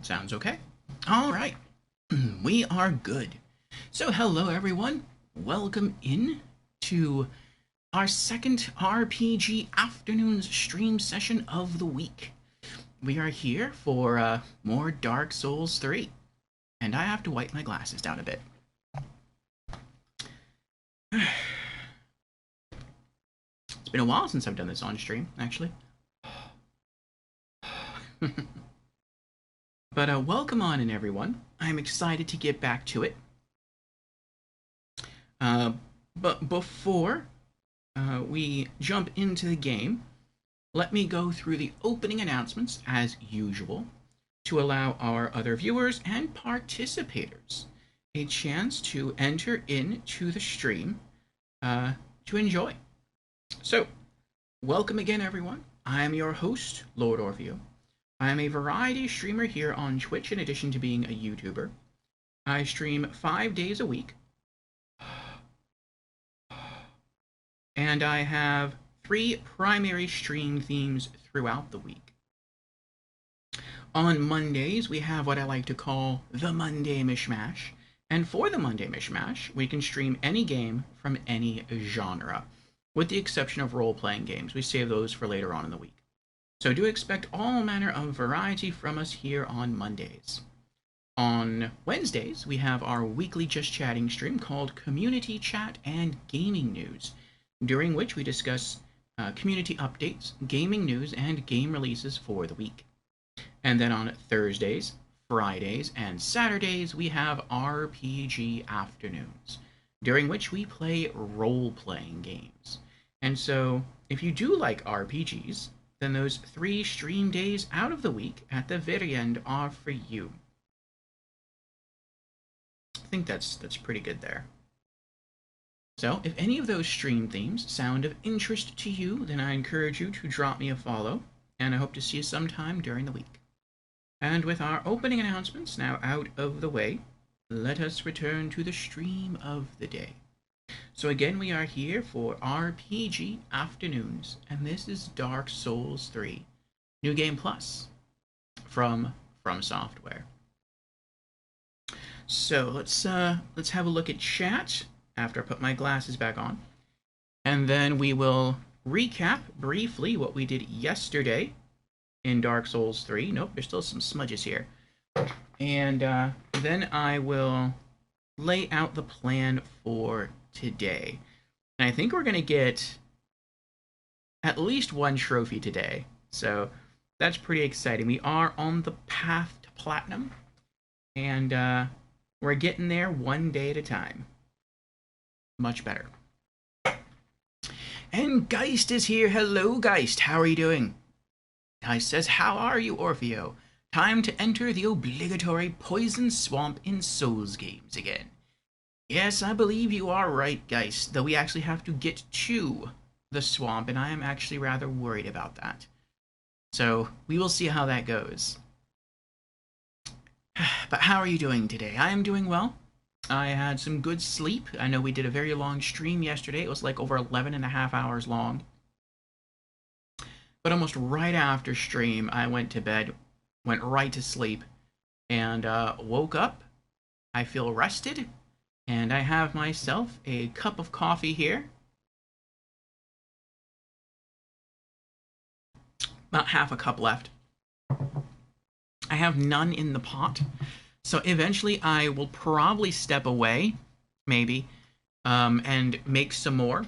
Sounds okay. All right. We are good. So, hello everyone. Welcome in to our second RPG Afternoons stream session of the week. We are here for more Dark Souls 3. And I have to wipe my glasses down a bit. It's been a while since I've done this on stream, actually. But welcome on in, everyone. I'm excited to get back to it. But before we jump into the game, let me go through the opening announcements as usual to allow our other viewers and participators a chance to enter into the stream to enjoy. So, welcome again, everyone. I am your host, Lord Orvio. I am a variety streamer here on Twitch in addition to being a YouTuber. I stream 5 days a week, and I have 3 primary stream themes throughout the week. On Mondays, we have what I like to call the Monday Mishmash, and for the Monday Mishmash, we can stream any game from any genre, with the exception of role-playing games. We save those for later on in the week. So do expect all manner of variety from us here on Mondays. On Wednesdays, we have our weekly Just Chatting stream called Community Chat and Gaming News, during which we discuss community updates, gaming news, and game releases for the week. And then on Thursdays, Fridays, and Saturdays, we have RPG Afternoons, during which we play role-playing games. And so, if you do like RPGs, then those 3 stream days out of the week at the very end are for you. I think that's pretty good there. So, if any of those stream themes sound of interest to you, then I encourage you to drop me a follow, and I hope to see you sometime during the week. And with our opening announcements now out of the way, let us return to the stream of the day. So again, we are here for RPG Afternoons, and this is Dark Souls 3, New Game Plus, from Software. So let's have a look at chat after I put my glasses back on, and then we will recap briefly what we did yesterday in Dark Souls 3. Nope, there's still some smudges here. And then I will lay out the plan for today. And I think we're going to get at least 1 trophy today. So that's pretty exciting. We are on the path to platinum. And we're getting there 1 day at a time. Much better. And Geist is here. Hello, Geist. How are you doing? Geist says, how are you, Orfeo? Time to enter the obligatory poison swamp in Souls games again. Yes, I believe you are right, Geist, though we actually have to get to the swamp, and I am actually rather worried about that. So, we will see how that goes. But how are you doing today? I am doing well. I had some good sleep. I know we did a very long stream yesterday. It was like over 11 and a half hours long. But almost right after stream, I went to bed, went right to sleep, and woke up. I feel rested, and I have myself a cup of coffee here. About half a cup left. I have none in the pot, so eventually I will probably step away, maybe, and make some more.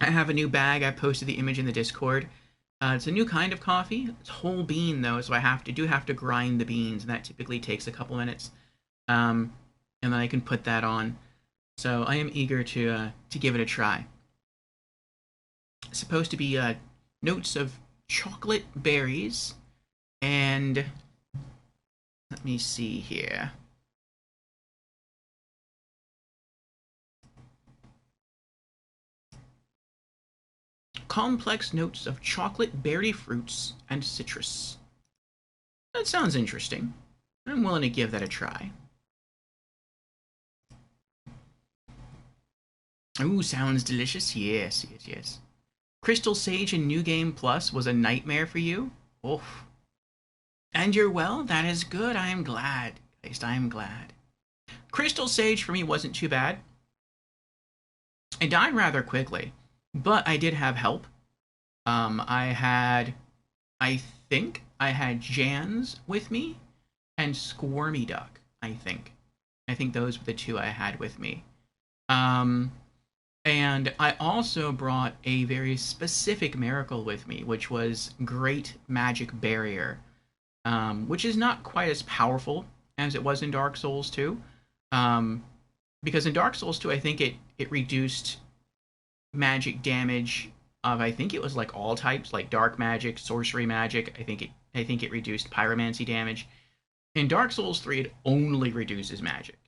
I have a new bag. I posted the image in the Discord. It's a new kind of coffee. It's whole bean though, so I have to grind the beans, and that typically takes a couple minutes. And then I can put that on. So I am eager to give it a try. It's supposed to be notes of chocolate berries, and let me see here. Complex notes of chocolate, berry fruits, and citrus. That sounds interesting. I'm willing to give that a try. Ooh, sounds delicious. Yes, yes, yes. Crystal Sage in New Game Plus was a nightmare for you? Oof. And you're well? That is good. I am glad. At least I am glad. Crystal Sage for me wasn't too bad. I died rather quickly, but I did have help. I had, I think I had Jans with me and Squirmy Duck. I think those were the two I had with me. Um, and I also brought a very specific miracle with me, which was Great Magic Barrier, which is not quite as powerful as it was in Dark Souls 2. Um, because in Dark Souls 2, I think it reduced magic damage of, I think it was like all types, like dark magic, sorcery magic. I think it reduced pyromancy damage. In Dark Souls 3, it only reduces magic,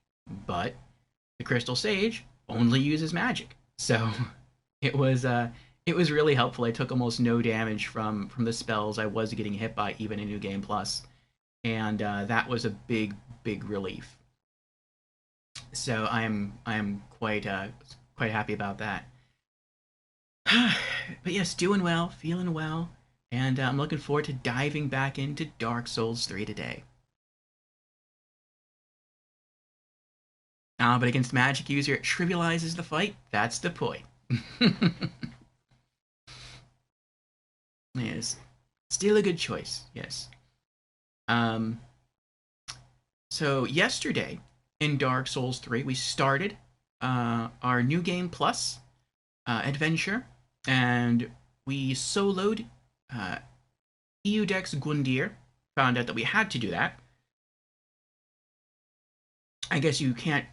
but the Crystal Sage only uses magic. So it was it was really helpful. I took almost no damage from the spells I was getting hit by, even in New Game Plus, and that was a big relief. So I am quite happy about that. But yes, doing well, feeling well, and I'm looking forward to diving back into Dark Souls 3 today. But against Magic User, it trivializes the fight. That's the point. Yes, still a good choice. Yes. Um. So yesterday in Dark Souls 3, we started our new game plus adventure, and we soloed uh, Eudex Gundir. Found out that we had to do that. I guess you can't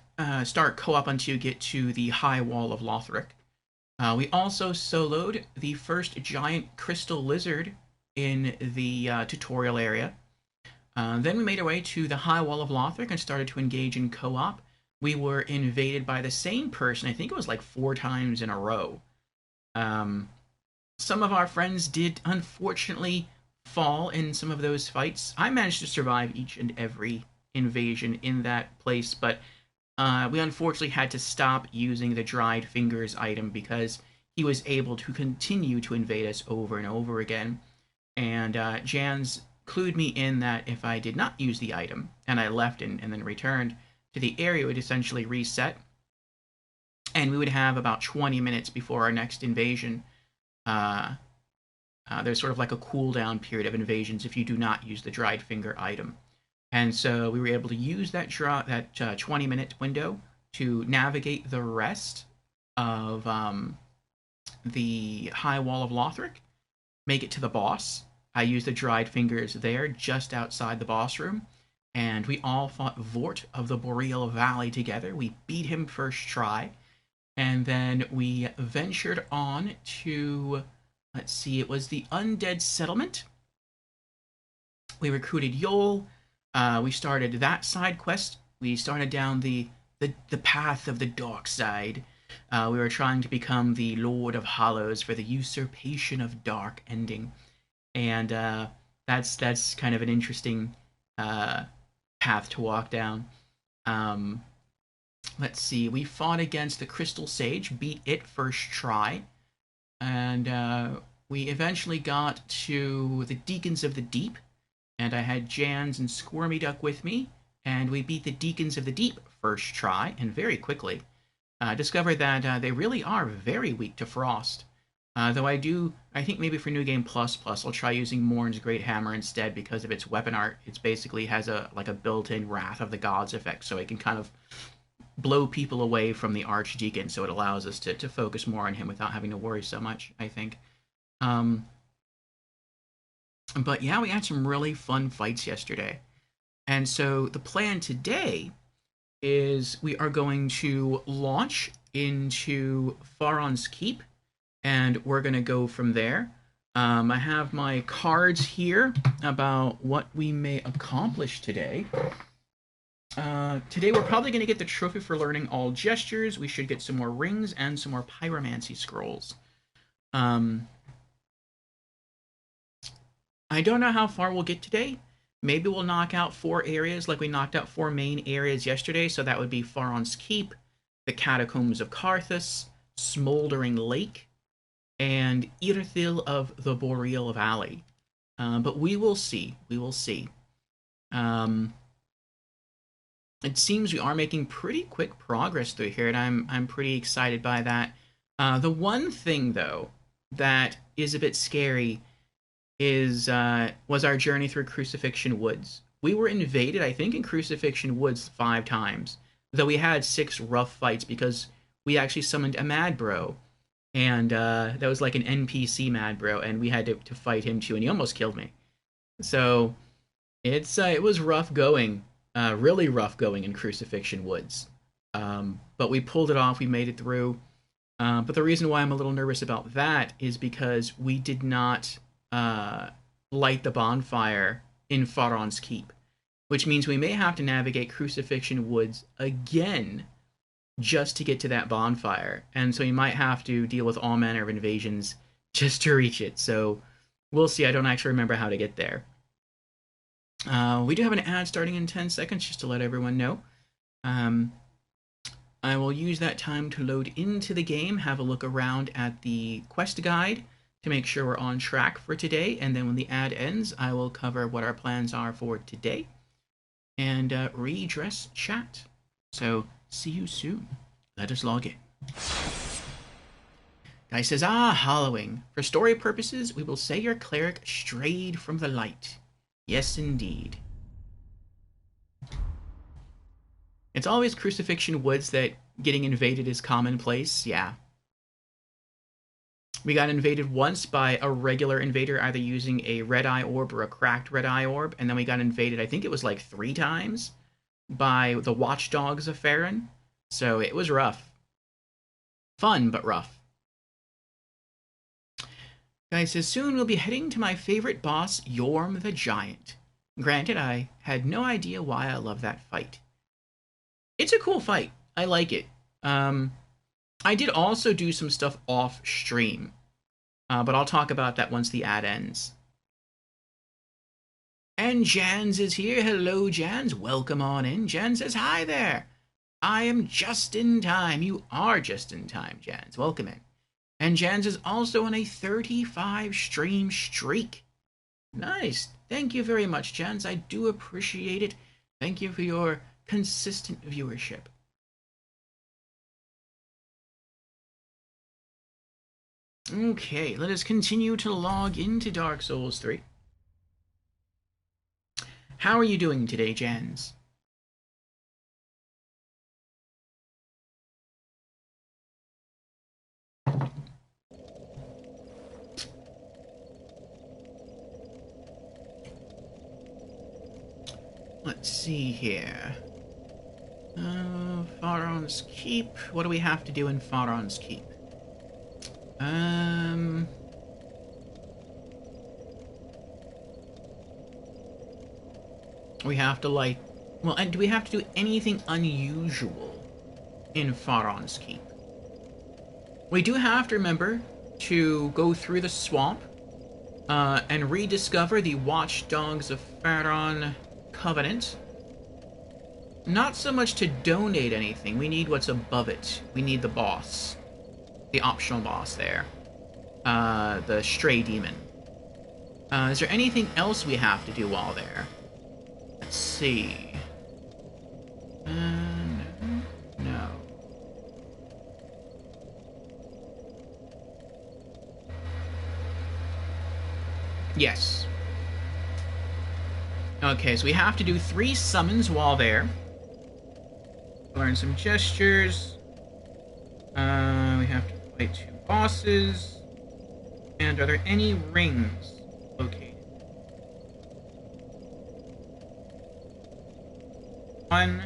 start co-op until you get to the High Wall of Lothric. We also soloed the first giant crystal lizard in the tutorial area. Then we made our way to the High Wall of Lothric and started to engage in co-op. We were invaded by the same person. I think it was like 4 times in a row. Um, some of our friends did unfortunately fall in some of those fights. I managed to survive each and every invasion in that place, but we unfortunately had to stop using the dried fingers item because he was able to continue to invade us over and over again. And Jans clued me in that if I did not use the item and I left and then returned to the area, it would essentially reset, and we would have about 20 minutes before our next invasion. Uh, there's sort of like a cooldown period of invasions if you do not use the dried finger item. And so we were able to use that 20-minute window to navigate the rest of the High Wall of Lothric, make it to the boss. I used the dried fingers there just outside the boss room, and we all fought Vort of the Boreal Valley together. We beat him first try, and then we ventured on to, let's see, it was the Undead Settlement. We recruited Yol. We started that side quest. We started down the path of the dark side. We were trying to become the Lord of Hollows for the Usurpation of Dark ending, and that's kind of an interesting uh, path to walk down. Um, let's see. We fought against the Crystal Sage, beat it first try, and we eventually got to the Deacons of the Deep, and I had Jans and Squirmy Duck with me, and we beat the Deacons of the Deep first try, and very quickly. Discovered that they really are very weak to frost. Though I think maybe for New Game Plus, I'll try using Morn's Great Hammer instead because of its weapon art. It basically has a built-in Wrath of the Gods effect, so it can kind of blow people away from the Archdeacon, so it allows us to focus more on him without having to worry so much, I think. Um, but yeah, we had some really fun fights yesterday. And so the plan today is we are going to launch into Faron's Keep, and we're going to go from there. I have my cards here about what we may accomplish today. Today we're probably going to get the trophy for learning all gestures. We should get some more rings and some more pyromancy scrolls. Um, I don't know how far we'll get today. Maybe we'll knock out 4 areas like we knocked out 4 main areas yesterday. So that would be Faron's Keep, the Catacombs of Karthus, Smoldering Lake, and Irithyll of the Boreal Valley. But we will see. We will see. Um, it seems we are making pretty quick progress through here, and I'm pretty excited by that. The one thing though that is a bit scary is was our journey through Crucifixion Woods. We were invaded, I think, in Crucifixion Woods 5 times, though we had 6 rough fights because we actually summoned a Mad Bro, and that was like an NPC Mad Bro, and we had to fight him too, and he almost killed me. So it was rough going, really rough going in Crucifixion Woods. But we pulled it off. We made it through. But the reason why I'm a little nervous about that is because we did not uh, light the bonfire in Faron's Keep, which means we may have to navigate Crucifixion Woods again just to get to that bonfire. And so we might have to deal with all manner of invasions just to reach it. So we'll see. I don't actually remember how to get there. We do have an ad starting in 10 seconds just to let everyone know. Um, I will use that time to load into the game, have a look around at the quest guide to make sure we're on track for today, and then when the ad ends, I will cover what our plans are for today and redress chat. So, see you soon. Let us log in. Guy says, Hollowing. For story purposes, we will say your cleric strayed from the light. Yes, indeed. It's always Crucifixion Woods that getting invaded is commonplace, yeah. We got invaded once by a regular invader, either using a red eye orb or a cracked red eye orb, and then we got invaded, I think it was like 3 times, by the Watchdogs of Farron. So it was rough. Fun, but rough. Guy says, soon we'll be heading to my favorite boss, Yorm the Giant. Granted, I had no idea why I love that fight. It's a cool fight. I like it. I did also do some stuff off stream, but I'll talk about that once the ad ends. And Jans is here. Hello, Jans. Welcome on in. Jans says, hi there. I am just in time. You are just in time, Jans. Welcome in. And Jans is also on a 35 stream streak. Nice. Thank you very much, Jans. I do appreciate it. Thank you for your consistent viewership. Okay, let us continue to log into Dark Souls 3. How are you doing today, Jans? Let's see here. Faron's Keep. What do we have to do in Faron's Keep? We have to, like... Well, and do we have to do anything unusual in Faron's Keep? We do have to remember to go through the swamp and rediscover the Watchdogs of Faron Covenant. Not so much to donate anything. We need what's above it. We need the boss. The optional boss there. The Stray Demon. Is there anything else we have to do while there? Let's see. No. Yes. Okay, so we have to do 3 summons while there. Learn some gestures. We have to fight 2 bosses. And are there any rings located? 1.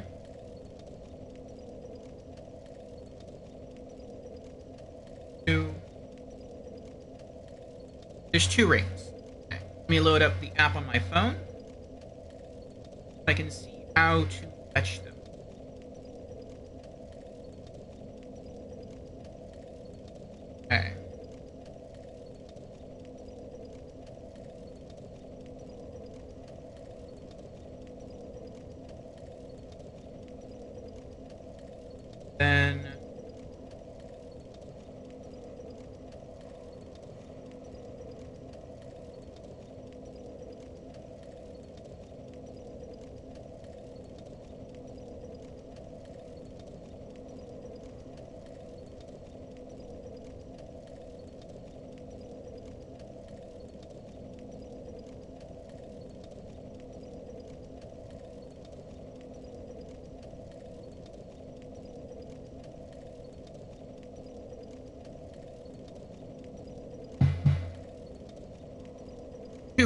2. There's 2 rings. Okay. Let me load up the app on my phone. I can see how to fetch them. Okay. Then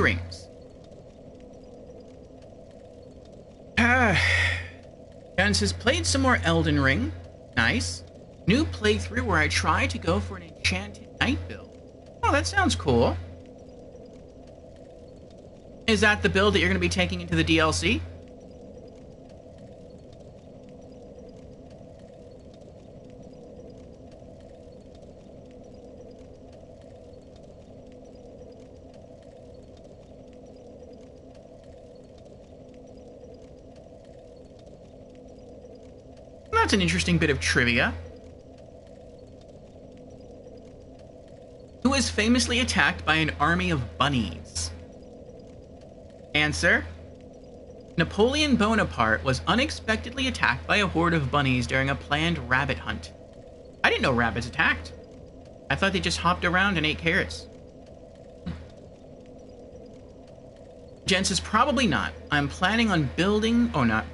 rings. Jens has played some more Elden Ring. Nice. New playthrough where I try to go for an enchanted knight build. Oh, that sounds cool. Is that the build that you're going to be taking into the DLC? That's an interesting bit of trivia. Who was famously attacked by an army of bunnies? Answer: Napoleon Bonaparte was unexpectedly attacked by a horde of bunnies during a planned rabbit hunt. I didn't know rabbits attacked. I thought they just hopped around and ate carrots. Jens is probably not. I'm planning on building... Oh, not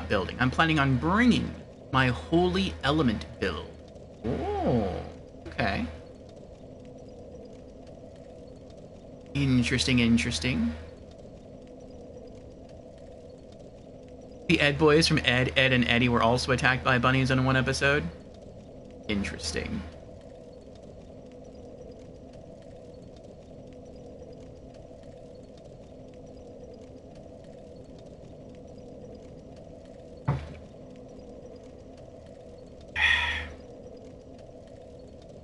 building. I'm planning on bringing my Holy Element build. Oh, okay. Interesting, interesting. The Ed boys from Ed, and Eddie were also attacked by bunnies on one episode. Interesting.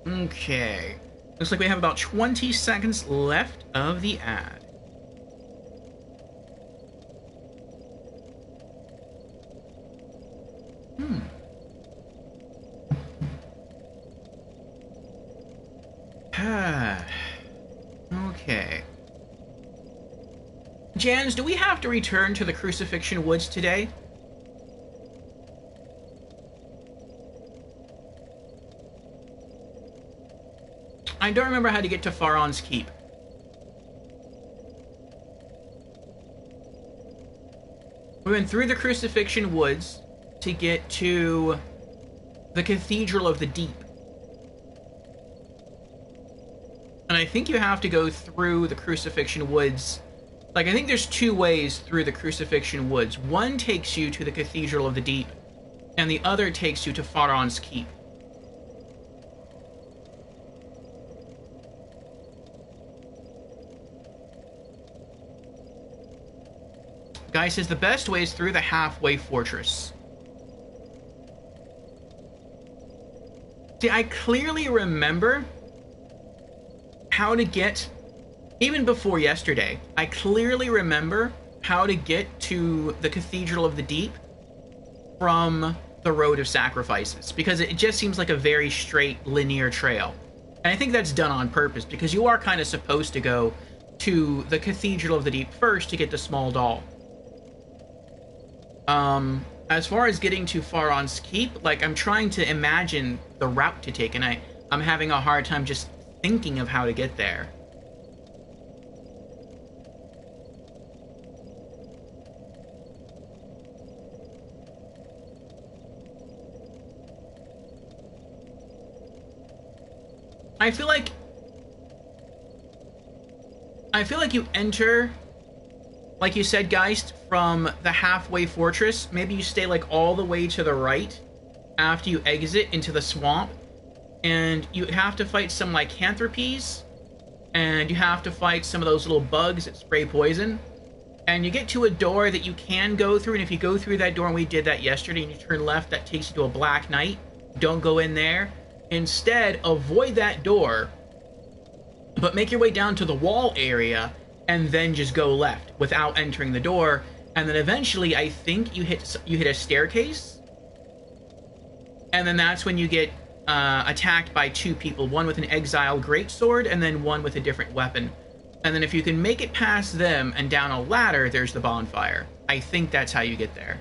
Okay. Looks like we have about 20 seconds left of the ad. Okay. Jans, do we have to return to the Crucifixion Woods today? I don't remember how to get to Faron's Keep. We went through the Crucifixion Woods to get to the Cathedral of the Deep. And I think you have to go through the Crucifixion Woods. Like, I think there's two ways through the Crucifixion Woods. One takes you to the Cathedral of the Deep, and the other takes you to Faron's Keep. Guy says the best way is through the halfway fortress. See, I clearly remember how to get, even before yesterday, I clearly remember how to get to the Cathedral of the Deep from the Road of Sacrifices, because it just seems like a very straight, linear trail. And I think that's done on purpose, because you are kind of supposed to go to the Cathedral of the Deep first to get the small doll. As far as getting to Faron's Keep, like, I'm trying to imagine the route to take, and I'm having a hard time just thinking of how to get there. I feel like you enter, like you said, Geist, from the halfway fortress. Maybe you stay like all the way to the right after you exit into the swamp, and you have to fight some lycanthropes, and you have to fight some of those little bugs that spray poison, and you get to a door that you can go through, and if you go through that door, and we did that yesterday, and you turn left, that takes you to a Black Knight. Don't go in there. Instead, avoid that door, but make your way down to the wall area, and then just go left without entering the door, and then eventually I think you hit a staircase, and then that's when you get attacked by two people, one with an exile greatsword and then one with a different weapon. And then if you can make it past them and down a ladder, there's the bonfire. I think that's how you get there.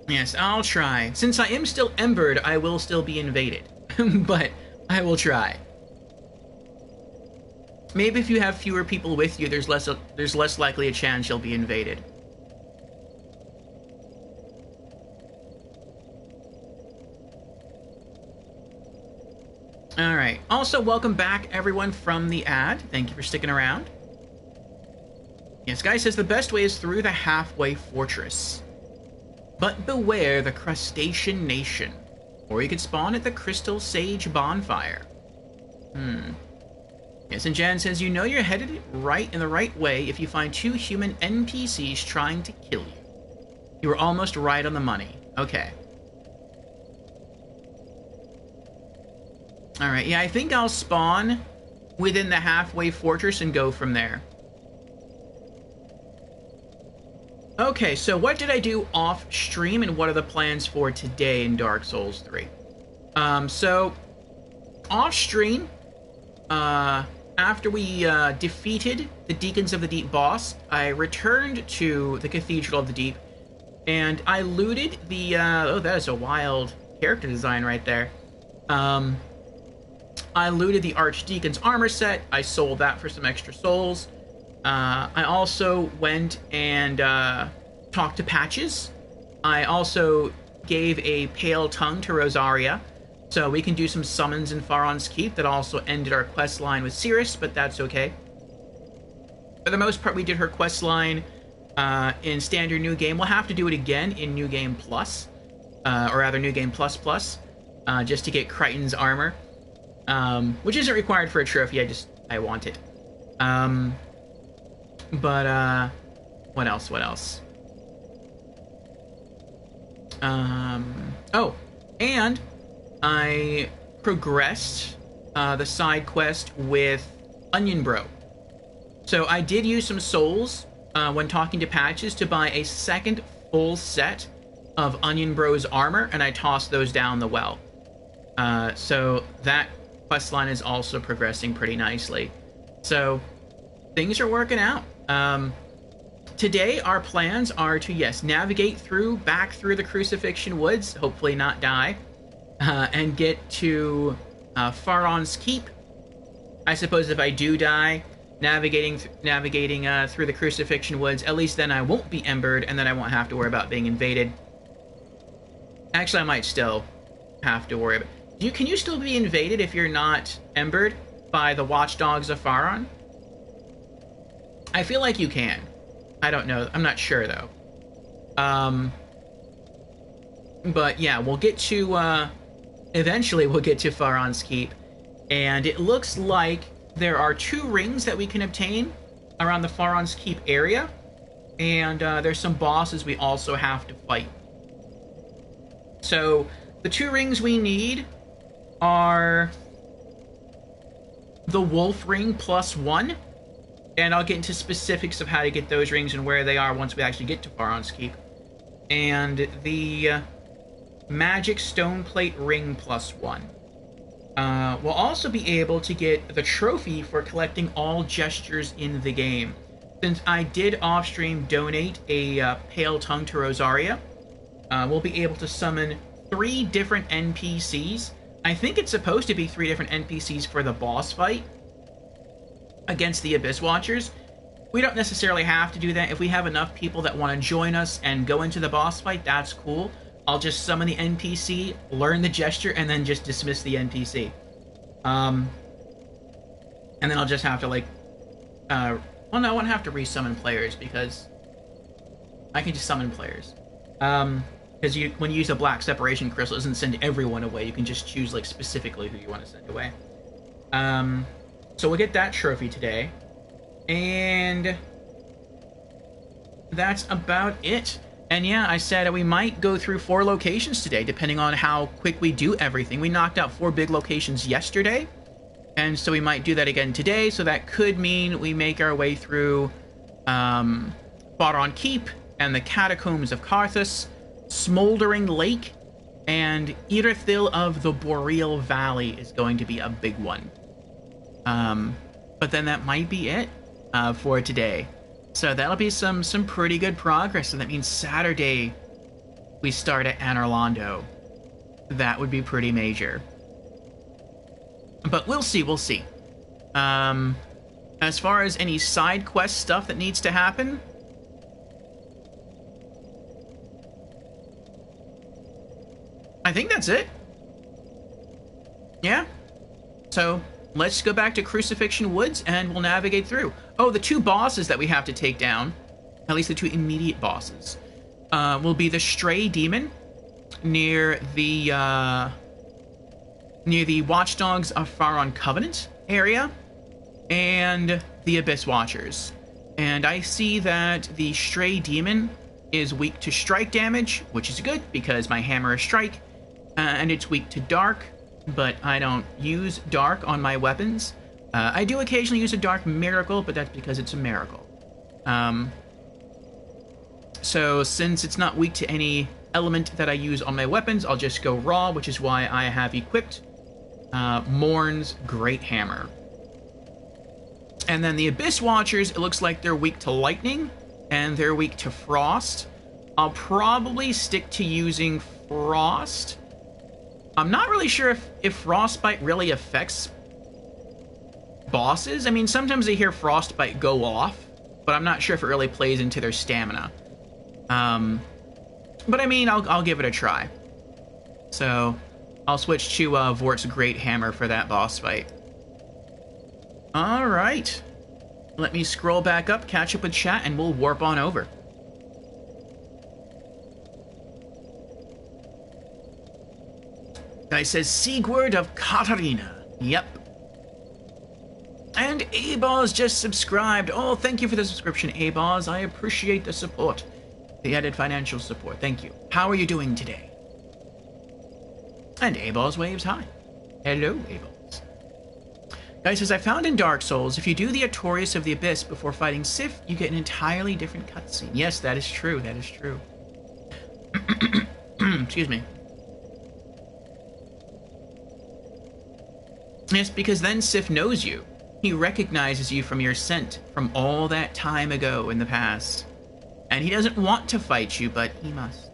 Yes, I'll try. Since I am still embered, I will still be invaded. But I will try. Maybe if you have fewer people with you, there's less likely a chance you'll be invaded. All right. Also, welcome back, everyone, from the ad. Thank you for sticking around. Yes, guy says the best way is through the halfway fortress. But beware the crustacean nation. Or you could spawn at the Crystal Sage bonfire. Yes, and Jan says, you know you're headed right in the right way if you find 2 human NPCs trying to kill you. You were almost right on the money. Okay. Alright, yeah, I think I'll spawn within the halfway fortress and go from there. Okay, so what did I do off stream and what are the plans for today in Dark Souls 3? So off stream, after we defeated the Deacons of the Deep boss, I returned to the Cathedral of the Deep and I looted the oh, that is a wild character design right there. I looted the Archdeacon's armor set. I sold that for some extra souls. I also went and talked to Patches. I also gave a pale tongue to Rosaria, so we can do some summons in Faron's Keep. That also ended our quest line with Cirrus, but that's okay. For the most part, we did her quest line in Standard New Game. We'll have to do it again in New Game Plus, or rather New Game Plus Plus, just to get Crichton's armor, which isn't required for a trophy. I want it. But, what else? What else? Oh, and I progressed the side quest with Onion Bro. So I did use some souls when talking to Patches to buy a second full set of Onion Bro's armor, and I tossed those down the well. So that quest line is also progressing pretty nicely. So things are working out. Today our plans are to, yes, navigate back through the Crucifixion Woods, hopefully not die, and get to Faron's Keep. I suppose if I do die, navigating through the Crucifixion Woods, at least then I won't be embered, and then I won't have to worry about being invaded. Actually, I might still have to worry about... Can you still be invaded if you're not embered by the Watchdogs of Faron? I feel like you can. I don't know. I'm not sure, though. But yeah, we'll get to... eventually, we'll get to Faron's Keep. And it looks like there are 2 rings that we can obtain around the Faron's Keep area. And there's some bosses we also have to fight. So, the 2 rings we need are the Wolf Ring +1. And I'll get into specifics of how to get those rings and where they are once we actually get to Faron's Keep. And the Magic Stone Plate Ring +1. We'll also be able to get the trophy for collecting all gestures in the game. Since I did off-stream donate a Pale Tongue to Rosaria, we'll be able to summon 3 different NPCs. I think it's supposed to be 3 different NPCs for the boss fight against the Abyss Watchers. We don't necessarily have to do that. If we have enough people that want to join us and go into the boss fight, that's cool. I'll just summon the NPC, learn the gesture, and then just dismiss the NPC. And then I'll just have to, like... well, no, I won't have to resummon players, because I can just summon players. Because when you use a Black Separation Crystal, it doesn't send everyone away. You can just choose, like, specifically who you want to send away. So we'll get that trophy today. And that's about it. And yeah, I said we might go through 4 locations today, depending on how quick we do everything. We knocked out 4 big locations yesterday, and so we might do that again today. So that could mean we make our way through Faron Keep and the Catacombs of Karthus, Smoldering Lake, and Irithyll of the Boreal Valley is going to be a big one. But then that might be it for today. So that'll be some pretty good progress. So that means Saturday we start at Anor Londo. That would be pretty major. But we'll see, we'll see. As far as any side quest stuff that needs to happen, I think that's it. Yeah? So let's go back to Crucifixion Woods and we'll navigate through. Oh, the two bosses that we have to take down, at least the two immediate bosses, will be the Stray Demon near the Watchdogs of Faron Covenant area, and the Abyss Watchers. And I see that the Stray Demon is weak to strike damage, which is good because my hammer is strike, and it's weak to dark, but I don't use dark on my weapons. I do occasionally use a dark miracle, but that's because it's a miracle. So since it's not weak to any element that I use on my weapons, I'll just go raw, which is why I have equipped Morn's Great Hammer. And then the Abyss Watchers, it looks like they're weak to lightning, and they're weak to frost. I'll probably stick to using frost. I'm not really sure if frostbite really affects bosses. I mean, sometimes I hear frostbite go off, but I'm not sure if it really plays into their stamina. But I mean, I'll give it a try. So I'll switch to Vort's Great Hammer for that boss fight. Alright. Let me scroll back up, catch up with chat, and we'll warp on over. Guy says, Sigurd of Katarina. Yep. And Aboz just subscribed. Oh, thank you for the subscription, Aboz. I appreciate the support. The added financial support. Thank you. How are you doing today? And Aboz waves hi. Hello, Aboz. Guy says, I found in Dark Souls, if you do the Artorias of the Abyss before fighting Sif, you get an entirely different cutscene. Yes, that is true. That is true. Excuse me. Yes, because then Sif knows you. He recognizes you from your scent from all that time ago in the past. And he doesn't want to fight you, but he must.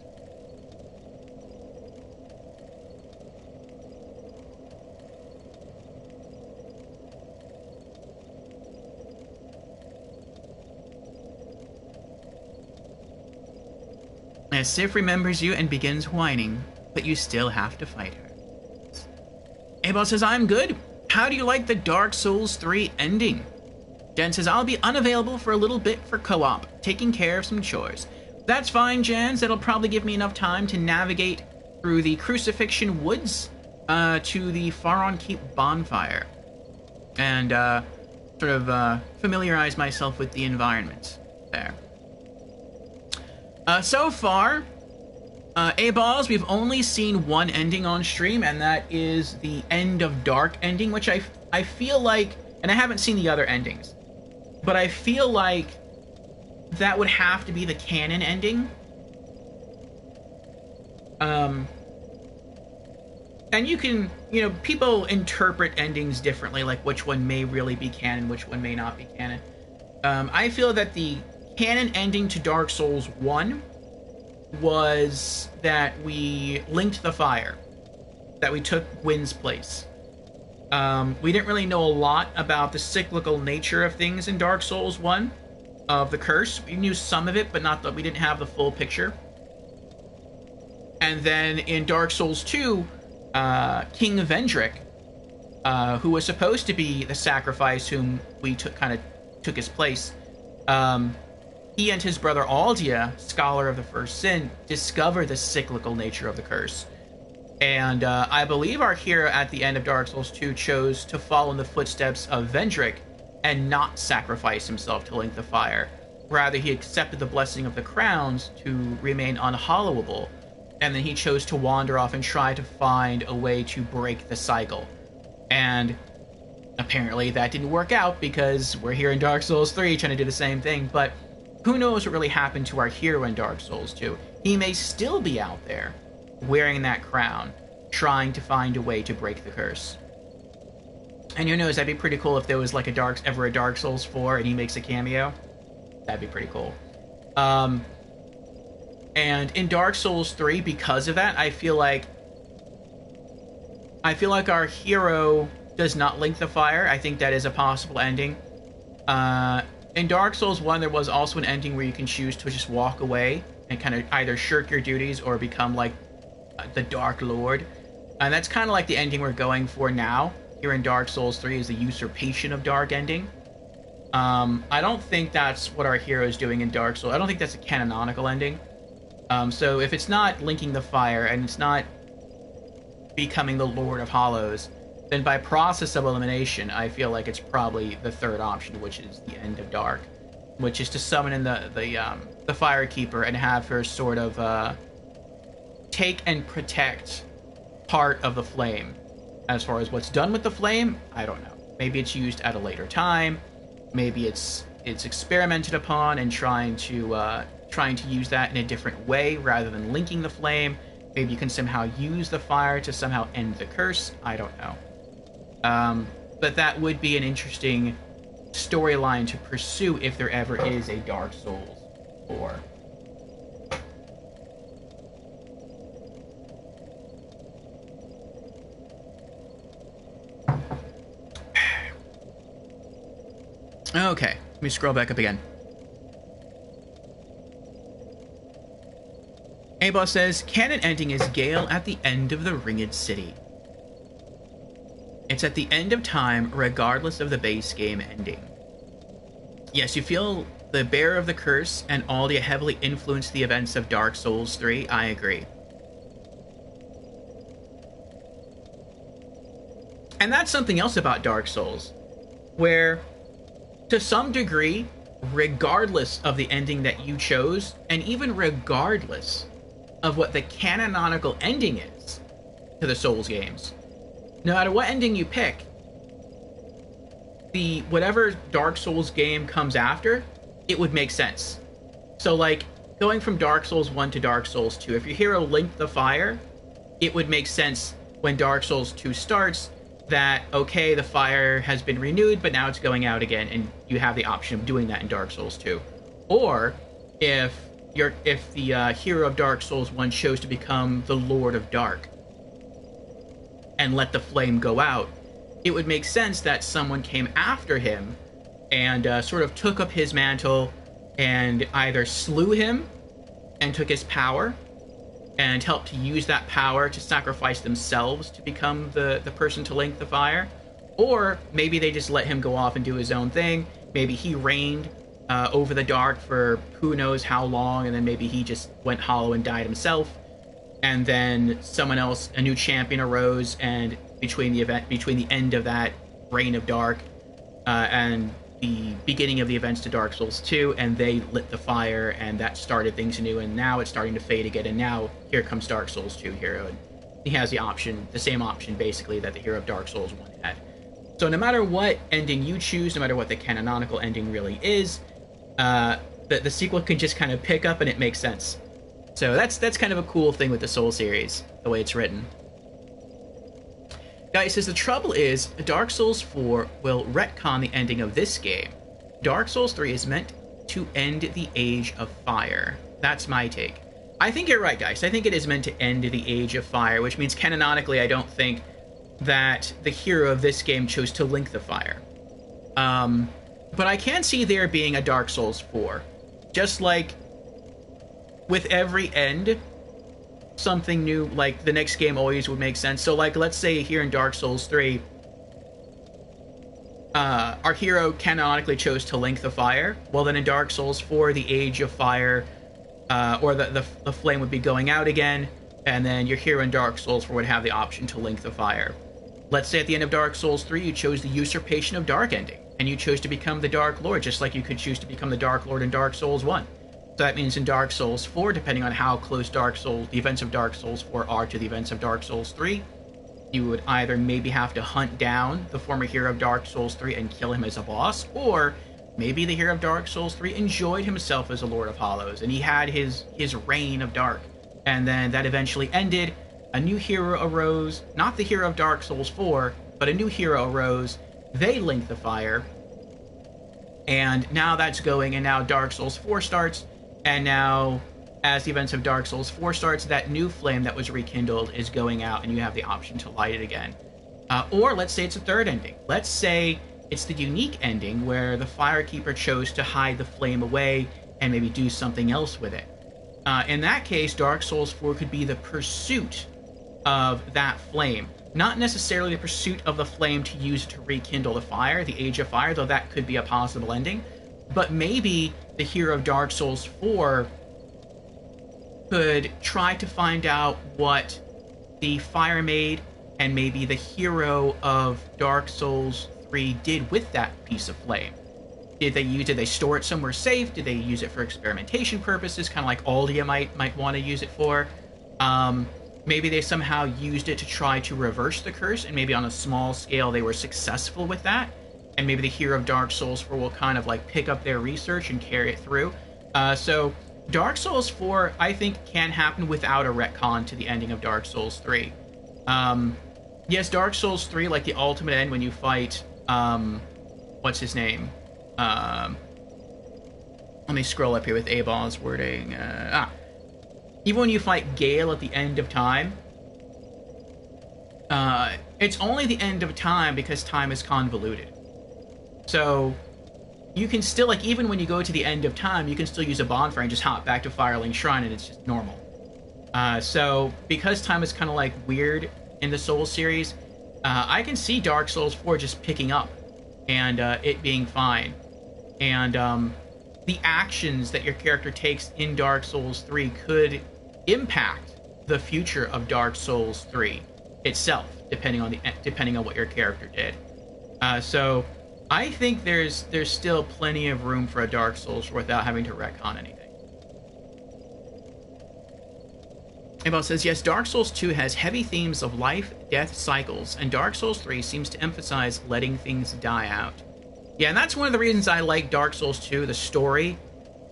As Sif remembers you and begins whining, but you still have to fight her. Abel says, I'm good. How do you like the Dark Souls 3 ending? Jen says, I'll be unavailable for a little bit for co-op, taking care of some chores. That's fine, Jans. That'll probably give me enough time to navigate through the Crucifixion Woods to the Faron Keep bonfire. And sort of familiarize myself with the environment there. So far, A-Balls, we've only seen one ending on stream, and that is the End of Dark ending, which I feel like, and I haven't seen the other endings, but I feel like that would have to be the canon ending. And you can, you know, people interpret endings differently, like which one may really be canon, which one may not be canon. I feel that the canon ending to Dark Souls 1 was that we linked the fire, that we took Gwyn's place. We didn't really know a lot about the cyclical nature of things in Dark Souls 1, of the curse. We knew some of it, but not that we didn't have the full picture. And then in Dark Souls 2, King Vendrick, who was supposed to be the sacrifice whom we took his place, he and his brother Aldia, Scholar of the First Sin, discover the cyclical nature of the curse. And I believe our hero at the end of Dark Souls 2 chose to follow in the footsteps of Vendrick and not sacrifice himself to link the fire. Rather, he accepted the blessing of the crowns to remain unhollowable, and then he chose to wander off and try to find a way to break the cycle. And apparently that didn't work out, because we're here in Dark Souls 3 trying to do the same thing, but who knows what really happened to our hero in Dark Souls 2. He may still be out there, wearing that crown, trying to find a way to break the curse. And who knows, that'd be pretty cool if there was like a Dark Souls 4 and he makes a cameo. That'd be pretty cool. And in Dark Souls 3, because of that, I feel like our hero does not link the fire. I think that is a possible ending. In Dark Souls 1, there was also an ending where you can choose to just walk away and kind of either shirk your duties or become like the Dark Lord. And that's kind of like the ending we're going for now. here in Dark Souls 3 is the Usurpation of Dark ending. I don't think that's what our hero is doing in Dark Souls. I don't think that's a canonical ending. So if it's not linking the fire and it's not becoming the Lord of Hollows, then by process of elimination, I feel like it's probably the third option, which is the End of Dark, which is to summon in the Fire Keeper and have her sort of take and protect part of the flame. As far as what's done with the flame, I don't know. Maybe it's used at a later time. Maybe it's experimented upon and trying to use that in a different way rather than linking the flame. Maybe you can somehow use the fire to somehow end the curse. I don't know. But that would be an interesting storyline to pursue if there ever is a Dark Souls 4. Okay, let me scroll back up again. A-Boss says, canon ending is Gale at the end of the Ringed City. It's at the end of time, regardless of the base game ending. Yes, you feel the bearer of the curse and Aldia heavily influenced the events of Dark Souls 3. I agree. And that's something else about Dark Souls, where, to some degree, regardless of the ending that you chose, and even regardless of what the canonical ending is to the Souls games, no matter what ending you pick, whatever Dark Souls game comes after, it would make sense. So, like, going from Dark Souls 1 to Dark Souls 2, if your hero linked the fire, it would make sense when Dark Souls 2 starts that, okay, the fire has been renewed, but now it's going out again, and you have the option of doing that in Dark Souls 2. Or, if the hero of Dark Souls 1 chose to become the Lord of Dark and let the flame go out, it would make sense that someone came after him and sort of took up his mantle and either slew him and took his power and helped to use that power to sacrifice themselves to become the person to link the fire. Or maybe they just let him go off and do his own thing. Maybe he reigned over the dark for who knows how long, and then maybe he just went hollow and died himself. And then someone else, a new champion arose, and between the end of that reign of dark and the beginning of the events to Dark Souls 2, and they lit the fire, and that started things anew, and now it's starting to fade again, and now here comes Dark Souls 2 hero, and he has the same option, basically, that the hero of Dark Souls 1 had. So no matter what ending you choose, no matter what the canonical ending really is, the sequel can just kind of pick up, and it makes sense. So that's kind of a cool thing with the Soul series, the way it's written. Guy says, the trouble is, Dark Souls 4 will retcon the ending of this game. Dark Souls 3 is meant to end the Age of Fire. That's my take. I think you're right, guys. I think it is meant to end the Age of Fire, which means canonically I don't think that the hero of this game chose to link the fire. But I can see there being a Dark Souls 4. Just like with every end, something new, like the next game always would make sense. So, like, let's say here in Dark Souls 3, our hero canonically chose to link the fire. Well, then in Dark Souls 4, the Age of Fire, or the flame would be going out again, and then your hero in Dark Souls 4 would have the option to link the fire. Let's say at the end of Dark Souls 3, you chose the Usurpation of Dark ending, and you chose to become the Dark Lord, just like you could choose to become the Dark Lord in Dark Souls 1. So that means in Dark Souls 4, depending on how close the events of Dark Souls 4 are to the events of Dark Souls 3, you would either maybe have to hunt down the former hero of Dark Souls 3 and kill him as a boss, or maybe the hero of Dark Souls 3 enjoyed himself as a Lord of Hollows, and he had his reign of dark. And then that eventually ended, a new hero arose, not the hero of Dark Souls 4, but a new hero arose, they linked the fire, and now that's going, and now Dark Souls 4 starts, and now, as the events of Dark Souls 4 starts, that new flame that was rekindled is going out, and you have the option to light it again. Or let's say it's a third ending. Let's say it's the unique ending where the Firekeeper chose to hide the flame away and maybe do something else with it. In that case, Dark Souls 4 could be the pursuit of that flame. Not necessarily the pursuit of the flame to use it to rekindle the fire, the Age of Fire, though that could be a possible ending. But maybe the hero of Dark Souls 4 could try to find out what the Fire Maid and maybe the hero of Dark Souls 3 did with that piece of flame. Did they store it somewhere safe? Did they use it for experimentation purposes, kind of like Aldia might want to use it for? Maybe they somehow used it to try to reverse the curse, and maybe on a small scale they were successful with that. And maybe the hero of Dark Souls 4 will kind of like pick up their research and carry it through. So Dark Souls 4, I think, can happen without a retcon to the ending of Dark Souls 3. Yes, Dark Souls 3, like the ultimate end when you fight, what's his name? Let me scroll up here with Abel's wording. Even when you fight Gale at the end of time, it's only the end of time because time is convoluted. So you can still, like, even when you go to the end of time, you can still use a bonfire and just hop back to Firelink Shrine and it's just normal. So because time is kind of like weird in the Souls series, I can see Dark Souls 4 just picking up and it being fine. And the actions that your character takes in Dark Souls 3 could impact the future of Dark Souls 3 itself, depending on what your character did. So I think there's still plenty of room for a Dark Souls without having to retcon anything. Abel says, yes, Dark Souls 2 has heavy themes of life, death, cycles, and Dark Souls 3 seems to emphasize letting things die out. Yeah, and that's one of the reasons I like Dark Souls 2, the story,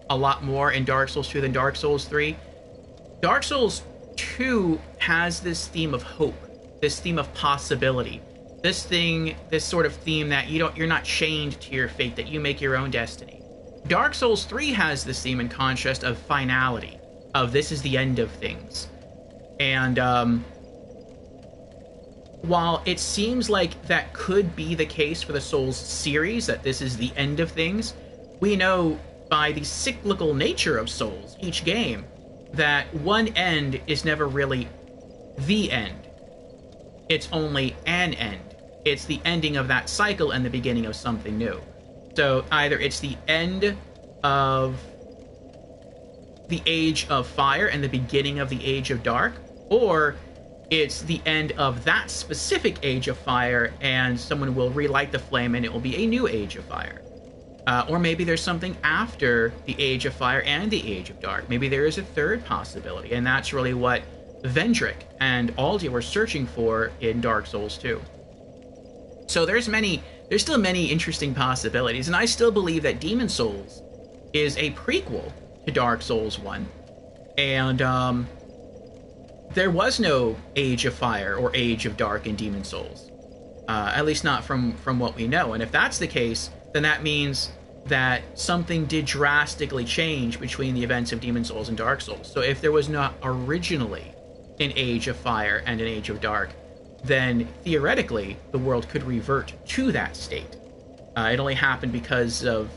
a lot more in Dark Souls 2 than Dark Souls 3. Dark Souls 2 has this theme of hope, this theme of possibility, this sort of theme that you're not chained to your fate, that you make your own destiny. Dark Souls 3 has this theme in contrast of finality, of this is the end of things. And while it seems like that could be the case for the Souls series, that this is the end of things, we know by the cyclical nature of Souls, each game, that one end is never really the end. It's only an end. It's the ending of that cycle and the beginning of something new. So either it's the end of the Age of Fire and the beginning of the Age of Dark, or it's the end of that specific Age of Fire and someone will relight the flame and it will be a new Age of Fire. Or maybe there's something after the Age of Fire and the Age of Dark. Maybe there is a third possibility, and that's really what Vendrick and Aldia were searching for in Dark Souls 2. So there's still many interesting possibilities, and I still believe that Demon Souls is a prequel to Dark Souls 1, and there was no Age of Fire or Age of Dark in Demon Souls, at least not from what we know. And if that's the case, then that means that something did drastically change between the events of Demon Souls and Dark Souls. So if there was not originally an Age of Fire and an Age of Dark, then theoretically the world could revert to that state. It only happened because of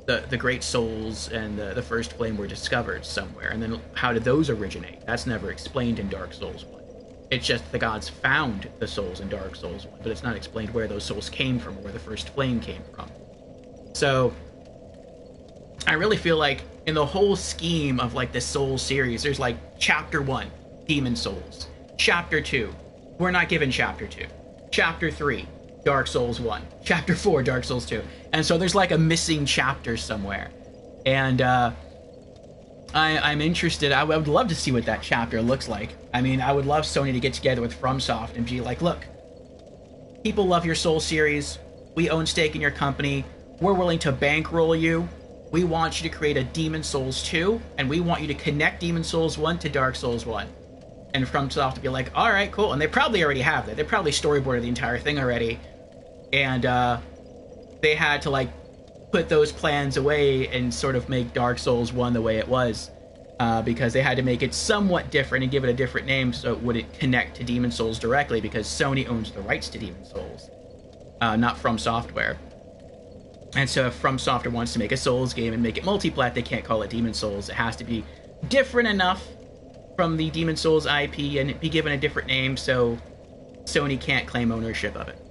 the Great Souls and the First Flame were discovered somewhere, and then how did those originate? That's never explained in Dark Souls 1. It's just the gods found the souls in Dark Souls 1, but it's not explained where those souls came from, or where the First Flame came from. So I really feel like in the whole scheme of like the Souls series, there's like Chapter 1, Demon Souls. Chapter 2, we're not given Chapter 2. Chapter 3, Dark Souls 1. Chapter 4, Dark Souls 2. And so there's like a missing chapter somewhere. And I'm interested. I would love to see what that chapter looks like. I mean, I would love Sony to get together with FromSoft and be like, look, people love your Souls series. We own stake in your company. We're willing to bankroll you. We want you to create a Demon Souls 2, and we want you to connect Demon Souls 1 to Dark Souls 1. And FromSoft to be like, all right, cool. And they probably already have that. They probably storyboarded the entire thing already. And they had to like put those plans away and sort of make Dark Souls 1 the way it was, because they had to make it somewhat different and give it a different name so it wouldn't connect to Demon Souls directly, because Sony owns the rights to Demon Souls, not From Software. And so if From Software wants to make a Souls game and make it multiplat, they can't call it Demon Souls. It has to be different enough from the Demon Souls IP and be given a different name so Sony can't claim ownership of it.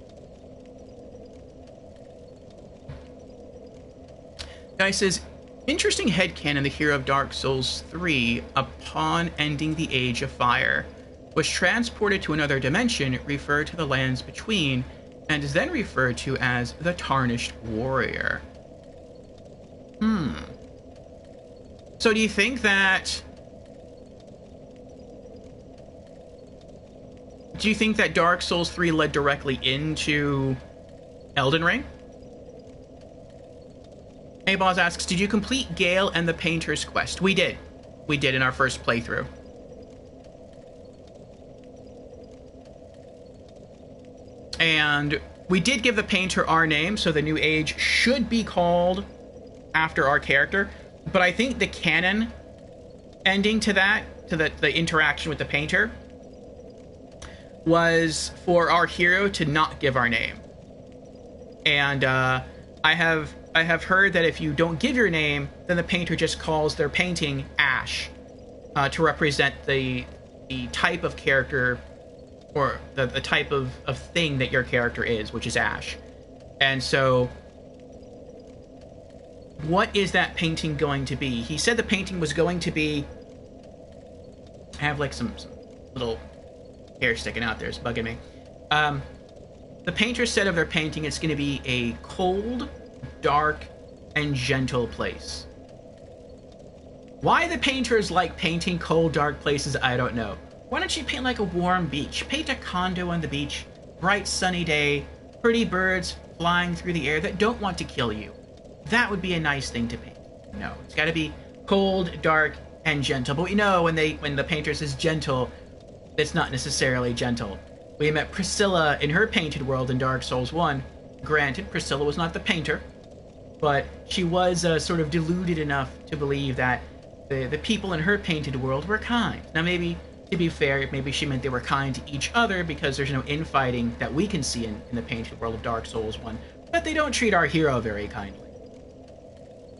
Guy says, interesting headcanon, the hero of Dark Souls 3, upon ending the Age of Fire, was transported to another dimension, referred to the lands between, and is then referred to as the Tarnished Warrior. So do you think that... Do you think that Dark Souls 3 led directly into Elden Ring? Aboz asks, did you complete Gale and the Painter's Quest? We did. We did in our first playthrough. And we did give the painter our name, so the new age should be called after our character. But I think the canon ending to that, to the interaction with the painter, was for our hero to not give our name. And I have heard that if you don't give your name, then the painter just calls their painting Ash, to represent the type of character, or the type of thing that your character is, which is Ash. And so, what is that painting going to be? He said the painting was going to be... I have like some little hair sticking out there. It's bugging me. The painter said of their painting it's going to be a cold, dark, and gentle place. Why the painters like painting cold, dark places, I don't know. Why don't you paint like a warm beach? Paint a condo on the beach, bright sunny day, pretty birds flying through the air that don't want to kill you. That would be a nice thing to paint. No, it's got to be cold, dark, and gentle. But we know when the painter says gentle, it's not necessarily gentle. We met Priscilla in her painted world in Dark Souls 1. Granted, Priscilla was not the painter, but she was sort of deluded enough to believe that the people in her painted world were kind. Now maybe, to be fair, maybe she meant they were kind to each other because there's no infighting that we can see in the painted world of Dark Souls 1, but they don't treat our hero very kindly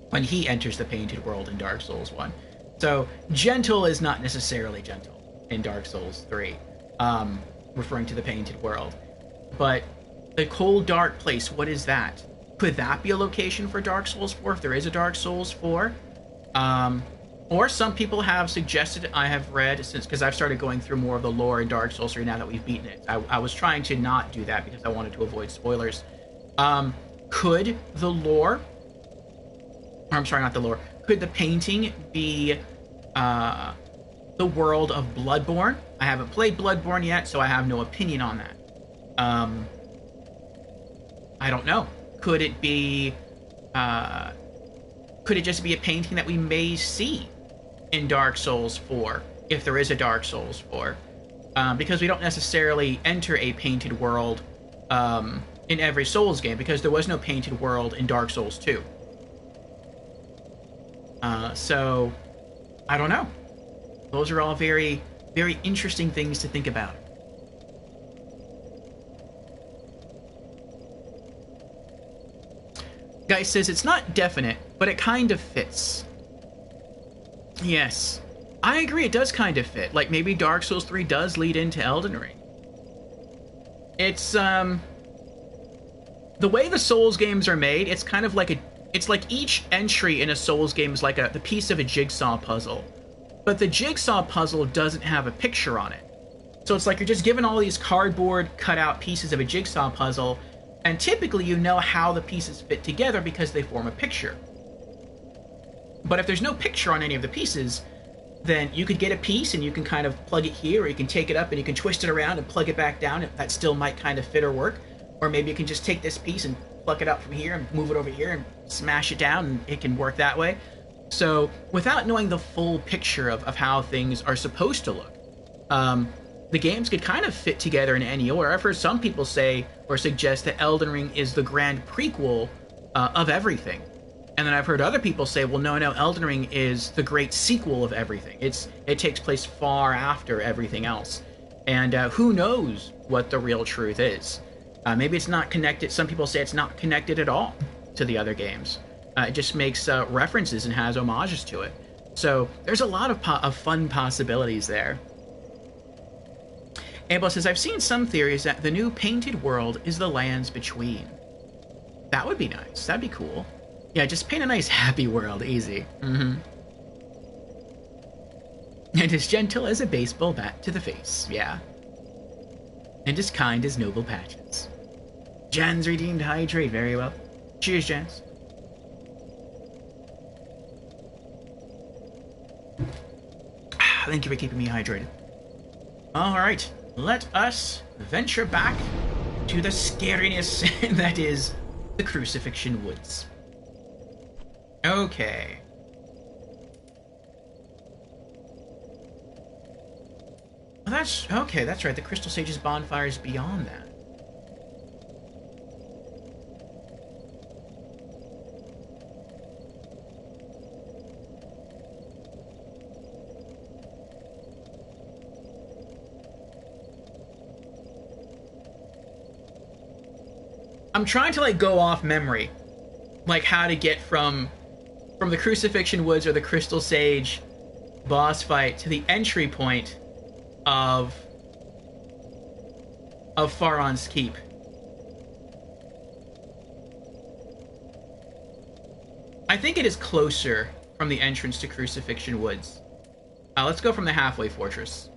when he enters the painted world in Dark Souls 1. So, gentle is not necessarily gentle in Dark Souls 3, referring to the painted world. But the cold, dark place, what is that? Could that be a location for Dark Souls 4 if there is a Dark Souls 4? Or some people have suggested, I have read, because I've started going through more of the lore in Dark Souls 3 now that we've beaten it. I was trying to not do that because I wanted to avoid spoilers. Could the lore... I'm sorry, not the lore. Could the painting be the world of Bloodborne? I haven't played Bloodborne yet, so I have no opinion on that. I don't know. Could it be... could it just be a painting that we may see in Dark Souls 4, if there is a Dark Souls 4? Because we don't necessarily enter a painted world in every Souls game, because there was no painted world in Dark Souls 2. So, I don't know. Those are all very, very interesting things to think about. Guy says it's not definite, but it kind of fits. Yes, I agree, it does kind of fit. Like, maybe Dark Souls 3 does lead into Elden Ring. It's, the way the Souls games are made, it's kind of like it's like each entry in a Souls game is like the piece of a jigsaw puzzle. But the jigsaw puzzle doesn't have a picture on it. So it's like you're just given all these cardboard cutout pieces of a jigsaw puzzle, and typically you know how the pieces fit together because they form a picture. But if there's no picture on any of the pieces, then you could get a piece and you can kind of plug it here, or you can take it up and you can twist it around and plug it back down, if that still might kind of fit or work. Or maybe you can just take this piece and pluck it out from here and move it over here and smash it down, and it can work that way. So without knowing the full picture of how things are supposed to look, the games could kind of fit together in any order. I've heard some people say or suggest that Elden Ring is the grand prequel of everything. And then I've heard other people say, well, no, Elden Ring is the great sequel of everything. It takes place far after everything else. And who knows what the real truth is. Maybe it's not connected. Some people say it's not connected at all to the other games. It just makes references and has homages to it. So there's a lot of fun possibilities there. Abel says, I've seen some theories that the new painted world is the lands between. That would be nice. That'd be cool. Yeah, just paint a nice happy world. Easy. Mm-hmm. And as gentle as a baseball bat to the face. Yeah. And as kind as noble patches. Jan's redeemed hydrate. Very well. Cheers, Jans. Thank you for keeping me hydrated. Alright. Let us venture back to the scariness that is the Crucifixion Woods. Okay. Well, that's... Okay, that's right. The Crystal Sage's bonfire is beyond that. I'm trying to, like, go off memory. Like, how to get from the Crucifixion Woods or the Crystal Sage boss fight to the entry point of Faron's Keep. I think it is closer from the entrance to Crucifixion Woods. Let's go from the halfway fortress.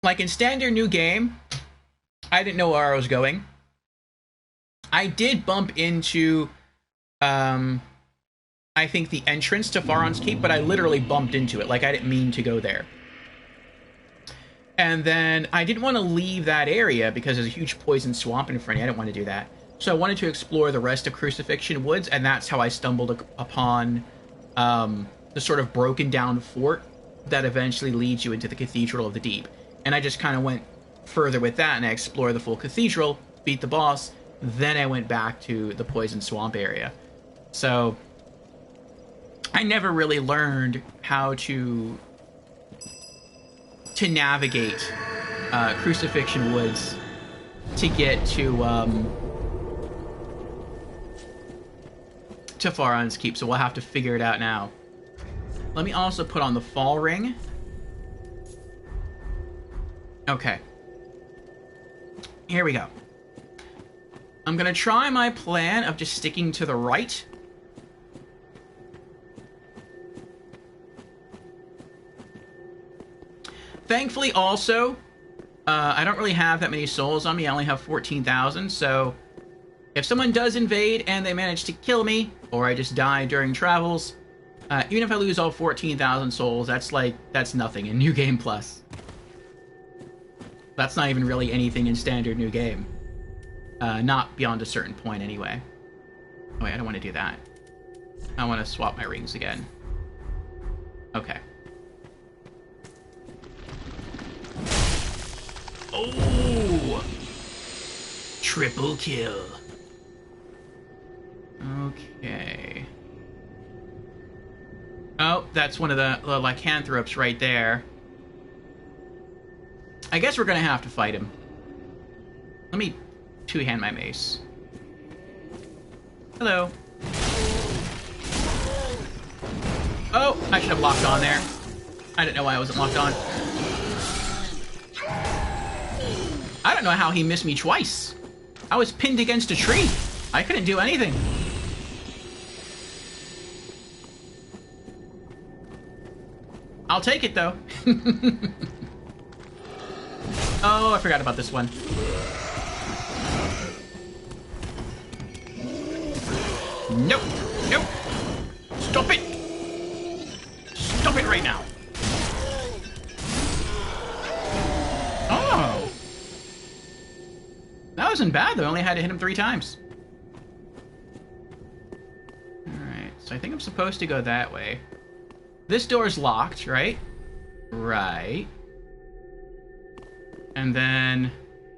Like in standard new game, I didn't know where I was going. I did bump into, I think the entrance to Faron's Keep, but I literally bumped into it. Like, I didn't mean to go there. And then I didn't want to leave that area because there's a huge poison swamp in front of me. I didn't want to do that. So I wanted to explore the rest of Crucifixion Woods, and that's how I stumbled upon the sort of broken down fort that eventually leads you into the Cathedral of the Deep. And I just kind of went further with that, and I explored the full cathedral, beat the boss, then I went back to the Poison Swamp area. So I never really learned how to navigate Crucifixion Woods to get to Faron's Keep, so we'll have to figure it out now. Let me also put on the Fall Ring. Okay. Here we go. I'm gonna try my plan of just sticking to the right. Thankfully, also, I don't really have that many souls on me. I only have 14,000, so if someone does invade and they manage to kill me, or I just die during travels, even if I lose all 14,000 souls, that's nothing in New Game Plus. That's not even really anything in standard new game. Not beyond a certain point, anyway. Oh, wait, I don't want to do that. I want to swap my rings again. Okay. Oh! Triple kill. Okay. Oh, that's one of the lycanthropes right there. I guess we're gonna have to fight him. Let me two-hand my mace. Hello. Oh, I should have locked on there. I didn't know why I wasn't locked on. I don't know how he missed me twice. I was pinned against a tree. I couldn't do anything. I'll take it, though. Oh, I forgot about this one. Nope. Nope. Stop it. Stop it right now. Oh. That wasn't bad, though. I only had to hit him 3 times. Alright, so I think I'm supposed to go that way. This door's locked, right? Right. And then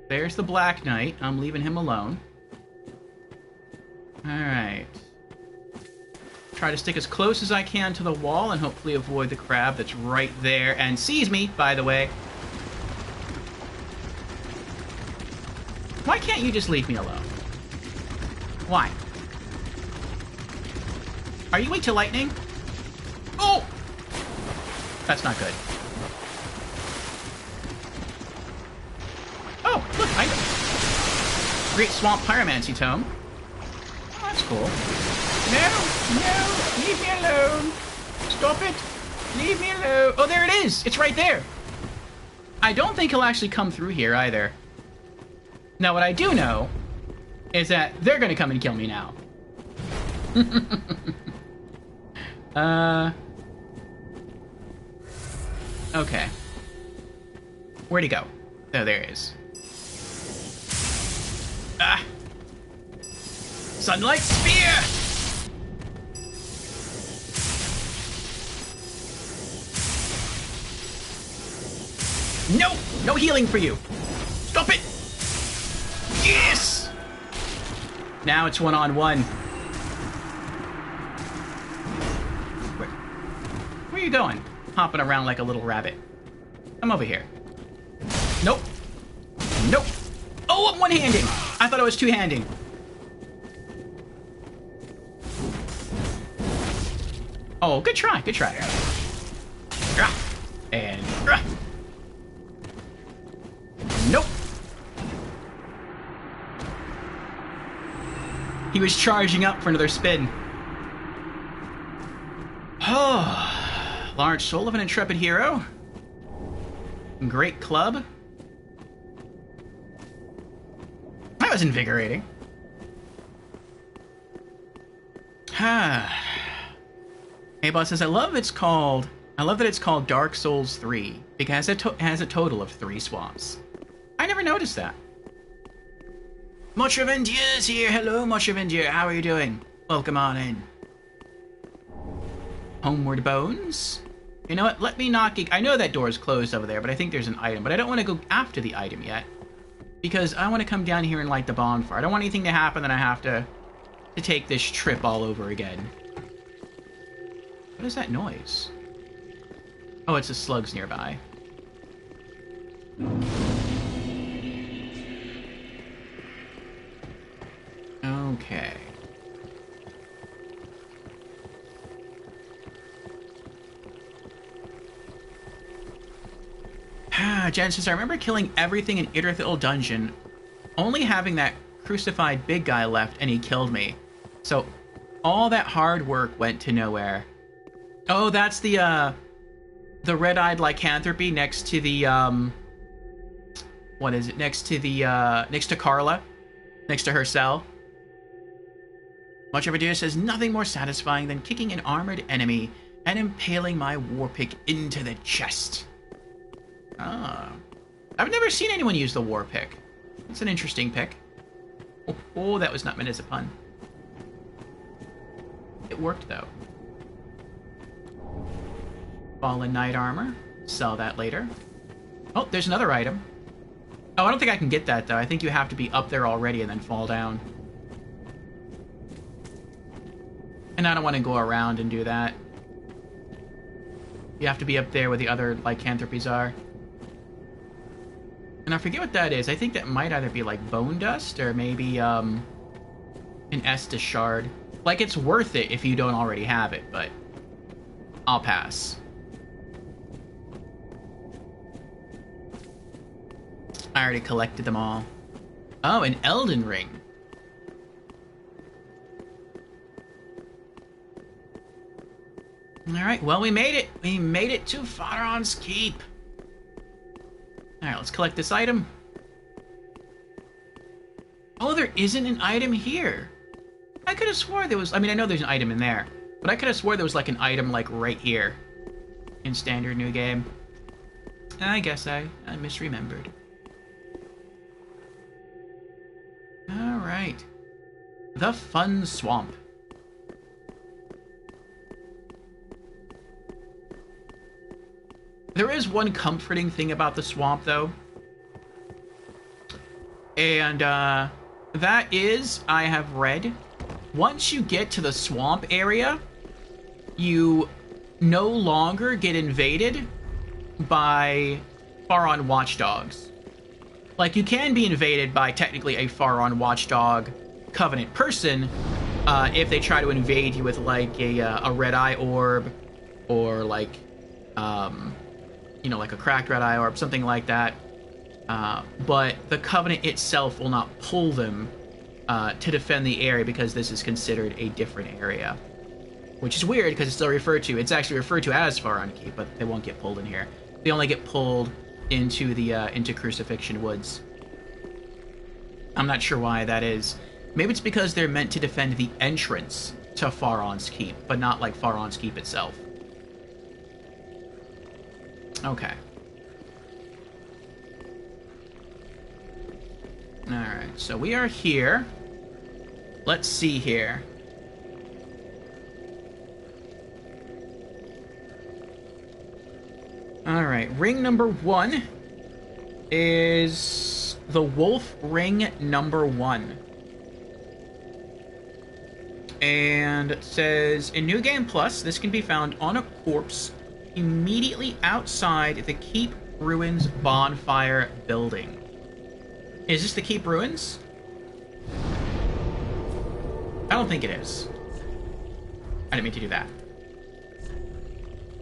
there's the Black Knight. I'm leaving him alone. Alright. Try to stick as close as I can to the wall and hopefully avoid the crab that's right there and sees me, by the way. Why can't you just leave me alone? Why? Are you weak to lightning? Oh! That's not good. Oh, look, I know. Great Swamp Pyromancy Tome. Oh, that's cool. No, leave me alone. Stop it. Leave me alone. Oh, there it is. It's right there. I don't think he'll actually come through here either. Now, what I do know is that they're going to come and kill me now. Okay. Where'd he go? Oh, there he is. Ah! Sunlight Spear! No! No healing for you! Stop it! Yes! Now it's one-on-one. Where are you going? Hopping around like a little rabbit. Come over here. Nope. Nope. Oh, I'm one-handing! I thought I was two-handing. Oh, good try, good try. And... Nope. He was charging up for another spin. Oh. Large soul of an intrepid hero. Great club. That was invigorating. Hey boss says, I love that it's called Dark Souls 3 because it has a total of 3 swamps. I never noticed that. Motravendiers here. Hello, Motravendier. How are you doing? Welcome on in. Homeward Bones. You know what? Let me not... I know that door is closed over there, but I think there's an item. But I don't want to go after the item yet. Because I want to come down here and light the bonfire. I don't want anything to happen that I have to take this trip all over again. What is that noise? Oh, it's the slugs nearby. Okay. Jen says, I remember killing everything in Idrithil Dungeon, only having that crucified big guy left, and he killed me. So, all that hard work went to nowhere. Oh, that's the red-eyed lycanthropy next to the, what is it? Next to Carla. Next to her cell. Much of Ado says, nothing more satisfying than kicking an armored enemy and impaling my war pick into the chest. Ah. I've never seen anyone use the war pick. It's an interesting pick. Oh, that was not meant as a pun. It worked, though. Fallen Knight Armor. Sell that later. Oh, there's another item. Oh, I don't think I can get that, though. I think you have to be up there already and then fall down. And I don't want to go around and do that. You have to be up there where the other lycanthropies are. And I forget what that is. I think that might either be like bone dust or maybe an Estus shard. Like, it's worth it if you don't already have it, but I'll pass. I already collected them all. Oh, an Elden Ring. Alright, well, we made it. We made it to Faron's Keep. Alright, let's collect this item. Oh, there isn't an item here. I could have swore there was... I mean, I know there's an item in there. But I could have swore there was, like, an item, like, right here. In Standard New Game. I guess I misremembered. Alright. The Fun Swamp. There is one comforting thing about the swamp, though. And, that is, I have read, once you get to the swamp area, you no longer get invaded by Faron watchdogs. Like, you can be invaded by, technically, a Faron watchdog Covenant person if they try to invade you with like a red eye orb, or like you know, like a cracked red eye orb, something like that. But the Covenant itself will not pull them to defend the area because this is considered a different area, which is weird because it's still referred to. It's actually referred to as Faron Keep, but they won't get pulled in here. They only get pulled into the into Crucifixion Woods. I'm not sure why that is. Maybe it's because they're meant to defend the entrance to Faron's Keep, but not like Faron's Keep itself. Okay. Alright, so we are here. Let's see here. Alright, ring number 1 is the Wolf Ring number 1. And it says, in New Game Plus, this can be found on a corpse immediately outside the Keep Ruins bonfire building. Is this the Keep Ruins? I don't think it is. I didn't mean to do that.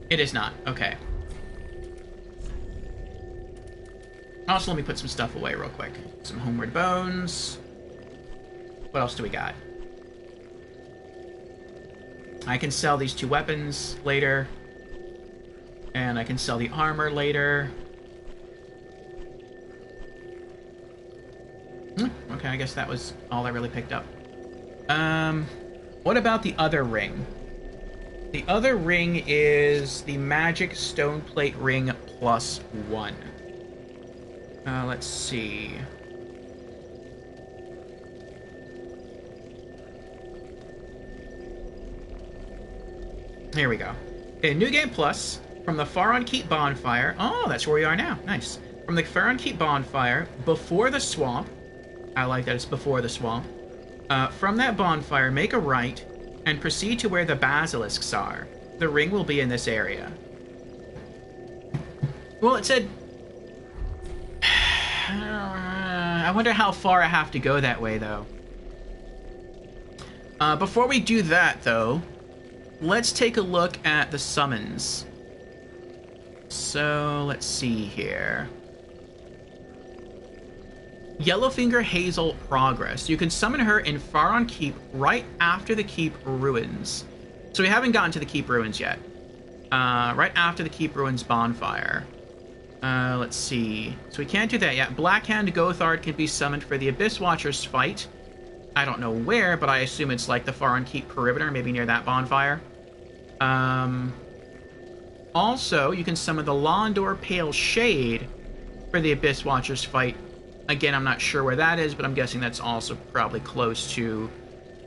It is not. Okay. Also, let me put some stuff away real quick. Some Homeward Bones. What else do we got? I can sell these 2 weapons later. And I can sell the armor later. Okay, I guess that was all I really picked up. What about the other ring? The other ring is the Magic Stoneplate Ring plus 1. Let's see. Here we go. In New Game Plus, from the Faron Keep bonfire... Oh, that's where we are now. Nice. From the Faron Keep bonfire, before the swamp... I like that it's before the swamp. From that bonfire, make a right, and proceed to where the basilisks are. The ring will be in this area. Well, it said... I wonder how far I have to go that way, though. Before we do that, though, let's take a look at the summons. So, let's see here. Yellowfinger Hazel Progress. You can summon her in Faron Keep right after the Keep Ruins. So we haven't gotten to the Keep Ruins yet. Right after the Keep Ruins bonfire. Let's see. So we can't do that yet. Blackhand Gothard can be summoned for the Abyss Watchers fight. I don't know where, but I assume it's like the Faron Keep perimeter, maybe near that bonfire. Also, you can summon the Londor Pale Shade for the Abyss Watchers fight. Again, I'm not sure where that is, but I'm guessing that's also probably close to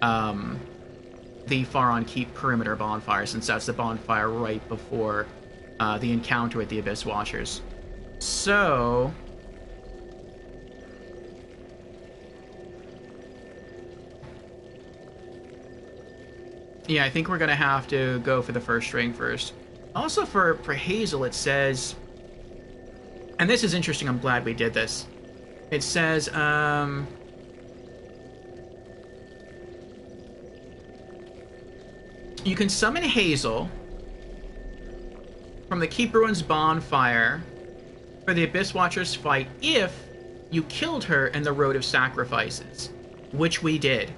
the Faron Keep perimeter bonfire, since that's the bonfire right before the encounter with the Abyss Watchers. So... yeah, I think we're going to have to go for the first ring first. Also, for Hazel, it says... and this is interesting, I'm glad we did this. It says, you can summon Hazel from the Keep Ruins bonfire for the Abyss Watchers fight if you killed her in the Road of Sacrifices, which we did.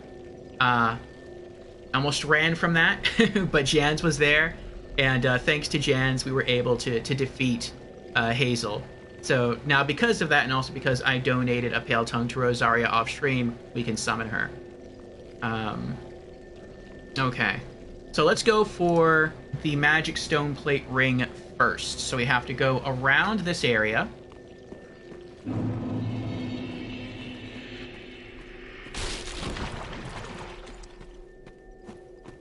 Almost ran from that, but Jans was there, and thanks to Jans, we were able to defeat Hazel. So now, because of that, and also because I donated a Pale Tongue to Rosaria off stream, we can summon her. Okay. So let's go for the Magic Stoneplate Ring first. So we have to go around this area.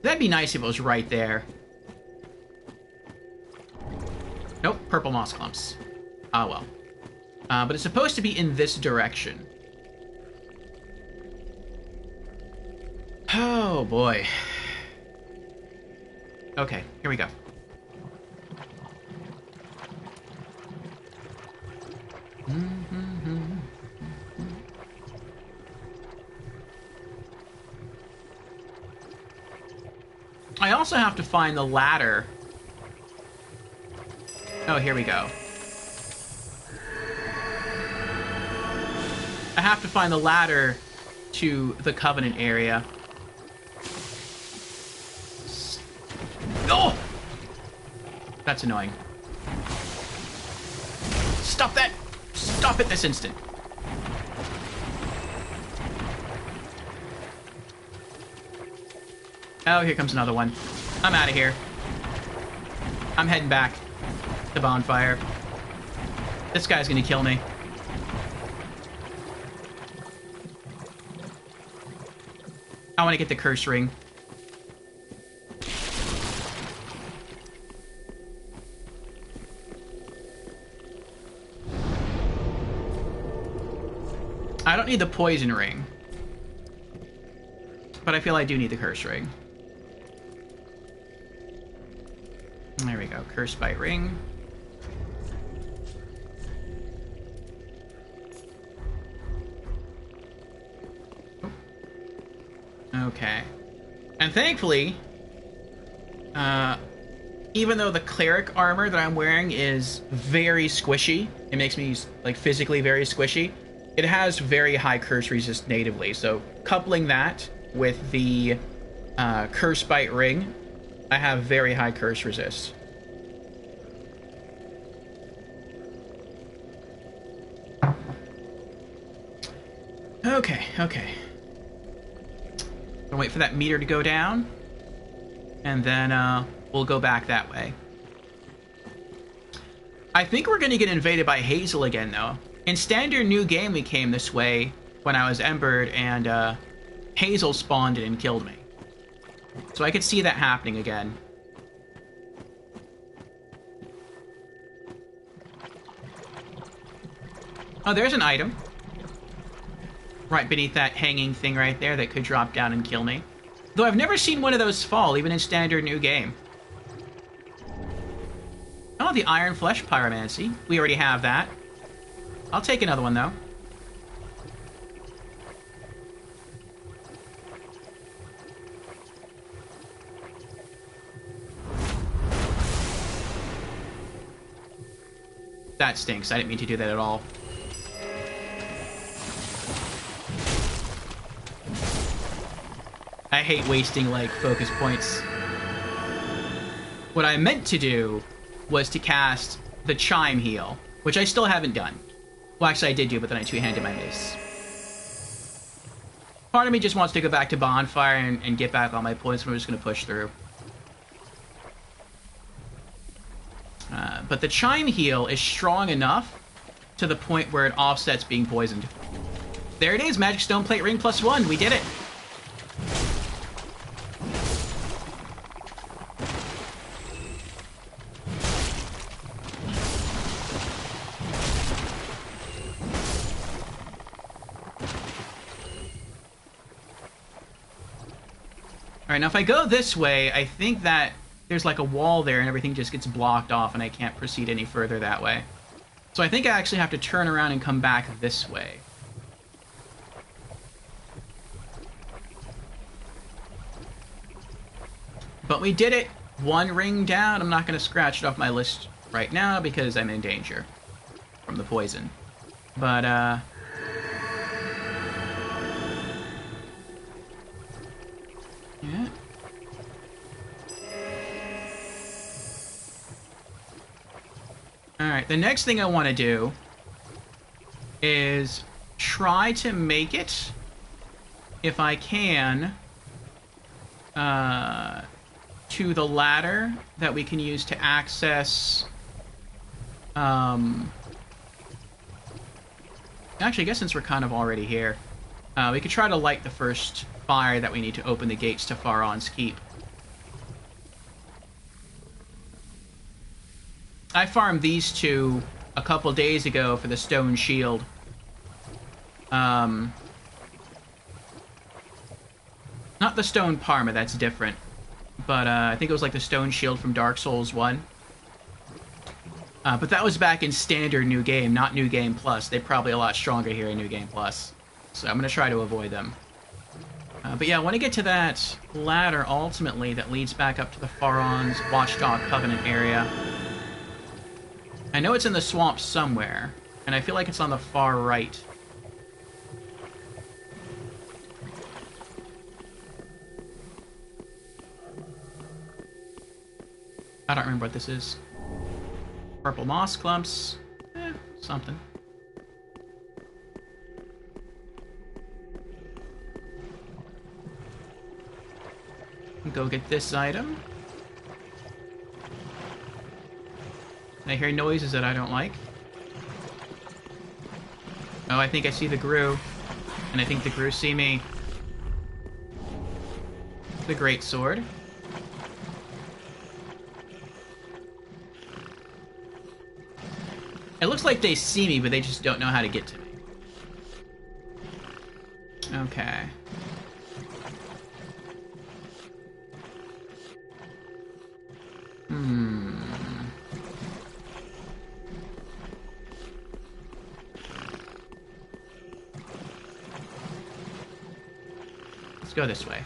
That'd be nice if it was right there. Nope, purple moss clumps. Ah, well. But it's supposed to be in this direction. Oh, boy. Okay, here we go. I also have to find the ladder. Oh, here we go. I have to find the ladder to the Covenant area. Oh! That's annoying. Stop that! Stop it this instant. Oh, here comes another one. I'm out of here. I'm heading back to Bonfire. This guy's gonna kill me. I want to get the curse ring. I don't need the poison ring. But I feel I do need the curse ring. There we go. Curse bite ring. Okay. And thankfully, even though the cleric armor that I'm wearing is very squishy, it makes me, like, physically very squishy, it has very high curse resist natively. So coupling that with the curse bite ring, I have very high curse resist. Okay, okay. Gonna wait for that meter to go down, and then we'll go back that way. I think we're gonna get invaded by Hazel again, though. In standard new game, we came this way when I was embered, and Hazel spawned in and killed me. So I could see that happening again. Oh, there's an item. Right beneath that hanging thing right there that could drop down and kill me. Though I've never seen one of those fall, even in standard new game. Oh, the Iron Flesh Pyromancy. We already have that. I'll take another one, though. That stinks. I didn't mean to do that at all. I hate wasting, like, focus points. What I meant to do was to cast the Chime Heal, which I still haven't done. Well, actually, I did do, but then I two-handed my mace. Part of me just wants to go back to Bonfire and get back all my points, but I'm just going to push through. But the Chime Heal is strong enough to the point where it offsets being poisoned. There it is, Magic Stone Plate Ring +1. We did it. Alright, now if I go this way, I think that there's like a wall there and everything just gets blocked off and I can't proceed any further that way. So I think I actually have to turn around and come back this way. But we did it! One ring down. I'm not going to scratch it off my list right now because I'm in danger from the poison. But, yeah. Alright, the next thing I want to do is try to make it, if I can, to the ladder that we can use to access, actually, I guess since we're kind of already here, we could try to light the first fire that we need to open the gates to Faron's Keep. I farmed these two a couple days ago for the stone shield. Not the stone Parma, that's different. But I think it was like the stone shield from Dark Souls 1. But that was back in standard New Game, not New Game Plus. They're probably a lot stronger here in New Game Plus. So I'm going to try to avoid them. But yeah, I want to get to that ladder, ultimately, that leads back up to the Faron's Watchdog Covenant area. I know it's in the swamp somewhere, and I feel like it's on the far right. I don't remember what this is. Purple moss clumps. Something. Go get this item. I hear noises that I don't like. Oh, I think I see the Grue. And I think the Grue see me. The Great Sword. It looks like they see me, but they just don't know how to get to me. Okay. Let's go this way.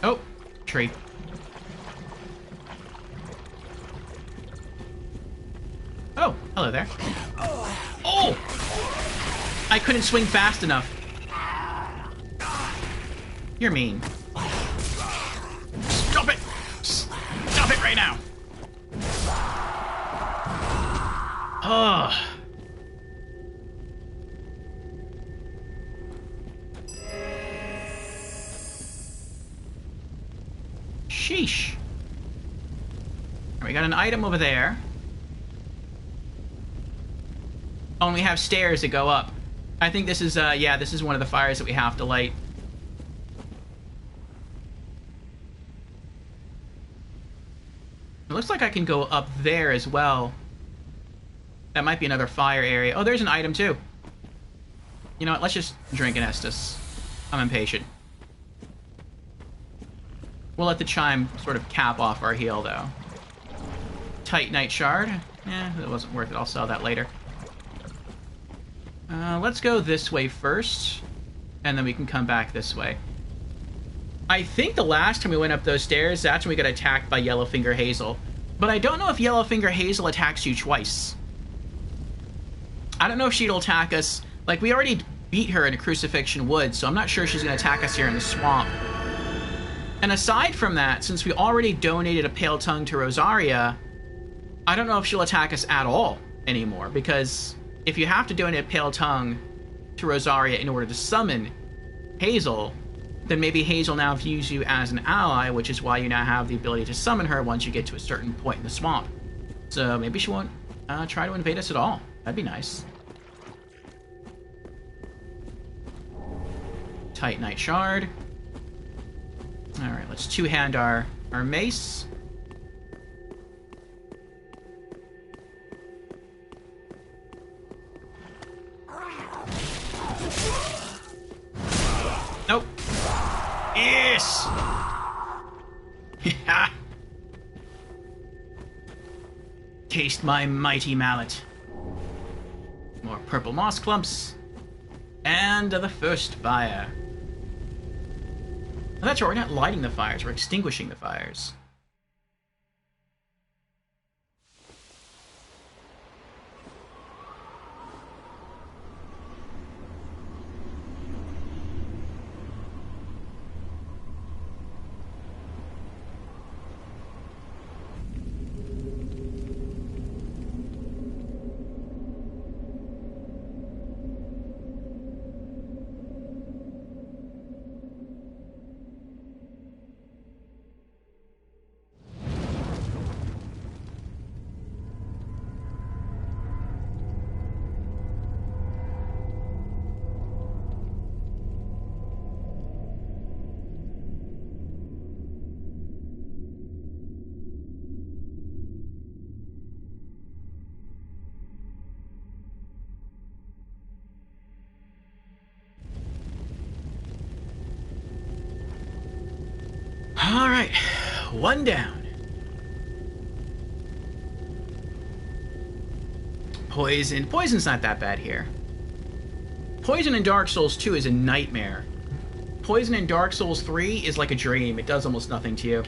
Oh, tree. Oh, hello there. Oh! I couldn't swing fast enough. You're mean. Stop it! Stop it right now! Ugh. Sheesh. We got an item over there. Oh, and we have stairs that go up. I think this is, yeah, this is one of the fires that we have to light. It looks like I can go up there as well. That might be another fire area. Oh, there's an item too. You know what? Let's just drink an Estus. I'm impatient. We'll let the chime sort of cap off our heal, though. Titanite shard. It wasn't worth it. I'll sell that later. Let's go this way first, and then we can come back this way. I think the last time we went up those stairs, that's when we got attacked by Yellowfinger Hazel. But I don't know if Yellowfinger Hazel attacks you twice. I don't know if she'll attack us. Like, we already beat her in a Crucifixion Wood, so I'm not sure she's going to attack us here in the swamp. And aside from that, since we already donated a Pale Tongue to Rosaria, I don't know if she'll attack us at all anymore, because if you have to donate a Pale Tongue to Rosaria in order to summon Hazel, then maybe Hazel now views you as an ally, which is why you now have the ability to summon her once you get to a certain point in the swamp. So maybe she won't try to invade us at all. That'd be nice. Titanite shard. Alright, let's two-hand our mace. Nope. Yes! Yeah. Taste my mighty mallet. More purple moss clumps. And the first fire. Oh, that's right, we're not lighting the fires, we're extinguishing the fires. Alright, one down. Poison. Poison's not that bad here. Poison in Dark Souls 2 is a nightmare. Poison in Dark Souls 3 is like a dream. It does almost nothing to you.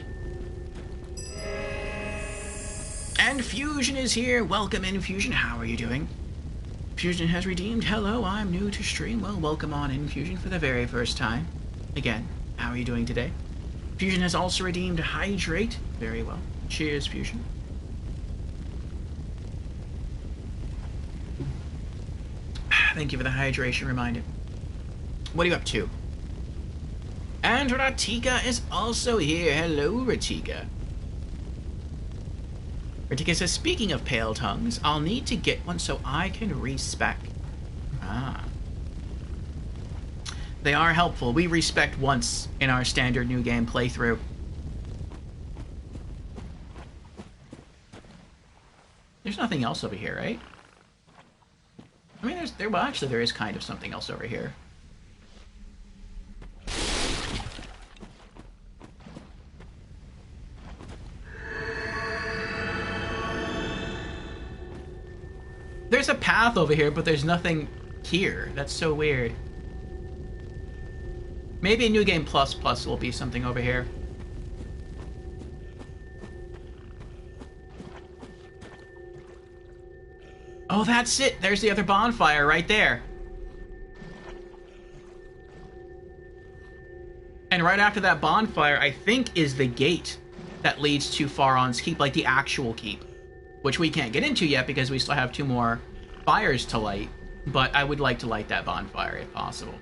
And Fusion is here. Welcome in, Fusion. How are you doing? Fusion has redeemed. Hello, I'm new to stream. Well, welcome on in, Fusion, for the very first time. Again, how are you doing today? Fusion has also redeemed Hydrate. Very well. Cheers, Fusion. Thank you for the hydration reminder. What are you up to? And Ratika is also here. Hello, Ratika. Ratika says, speaking of pale tongues, I'll need to get one so I can respec. Ah. They are helpful. We respect once in our standard new game playthrough. There's nothing else over here, right? I mean, well, actually, there is kind of something else over here. There's a path over here, but there's nothing here. That's so weird. Maybe a New Game Plus will be something over here. Oh, that's it. There's the other bonfire right there. And right after that bonfire, I think, is the gate that leads to Faron's Keep, like the actual keep. Which we can't get into yet because we still have 2 more fires to light. But I would like to light that bonfire if possible.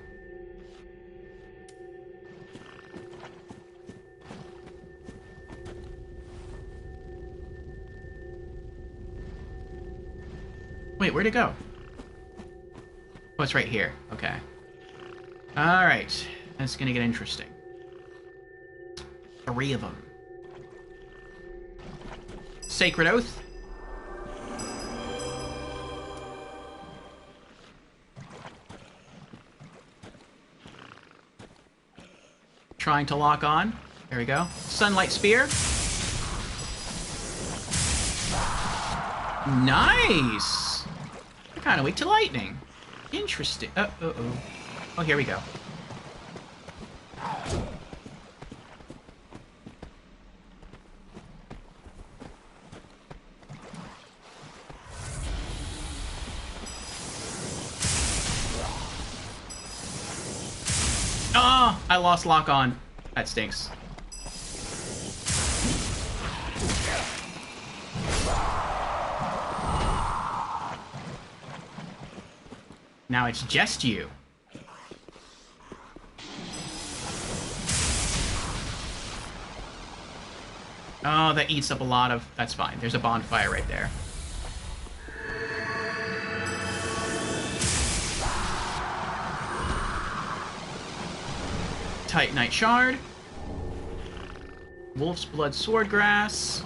Wait, where'd it go? Oh, it's right here. Okay. Alright. That's gonna get interesting. 3 of them. Sacred Oath. Trying to lock on. There we go. Sunlight Spear. Nice! They're kind of weak to lightning. Interesting. Oh, here we go. Oh, I lost lock on. That stinks. Now it's just you. Oh, that eats up a lot of... That's fine. There's a bonfire right there. Titanite Shard. Wolf's Blood Swordgrass.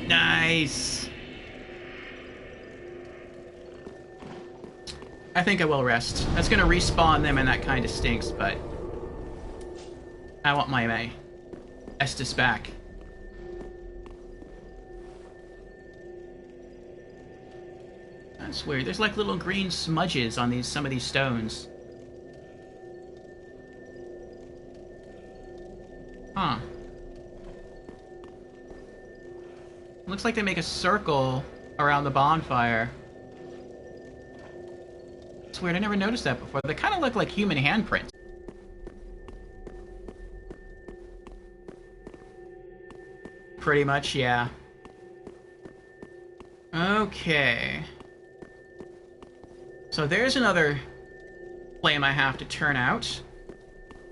Nice. I think I will rest. That's gonna respawn them and that kind of stinks, but... I want my Estus back. That's weird. There's like little green smudges on some of these stones. Huh. Looks like they make a circle around the bonfire. It's weird, I never noticed that before. They kind of look like human handprints. Pretty much, yeah. Okay. So there's another flame I have to turn out.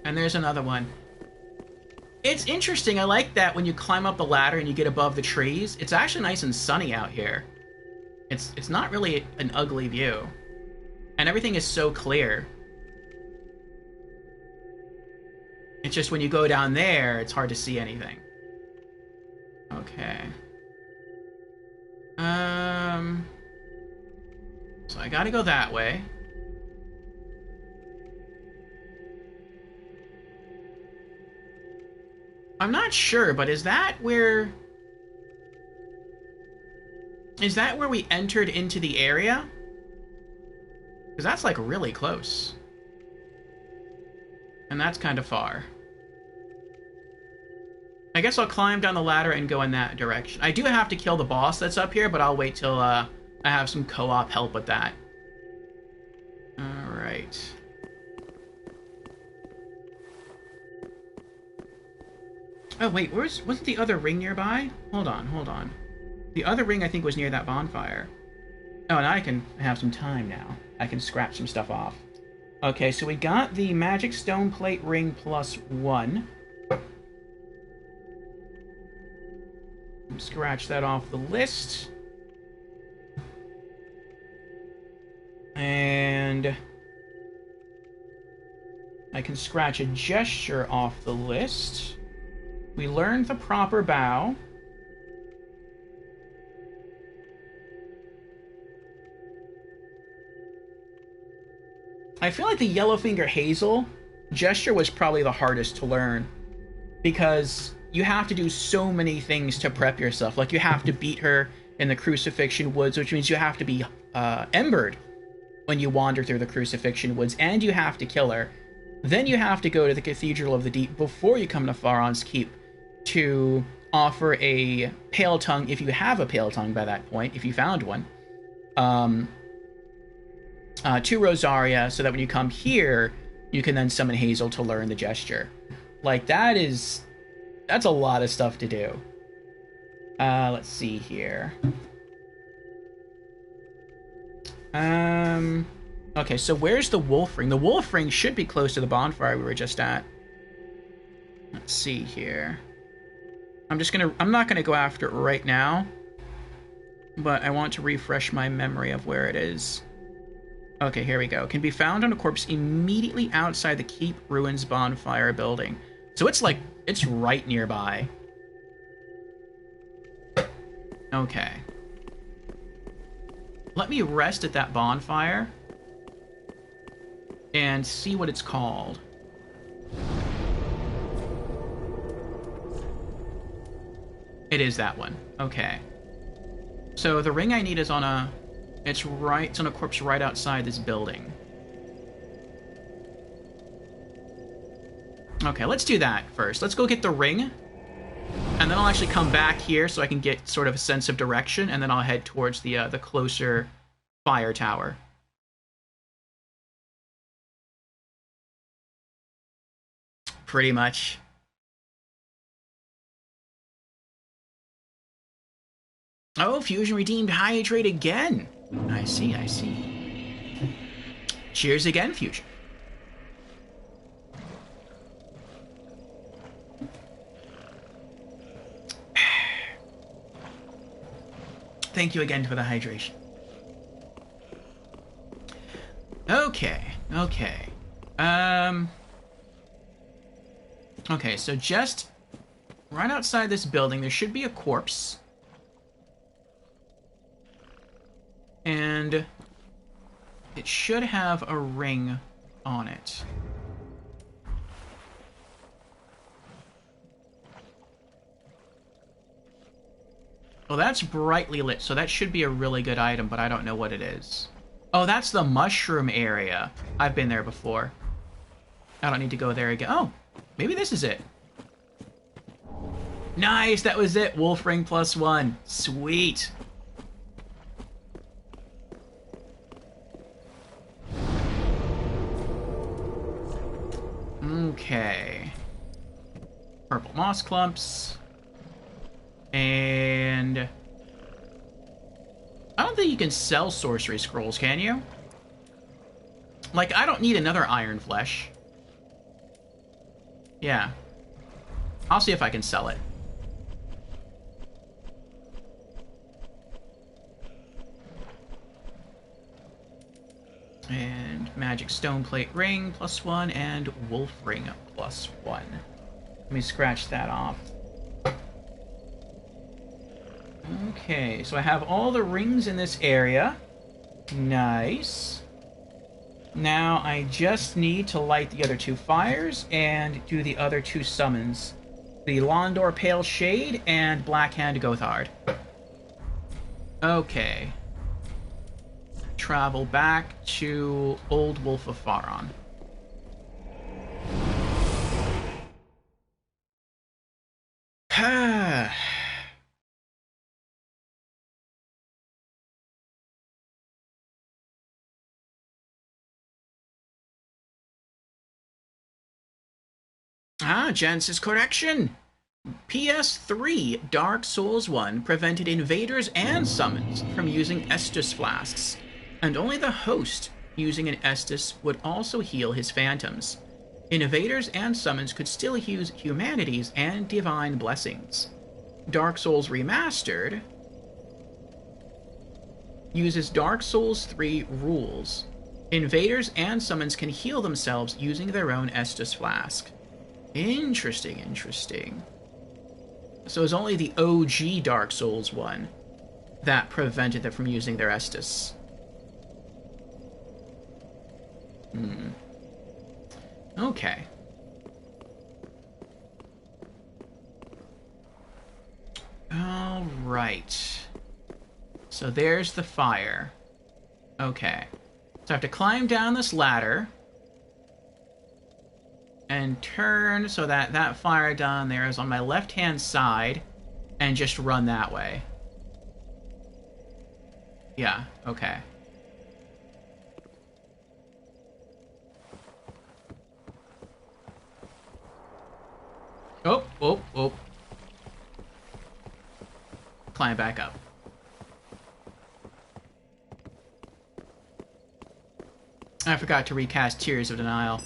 And there's another one. It's interesting, I like that when you climb up the ladder and you get above the trees. It's actually nice and sunny out here. It's not really an ugly view. And everything is so clear. It's just when you go down there, it's hard to see anything. Okay. So I gotta go that way. I'm not sure, but is that where... Is that where we entered into the area? Because that's, like, really close. And that's kind of far. I guess I'll climb down the ladder and go in that direction. I do have to kill the boss that's up here, but I'll wait till I have some co-op help with that. Alright. Oh, wait, wasn't the other ring nearby? Hold on. The other ring, I think, was near that bonfire. Oh, and I can have some time now. I can scrap some stuff off. Okay, so we got the magic stone plate ring +1. Scratch that off the list. And I can scratch a gesture off the list. We learned the proper bow. I feel like the Yellowfinger Hazel gesture was probably the hardest to learn, because you have to do so many things to prep yourself. Like, you have to beat her in the Crucifixion Woods, which means you have to be embered when you wander through the Crucifixion Woods, and you have to kill her. Then you have to go to the Cathedral of the Deep before you come to Faron's Keep to offer a Pale Tongue, if you have a Pale Tongue by that point, if you found one, to Rosaria, so that when you come here, you can then summon Hazel to learn the gesture. Like, that's a lot of stuff to do. Let's see here. Okay, so where's the wolf ring? The wolf ring should be close to the bonfire we were just at. Let's see here. I'm not gonna go after it right now, but I want to refresh my memory of where it is. Okay, here we go. Can be found on a corpse immediately outside the Keep Ruins bonfire building. So it's right nearby. Okay. Let me rest at that bonfire and see what it's called. It is that one. Okay. So the ring I need is on a... It's on a corpse right outside this building. Okay, let's do that first. Let's go get the ring, and then I'll actually come back here so I can get sort of a sense of direction, and then I'll head towards the closer fire tower. Pretty much. Oh, Fusion redeemed Hydrate again. I see. Cheers again, Fusion. Thank you again for the hydration. Okay. Okay, so just right outside this building, there should be a corpse. And it should have a ring on it. Well, that's brightly lit, so that should be a really good item, but I don't know what it is. Oh, that's the mushroom area. I've been there before. I don't need to go there again. Oh, maybe this is it. Nice, that was it. Wolf ring +1. Sweet. Okay. Purple moss clumps. And I don't think you can sell sorcery scrolls, can you? Like, I don't need another iron flesh. Yeah. I'll see if I can sell it. And magic stone plate ring +1 and wolf ring +1. Let me scratch that off. Okay, so I have all the rings in this area. Nice. Now I just need to light the other 2 fires and do the other 2 summons. the Londor Pale Shade, and Blackhand Gothard. Okay. Travel back to Old Wolf of Faron. Jensen's correction. PS3 Dark Souls 1 prevented invaders and summons from using Estus flasks, and only the host using an Estus would also heal his phantoms. Invaders and summons could still use humanities and divine blessings. Dark Souls Remastered uses Dark Souls 3 rules. Invaders and summons can heal themselves using their own Estus flask. Interesting, interesting. So it's only the OG Dark Souls 1 that prevented them from using their Estus. Okay. Alright. So there's the fire. Okay. So I have to climb down this ladder and turn so that that fire down there is on my left-hand side and just run that way. Yeah, okay. Oh, oh, oh. Climb back up. I forgot to recast Tears of Denial.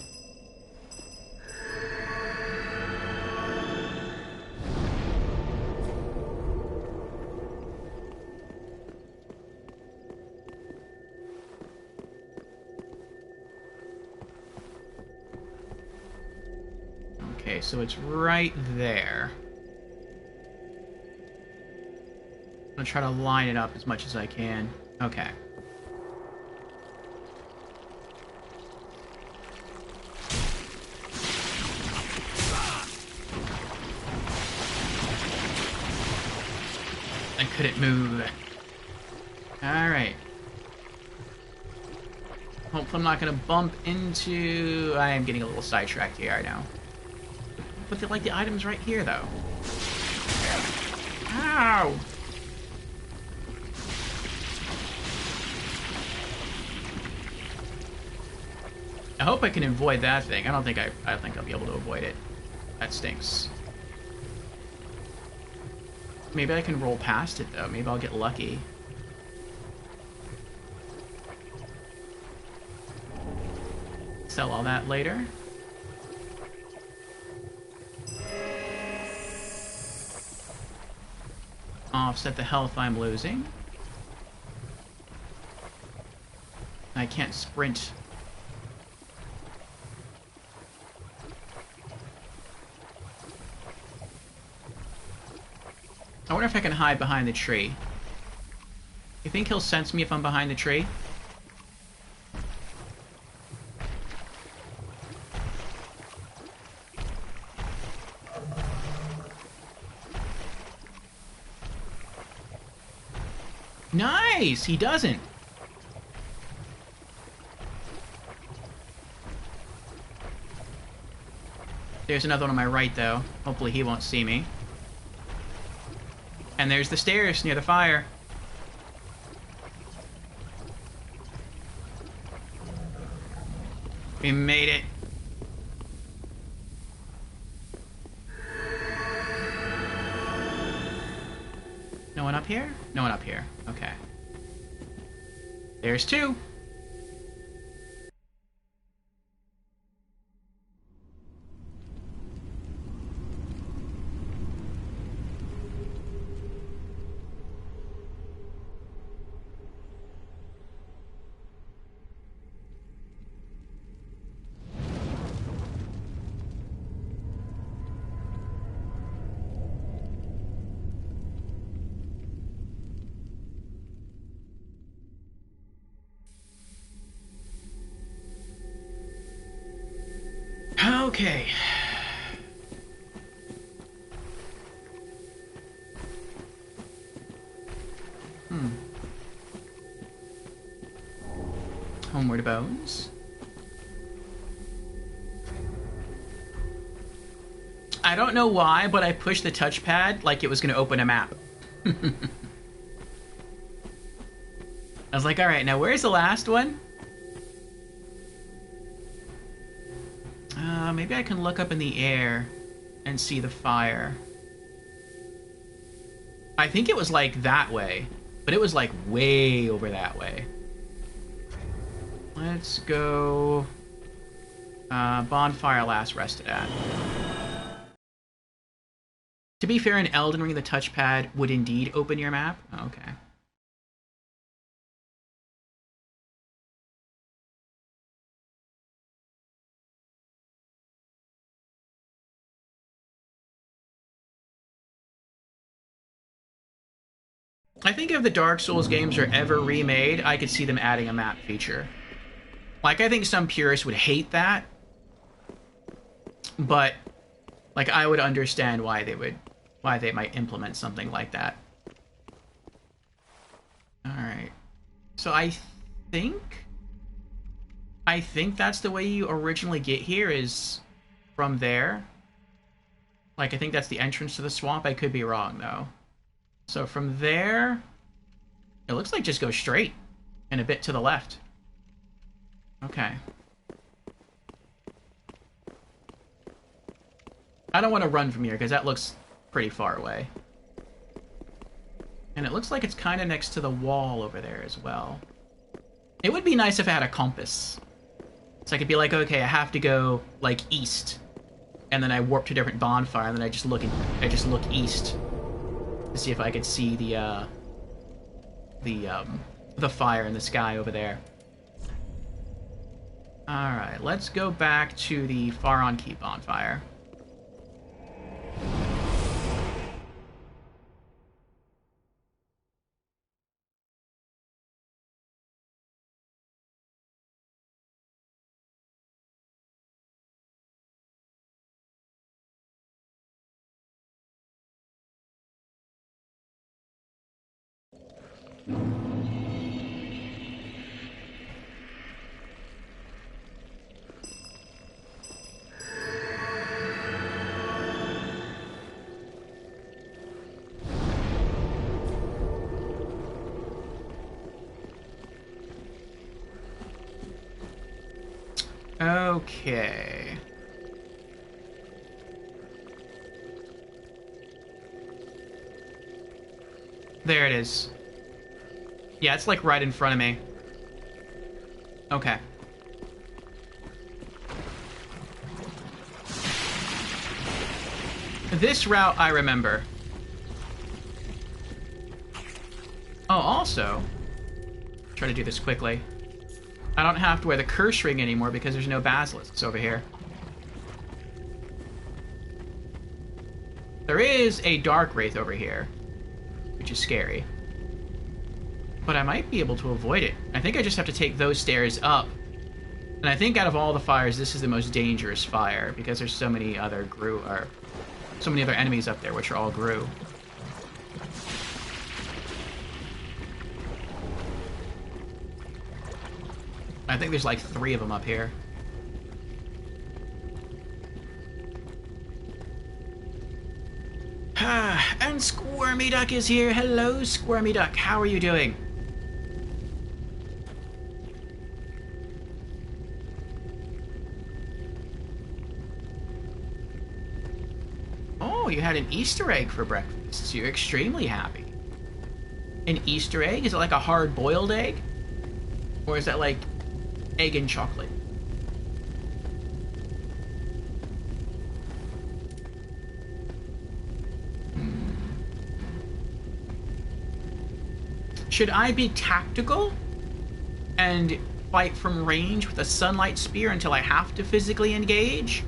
Okay, so it's right there. I'm gonna try to line it up as much as I can. Okay. I couldn't move. Alright. Hopefully I'm not gonna bump into... I am getting a little sidetracked here, I know. But they like the items right here, though. Ow! I hope I can avoid that thing. I don't think I think I'll be able to avoid it. That stinks. Maybe I can roll past it, though. Maybe I'll get lucky. Sell all that later. Offset the health I'm losing. I can't sprint. I wonder if I can hide behind the tree. You think he'll sense me if I'm behind the tree? Nice! He doesn't. There's another one on my right, though. Hopefully he won't see me. And there's the stairs near the fire. We made it. No one up here? No one up here. Okay. There's two. Okay. Homeward Bones. I don't know why, but I pushed the touchpad like it was going to open a map. I was like, alright, now where's the last one? Maybe I can look up in the air and see the fire. I think it was like that way, but it was like way over that way. Let's go... bonfire last rested at. To be fair, in Elden Ring, the touchpad would indeed open your map. Oh, okay. I think if the Dark Souls games are ever remade, I could see them adding a map feature. Like, I think some purists would hate that, but, like, I would understand why they might implement something like that. Alright. So I think that's the way you originally get here, is from there. Like, I think that's the entrance to the swamp. I could be wrong, though. So from there, it looks like just go straight and a bit to the left. Okay. I don't want to run from here because that looks pretty far away. And it looks like it's kind of next to the wall over there as well. It would be nice if I had a compass. So I could be like, okay, I have to go, like, east. And then I warp to a different bonfire, and then I just look east to see if I could see the fire in the sky over there. Alright, let's go back to the Faron Keep bonfire. Okay. There it is. Yeah, it's like right in front of me. Okay. This route I remember. Oh, also, try to do this quickly. I don't have to wear the curse ring anymore because there's no basilisks over here. There is a dark wraith over here, which is scary. But I might be able to avoid it. I think I just have to take those stairs up. And I think out of all the fires, this is the most dangerous fire because there's so many other so many other enemies up there, which are all Grue. I think there's like 3 of them up here. And Squirmy Duck is here. Hello, Squirmy Duck. How are you doing? Oh, you had an Easter egg for breakfast, so you're extremely happy. An Easter egg? Is it like a hard-boiled egg? Or is that like egg and chocolate? Should I be tactical and fight from range with a sunlight spear until I have to physically engage?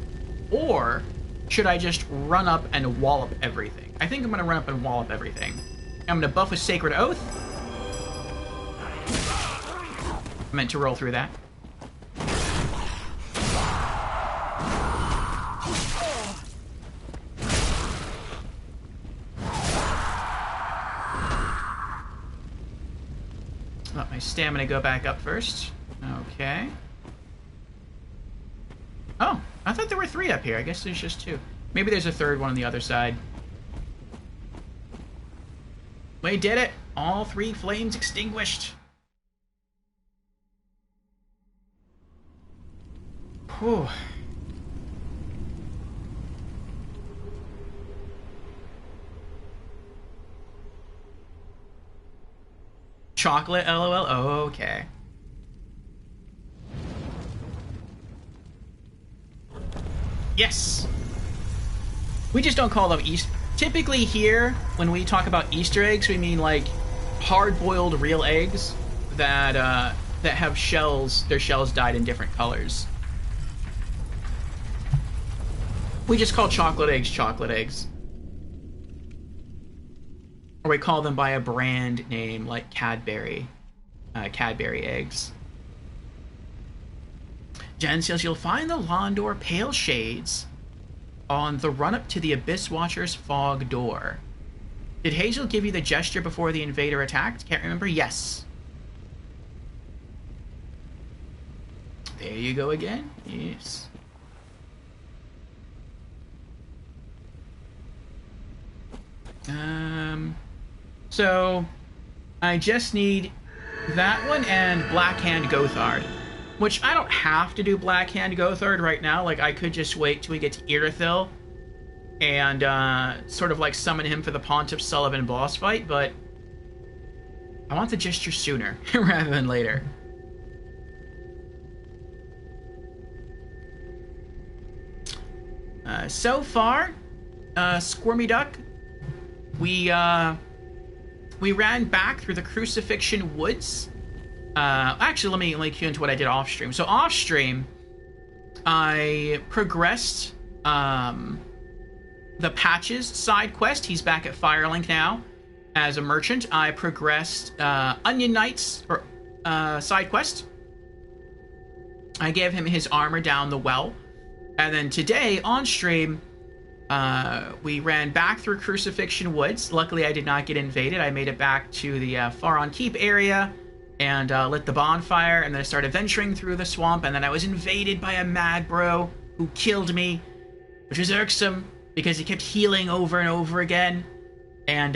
Or should I just run up and wallop everything? I think I'm going to run up and wallop everything. I'm going to buff with Sacred Oath. I meant to roll through that. let my stamina go back up first. Okay. Oh, I thought there were 3 up here. I guess there's just 2. Maybe there's a 3rd one on the other side. We did it! All 3 flames extinguished. Whew. Chocolate, LOL? Oh, okay. Yes! We just don't call them Easter... Typically here, when we talk about Easter eggs, we mean, like, hard-boiled real eggs that, that have shells, their shells dyed in different colors. We just call chocolate eggs. Or we call them by a brand name, like Cadbury. Cadbury eggs. Jen says, you'll find the Londor Pale Shades on the run-up to the Abyss Watcher's fog door. Did Hazel give you the gesture before the invader attacked? Can't remember. Yes. There you go again. Yes. So I just need that one and Blackhand Gothard, which I don't have to do Blackhand Gothard right now. Like, I could just wait till we get to Irithyll and sort of like summon him for the Pontiff Sullivan boss fight, but I want the gesture sooner rather than later. So far, Squirmy Duck, we ran back through the Crucifixion Woods. Actually, let me cue into what I did off stream. So off stream, I progressed the Patches side quest. He's back at Firelink now as a merchant. I progressed Onion Knight's side quest. I gave him his armor down the well. And then today on stream, we ran back through Crucifixion Woods. Luckily, I did not get invaded. I made it back to the Faron Keep area and lit the bonfire, and then I started venturing through the swamp, and then I was invaded by a mad bro who killed me, which was irksome because he kept healing over and over again. And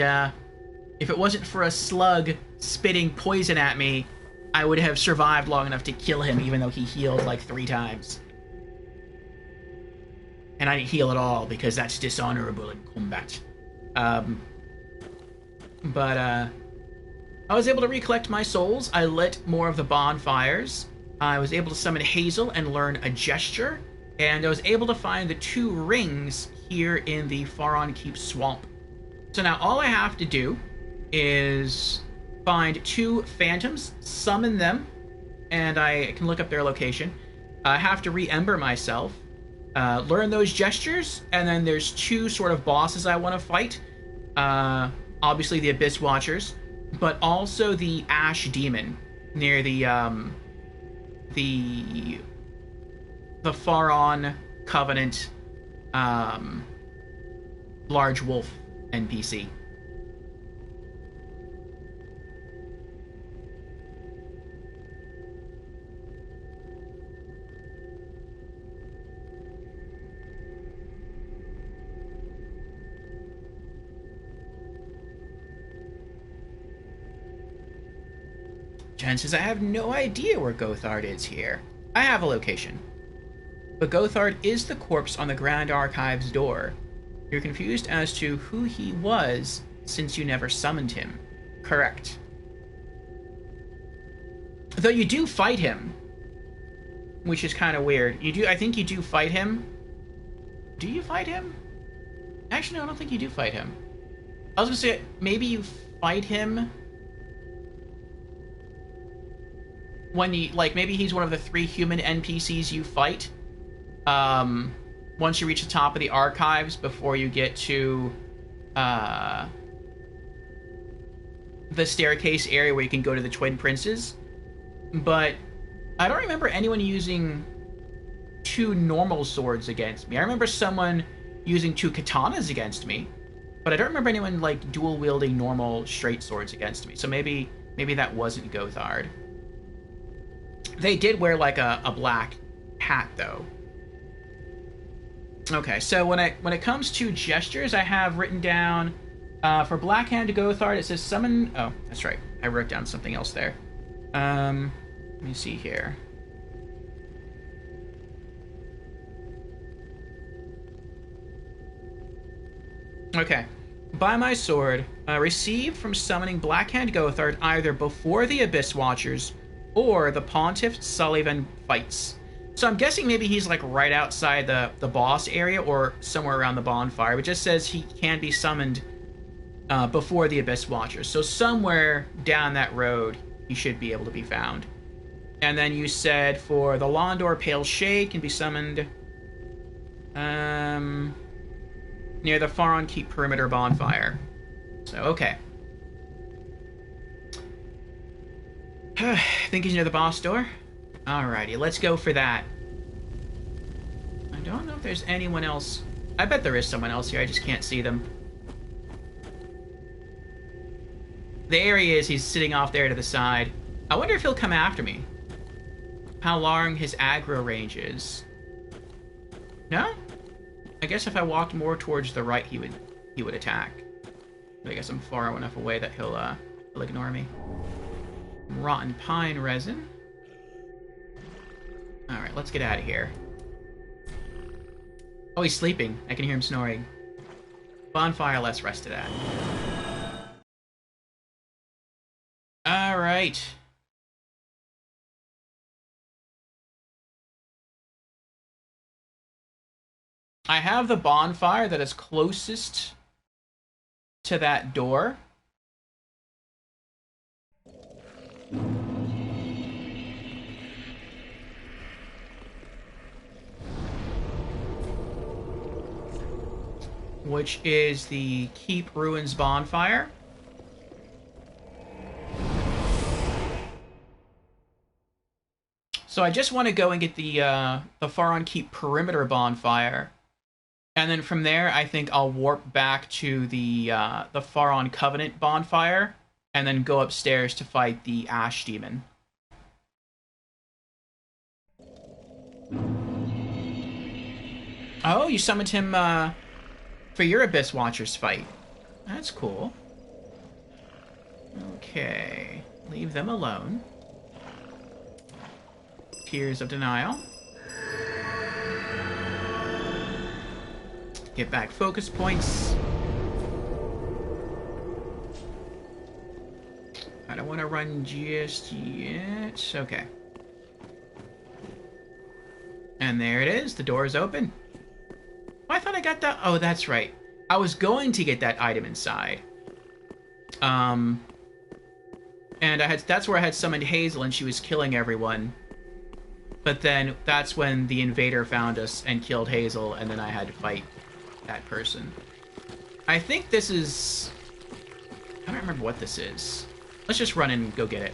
if it wasn't for a slug spitting poison at me, I would have survived long enough to kill him, even though he healed like 3 times. And I didn't heal at all, because that's dishonorable in combat. I was able to recollect my souls. I lit more of the bonfires. I was able to summon Hazel and learn a gesture. And I was able to find the 2 rings here in the Faron Keep swamp. So now all I have to do is find 2 phantoms, summon them, and I can look up their location. I have to re-ember myself. Learn those gestures, and then there's 2 sort of bosses I want to fight. Obviously the Abyss Watchers, but also the Ash Demon near the Faron Covenant large wolf NPC. Jen says, I have no idea where Gothard is here. I have a location. But Gothard is the corpse on the Grand Archives door. You're confused as to who he was since you never summoned him. Correct. Though you do fight him, which is kind of weird. I think you do fight him. Do you fight him? Actually, no, I don't think you do fight him. I was gonna say, maybe you fight him when you, like, maybe he's one of the 3 human NPCs you fight. Once you reach the top of the archives before you get to the staircase area where you can go to the Twin Princes. But I don't remember anyone using 2 normal swords against me. I remember someone using 2 katanas against me, but I don't remember anyone like dual wielding normal straight swords against me. So maybe Maybe that wasn't Gothard. They did wear like a black hat though. Okay, so when it comes to gestures, I have written down for Blackhand to Gothard, it says summon. Oh, that's right. I wrote down something else there. Let me see here. Okay. By my sword, received from summoning Blackhand Gothard either before the Abyss Watchers or the Pontiff Sullivan fights. So I'm guessing maybe he's like right outside the boss area or somewhere around the bonfire. It just says he can be summoned before the Abyss Watchers. So somewhere down that road he should be able to be found. And then you said for the Londor Pale Shade can be summoned near the Faron Keep Perimeter bonfire. So, okay. Think he's near the boss door? Alrighty, let's go for that. I don't know if there's anyone else. I bet there is someone else here, I just can't see them. There he is, he's sitting off there to the side. I wonder if he'll come after me. How long his aggro range is. No? I guess if I walked more towards the right, he would attack. But I guess I'm far enough away that he'll ignore me. Rotten pine resin. Alright, let's get out of here. Oh, he's sleeping. I can hear him snoring. Bonfire, less rested at. Alright. I have the bonfire that is closest to that door. Which is the Keep Ruins bonfire. So I just want to go and get the Faron Keep Perimeter bonfire. And then from there, I think I'll warp back to the Faron Covenant bonfire, and then go upstairs to fight the Ash Demon. Oh, you summoned him for your Abyss Watchers fight. That's cool. Okay, leave them alone. Tears of Denial. Get back focus points. I don't want to run just yet. Okay. And there it is. The door is open. Oh, I thought I got that. Oh, that's right. I was going to get that item inside. And that's where I had summoned Hazel and she was killing everyone. But then that's when the invader found us and killed Hazel, and then I had to fight that person. I think this is... I don't remember what this is. Let's just run and go get it.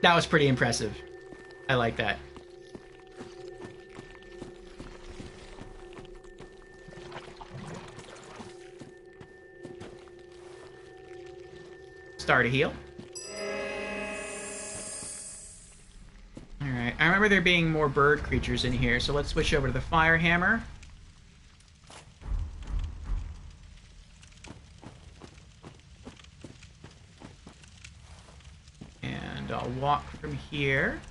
That was pretty impressive. I like that. Star to heal. Alright, I remember there being more bird creatures in here, so let's switch over to the fire hammer. And I'll walk from here.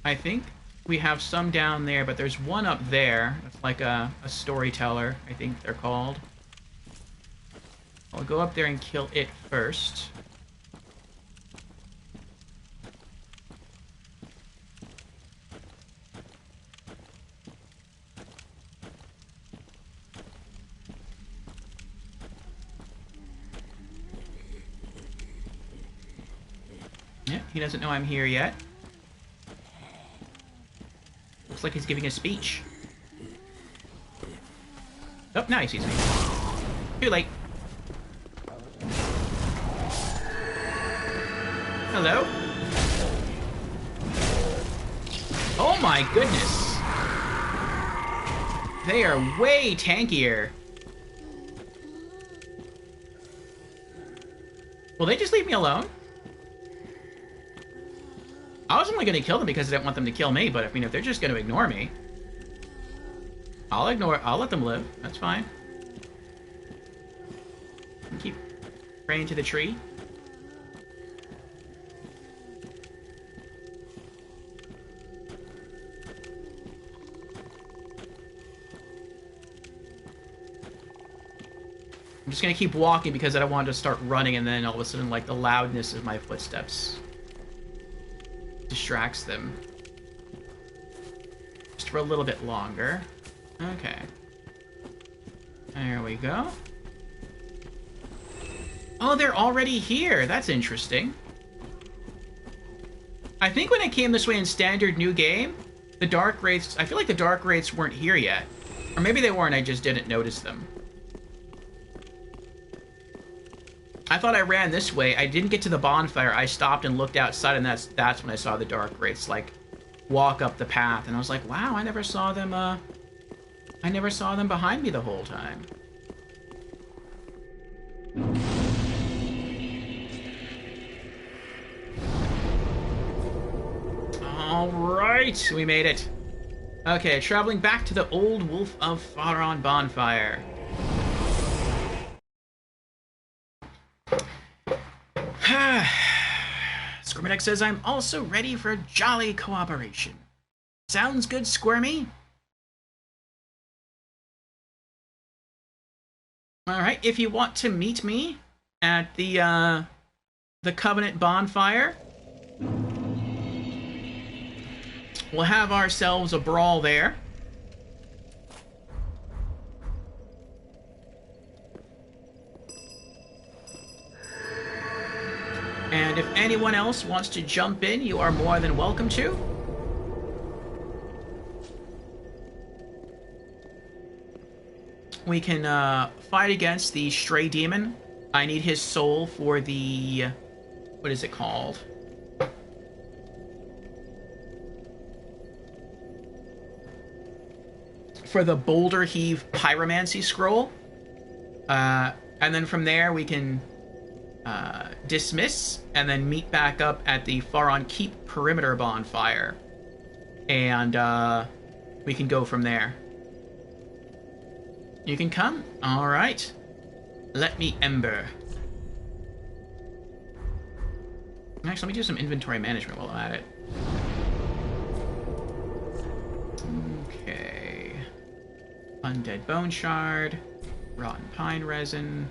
I think we have some down there, but there's one up there. It's like a storyteller, I think they're called. I'll go up there and kill it first. Yeah, he doesn't know I'm here yet. Looks like he's giving a speech. Oh, now he sees me. Too late. Hello? Oh my goodness. They are way tankier. Will they just leave me alone? I was only going to kill them because I didn't want them to kill me, but I mean, if they're just going to ignore me, I'll let them live. That's fine. Keep praying to the tree. I'm just gonna keep walking because I don't want to start running and then all of a sudden, like, the loudness of my footsteps distracts them. Just for a little bit longer. Okay. There we go. Oh, they're already here. That's interesting. I think when I came this way in Standard New Game, the Dark Wraiths... I feel like the Dark Wraiths weren't here yet. Or maybe they weren't, I just didn't notice them. I thought I ran this way. I didn't get to the bonfire. I stopped and looked outside, and that's when I saw the Dark Wraiths, like, walk up the path. And I was like, wow, I never saw them behind me the whole time. Alright, we made it. Okay, traveling back to the Old Wolf of Faron bonfire. Squirmiduck says, I'm also ready for jolly cooperation. Sounds good, Squirmy? Alright, if you want to meet me at the Covenant bonfire, we'll have ourselves a brawl there. And if anyone else wants to jump in, you are more than welcome to. We can fight against the Stray Demon. I need his soul for the... what is it called? For the Boulder Heave Pyromancy Scroll. And then from there we can... dismiss, and then meet back up at the Faron Keep perimeter bonfire. And, we can go from there. You can come? Alright. Let me ember. Actually, let me do some inventory management while I'm at it. Okay. Undead Bone Shard. Rotten Pine Resin.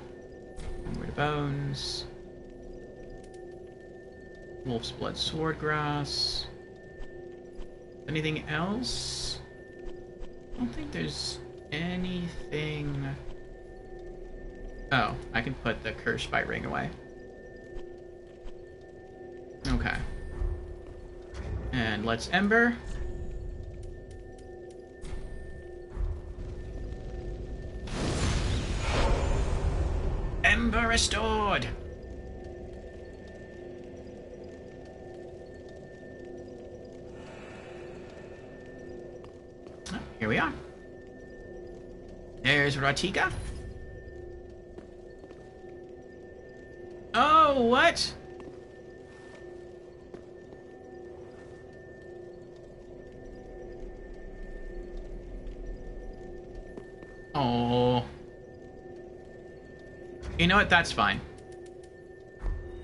Rid bones. Wolf's Blood Swordgrass. Anything else? I don't think there's anything... Oh, I can put the Cursed by Ring away. Okay. And let's Ember. Ember restored! Oh, here we are. There's Ratika. Oh, what? Oh. You know what? That's fine.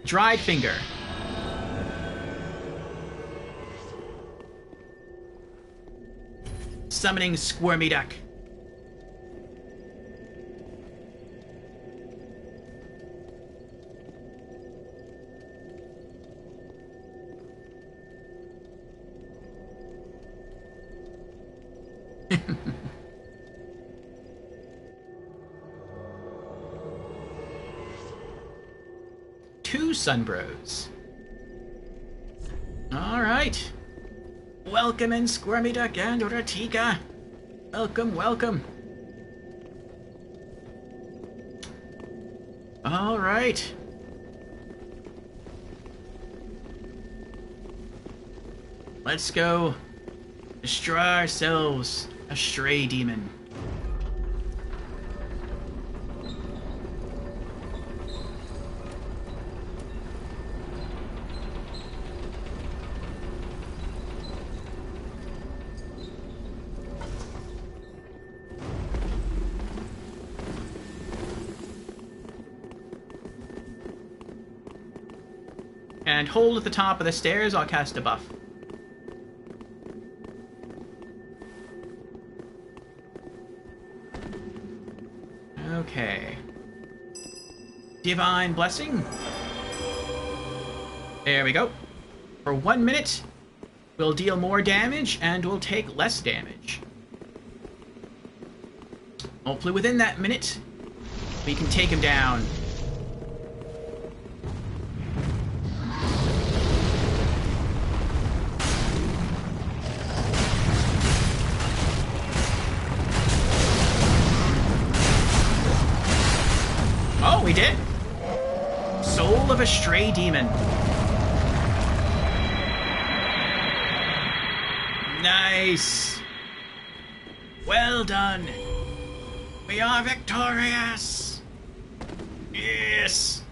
Dried finger. Summoning Squirmiduck. Two Sunbros. Alright. Welcome in, Squirmiduck and Ratika. Welcome, welcome. Alright. Let's go Destroy ourselves a stray demon. And hold at the top of the stairs, I'll cast a buff. Okay. Divine Blessing. There we go. For 1 minute, we'll deal more damage and we'll take less damage. Hopefully within that minute, we can take him down. Oh, we did. Soul of a Stray Demon. Nice. Well done. We are victorious. Yes.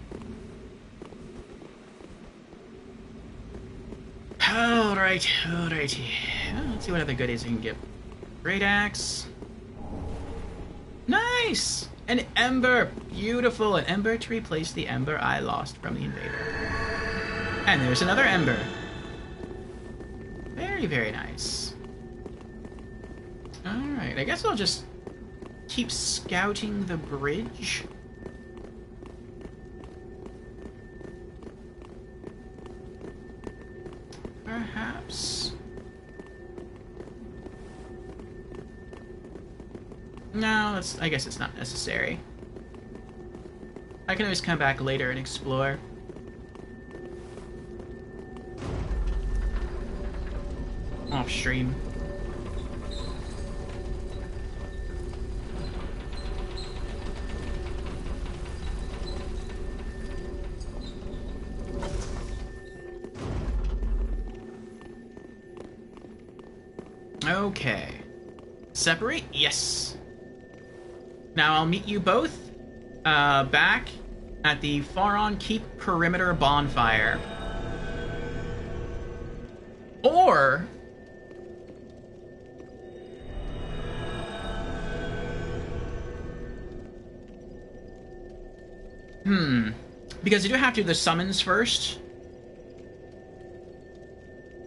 Alrighty. Let's see what other goodies we can get. Great Axe. Nice. An Ember. Beautiful. An Ember to replace the Ember I lost from the Invader. And there's another Ember. Very, very nice. Alright, I guess I'll just keep scouting the bridge. Perhaps. No, I guess it's not necessary. I can always come back later and explore. Off stream. Okay. Separate? Yes. Now I'll meet you both back at the Faron Keep Perimeter Bonfire. Or... because you do have to do the summons first.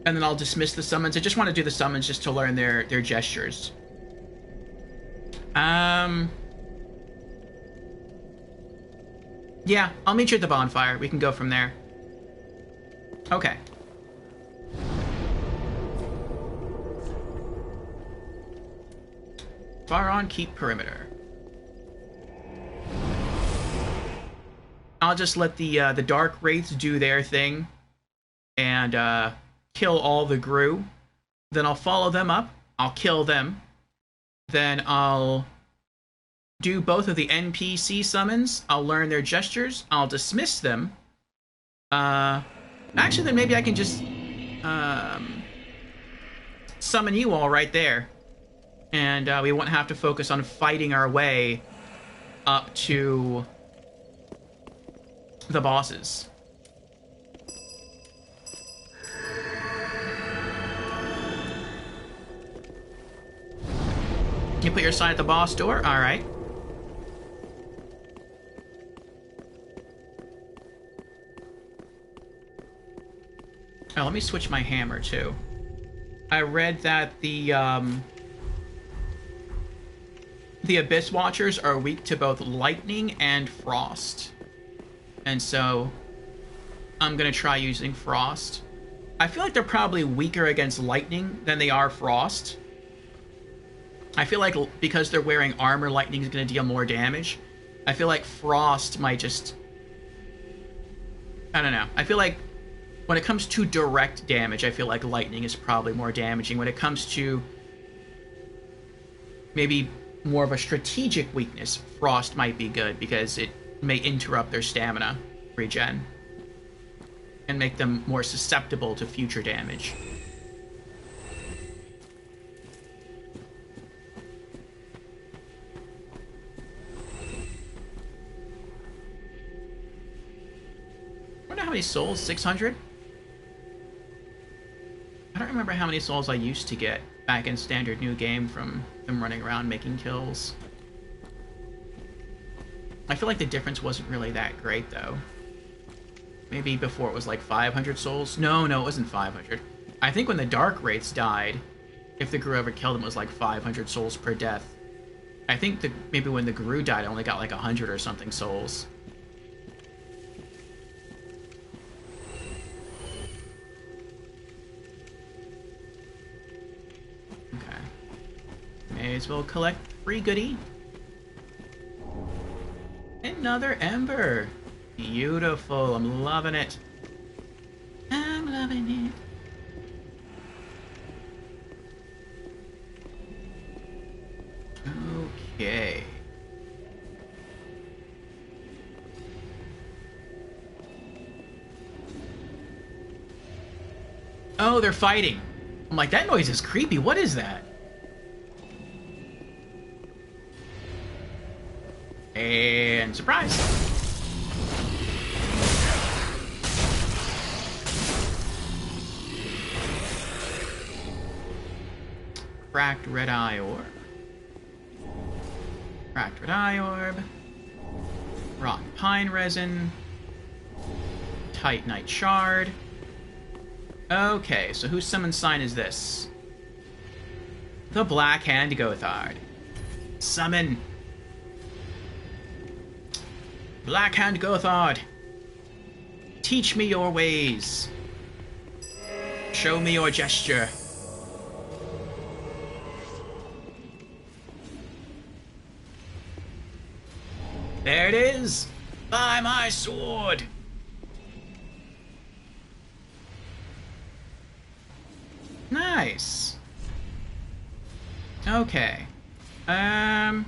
And then I'll dismiss the summons. I just want to do the summons just to learn their gestures. Yeah, I'll meet you at the bonfire. We can go from there. Okay. Faron Keep Perimeter. I'll just let the Dark Wraiths do their thing. And, kill all the Grue. Then I'll follow them up. I'll kill them. Then I'll do both of the NPC summons. I'll learn their gestures. I'll dismiss them. Actually, then maybe I can just summon you all right there. And we won't have to focus on fighting our way up to the bosses. You put your sign at the boss door? Alright. Oh, let me switch my hammer, too. I read that the Abyss Watchers are weak to both lightning and frost. And so, I'm gonna try using frost. I feel like they're probably weaker against lightning than they are frost. I feel like because they're wearing armor, lightning is going to deal more damage. I feel like frost might just... I don't know. I feel like when it comes to direct damage, I feel like lightning is probably more damaging. When it comes to maybe more of a strategic weakness, frost might be good because it may interrupt their stamina regen and make them more susceptible to future damage. many souls? 600? I don't remember how many souls I used to get back in standard new game from them running around making kills. I feel like the difference wasn't really that great, though. Maybe before it was like 500 souls? No, it wasn't 500. I think when the Dark Wraiths died, if the Guru ever killed them, it was like 500 souls per death. I think that maybe when the Guru died, I only got like 100 or something souls. Okay. May as well collect free goodie. Another Ember. Beautiful. I'm loving it. I'm loving it. Okay. Oh, they're fighting. I'm like, that noise is creepy. What is that? And surprise. Cracked red eye orb. Cracked red eye orb. Rotten pine resin. Titanite shard. Okay, so whose summon sign is this? The Black Hand Gothard. Summon. Black Hand Gothard. Teach me your ways. Show me your gesture. There it is! By my sword! Nice. Okay. I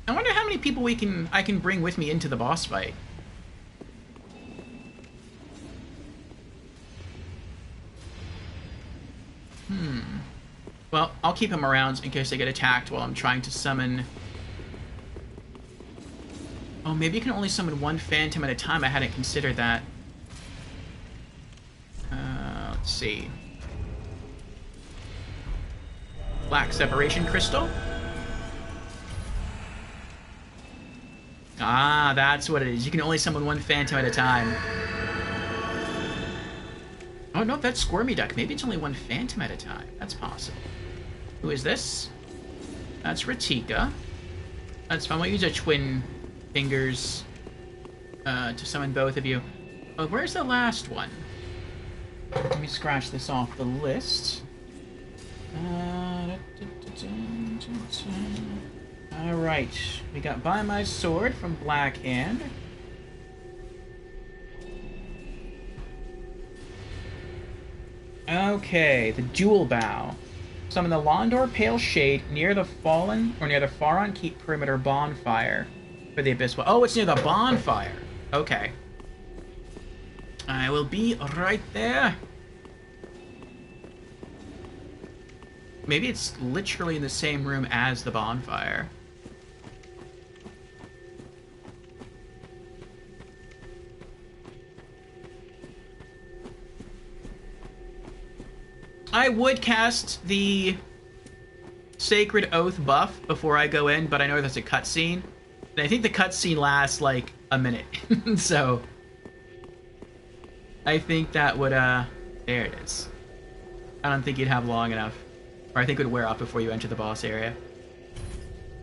wonder how many people I can bring with me into the boss fight. Well, I'll keep him around in case I get attacked while I'm trying to summon... Oh, maybe you can only summon one phantom at a time. I hadn't considered that. Let's see. Black Separation Crystal? Ah, that's what it is. You can only summon one phantom at a time. Oh, no, that's Squirmy Duck. Maybe it's only one phantom at a time. That's possible. Who is this? That's Ratika. That's fine. We'll use our twin fingers to summon both of you. Oh, where's the last one? Let me scratch this off the list. Alright. We got By My Sword from Black Hand. Okay, the Dual Bow. Summon the Londor Pale Shade near the Fallen or near the Faron Keep perimeter bonfire for the Abyss. Oh, it's near the bonfire. Okay. I will be right there. Maybe it's literally in the same room as the bonfire. I would cast the Sacred Oath buff before I go in, but I know that's a cutscene. And I think the cutscene lasts like a minute. So I think that would, there it is. I don't think you'd have long enough. Or I think it would wear off before you enter the boss area.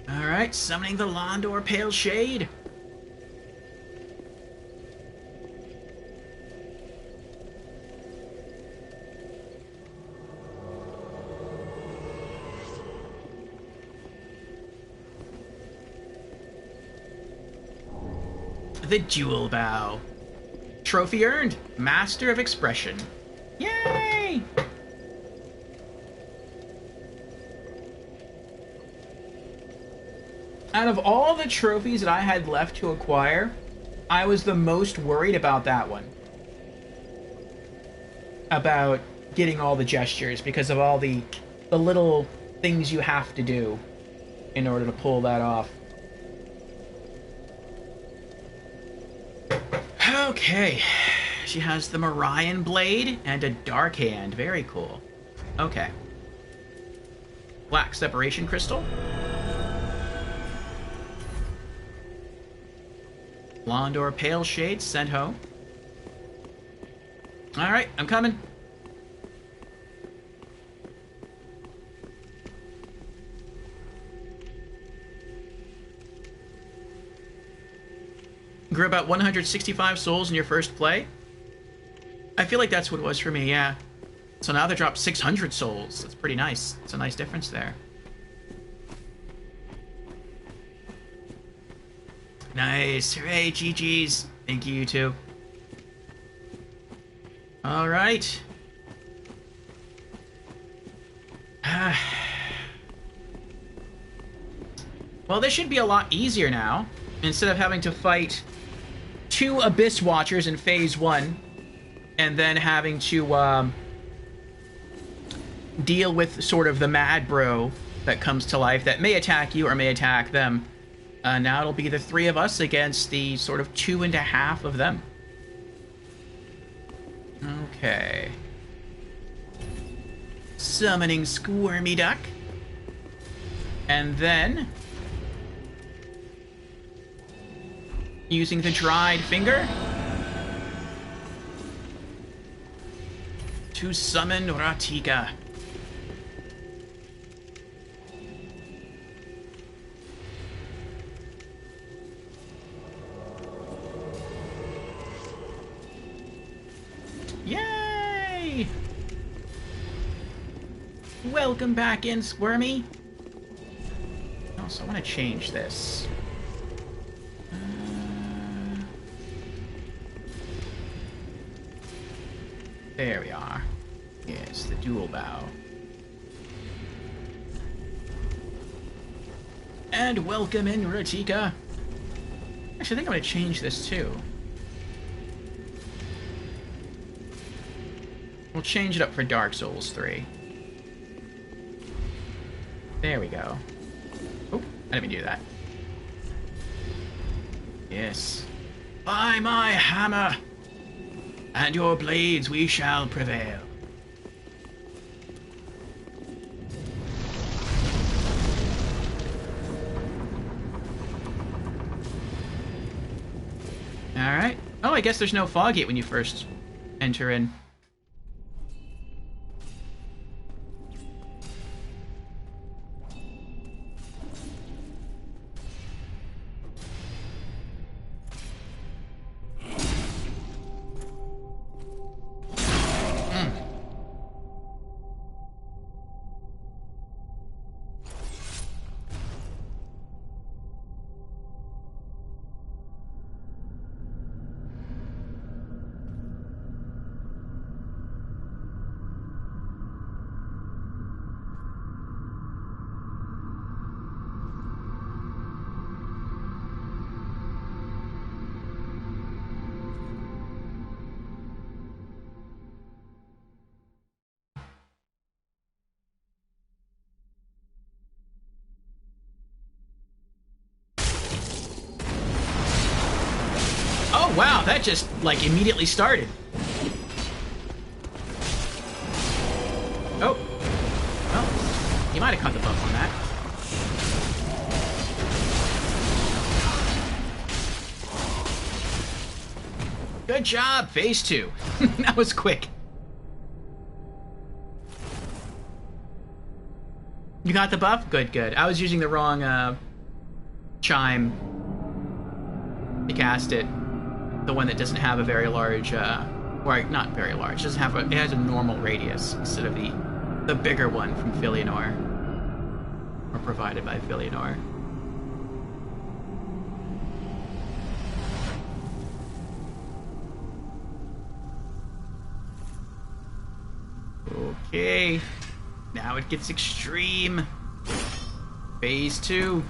Alright, summoning the Londor Pale Shade. The Dual Bow. Trophy earned. Master of Expression. Yay! Out of all the trophies that I had left to acquire, I was the most worried about that one. About getting all the gestures because of all the little things you have to do in order to pull that off. Okay. She has the Morion Blade and a Dark Hand. Very cool. Okay. Black Separation Crystal. Londor Pale Shade sent home. Alright, I'm coming. Grew about 165 souls in your first play. I feel like that's what it was for me, yeah. So now they dropped 600 souls. That's pretty nice. It's a nice difference there. Nice. Hooray, GG's. Thank you, you too. Alright. Well, this should be a lot easier now. Instead of having to fight 2 Abyss Watchers in Phase 1, and then having to deal with sort of the Mad Bro that comes to life that may attack you or may attack them. Now it'll be the 3 of us against the sort of 2.5 of them. Okay. Summoning Squirmy Duck. And then using the Dried Finger to summon Ratika. Yay! Welcome back in, Squirmy. Also, I want to change this. There we are. Yes, the dual bow. And welcome in, Ratika. Actually, I think I'm going to change this too. We'll change it up for Dark Souls 3. There we go. Oh, I didn't mean to do that. Yes. By my hammer and your blades we shall prevail. Alright. Oh, I guess there's no fog gate when you first enter in. Oh, wow, that just, like, immediately started. Oh. Well, you might have caught the buff on that. Good job, Phase 2. That was quick. You got the buff? Good, good. I was using the wrong, chime to cast it. The one that doesn't have a very large, or not very large, doesn't have it has a normal radius instead of the bigger one from Filianor, or provided by Filianor. Okay, now it gets extreme. Phase 2.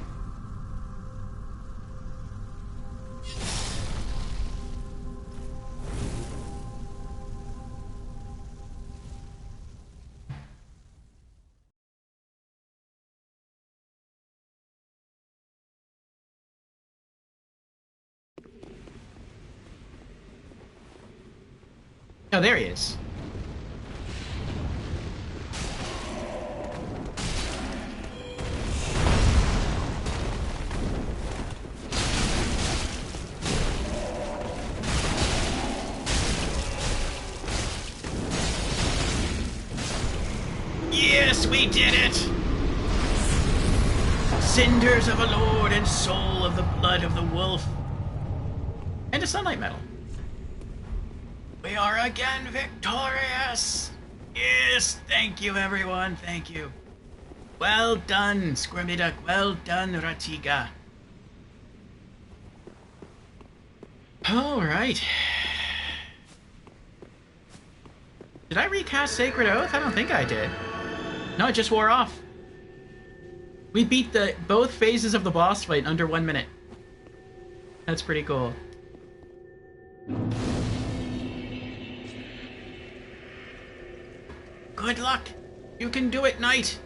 Oh, there he is. Yes, we did it! Cinders of a lord and soul of the blood of the wolf. And a sunlight medal. We are again victorious! Yes, thank you everyone, thank you. Well done, Squirmy Duck, well done, Ratiga. Alright. Did I recast Sacred Oath? I don't think I did. No, it just wore off. We beat both phases of the boss fight in under 1 minute. That's pretty cool. Good luck! You can do it, Knight!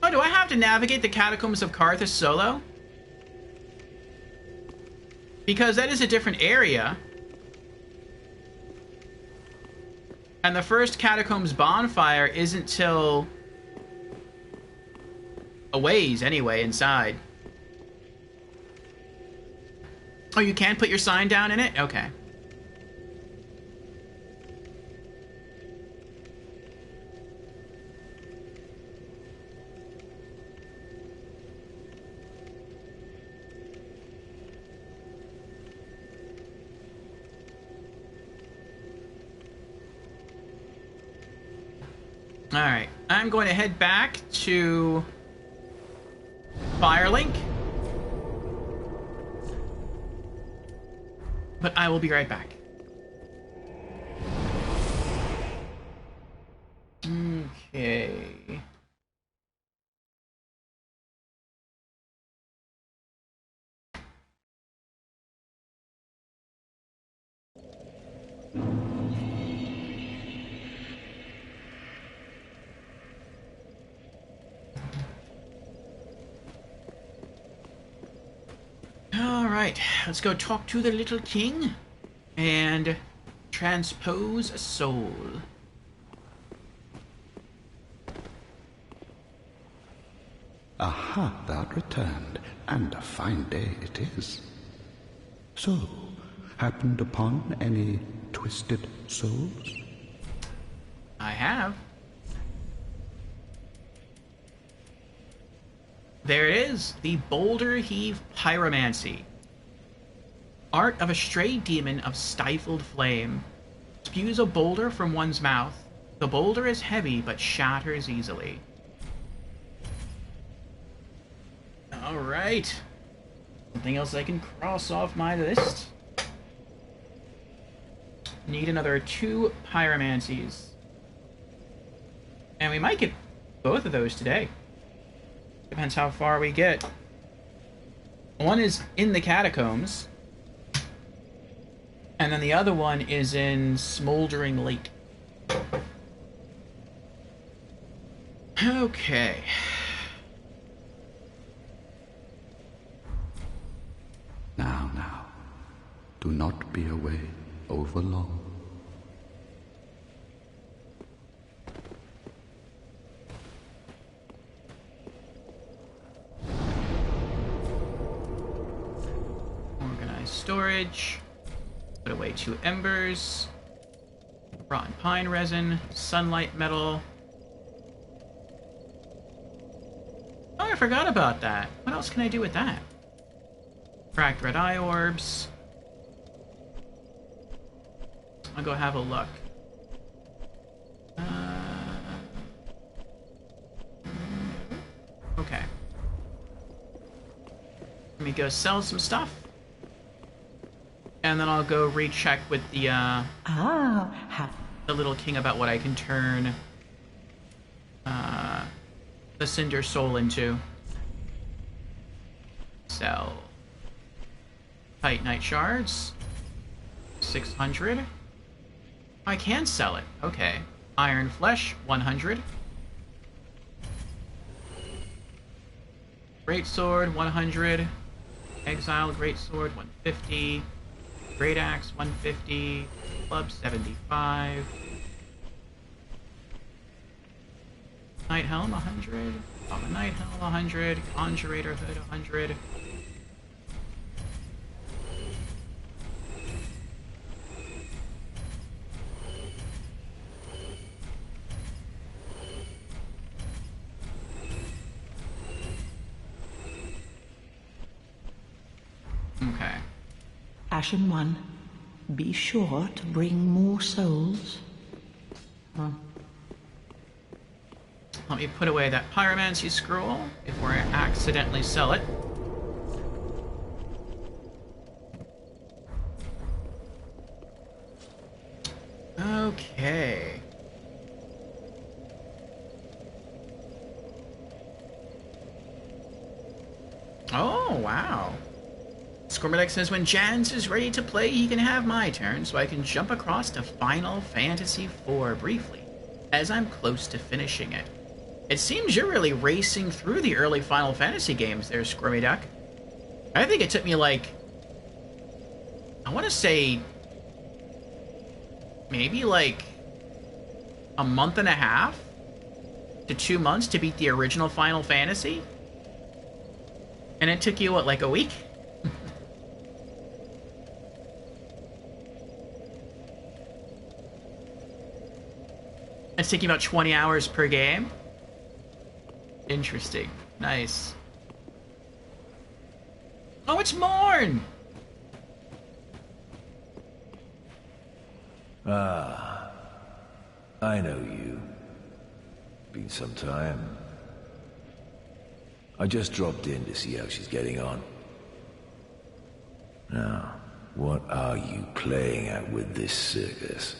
Oh, do I have to navigate the Catacombs of Carthus solo? Because that is a different area. And the first Catacombs bonfire isn't till a ways, anyway, inside. Oh, you can put your sign down in it? Okay. Alright, I'm going to head back to Firelink. But I will be right back. Okay. Alright, let's go talk to the little king and transpose a soul. Aha, thou'rt returned, and a fine day it is. So, happened upon any twisted souls? I have. There it is, the Boulder Heave Pyromancy. Art of a stray demon of stifled flame. Spews a boulder from one's mouth. The boulder is heavy, but shatters easily. Alright. Something else I can cross off my list. Need another 2 Pyromancies. And we might get both of those today. Depends how far we get. One is in the Catacombs. And then the other one is in Smoldering Lake. Okay. Now, do not be away over long. Organize storage. Put away 2 embers. Rotten pine resin. Sunlight metal. Oh, I forgot about that. What else can I do with that? Cracked red eye orbs. I'll go have a look. Okay. Let me go sell some stuff. And then I'll go recheck with the little king about what I can turn the Cinder Soul into. Sell. Titanite shards. 600. I can sell it. Okay. Iron flesh, 100. Greatsword, 100. Exiled greatsword, 150. Great axe, 150. Club, 75. Night helm, 100. Lava Night helm, 100. Conjurator hood, 100. Okay. Ashen One, be sure to bring more souls. Let me put away that pyromancy scroll before I accidentally sell it. Okay. Oh, wow. Scormilek says, when Jans is ready to play, he can have my turn, so I can jump across to Final Fantasy IV briefly, as I'm close to finishing it. It seems you're really racing through the early Final Fantasy games there, Squirmy I think it took me like, I want to say, maybe like a month and a half to 2 months to beat the original Final Fantasy. And it took you, what, like a week? It's taking about 20 hours per game. Interesting. Nice. Oh, it's Morn! Ah, I know you. Been some time. I just dropped in to see how she's getting on. Now, what are you playing at with this circus?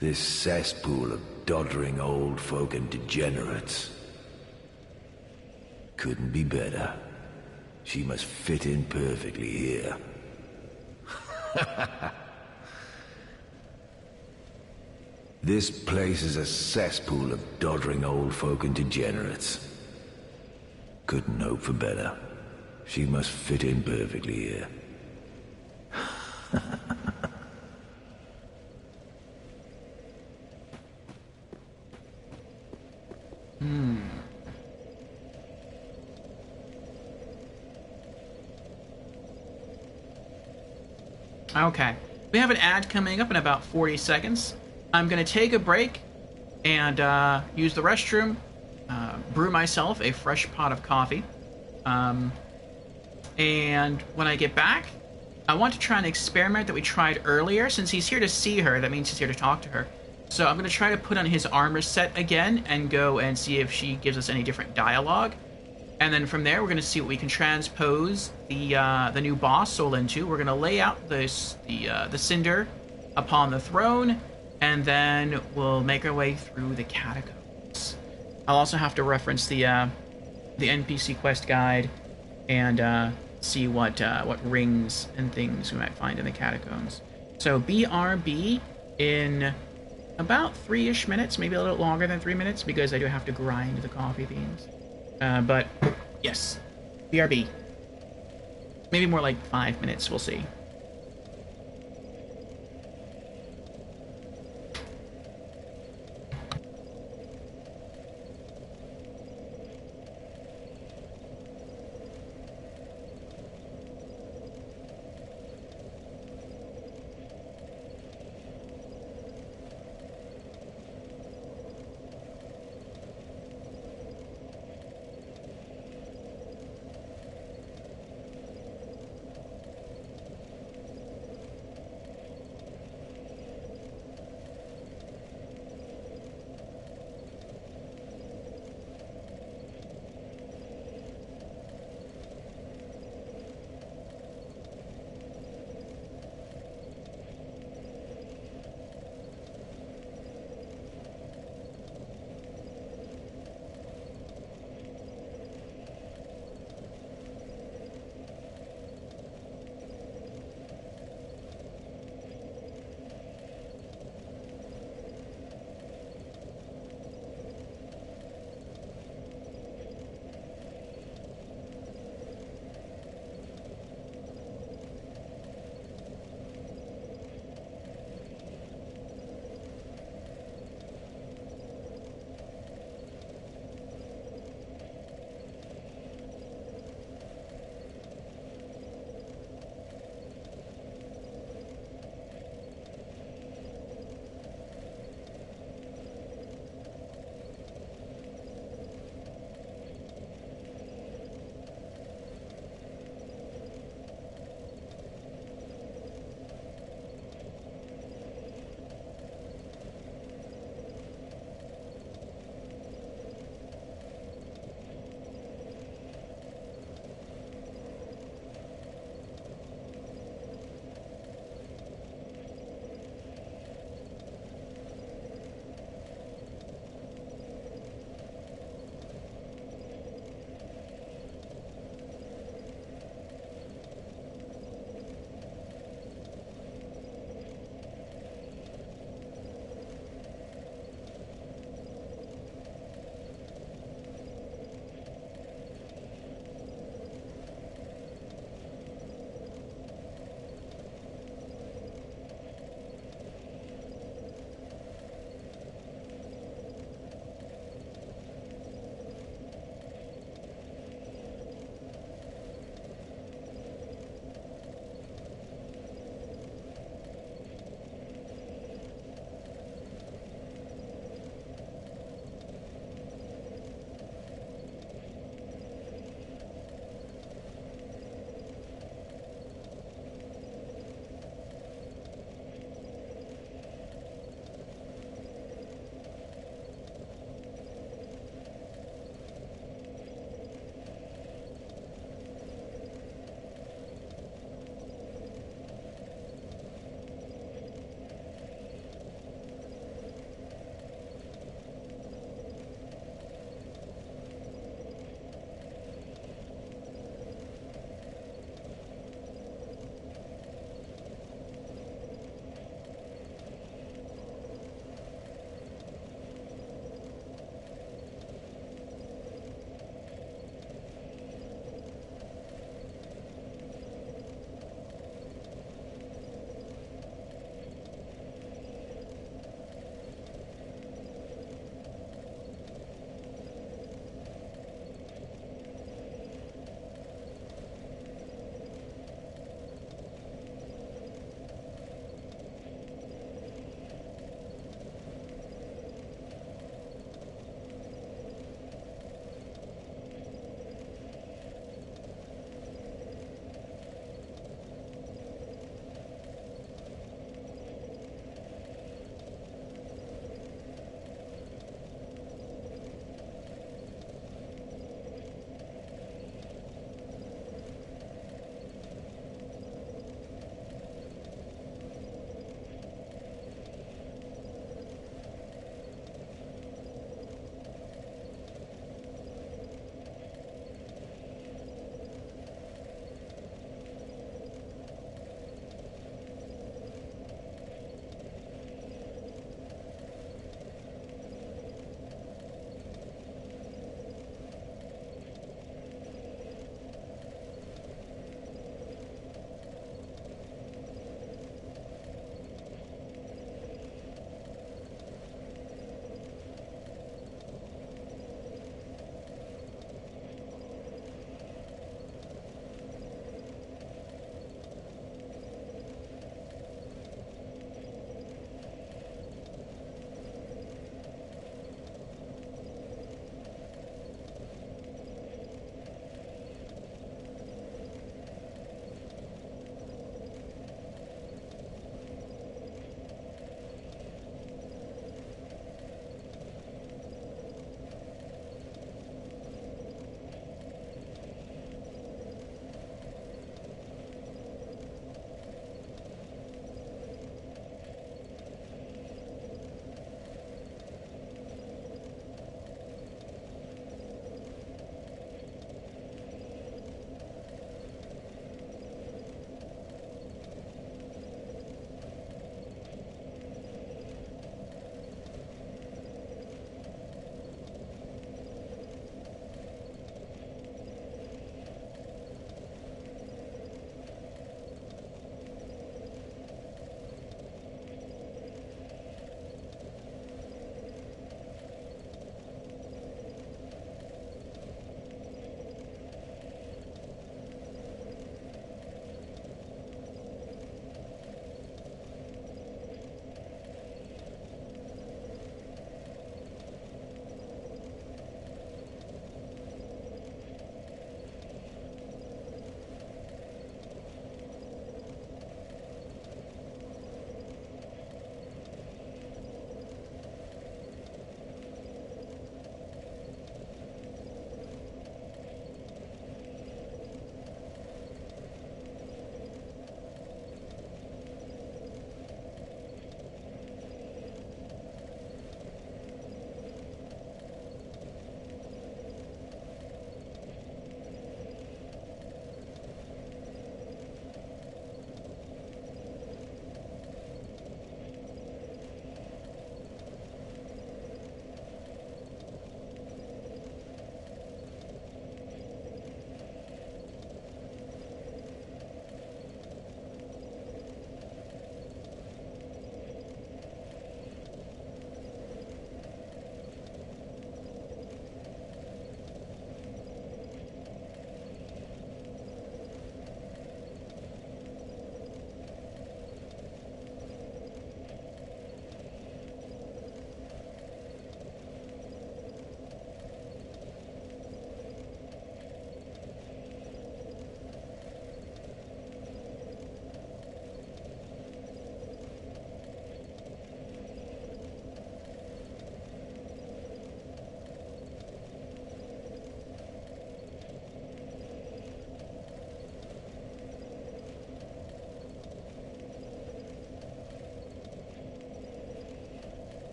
This cesspool of doddering old folk and degenerates? Couldn't be better. She must fit in perfectly here. This place is a cesspool of doddering old folk and degenerates. Couldn't hope for better. She must fit in perfectly here. Okay. We have an ad coming up in about 40 seconds. I'm going to take a break and use the restroom, brew myself a fresh pot of coffee. And when I get back, I want to try an experiment that we tried earlier. Since he's here to see her, that means he's here to talk to her. So I'm going to try to put on his armor set again and go and see if she gives us any different dialogue. And then from there, we're going to see what we can transpose the new boss Sol into. We're going to lay out the cinder upon the throne, and then we'll make our way through the catacombs. I'll also have to reference the NPC quest guide and see what rings and things we might find in the catacombs. So BRB in about 3-ish minutes, maybe a little longer than 3 minutes, because I do have to grind the coffee beans. But yes, BRB. Maybe more like 5 minutes, we'll see.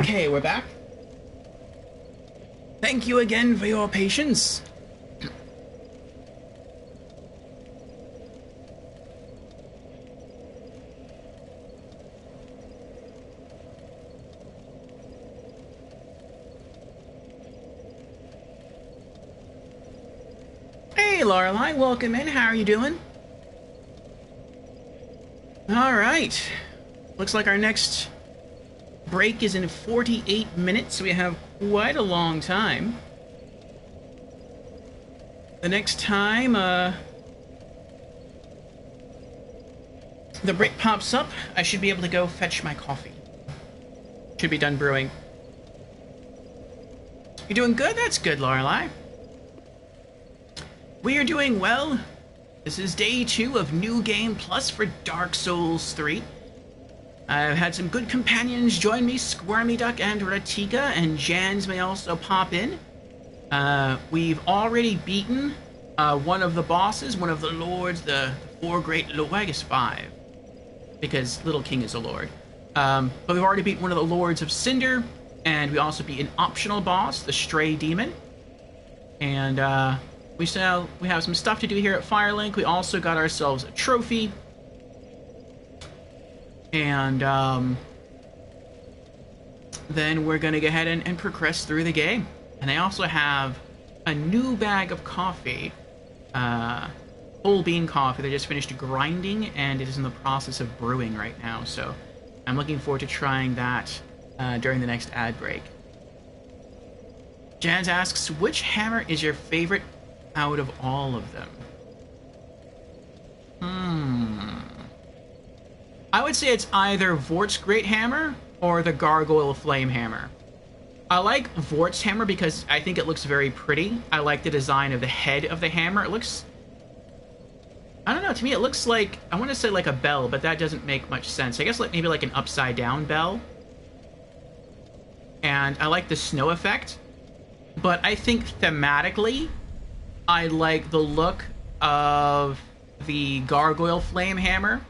Okay, we're back. Thank you again for your patience. Hey, Lorelei, welcome in. How are you doing? All right. Looks like our next break is in 48 minutes. We have quite a long time. The next time the break pops up, I should be able to go fetch my coffee. Should be done brewing. You doing good? That's good, Lorelei. We are doing well. This is day 2 of New Game Plus for Dark Souls 3. I've had some good companions join me, Squirmy Duck and Ratika, and Jans may also pop in. We've already beaten one of the bosses, one of the lords, the 4 great lords, I guess 5, because Little King is a lord. But we've already beaten one of the lords of Cinder, and we also beat an optional boss, the Stray Demon. And we have some stuff to do here at Firelink. We also got ourselves a trophy. And then we're going to go ahead and progress through the game. And I also have a new bag of coffee, whole bean coffee. They just finished grinding, and it is in the process of brewing right now. So I'm looking forward to trying that during the next ad break. Jans asks, which hammer is your favorite out of all of them? I would say it's either Vort's Great Hammer or the Gargoyle Flame Hammer. I like Vort's hammer because I think it looks very pretty. I like the design of the head of the hammer. It looks... I don't know, to me it looks like... I want to say like a bell, but that doesn't make much sense. I guess like maybe like an upside down bell. And I like the snow effect. But I think thematically, I like the look of the Gargoyle Flame Hammer.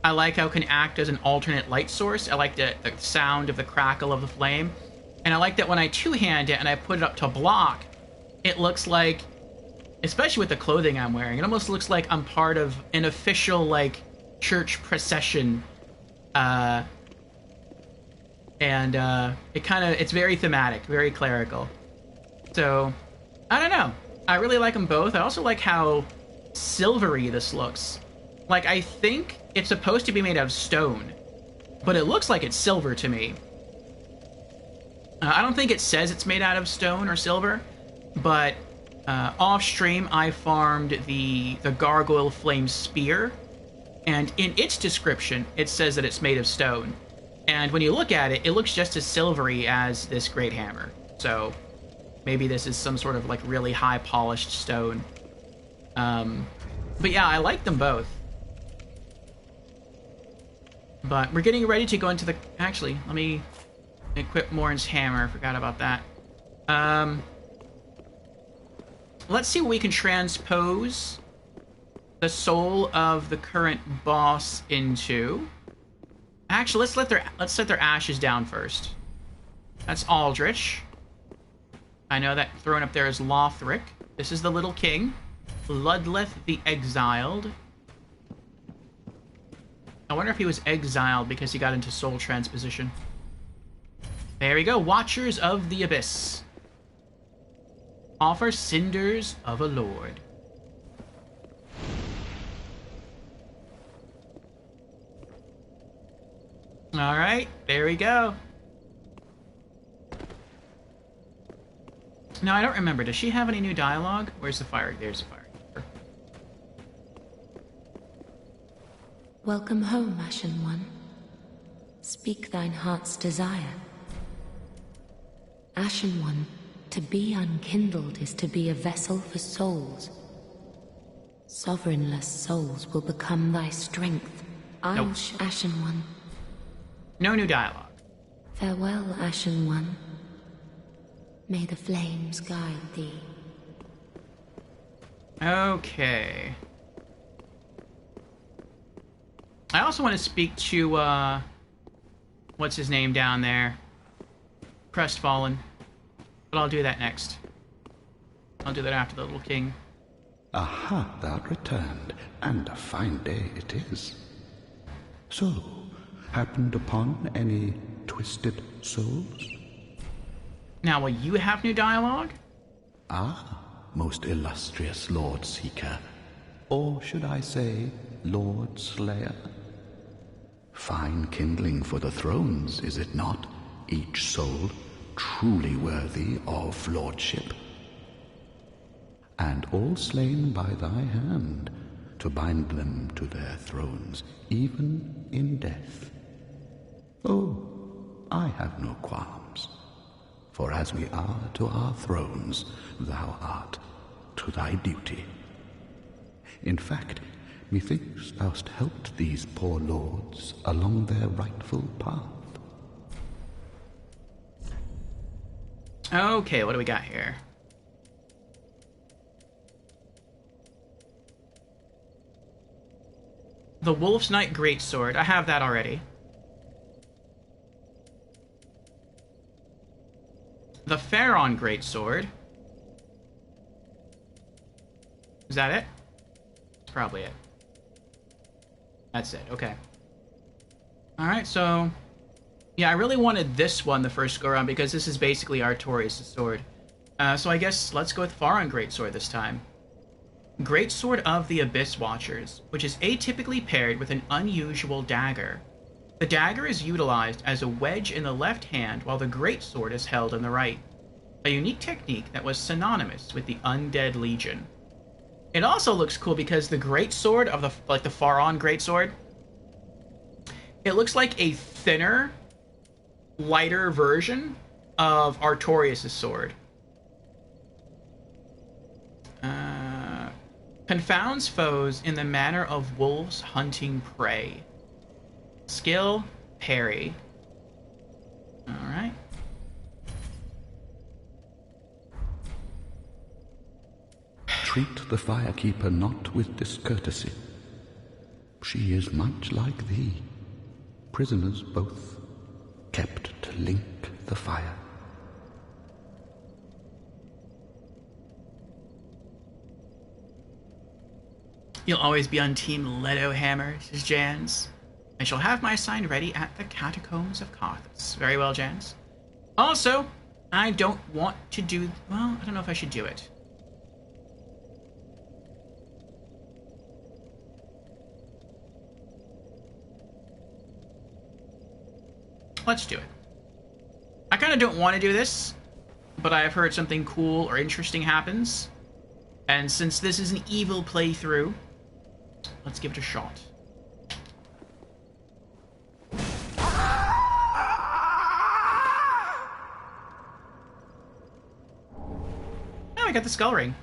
I like how it can act as an alternate light source. I like the sound of the crackle of the flame. And I like that when I two-hand it and I put it up to block, it looks like, especially with the clothing I'm wearing, it almost looks like I'm part of an official, like, church procession. It's very thematic, very clerical. So, I don't know. I really like them both. I also like how silvery this looks. Like, I think it's supposed to be made out of stone, but it looks like it's silver to me. I don't think it says it's made out of stone or silver, but off stream I farmed the Gargoyle Flame Spear, and in its description it says that it's made of stone. And when you look at it, it looks just as silvery as this Great Hammer. So maybe this is some sort of like really high polished stone. But yeah, I like them both. But we're getting ready to go into the... Actually, let me equip Morin's hammer. Forgot about that. Let's see what we can transpose the soul of the current boss into. Actually, let's set their ashes down first. That's Aldrich. I know that thrown up there is Lothric. This is the Little King. Ludleth the Exiled. I wonder if he was exiled because he got into soul transposition. There we go. Watchers of the Abyss. Offer cinders of a lord. Alright, there we go. Now, I don't remember. Does she have any new dialogue? Where's the fire? There's the fire. Welcome home, Ashen One. Speak thine heart's desire. Ashen One, to be unkindled is to be a vessel for souls. Sovereignless souls will become thy strength. Nope. Ashen One. No new dialogue. Farewell, Ashen One. May the flames guide thee. Okay. I also want to speak to, what's his name down there? crestfallen. But I'll do that next. I'll do that after the little king. Aha, thou'rt returned, and a fine day it is. So, happened upon any twisted souls? Now, will you have new dialogue? Ah, most illustrious Lord Seeker. Or should I say, Lord Slayer? Fine kindling for the thrones, is it not? Each soul truly worthy of lordship. And all slain by thy hand, to bind them to their thrones, even in death. Oh, I have no qualms, for as we are to our thrones, thou art to thy duty. In fact, methinks thou'st helped these poor lords along their rightful path. Okay, what do we got here? The Wolf's Knight Greatsword. I have that already. The Pharaon Greatsword. Is that it? That's probably it. That's it, okay. Alright, so... yeah, I really wanted this one the first go-around because this is basically Artorias' sword. So I guess let's go with Pharaon Greatsword this time. Greatsword of the Abyss Watchers, which is atypically paired with an unusual dagger. The dagger is utilized as a wedge in the left hand while the greatsword is held in the right. A unique technique that was synonymous with the Undead Legion. It also looks cool because the greatsword of the Pharaon Greatsword, it looks like a thinner, lighter version of Artorias' sword. Confounds foes in the manner of wolves hunting prey. Skill, parry. Alright. Treat the Firekeeper not with discourtesy. She is much like thee. Prisoners both, kept to link the fire. You'll always be on Team Leto Hammer, says Jans. I shall have my sign ready at the Catacombs of Carthus. Very well, Jans. Also, I don't want to do... well, I don't know if I should do it. Let's do it. I kind of don't want to do this, but I have heard something cool or interesting happens. And since this is an evil playthrough, let's give it a shot. Oh, I got the skull ring.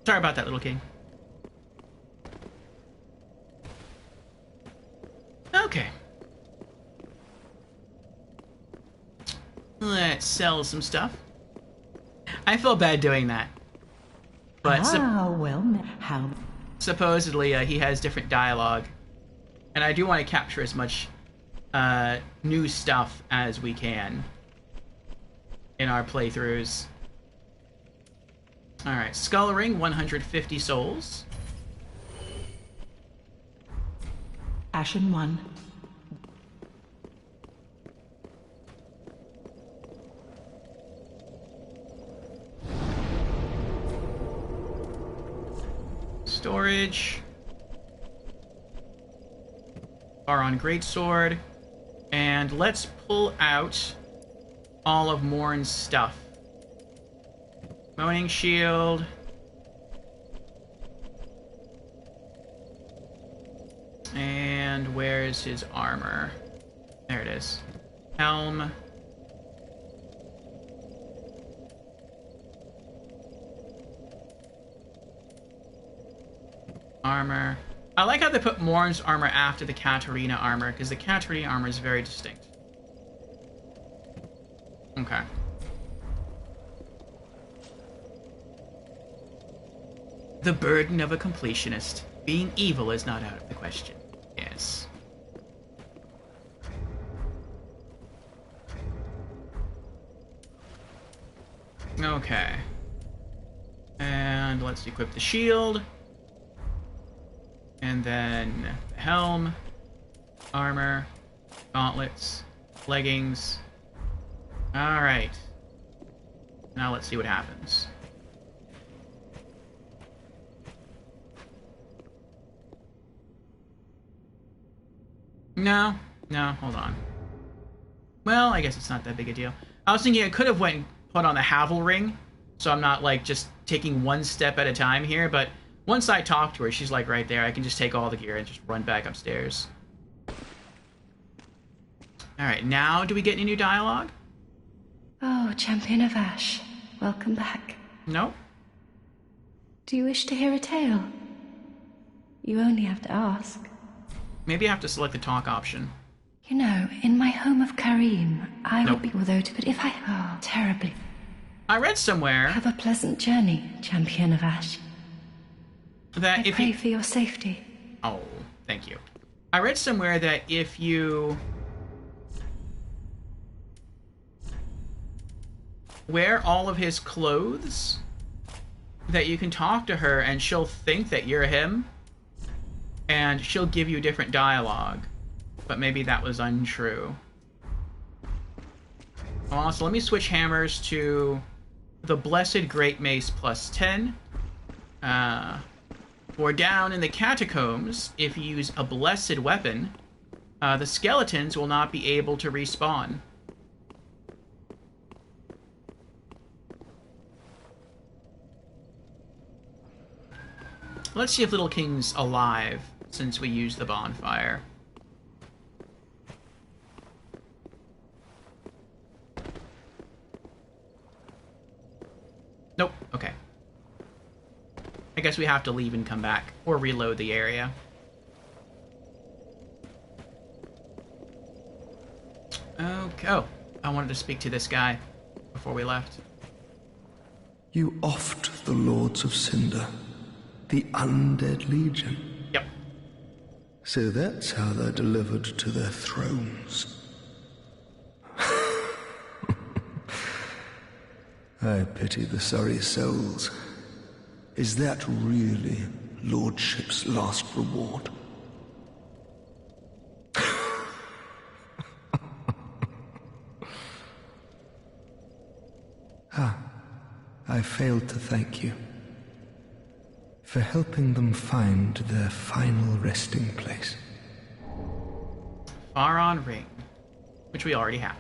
Sorry about that, little king. Okay. Let's sell some stuff. I feel bad doing that. But how... supposedly he has different dialogue. And I do want to capture as much new stuff as we can in our playthroughs. Alright, Skull Ring, 150 souls. Ashen One. Storage. Pharaon Greatsword. And let's pull out all of Morn's stuff. Moaning Shield. And where's his armor? There it is. Helm. Armor. I like how they put Morn's armor after the Katarina armor, because the Katarina armor is very distinct. Okay. The burden of a completionist. Being evil is not out of the question. Yes. Okay. And let's equip the shield. And then the helm, armor, gauntlets, leggings. Alright. Now let's see what happens. No, hold on. Well, I guess it's not that big a deal. I was thinking I could have went and put on the Havel ring, so I'm not, like, just taking one step at a time here, but once I talk to her, she's, like, right there. I can just take all the gear and just run back upstairs. Alright, now do we get any new dialogue? Oh, Champion of Ash, welcome back. No? Do you wish to hear a tale? You only have to ask. Maybe I have to select the talk option. You know, in my home of Karim, I Nope. would be without, but if I... Oh, terribly. I read somewhere Have a pleasant journey, Champion of Ash. that I if pray you... for your safety. Oh, thank you. I read somewhere that if you wear all of his clothes, that you can talk to her and she'll think that you're him, and she'll give you different dialogue. But maybe that was untrue. Also, let me switch hammers to the Blessed Great Mace plus 10. For down in the catacombs, if you use a blessed weapon, the skeletons will not be able to respawn. Let's see if Little King's alive, since we used the bonfire. Nope, okay. I guess we have to leave and come back, or reload the area. Okay, oh, I wanted to speak to this guy before we left. You offed the Lords of Cinder, the Undead Legion. Yep. So that's how they're delivered to their thrones. I pity the sorry souls. Is that really Lordship's last reward? I failed to thank you for helping them find their final resting place. Faron Ring, which we already have.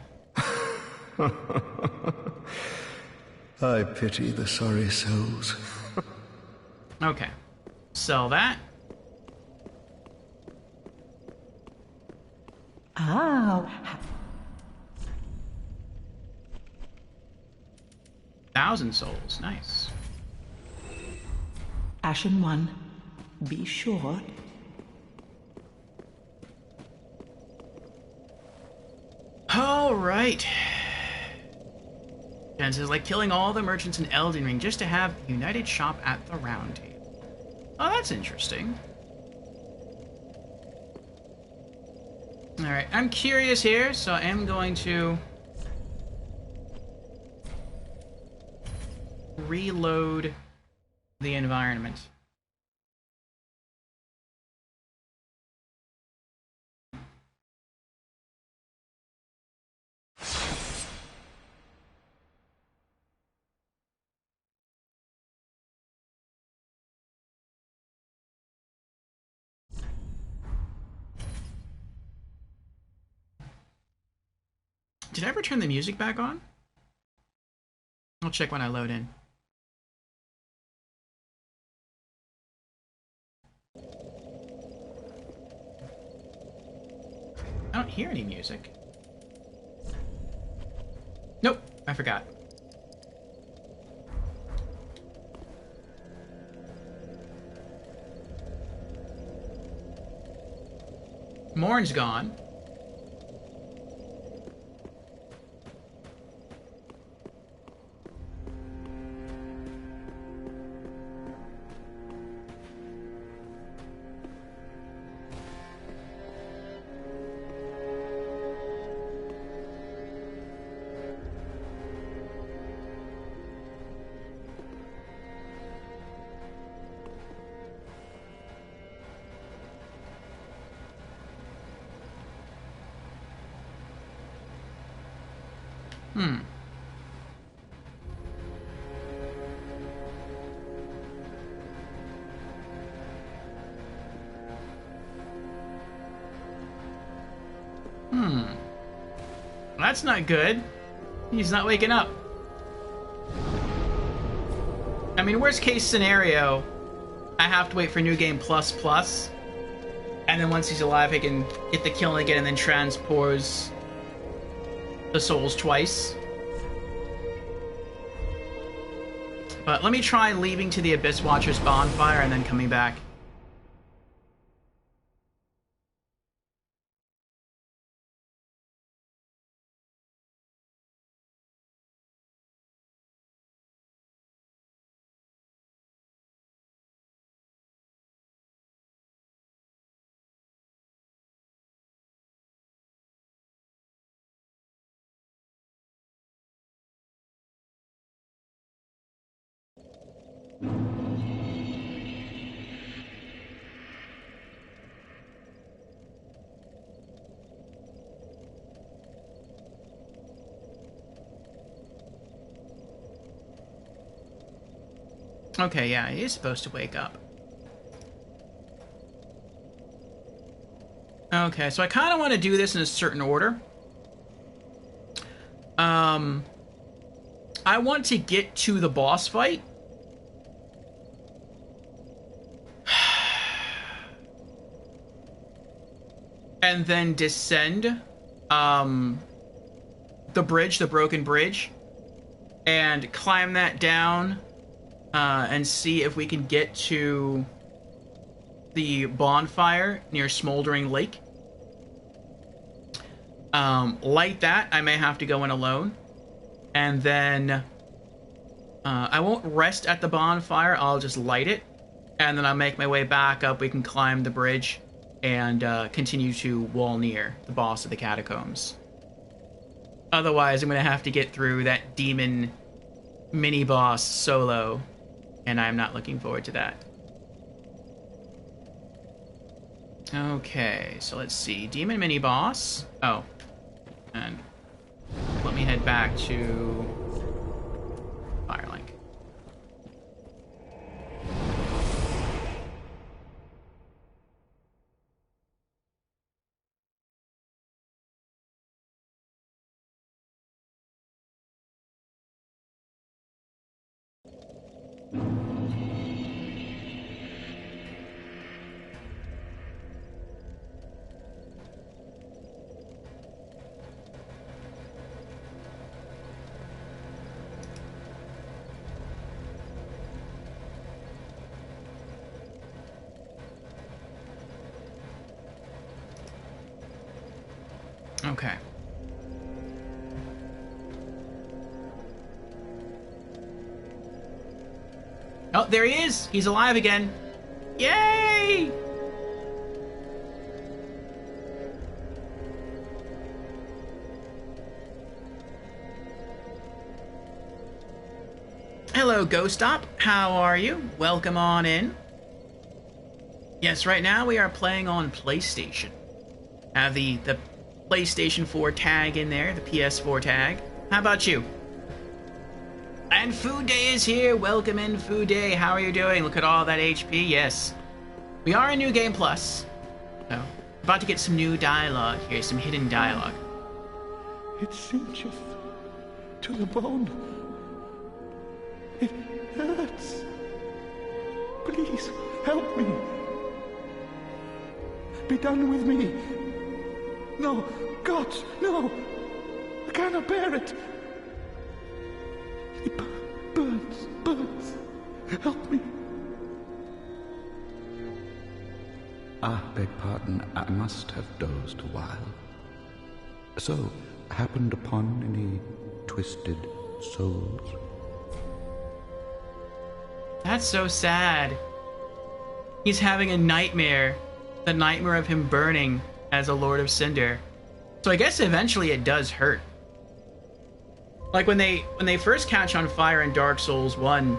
I pity the sorry souls. Okay. Sell that. Oh, 1,000 souls. Nice. Ashen One, be sure. All right. Jen says, like killing all the merchants in Elden Ring just to have United Shop at the Round Table. Oh, that's interesting. All right, I'm curious here, so I am going to reload the environment. Did I ever turn the music back on? I'll check when I load in. I don't hear any music. Nope, I forgot. Morn's gone. That's not good. He's not waking up. I mean, worst case scenario, I have to wait for New Game Plus Plus, and then once he's alive, I can get the kill again and then transpose the souls twice. But let me try leaving to the Abyss Watcher's bonfire and then coming back. Okay, yeah, he is supposed to wake up. Okay, so I kind of want to do this in a certain order. I want to get to the boss fight. And then descend the bridge, the broken bridge, and climb that down and see if we can get to the bonfire near Smoldering Lake. Light that. I may have to go in alone. And then I won't rest at the bonfire. I'll just light it. And then I'll make my way back up. We can climb the bridge and continue to Walnir, the boss of the catacombs. Otherwise, I'm going to have to get through that demon mini-boss solo. And I'm not looking forward to that. Okay, so let's see. Demon mini-boss. Oh. And let me head back to Firelink. Okay. Oh, there he is! He's alive again! Yay! Hello, Ghostop. How are you? Welcome on in. Yes, right now we are playing on PlayStation. Have the PlayStation 4 tag in there, the PS4 tag. How about you? And Food Day is here. Welcome in, Food Day. How are you doing? Look at all that HP. Yes. We are in New Game Plus. So, about to get some new dialogue here, some hidden dialogue. It cinches to the bone. It hurts. Please, help me. Be done with me. No, God, no. I cannot bear it. It burns. Help me. I beg pardon, I must have dozed a while. So, happened upon any twisted souls? That's so sad. He's having a nightmare. The nightmare of him burning as a Lord of Cinder. So I guess eventually it does hurt. Like when they first catch on fire in Dark Souls 1,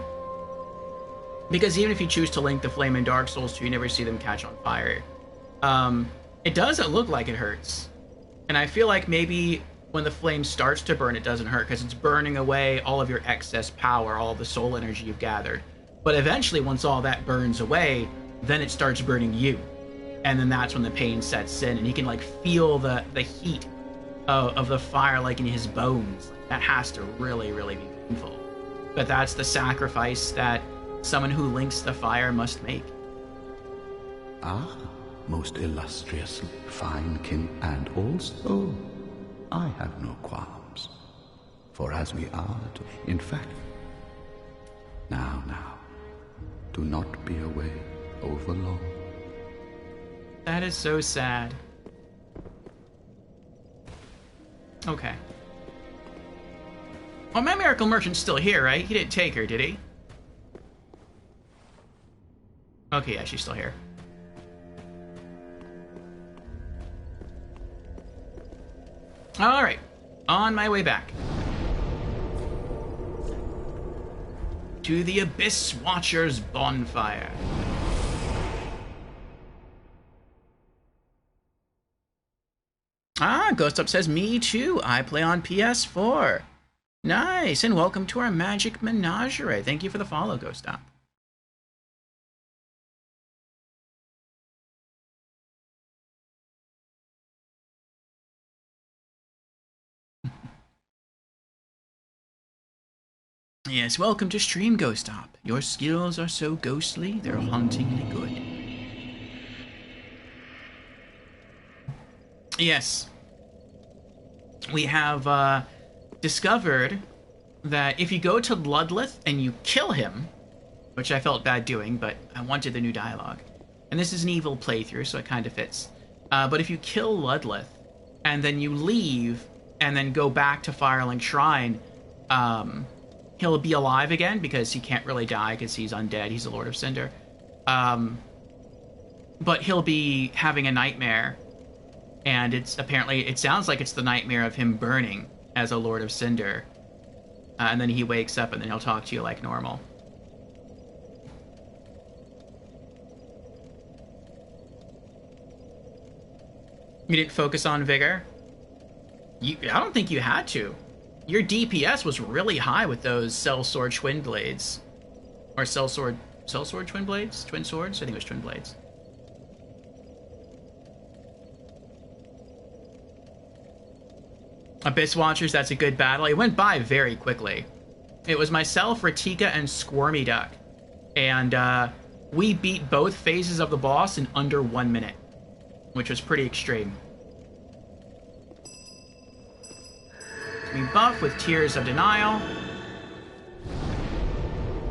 because even if you choose to link the flame in Dark Souls 2, you never see them catch on fire. It doesn't look like it hurts. And I feel like maybe when the flame starts to burn, it doesn't hurt because it's burning away all of your excess power, all of the soul energy you've gathered. But eventually, once all that burns away, then it starts burning you. And then that's when the pain sets in, and he can like feel the heat of the fire like in his bones. That has to really, really be painful. But that's the sacrifice that someone who links the fire must make. Ah, most illustrious, fine king, and also I have no qualms. For as we are in fact, now, do not be away over long. That is so sad. Okay. Well, my miracle merchant's still here, right? He didn't take her, did he? Okay, yeah, she's still here. Alright. On my way back. To the Abyss Watcher's bonfire. Ah, Ghost Up says, me too. I play on PS4. Nice, and welcome to our Magic Menagerie. Thank you for the follow, Ghost Up. Yes, welcome to stream, Ghost Up. Your skills are so ghostly, they're hauntingly good. Yes. We have discovered that if you go to Ludleth and you kill him, which I felt bad doing, but I wanted the new dialogue. And this is an evil playthrough, so it kind of fits. But if you kill Ludleth, and then you leave, and then go back to Firelink Shrine, he'll be alive again, because he can't really die, because he's undead, he's a Lord of Cinder. But he'll be having a nightmare, and it sounds like it's the nightmare of him burning as a Lord of Cinder. And then he wakes up, and then he'll talk to you like normal. You didn't focus on Vigor? I don't think you had to. Your DPS was really high with those Sellsword Twin Blades. Or Sellsword Twin Blades? Twin Swords? I think it was Twin Blades. Abyss Watchers, that's a good battle. It went by very quickly. It was myself, Ratika, and Squirmy Duck. And we beat both phases of the boss in under 1 minute, which was pretty extreme. We buff with Tears of Denial.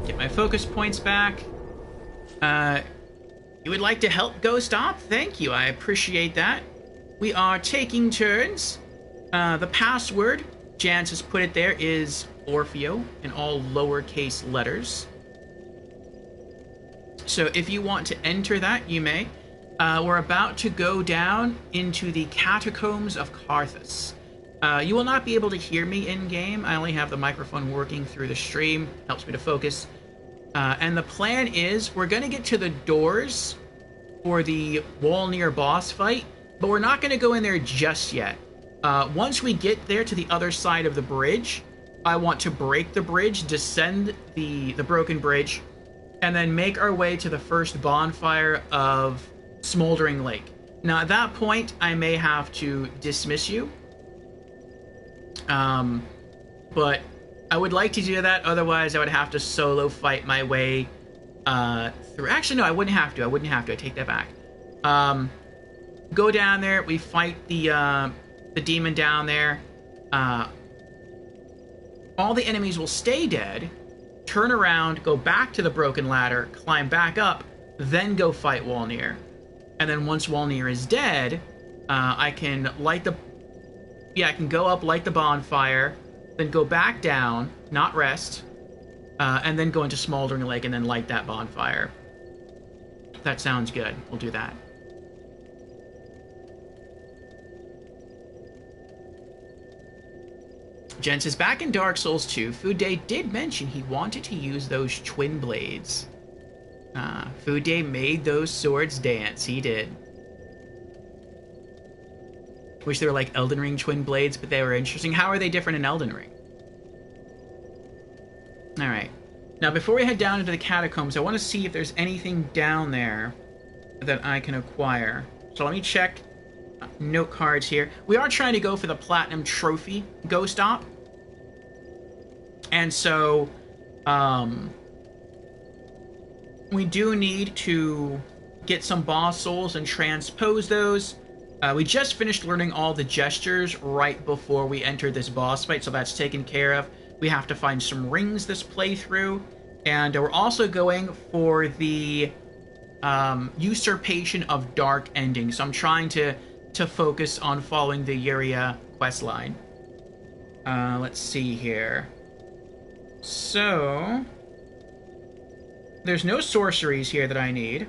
Get my focus points back. You would like to help Ghost Op? Thank you, I appreciate that. We are taking turns. The password, Jans has put it there, is Orfeo in all lowercase letters. So if you want to enter that, you may. We're about to go down into the Catacombs of Karthus. You will not be able to hear me in-game. I only have the microphone working through the stream. Helps me to focus. And the plan is, we're going to get to the doors for the Wolnir boss fight, but we're not going to go in there just yet. Once we get there to the other side of the bridge, I want to break the bridge, descend the broken bridge, and then make our way to the first bonfire of Smoldering Lake. Now, at that point, I may have to dismiss you. But I would like to do that, otherwise I would have to solo fight my way through. Actually, no, I wouldn't have to. I take that back. Go down there, we fight the demon down there. All the enemies will stay dead, turn around, go back to the broken ladder, climb back up, then go fight Wolnir. And then once Wolnir is dead, I can go up, light the bonfire, then go back down, not rest, and then go into Smoldering Lake and then light that bonfire. That sounds good. We'll do that. Jen says, back in Dark Souls 2, Food Day did mention he wanted to use those twin blades. Food Day made those swords dance. He did. Wish they were like Elden Ring twin blades, but they were interesting. How are they different in Elden Ring? Alright. Now, before we head down into the catacombs, I want to see if there's anything down there that I can acquire. So let me check note cards here. We are trying to go for the Platinum Trophy Ghost Op. And so, we do need to get some boss souls and transpose those. We just finished learning all the gestures right before we entered this boss fight, so that's taken care of. We have to find some rings this playthrough, and we're also going for the Usurpation of Dark ending. So I'm trying to focus on following the Yuria questline. Let's see here. So there's no sorceries here that I need.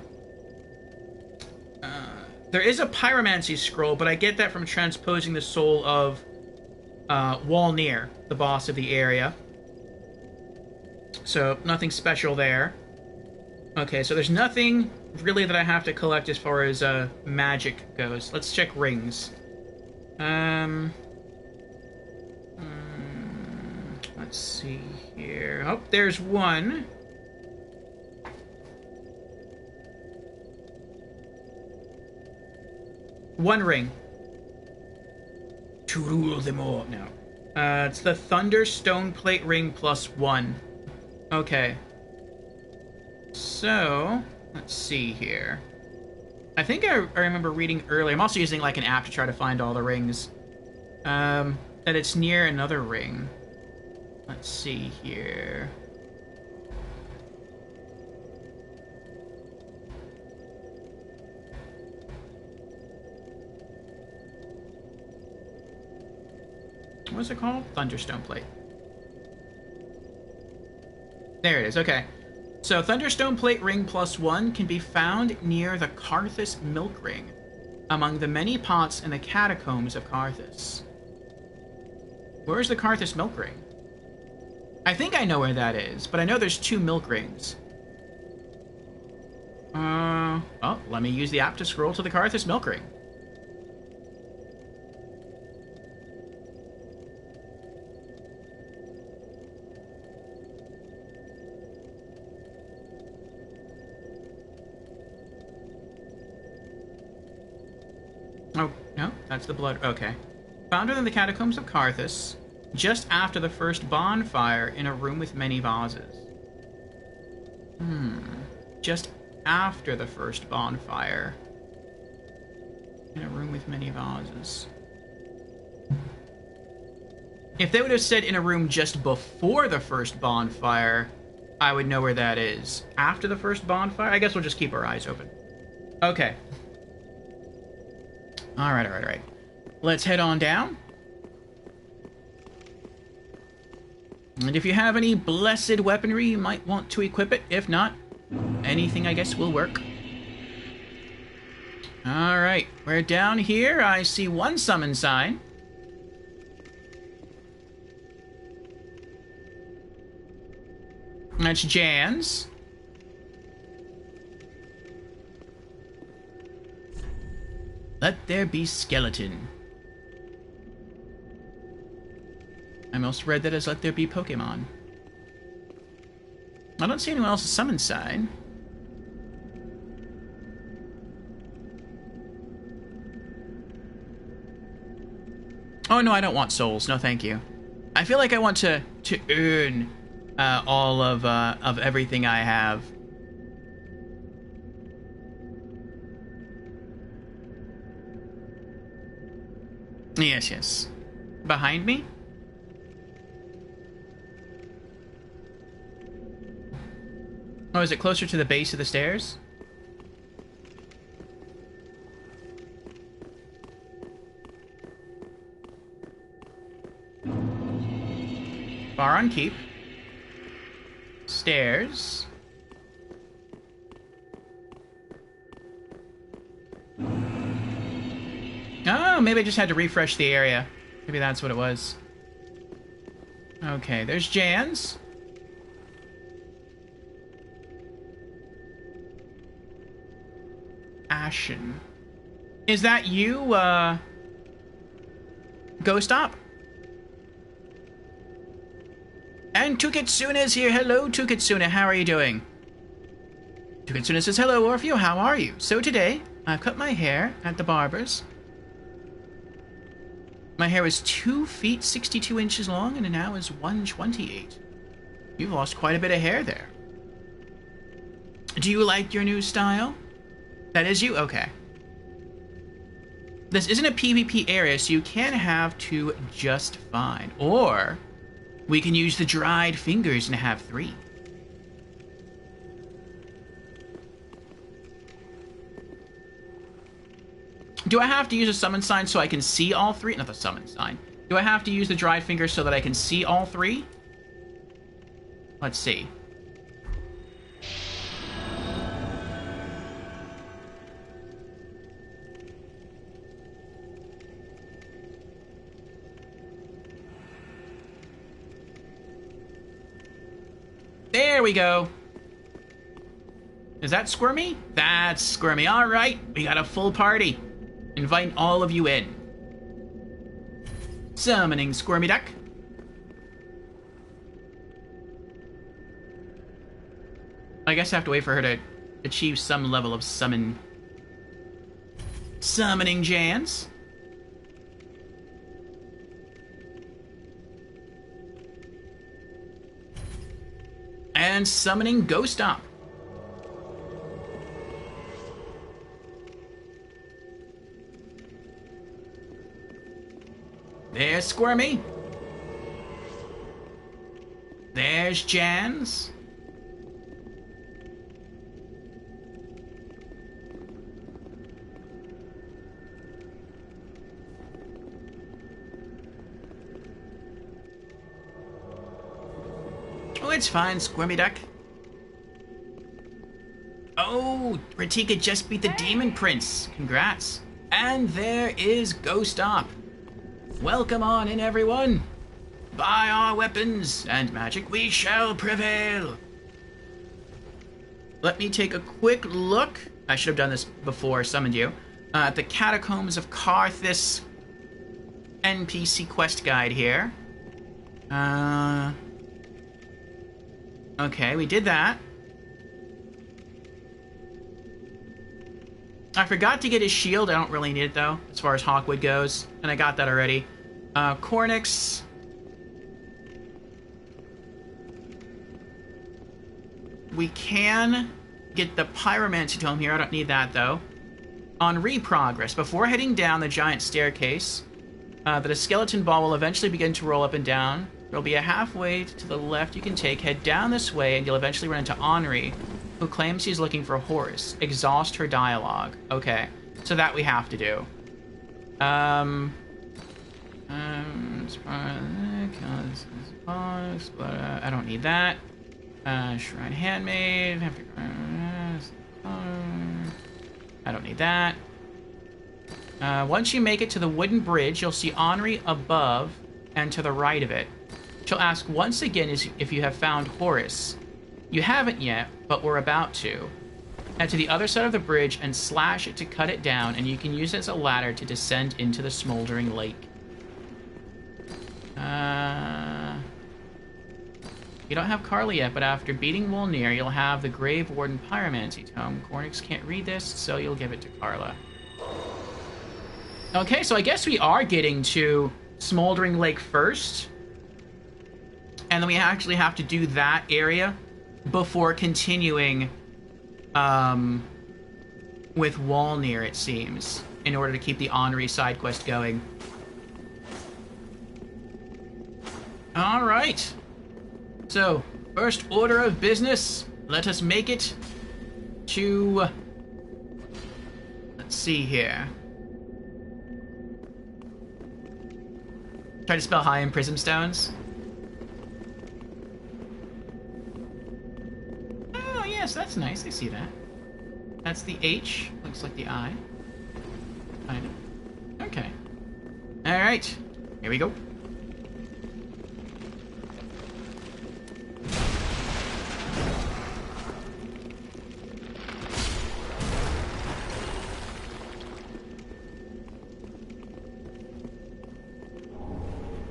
There is a pyromancy scroll, but I get that from transposing the soul of Walnir, the boss of the area. So, nothing special there. Okay, so there's nothing really that I have to collect as far as magic goes. Let's check rings. Let's see here. Oh, there's one. One ring. To rule them all. No. It's the Thunder Stone Plate Ring +1. Okay. So, let's see here. I think I remember reading earlier. I'm also using like an app to try to find all the rings. That it's near another ring. Let's see here. What's it called? Thunderstone Plate. There it is, okay. So, Thunderstone Plate Ring +1 can be found near the Karthus Milk Ring, among the many pots in the catacombs of Karthus. Where's the Karthus Milk Ring? I think I know where that is, but I know there's 2 milk rings. Oh, let me use the app to scroll to the Karthus Milk Ring. Oh, no, that's the blood. Okay. Found within the catacombs of Karthus, just after the first bonfire in a room with many vases. Just after the first bonfire in a room with many vases. If they would have said in a room just before the first bonfire, I would know where that is. After the first bonfire? I guess we'll just keep our eyes open. Okay. Alright. Let's head on down. And if you have any blessed weaponry, you might want to equip it. If not, anything, I guess, will work. Alright, we're down here. I see one summon sign. That's Jan's. Let there be skeleton. I most read that as let there be Pokemon. I don't see anyone else's summon sign. Oh no, I don't want souls. No, thank you. I feel like I want to earn all of everything I have. Yes. Behind me? Oh, is it closer to the base of the stairs? Faron Keep. Stairs. Oh, maybe I just had to refresh the area. Maybe that's what it was. Okay, there's Jan's. Ashen. Is that you, Go stop. And Tukitsuna is here. Hello, Tukitsuna. How are you doing? Tukitsuna says, hello, Orfeo. How are you? So today, I've cut my hair at the barber's. My hair was 2 feet 62 inches long, and it now is 128. You've lost quite a bit of hair there. Do you like your new style? That is you? Okay. This isn't a PvP area, so you can have 2 just fine. Or we can use the dried fingers and have 3. Do I have to use a summon sign so I can see all 3? Not the summon sign. Do I have to use the dried fingers so that I can see all 3? Let's see. There we go. Is that Squirmy? That's Squirmy. All right, we got a full party. Invite all of you in. Summoning Squirmy Duck. I guess I have to wait for her to achieve some level of summon. Summoning Jans. And summoning Ghost Stomp. There's Squirmy. There's Jans. Oh, it's fine, Squirmy Duck. Oh, Ratika just beat the Demon Prince. Congrats. And there is Ghost Stomp. Welcome on in, everyone. By our weapons and magic, we shall prevail. Let me take a quick look. I should have done this before I summoned you. At the Catacombs of Karthus NPC quest guide here. Okay, we did that. I forgot to get his shield. I don't really need it, though, as far as Hawkwood goes. And I got that already. Cornix. We can get the Pyromancy Tome here. I don't need that, though. On reprogress, before heading down the giant staircase, that a skeleton ball will eventually begin to roll up and down. There'll be a halfway to the left you can take. Head down this way, and you'll eventually run into Henri, who claims he's looking for Horus. Exhaust her dialogue. Okay, so that we have to do. I don't need that. Shrine Handmaid. I don't need that. Once you make it to the wooden bridge, you'll see Henri above and to the right of it. She'll ask once again if you have found Horus. You haven't yet, but we're about to. Head to the other side of the bridge and slash it to cut it down, and you can use it as a ladder to descend into the smoldering lake. You don't have Carly yet, but after beating Wolnir, you'll have the Grave Warden Pyromancy Tome. Cornix can't read this, so you'll give it to Carla. Okay, so I guess we are getting to Smoldering Lake first. And then we actually have to do that area before continuing with Wolnir, it seems, in order to keep the Henri side quest going. Alright. So, first order of business, let us make it to... Let's see here. Try to spell high in Prism Stones. Oh, yes, that's nice. I see that. That's the H. Looks like the I. Kind of. Okay. Alright. Here we go.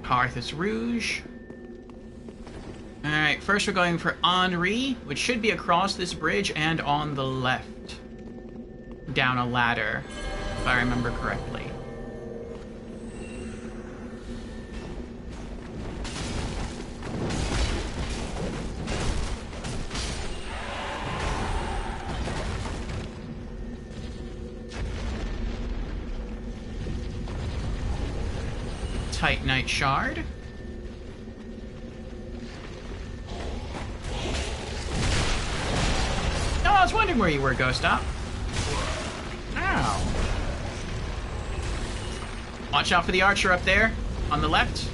Arthas Rouge. Alright, first we're going for Henri, which should be across this bridge and on the left. Down a ladder, if I remember correctly. Titanite Shard. Oh, I was wondering where you were, Ghost Op. Ow. Watch out for the archer up there, on the left.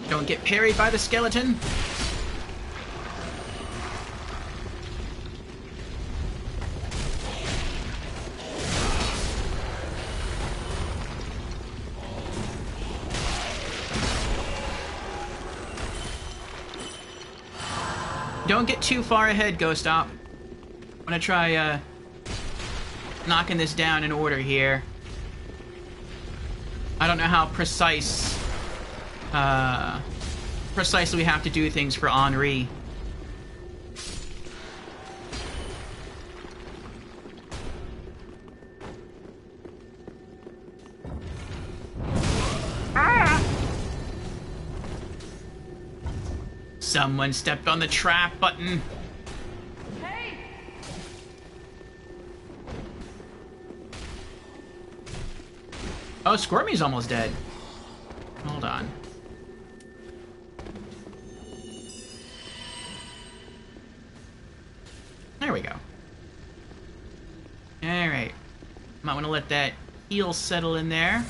Don't get parried by the skeleton. Don't get too far ahead, Ghost Op. I'm gonna try, knocking this down in order here. I don't know how precisely we have to do things for Henri. Someone stepped on the trap button. Hey! Oh, Squirmy's almost dead. Hold on. There we go. Alright. Might want to let that heal settle in there.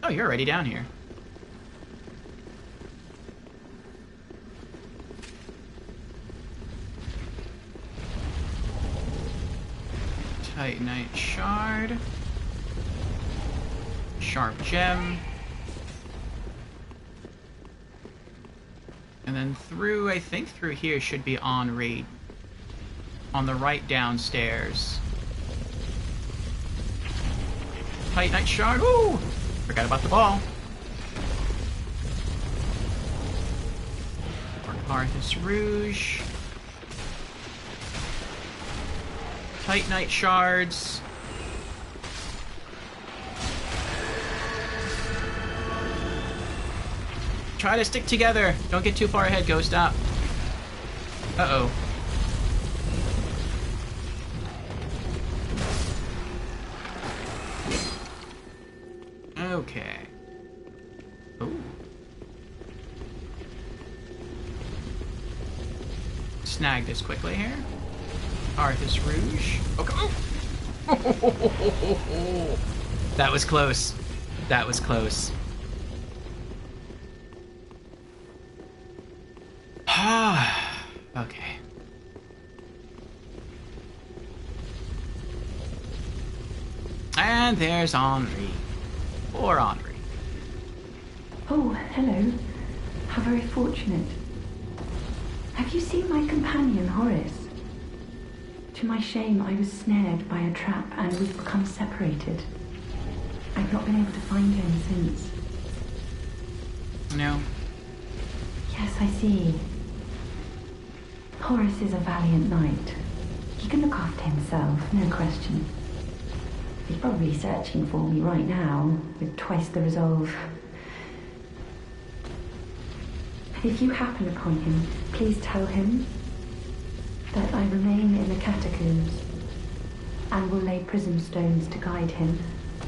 Oh, you're already down here. Titanite Shard. Sharp Gem. And then through, I think through here should be Henri. On the right downstairs. Titanite Shard. Woo! Forgot about the ball. Arthas Rouge. Titanite Shards. Try to stick together. Don't get too far ahead, Ghost Op. Uh-oh. Okay. Ooh. Snag this quickly here. Arthas Rouge. Okay. Oh. That was close. That was close. Okay. And there's Henri. Poor Henri. Oh, hello. How very fortunate. Have you seen my companion, Horace? To my shame, I was snared by a trap and we've become separated. I've not been able to find him since. No. Yes, I see. Horace is a valiant knight. He can look after himself, no question. He's probably searching for me right now, with twice the resolve. If you happen upon him, please tell him that I remain in the catacombs and will lay prism stones to guide him,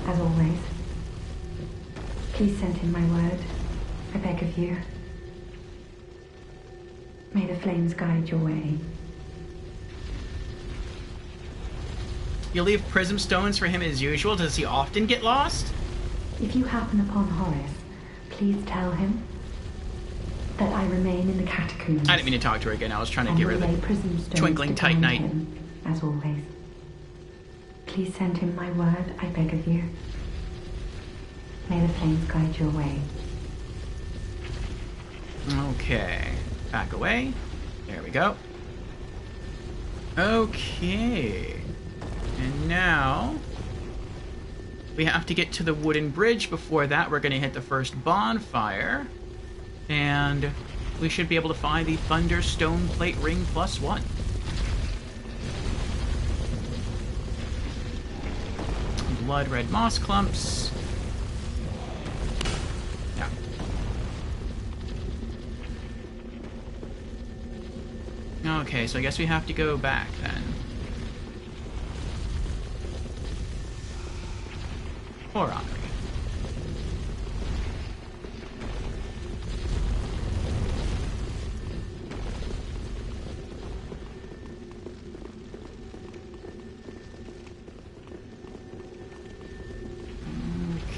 as always. Please send him my word, I beg of you. May the flames guide your way. You leave prism stones for him as usual? Does he often get lost? If you happen upon Horace, please tell him that I remain in the catacombs. I didn't mean to talk to her again. I was trying to and give her will lay the prism stones twinkling to guide Titanite. him, as always. Please send him my word, I beg of you. May the flames guide your way. Okay. Back away. There we go. Okay. And now we have to get to the wooden bridge. Before that, we're going to hit the first bonfire. And we should be able to find the Thunderstone Plate Ring +1. Blood red moss clumps. Yeah. Okay, so I guess we have to go back then. Or on.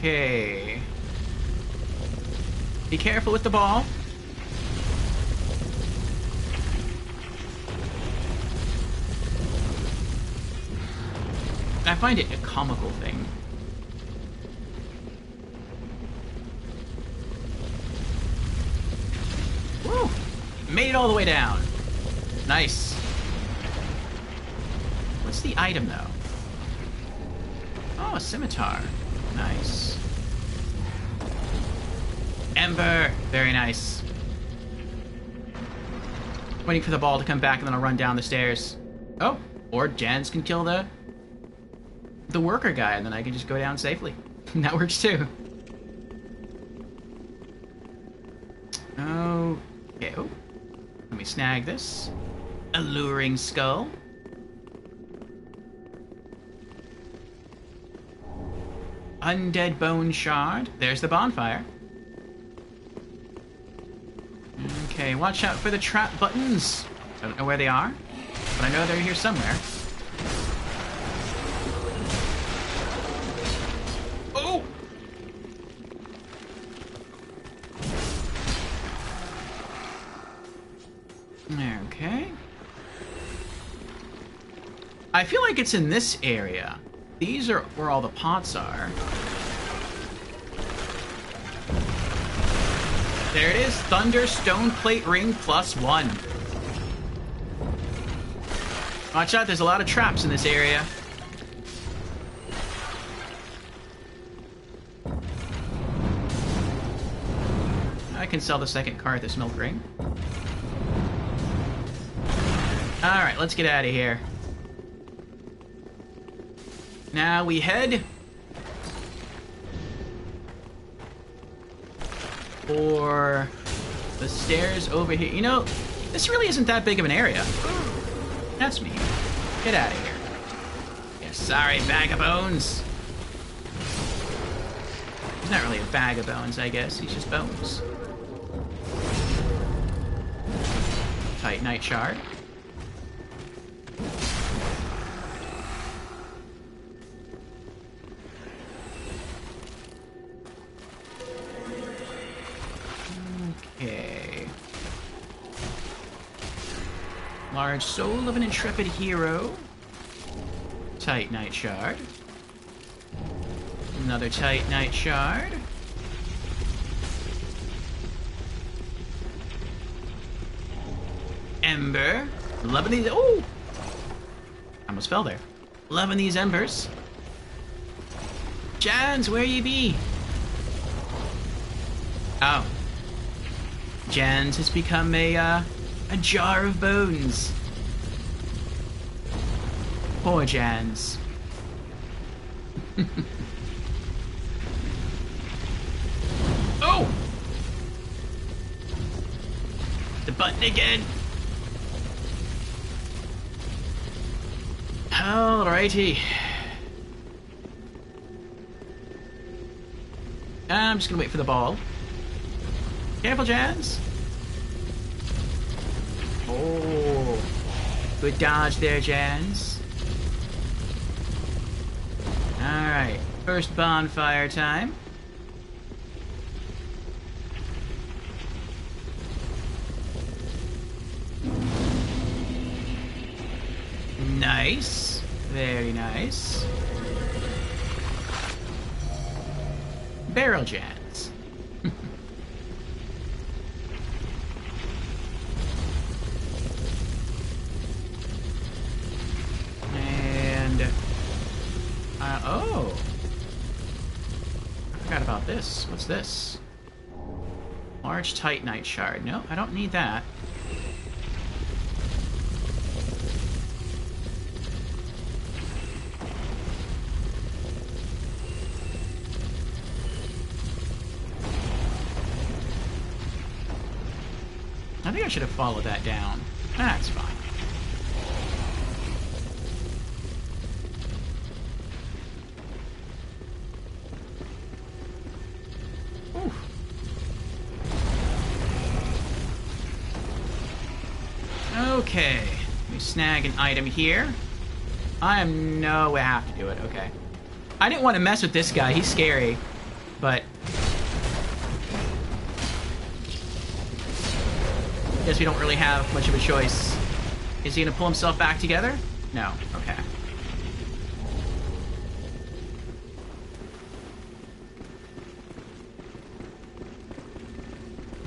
Okay. Be careful with the ball. I find it a comical thing. Woo! Made it all the way down. Nice. What's the item, though? Oh, a scimitar. Nice. Ember. Very nice. Waiting for the ball to come back and then I'll run down the stairs. Oh, or Jans can kill the worker guy and then I can just go down safely. That works too. Okay. Oh. Let me snag this. Alluring skull. Undead bone shard. There's the bonfire. Okay, watch out for the trap buttons. Don't know where they are, but I know they're here somewhere. Oh! Okay. I feel like it's in this area. These are where all the pots are. There it is, Thunderstone Plate Ring +1. Watch out, there's a lot of traps in this area. I can sell the second Karthus milk ring. Alright, let's get out of here. Now we head for the stairs over here. You know, this really isn't that big of an area. That's me. Get out of here. Yeah, sorry, bag of bones. He's not really a bag of bones, I guess. He's just bones. Titanite shard. Okay. Large soul of an intrepid hero. Titanite shard. Another Titanite shard. Ember. Loving these. Oh! I almost fell there. Loving these embers. Jans, where you be? Oh. Jans has become a jar of bones. Poor Jans. Oh! The button again. Alrighty. I'm just gonna wait for the ball. Careful, Jans. Oh, good dodge there, Jans. Alright, first bonfire time. Nice. Very nice. Barrel Jans. this? What's this? Large Titanite shard. No, I don't need that. I think I should have followed that down. That's fine. Oof. Okay. Let me snag an item here. I am no way I have to do it. Okay. I didn't want to mess with this guy. He's scary. But guess we don't really have much of a choice. Is he gonna pull himself back together? No. Okay.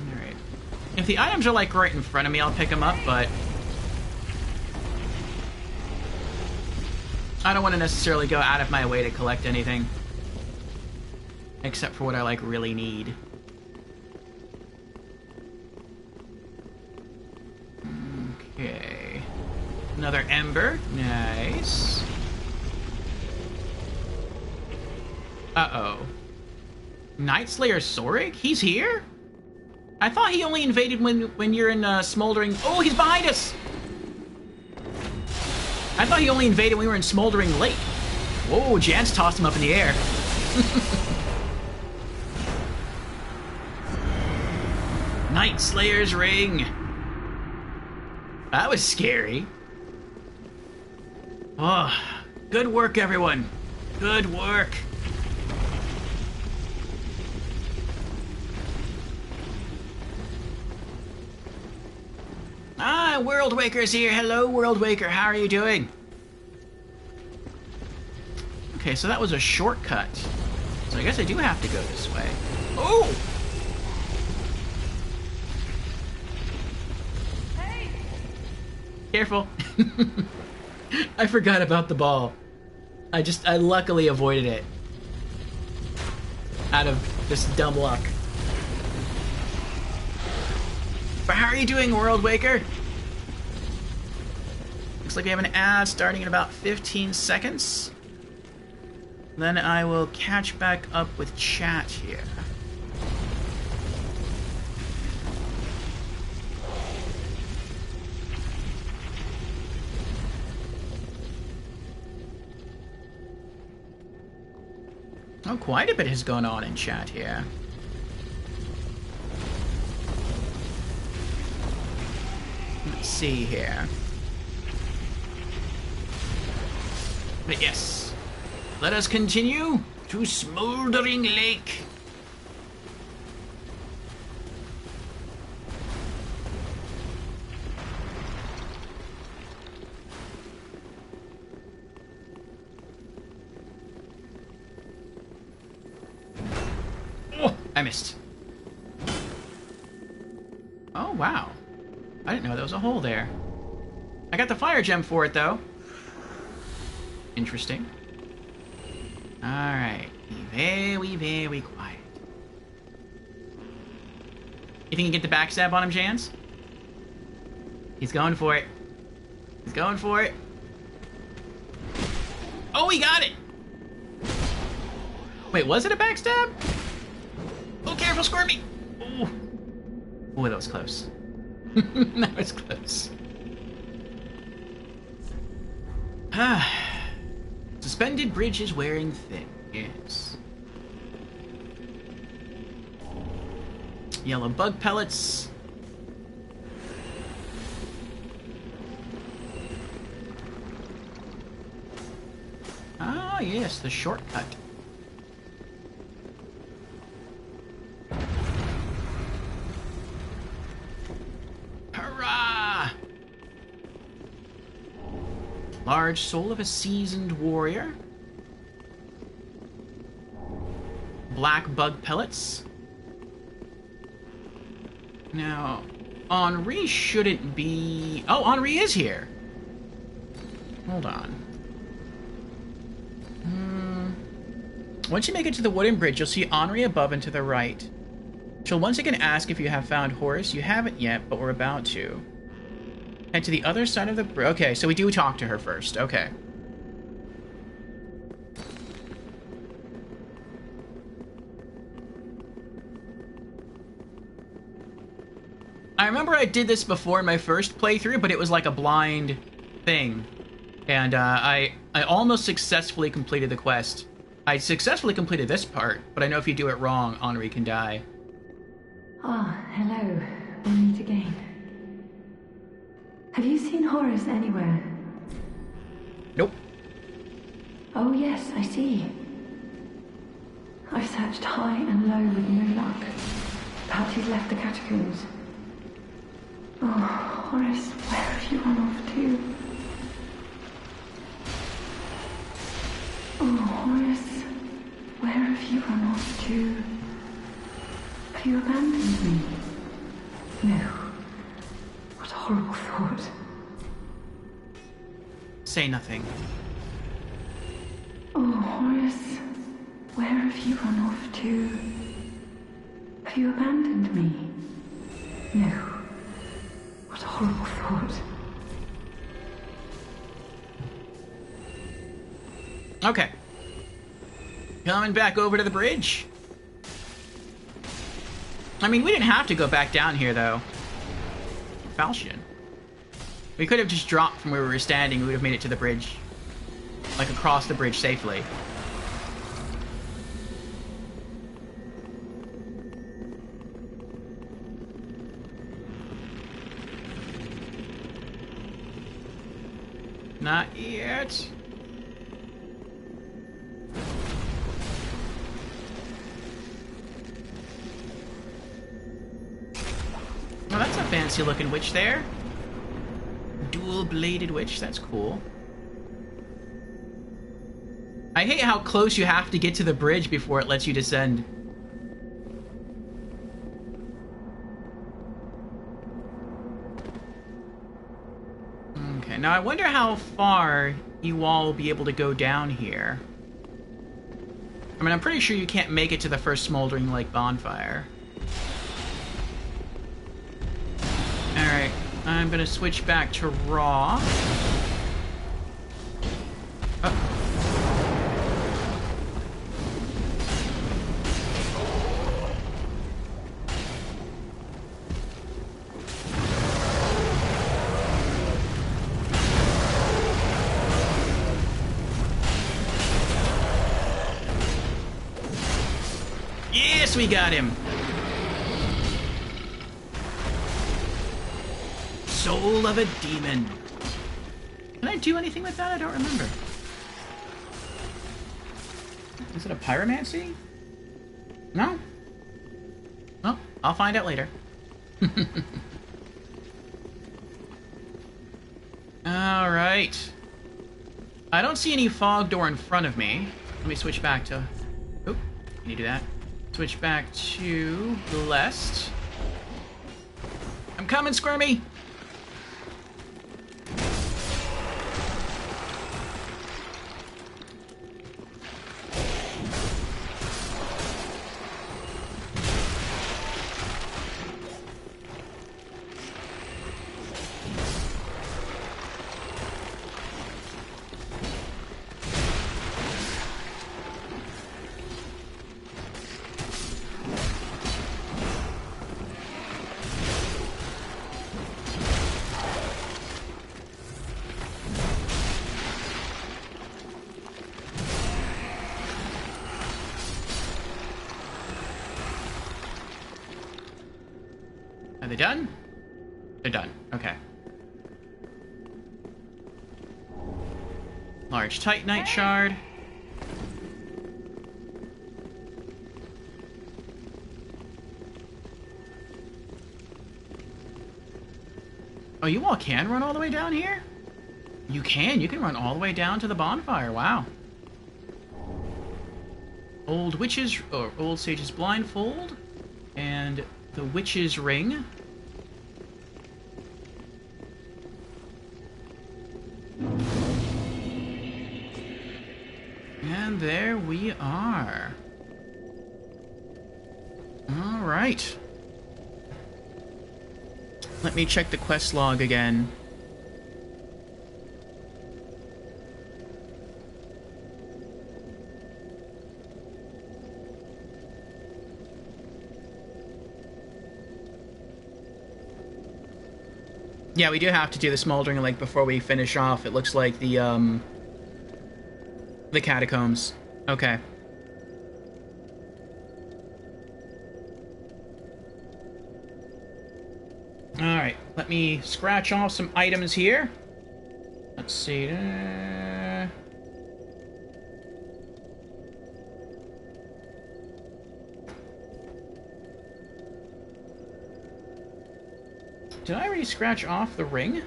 Alright. If the items are like right in front of me, I'll pick them up, but I don't want to necessarily go out of my way to collect anything. Except for what I like really need. Okay. Another ember. Nice. Uh-oh. Nightslayer Sorik? He's here? I thought he only invaded when you're in Smoldering... Oh, he's behind us! I thought he only invaded when we were in Smoldering Lake. Whoa, Jans tossed him up in the air. Nightslayer's Ring. That was scary. Oh, good work, everyone. Good work. Ah, World Waker's here. Hello, World Waker. How are you doing? Okay, so that was a shortcut. So I guess I do have to go this way. Oh! Careful. I forgot about the ball. I luckily avoided it. Out of just dumb luck. But how are you doing, World Waker? Looks like we have an ad starting in about 15 seconds. Then I will catch back up with chat here. Oh, quite a bit has gone on in chat here. Let's see here. But yes, let us continue to Smoldering Lake. I missed. Oh, wow. I didn't know there was a hole there. I got the fire gem for it, though. Interesting. Alright. Be very, very quiet. You think you can get the backstab on him, Jans? He's going for it. He's going for it. Oh, he got it! Wait, was it a backstab? Oh, careful, Squirmy! Oh, oh, that was close. That was close. Suspended bridge is wearing thin. Yes. Yellow bug pellets. Ah, yes, the shortcut. Large soul of a seasoned warrior. Black bug pellets. Now, Henri shouldn't be... Oh, Henri is here. Hold on. Once you make it to the wooden bridge, you'll see Henri above and to the right. She'll once again ask if you have found Horace. You haven't yet, but we're about to. Head to the other side of the bridge. Okay, so we do talk to her first. Okay. I remember I did this before in my first playthrough, but it was like a blind thing. And I almost successfully completed the quest. I successfully completed this part, but I know if you do it wrong, Henri can die. Ah, hello. We meet again. Have you seen Horace anywhere? Nope. Oh yes, I see. I've searched high and low with no luck. Perhaps he's left the catacombs. Oh, Horace, where have you run off to? Oh, Horace, where have you run off to? Have you abandoned me? No. What a horrible thought. Say nothing. Oh, Horace, where have you run off to? Have you abandoned me? No. What a horrible thought. Okay. Coming back over to the bridge. I mean, we didn't have to go back down here, though. Falchion. We could have just dropped from where we were standing. We would have made it to the bridge. Like, across the bridge safely. Not yet. Oh, that's a fancy looking witch there. Dual-bladed witch, that's cool. I hate how close you have to get to the bridge before it lets you descend. Okay, now I wonder how far you all will be able to go down here. I mean, I'm pretty sure you can't make it to the first Smoldering Lake bonfire. Alright, I'm gonna switch back to Raw. Oh. Yes, we got him! Soul of a demon. Can I do anything with that? I don't remember. Is it a pyromancy? No? Well, I'll find out later. Alright. I don't see any fog door in front of me. Let me switch back to... Oop, can you do that? Switch back to Blessed. I'm coming, Squirmy! Are they done? They're done. Okay. Large Titanite shard. Oh, you all can run all the way down here? You can run all the way down to the bonfire. Wow. Old Witch's, or Old Sage's Blindfold. And the Witch's Ring. And there we are. Alright. Let me check the quest log again. Yeah, we do have to do the Smoldering Lake before we finish off. It looks like the catacombs. Okay. Alright, let me scratch off some items here. Let's see. Did I already scratch off the ring?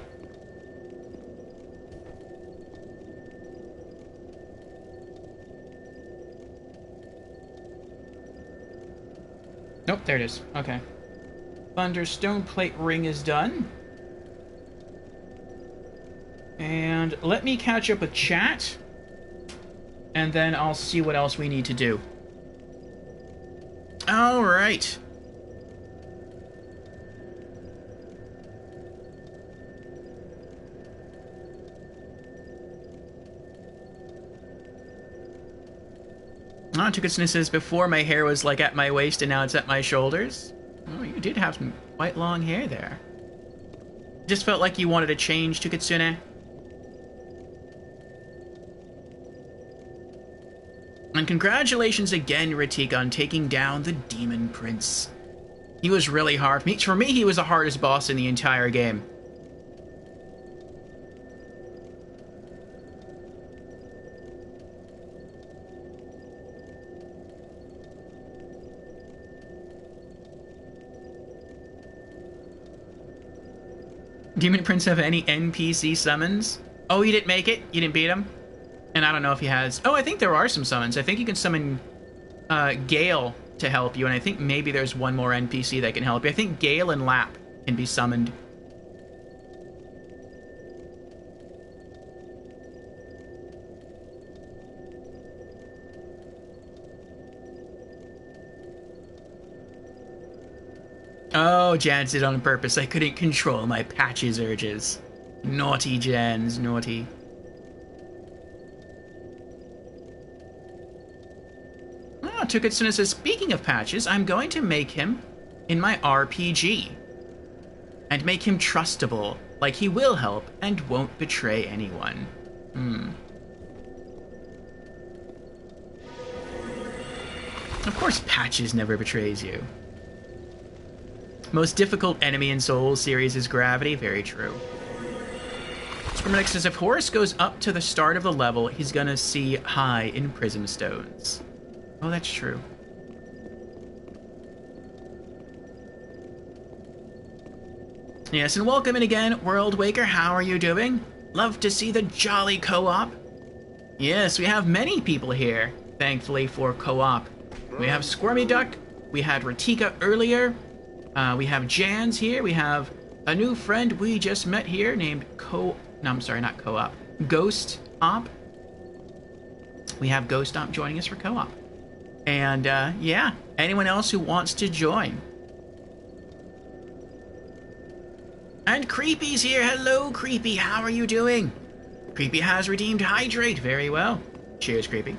Nope, there it is. Okay. Thunderstone plate ring is done. And let me catch up with chat. And then I'll see what else we need to do. Alright. Tukitsune says, before my hair was like at my waist and now it's at my shoulders. Oh, you did have some quite long hair there. Just felt like you wanted to change, Tukitsune. And congratulations again, Ratika, on taking down the Demon Prince. He was really hard. For me, he was the hardest boss in the entire game. Demon Prince have any NPC summons? Oh, you didn't make it? You didn't beat him? And I don't know if he has... Oh, I think there are some summons. I think you can summon Gale to help you, and I think maybe there's one more NPC that can help you. I think Gale and Lap can be summoned. Oh, Jans did it on purpose. I couldn't control my Patches urges. Naughty Jans, naughty. Oh, Tukitsune says, speaking of Patches, I'm going to make him in my RPG. And make him trustable, like he will help and won't betray anyone. Of course Patches never betrays you. Most difficult enemy in Souls series is Gravity. Very true. Scrimminic says, if Horus goes up to the start of the level, he's gonna see High in Prism Stones. Oh, that's true. Yes, and welcome in again, World Waker. How are you doing? Love to see the jolly co-op. Yes, we have many people here, thankfully, for co-op. We have Squirmy Duck. We had Ratika earlier. We have Jans here. We have a new friend we just met here named Ghost Op. We have Ghost Op joining us for co-op. And, yeah, anyone else who wants to join. And Creepy's here. Hello, Creepy. How are you doing? Creepy has redeemed Hydrate. Very well. Cheers, Creepy.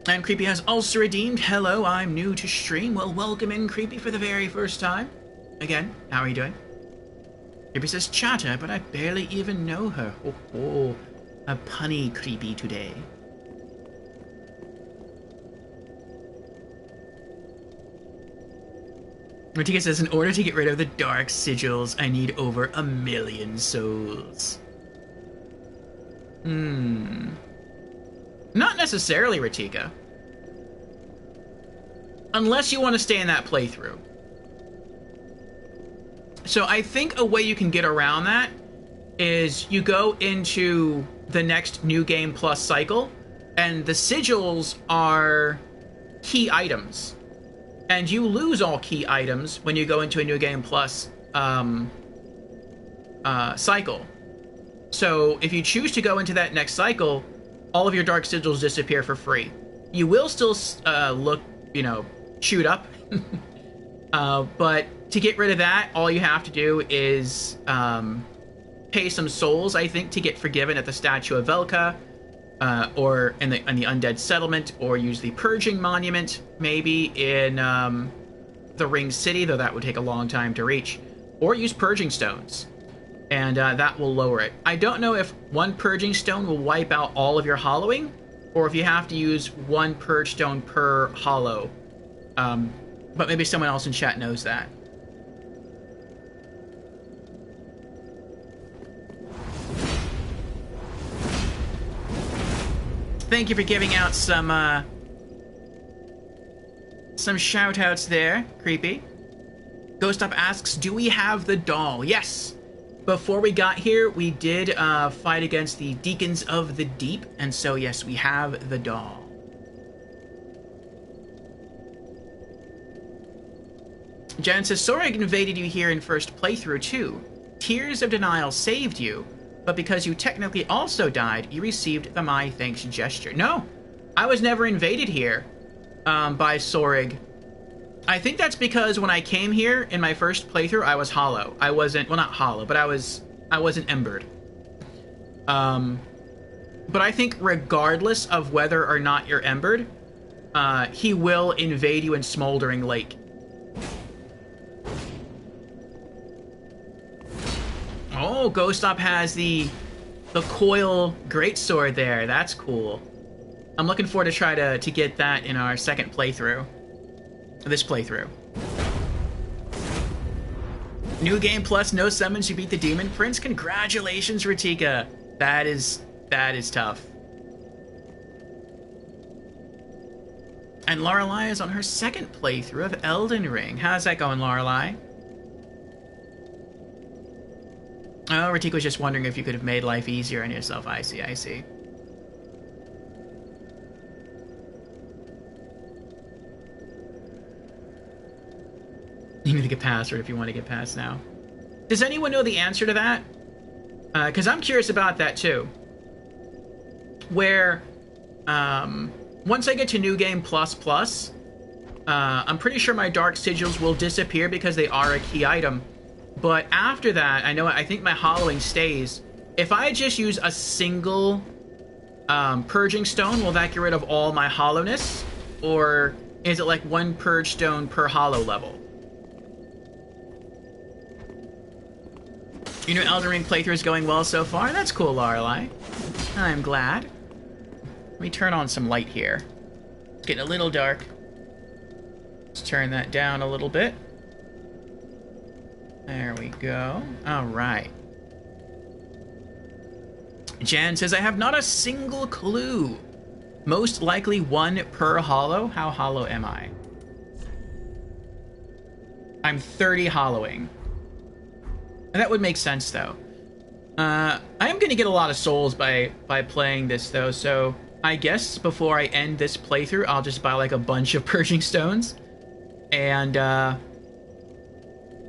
And Creepy has also redeemed. Hello, I'm new to stream. Well, welcome in, Creepy, for the very first time. Again, how are you doing? Creepy says chatter, but I barely even know her. Oh, a punny Creepy today. Ratika says, in order to get rid of the dark sigils, I need over 1 million souls. Not necessarily, Ratika. Unless you want to stay in that playthrough. So I think a way you can get around that is you go into the next New Game Plus cycle, and the sigils are key items. And you lose all key items when you go into a New Game Plus cycle. So if you choose to go into that next cycle, all of your dark sigils disappear for free. You will still look, you know, chewed up. But to get rid of that, all you have to do is pay some souls, I think, to get forgiven at the Statue of Velka, or in the Undead Settlement, or use the Purging Monument, maybe in the Ring City, though that would take a long time to reach, or use Purging Stones, and that will lower it. I don't know if one Purging Stone will wipe out all of your hollowing, or if you have to use one Purge Stone per hollow. But maybe someone else in chat knows that. Thank you for giving out some shout-outs there, Creepy. Ghost Up asks, do we have the doll? Yes! Before we got here, we did fight against the Deacons of the Deep, and so yes, we have the doll. Jan says, Sorag invaded you here in first playthrough too. Tears of Denial saved you, but because you technically also died, you received the My Thanks gesture. No, I was never invaded here by Sorag. I think that's because when I came here in my first playthrough, I was hollow. I wasn't, well, not hollow, but I wasn't embered. But I think regardless of whether or not you're embered, he will invade you in Smoldering Lake. Oh, Ghost Up has the coil greatsword there. That's cool. I'm looking forward to try to get that in our second playthrough. This playthrough. New game plus no summons, you beat the Demon Prince. Congratulations, Ratika. That is tough. And Lorelei is on her second playthrough of Elden Ring. How's that going, Lorelei? Oh, Ratika was just wondering if you could have made life easier on yourself. I see, I see. You need to get password if you want to get past now. Does anyone know the answer to that? Because I'm curious about that too. Where, once I get to New Game Plus, I'm pretty sure my Dark Sigils will disappear because they are a key item. But after that, I think my hollowing stays. If I just use a single Purging Stone, will that get rid of all my hollowness? Or is it like one Purge Stone per hollow level? You know, Elden Ring playthrough is going well so far? That's cool, Lorelei. I'm glad. Let me turn on some light here. It's getting a little dark. Let's turn that down a little bit. There we go. Alright. Jan says, I have not a single clue. Most likely one per hollow. How hollow am I? I'm 30 hollowing. That would make sense, though. I am going to get a lot of souls by playing this, though, so I guess before I end this playthrough, I'll just buy, like, a bunch of Purging Stones. And,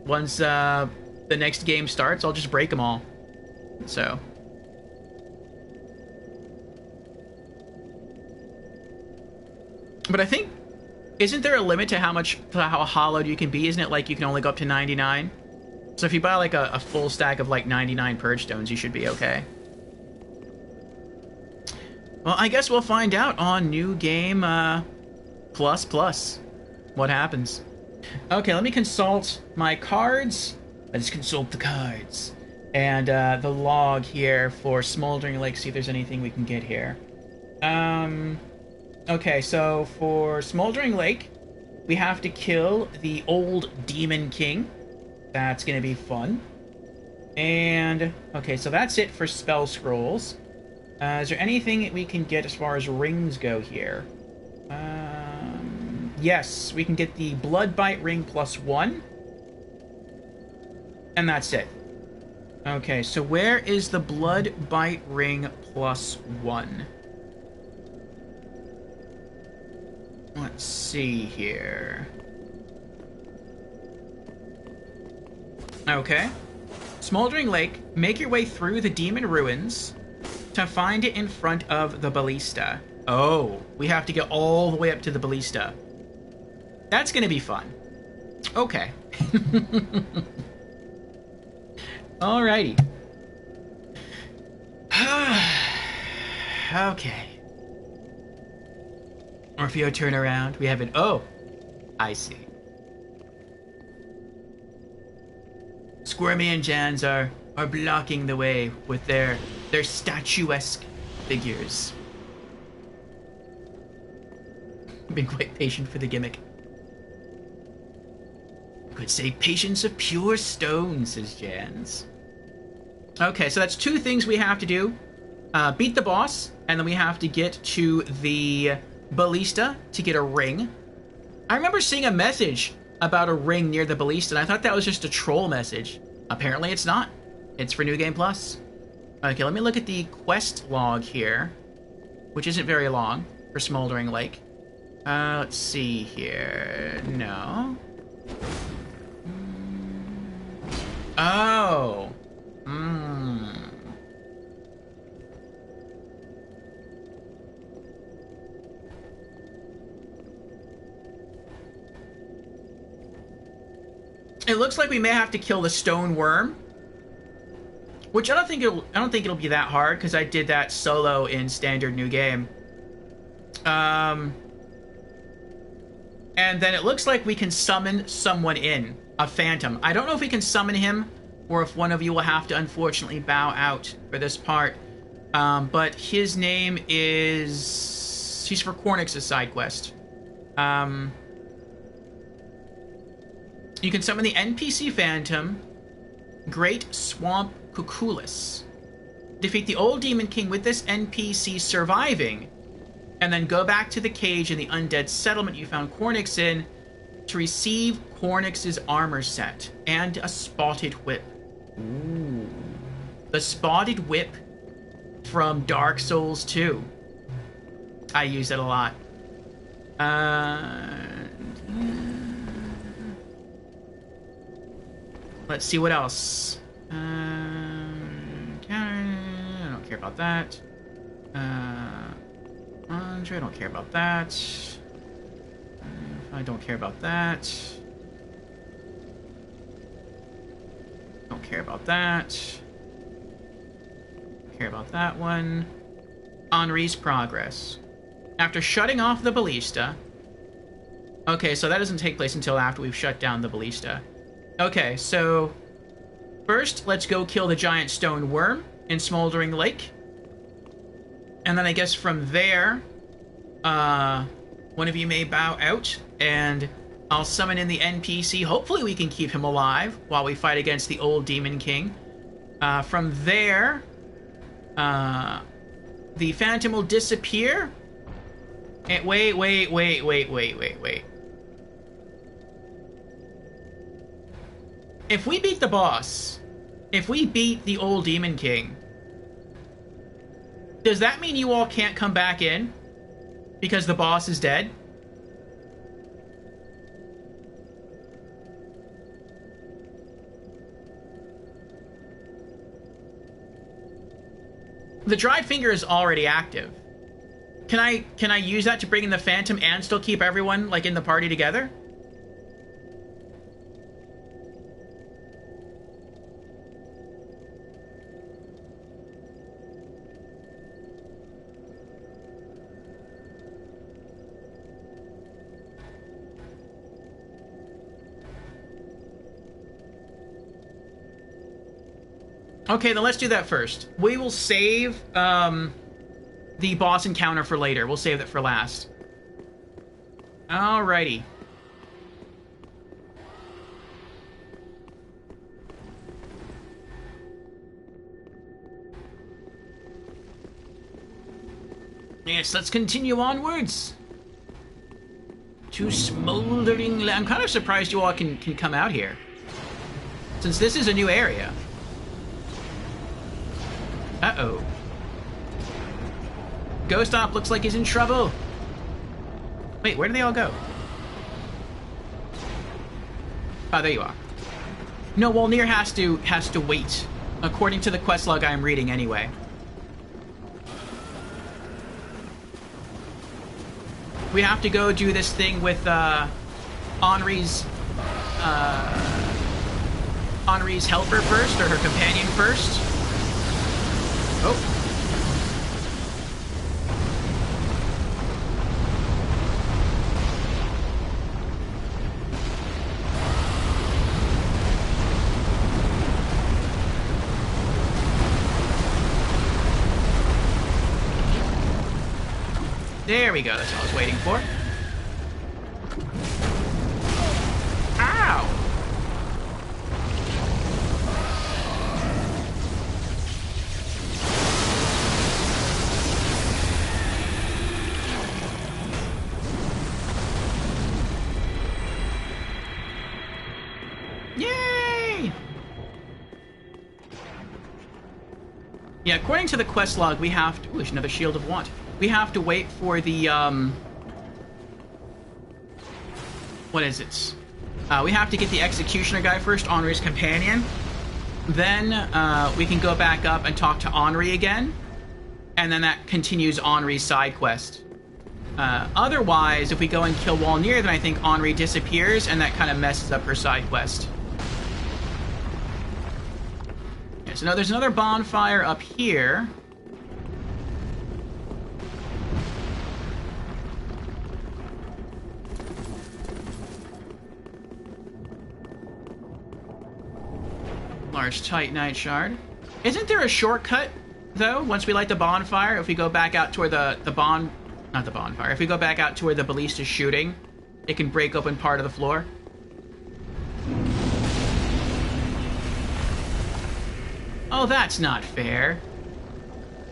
once, the next game starts, I'll just break them all. So. But I think, isn't there a limit to how hollowed you can be? Isn't it like you can only go up to 99? So if you buy like a full stack of like 99 Purge Stones, you should be okay. Well, I guess we'll find out on New Game Plus what happens. Okay, let me consult my cards. Let's consult the cards. And the log here for Smoldering Lake, see if there's anything we can get here. Okay, so for Smoldering Lake, we have to kill the old Demon King. That's gonna be fun. And, okay, so that's it for spell scrolls. Is there anything we can get as far as rings go here? Yes, we can get the Bloodbite ring +1. And that's it. Okay, so where is the Bloodbite ring +1? Let's see here. Okay. Smoldering Lake, make your way through the demon ruins to find it in front of the ballista. Oh, we have to get all the way up to the ballista. That's gonna be fun. Okay. Alrighty. Okay. Orfeo, turn around. We have an... Oh, I see. Squirmy and Jans are blocking the way with their statuesque figures. Been quite patient for the gimmick. Could say patience of pure stone, says Jans. Okay, so that's 2 things we have to do. Beat the boss, and then we have to get to the ballista to get a ring. I remember seeing a message about a ring near the ballista, and I thought that was just a troll message. Apparently it's not. It's for New Game Plus. Okay, let me look at the quest log here, which isn't very long for Smoldering Lake. Let's see here. No. Oh. It looks like we may have to kill the stone worm, which I don't think it'll be that hard because I did that solo in standard new game. And then it looks like we can summon someone in, a phantom. I don't know if we can summon him or if one of you will have to unfortunately bow out for this part. But his name is... He's for Cornix's side quest. You can summon the NPC Phantom, Great Swamp Cuculus. Defeat the old Demon King with this NPC surviving, and then go back to the cage in the undead settlement you found Cornix in to receive Cornix's armor set and a spotted whip. Ooh. The spotted whip from Dark Souls 2. I use it a lot. Let's see what else. I don't care about that. Andre, I don't care about that. I don't care about that. Don't care about that. Care about that one. Henri's progress. After shutting off the ballista. Okay, so that doesn't take place until after we've shut down the ballista. Okay, so first, let's go kill the giant stone worm in Smoldering Lake. And then I guess from there, one of you may bow out, and I'll summon in the NPC. Hopefully we can keep him alive while we fight against the old Demon King. From there, the Phantom will disappear. And wait. If we beat the boss, if we beat the old Demon King, does that mean you all can't come back in? Because the boss is dead? The dried finger is already active. Can I use that to bring in the Phantom and still keep everyone like in the party together? Okay, then let's do that first. We will save the boss encounter for later. We'll save that for last. Alrighty. Yes, let's continue onwards. To Smoldering Lake. I'm kind of surprised you all can come out here, since this is a new area. Uh-oh. Ghost Op looks like he's in trouble. Wait, where do they all go? Oh, there you are. No, Wolnir has to wait, according to the quest log I'm reading anyway. We have to go do this thing with Henri's helper first, or her companion first. Oh. There we go, that's what I was waiting for. Ow! Yay! Yeah, according to the quest log, we have to... Ooh, there's another Shield of Want. We have to wait for the, what is it? We have to get the Executioner guy first, Henri's companion. Then, we can go back up and talk to Henri again. And then that continues Henri's side quest. Otherwise, if we go and kill Wolnir, then I think Henri disappears, and that kind of messes up her side quest. Yeah, so now there's another bonfire up here. Large Titanite shard. Isn't there a shortcut, though, once we light the bonfire? If we go back out to where not the bonfire. If we go back out to where the ballista's shooting, it can break open part of the floor. Oh, that's not fair.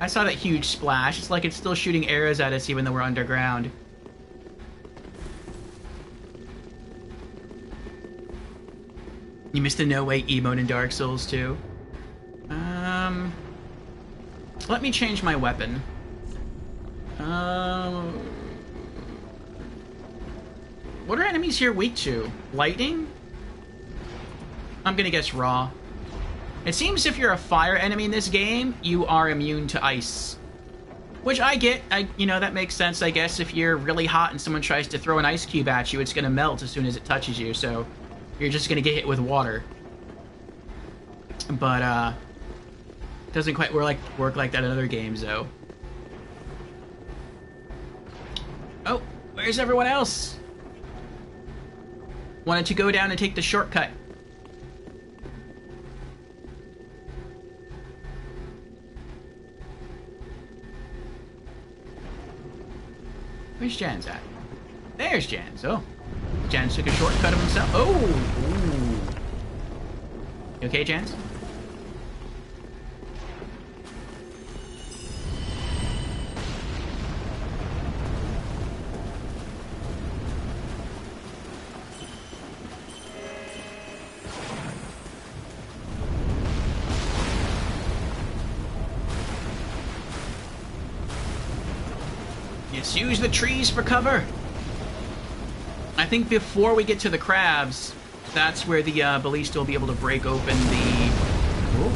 I saw that huge splash. It's like it's still shooting arrows at us even though we're underground. You missed the No Way emote in Dark Souls 2. Let me change my weapon. What are enemies here weak to? Lightning? I'm gonna guess raw. It seems if you're a fire enemy in this game, you are immune to ice. Which I get. You know, that makes sense, I guess. If you're really hot and someone tries to throw an ice cube at you, it's gonna melt as soon as it touches you, so... You're just gonna get hit with water. But, doesn't quite work like that in other games, though. Oh, where's everyone else? Wanted to go down and take the shortcut. Where's Jans at? There's Jans, oh. Jans took a shortcut of himself. Oh! Ooh. You okay, Jans? Let's use the trees for cover. I think before we get to the crabs, that's where the ballista will be able to break open the... Ooh.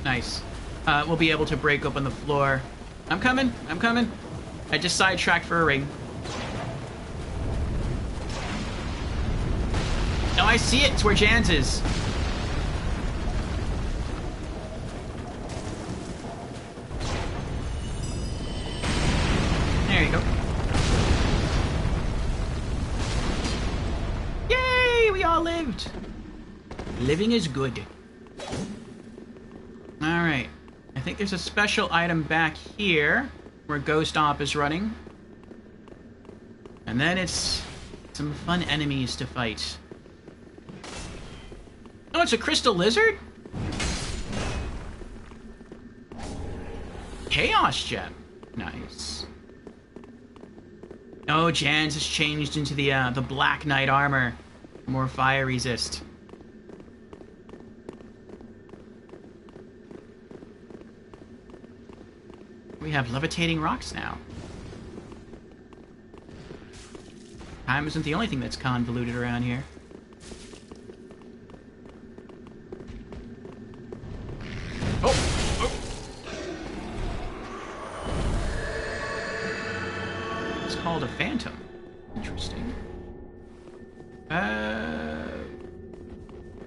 Nice. We'll be able to break open the floor. I'm coming. I'm coming. I just sidetracked for a ring. No, I see it. It's where Jans is. There you go. Yay! We all lived. Living is good. Alright. I think there's a special item back here where Ghost Op is running. And then it's some fun enemies to fight. Oh, it's a crystal lizard? Chaos gem. Nice. Oh, Jans has changed into the Black Knight armor. More fire resist. we have levitating rocks now. Time isn't the only thing that's convoluted around here. Oh! Oh! It's called a phantom. Interesting.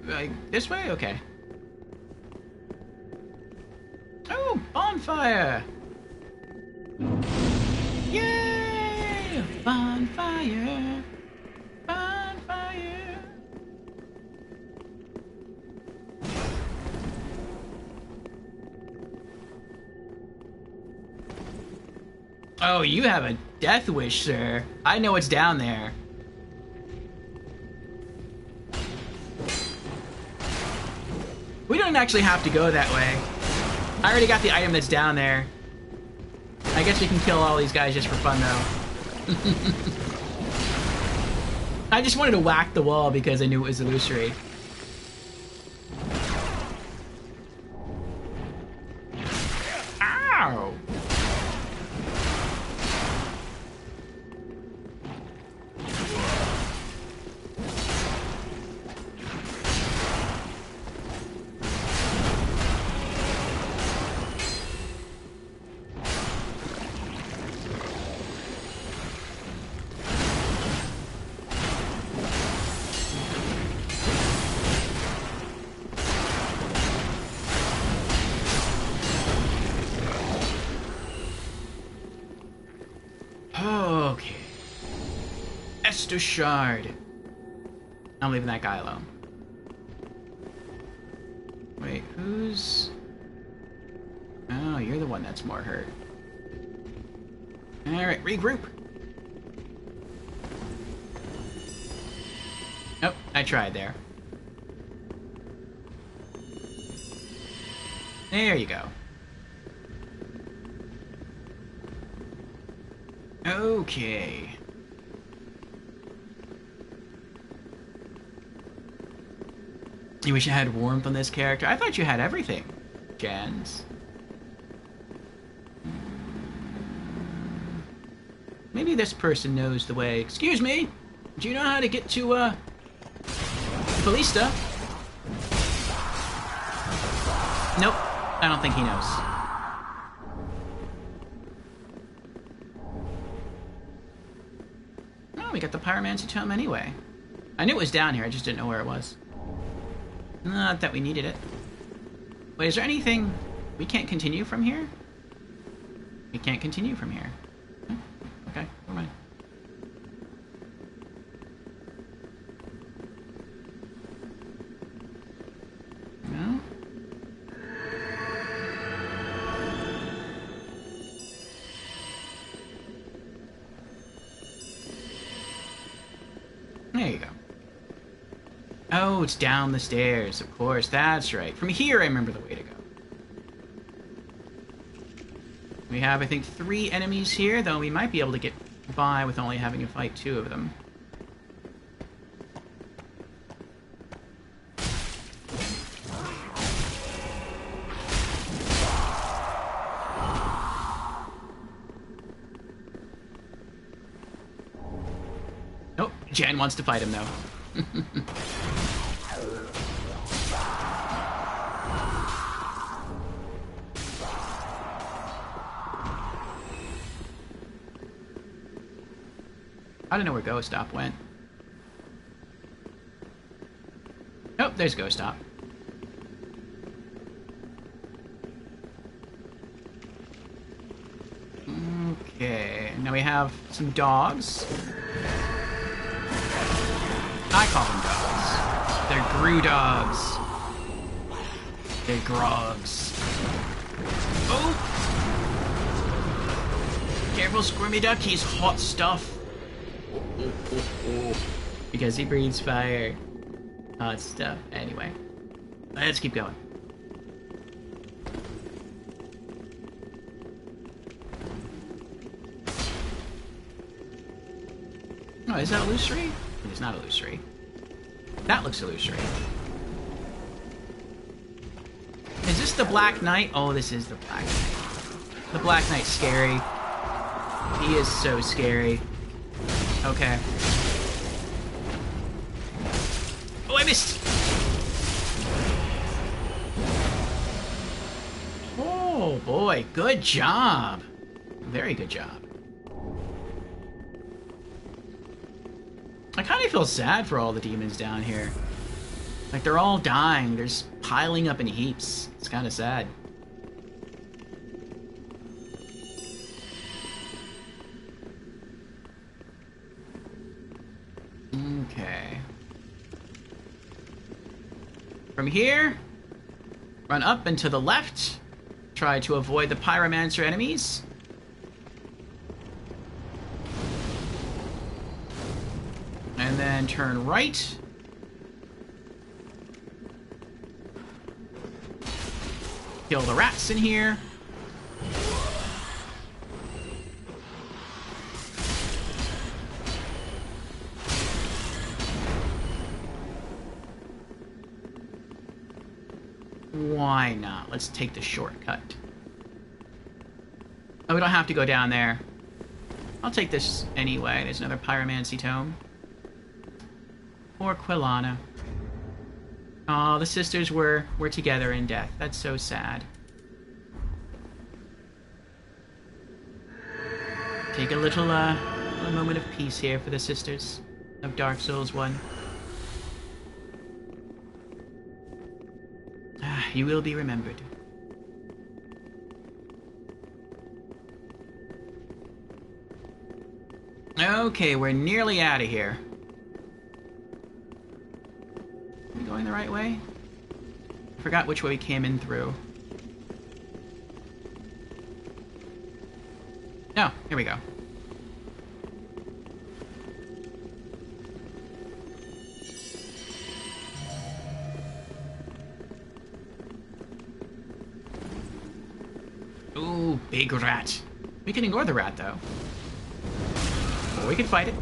Like this way? Okay. Oh, bonfire! Yay! Bonfire! Bonfire! Oh, you have a death wish, sir. I know what's down there. We don't actually have to go that way. I already got the item that's down there. I guess we can kill all these guys just for fun, though. I just wanted to whack the wall because I knew it was illusory. Ow! Okay. Esther Shard. I'm leaving that guy alone. Wait, who's... Oh, you're the one that's more hurt. Alright, regroup. Nope, I tried there. There you go. Okay. You wish you had warmth on this character? I thought you had everything, Jans. Maybe this person knows the way. Excuse me? Do you know how to get to, Ballista? Nope. I don't think he knows. We got the Pyromancy Tome anyway. I knew it was down here, I just didn't know where it was. Not that we needed it. Wait, is there anything... We can't continue from here? We can't continue from here. Okay, never mind. No? There you go. Oh, it's down the stairs, of course, that's right. From here, I remember the way to go. We have, I think, 3 enemies here, though we might be able to get by with only having to fight 2 of them. Nope, Jan wants to fight him, though. I don't know where Ghost Stop went. Oh, there's Ghost Stop. Okay, now we have some dogs. I call them dogs. They're Gru dogs. They're grogs. Oh! Careful, Squirmy Duck, he's hot stuff. Because he breathes fire. Hot stuff. Anyway, let's keep going. Oh, is that illusory? It is not illusory. That looks illusory. Is this the Black Knight? Oh, this is the Black Knight. The Black Knight's scary. He is so scary. Okay. Oh, I missed! Oh boy, good job. Very good job. I kind of feel sad for all the demons down here. Like, they're all dying. They're just piling up in heaps. It's kind of sad. Okay. From here, run up and to the left. Try to avoid the pyromancer enemies. And then turn right. Kill the rats in here. Why not? Let's take the shortcut. Oh, we don't have to go down there. I'll take this anyway. There's another pyromancy tome. Poor Quilana. Oh, the sisters were together in death. That's so sad. Take a little moment of peace here for the sisters of Dark Souls 1. You will be remembered. Okay, we're nearly out of here. Are we going the right way? I forgot which way we came in through. No, here we go. Ooh, big rat. We can ignore the rat, though. Or we can fight it.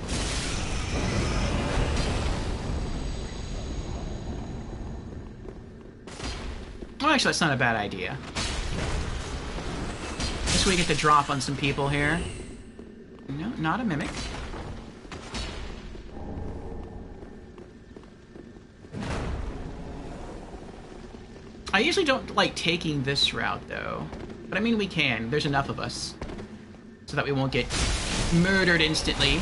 Well, actually, that's not a bad idea. This way we get to drop on some people here. No, not a mimic. I usually don't like taking this route, though. But I mean, we can. There's enough of us. So that we won't get murdered instantly.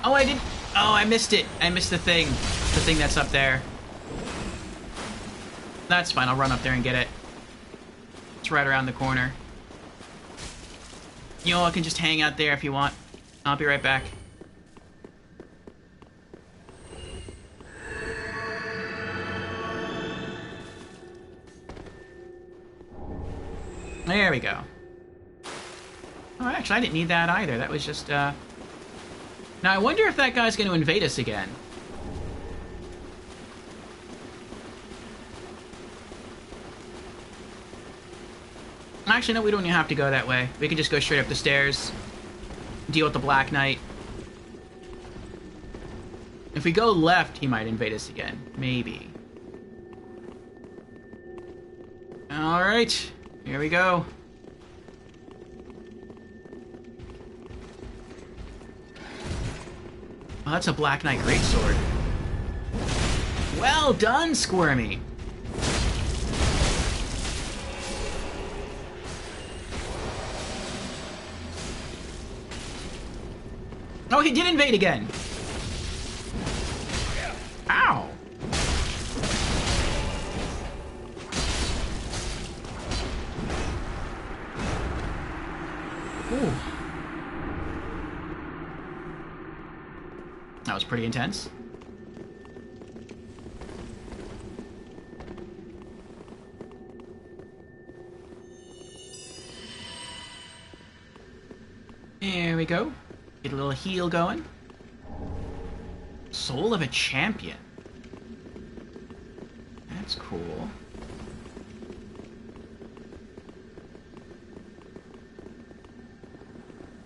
Oh, I did... Oh, I missed it. I missed the thing. The thing that's up there. That's fine. I'll run up there and get it. It's right around the corner. You all can just hang out there if you want. I'll be right back. There we go. Oh, actually, I didn't need that either. That was just, Now, I wonder if that guy's going to invade us again. Actually, no, we don't even have to go that way. We can just go straight up the stairs. Deal with the Black Knight. If we go left, he might invade us again. Maybe. Alright. Here we go. Oh, that's a Black Knight greatsword. Well done, Squirmy! Oh, he did invade again! Ow! Ooh. That was pretty intense. There we go. Get a little heal going. Soul of a Champion. That's cool.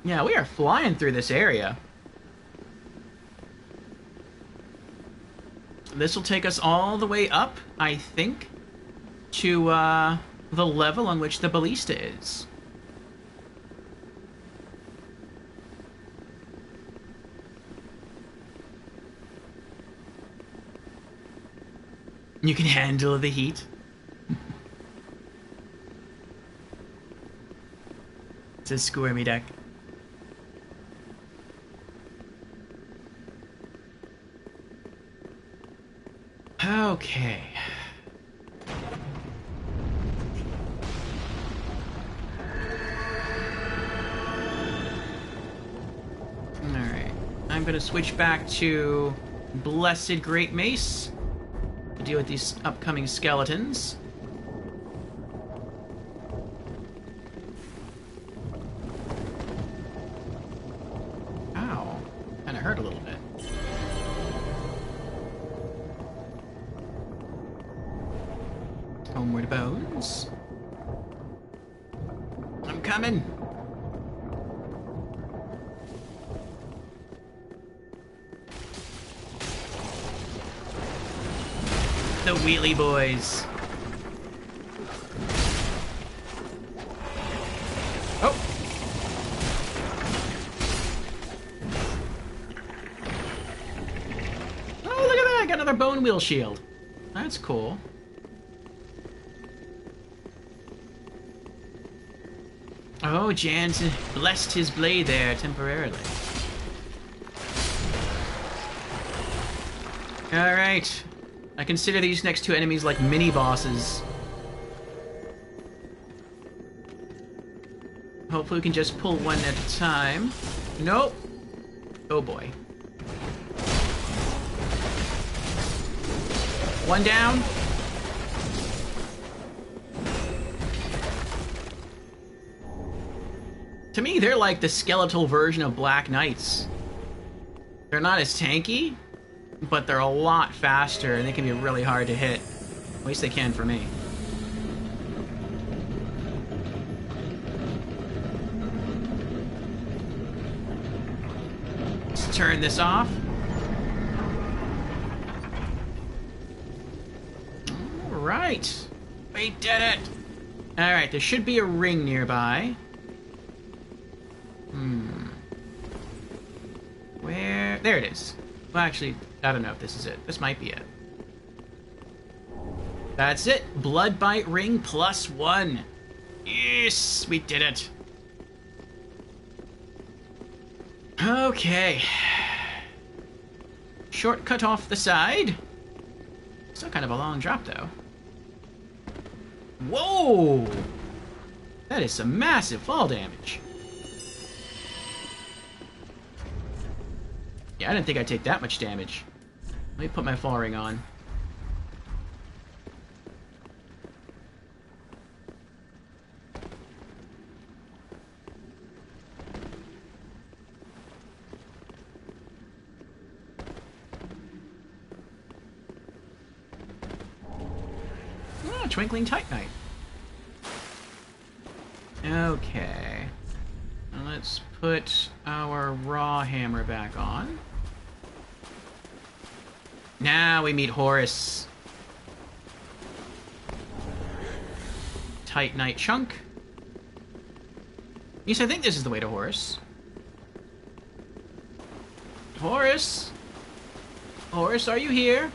Yeah, we are flying through this area. This will take us all the way up, I think, to the level on which the ballista is. You can handle the heat. It's a squirmy deck. Okay. Alright. I'm gonna switch back to Blessed Great Mace to deal with these upcoming skeletons. Ow. Kinda hurt a little bit. Homeward Bones. I'm coming. The Wheelie Boys. Oh. Oh, look at that. I got another Bone Wheel Shield. That's cool. Oh, Jan's blessed his blade there temporarily. Alright. I consider these next two enemies like mini-bosses. Hopefully we can just pull one at a time. Nope. Oh boy. One down. To me, they're like the skeletal version of Black Knights. They're not as tanky, but they're a lot faster, and they can be really hard to hit. At least they can for me. Let's turn this off. Alright. We did it! Alright, there should be a ring nearby. Where? There it is. Well, actually, I don't know if this is it. This might be it. That's it. Blood Bite Ring +1. Yes, we did it. Okay. Shortcut off the side. Still kind of a long drop, though. Whoa! That is some massive fall damage. Yeah, I didn't think I'd take that much damage. Let me put my fall ring on. Oh, Twinkling Titanite. Okay. Now let's put our raw hammer back on. Now we meet Horus. Titanite chunk. Yes, I think this is the way to Horus. Horus? Horus, are you here?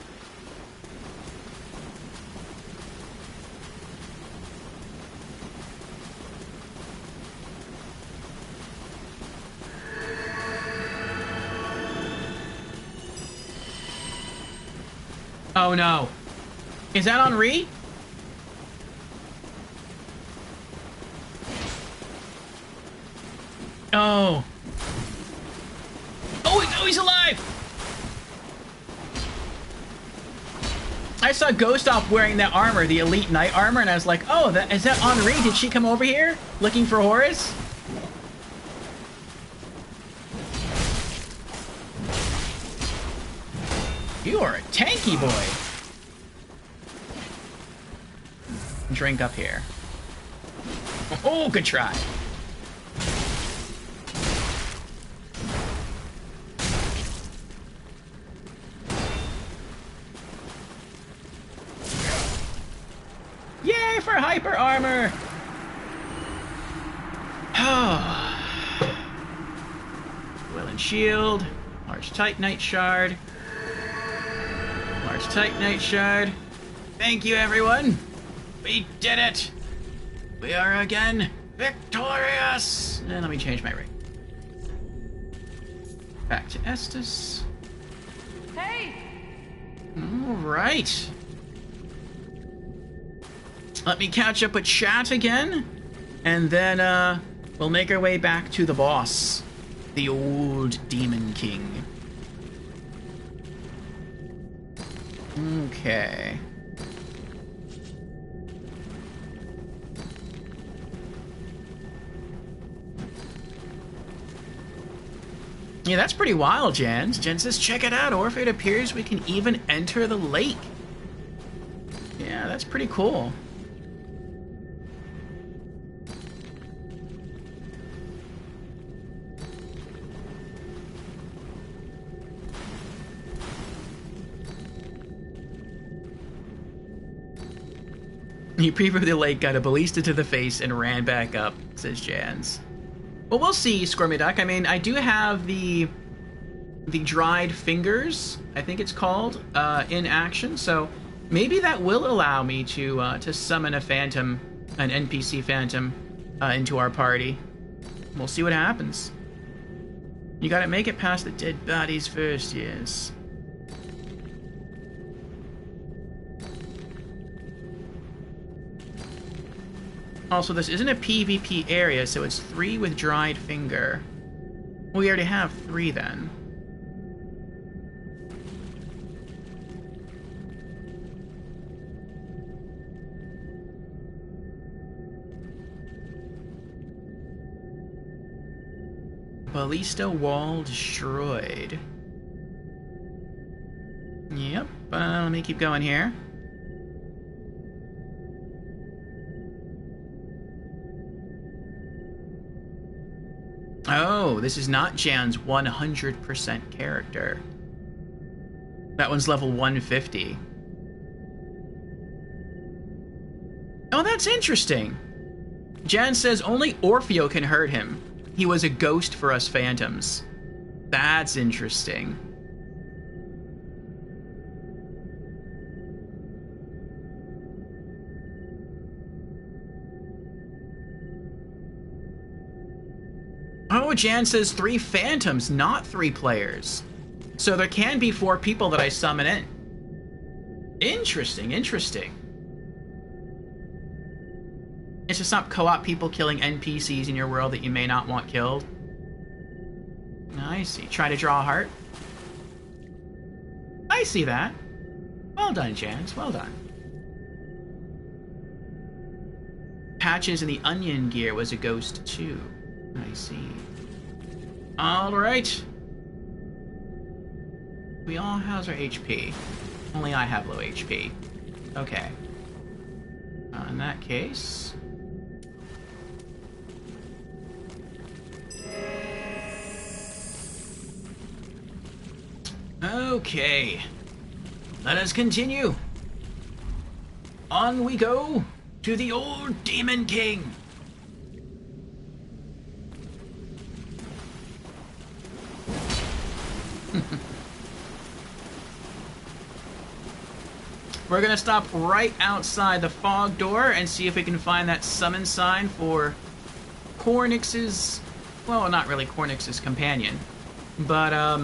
Oh no. Is that Henri? Oh. Oh, he's alive! I saw Ghostoff wearing that armor, the Elite Knight armor, and I was like, oh, is that Henri? Did she come over here looking for Horus? You are a tanky boy. Drink up here. Oh, good try. Yay for hyper armor! Oh. Will and shield. Large Titanite shard. Large Titanite shard. Thank you, everyone. We did it. We are again victorious. And let me change my ring. Back to Estus. Hey! All right. Let me catch up with chat again, and then we'll make our way back to the boss, the old Demon King. Okay. Yeah, that's pretty wild, Jans. Jen says, check it out, Orphe. It appears we can even enter the lake. Yeah, that's pretty cool. He previewed the lake, got a ballista to the face, and ran back up, says Jans. Well, we'll see, Squirmy Duck. I mean, I do have the dried fingers, I think it's called, in action, so maybe that will allow me to summon a phantom, an NPC phantom, into our party. We'll see what happens. You gotta make it past the dead bodies first, yes. Also, this isn't a PvP area, so it's 3 with dried finger. We already have 3 then. Ballista wall destroyed. Yep, let me keep going here. Oh, this is not Jan's 100% character. That one's level 150. Oh, that's interesting. Jan says only Orfeo can hurt him. He was a ghost for us phantoms. That's interesting. Oh, Jan says 3 phantoms, not 3 players. So there can be 4 people that I summon in. Interesting, interesting. It's just not co-op people killing NPCs in your world that you may not want killed. I see. Try to draw a heart. I see that. Well done, Jans. Well done. Patches in the onion gear was a ghost too. I see. Alright. We all have our HP. Only I have low HP. Okay. In that case... Okay. Let us continue. On we go to the old Demon King. We're gonna stop right outside the fog door and see if we can find that summon sign for Cornyx's... Well, not really Cornyx's companion, but,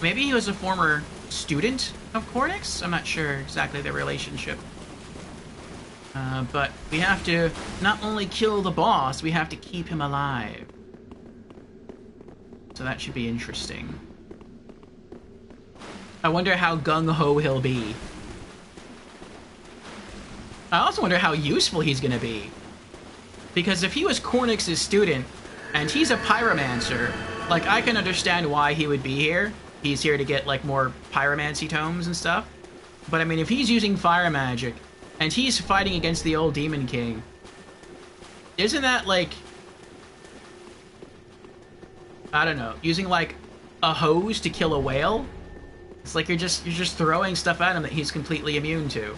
maybe he was a former student of Cornyx? I'm not sure exactly the relationship. But we have to not only kill the boss, we have to keep him alive. So that should be interesting. I wonder how gung-ho he'll be. I also wonder how useful he's gonna be. Because if he was Cornyx's student, and he's a pyromancer, like, I can understand why he would be here. He's here to get, like, more pyromancy tomes and stuff. But, I mean, if he's using fire magic, and he's fighting against the old Demon King, isn't that, like... I don't know, using, like, a hose to kill a whale? It's like you're just throwing stuff at him that he's completely immune to.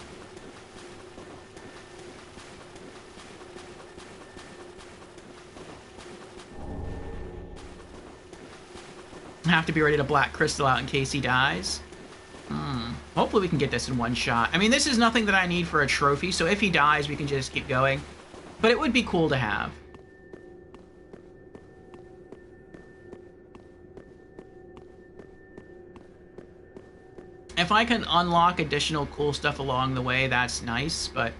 Have to be ready to black crystal out in case he dies. Oh, hopefully we can get this in one shot. I mean, this is nothing that I need for a trophy, so if he dies, we can just keep going. But it would be cool to have. If I can unlock additional cool stuff along the way, that's nice, but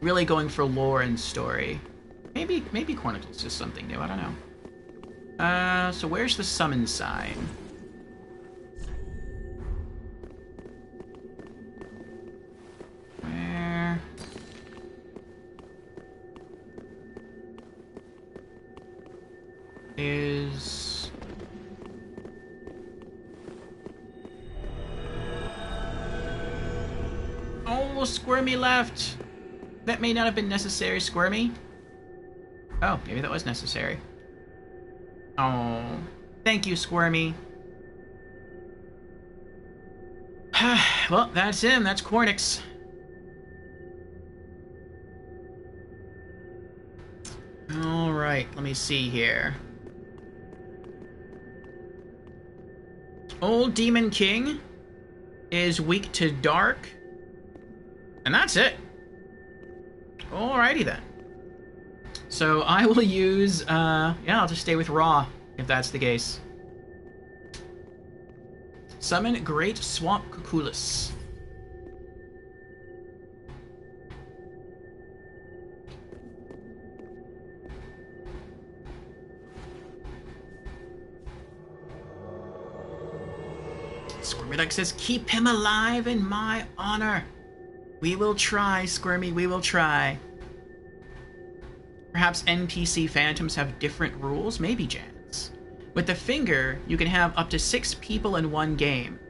really going for lore and story. Maybe Cornicle's just something new, I don't know. So where's the summon sign? Where? Is... Oh, Squirmy left! That may not have been necessary, Squirmy. Oh, maybe that was necessary. Oh, thank you, Squirmy. Well, that's him. That's Cornix. Alright, let me see here. Old Demon King is weak to dark. And that's it. Alrighty then. So I will use, yeah, I'll just stay with Raw, if that's the case. Summon Great Swamp Cuculus. Squirmy says, keep him alive in my honor. We will try, Squirmy, we will try. Perhaps NPC phantoms have different rules? Maybe, Jans. With the finger, you can have up to 6 people in one game.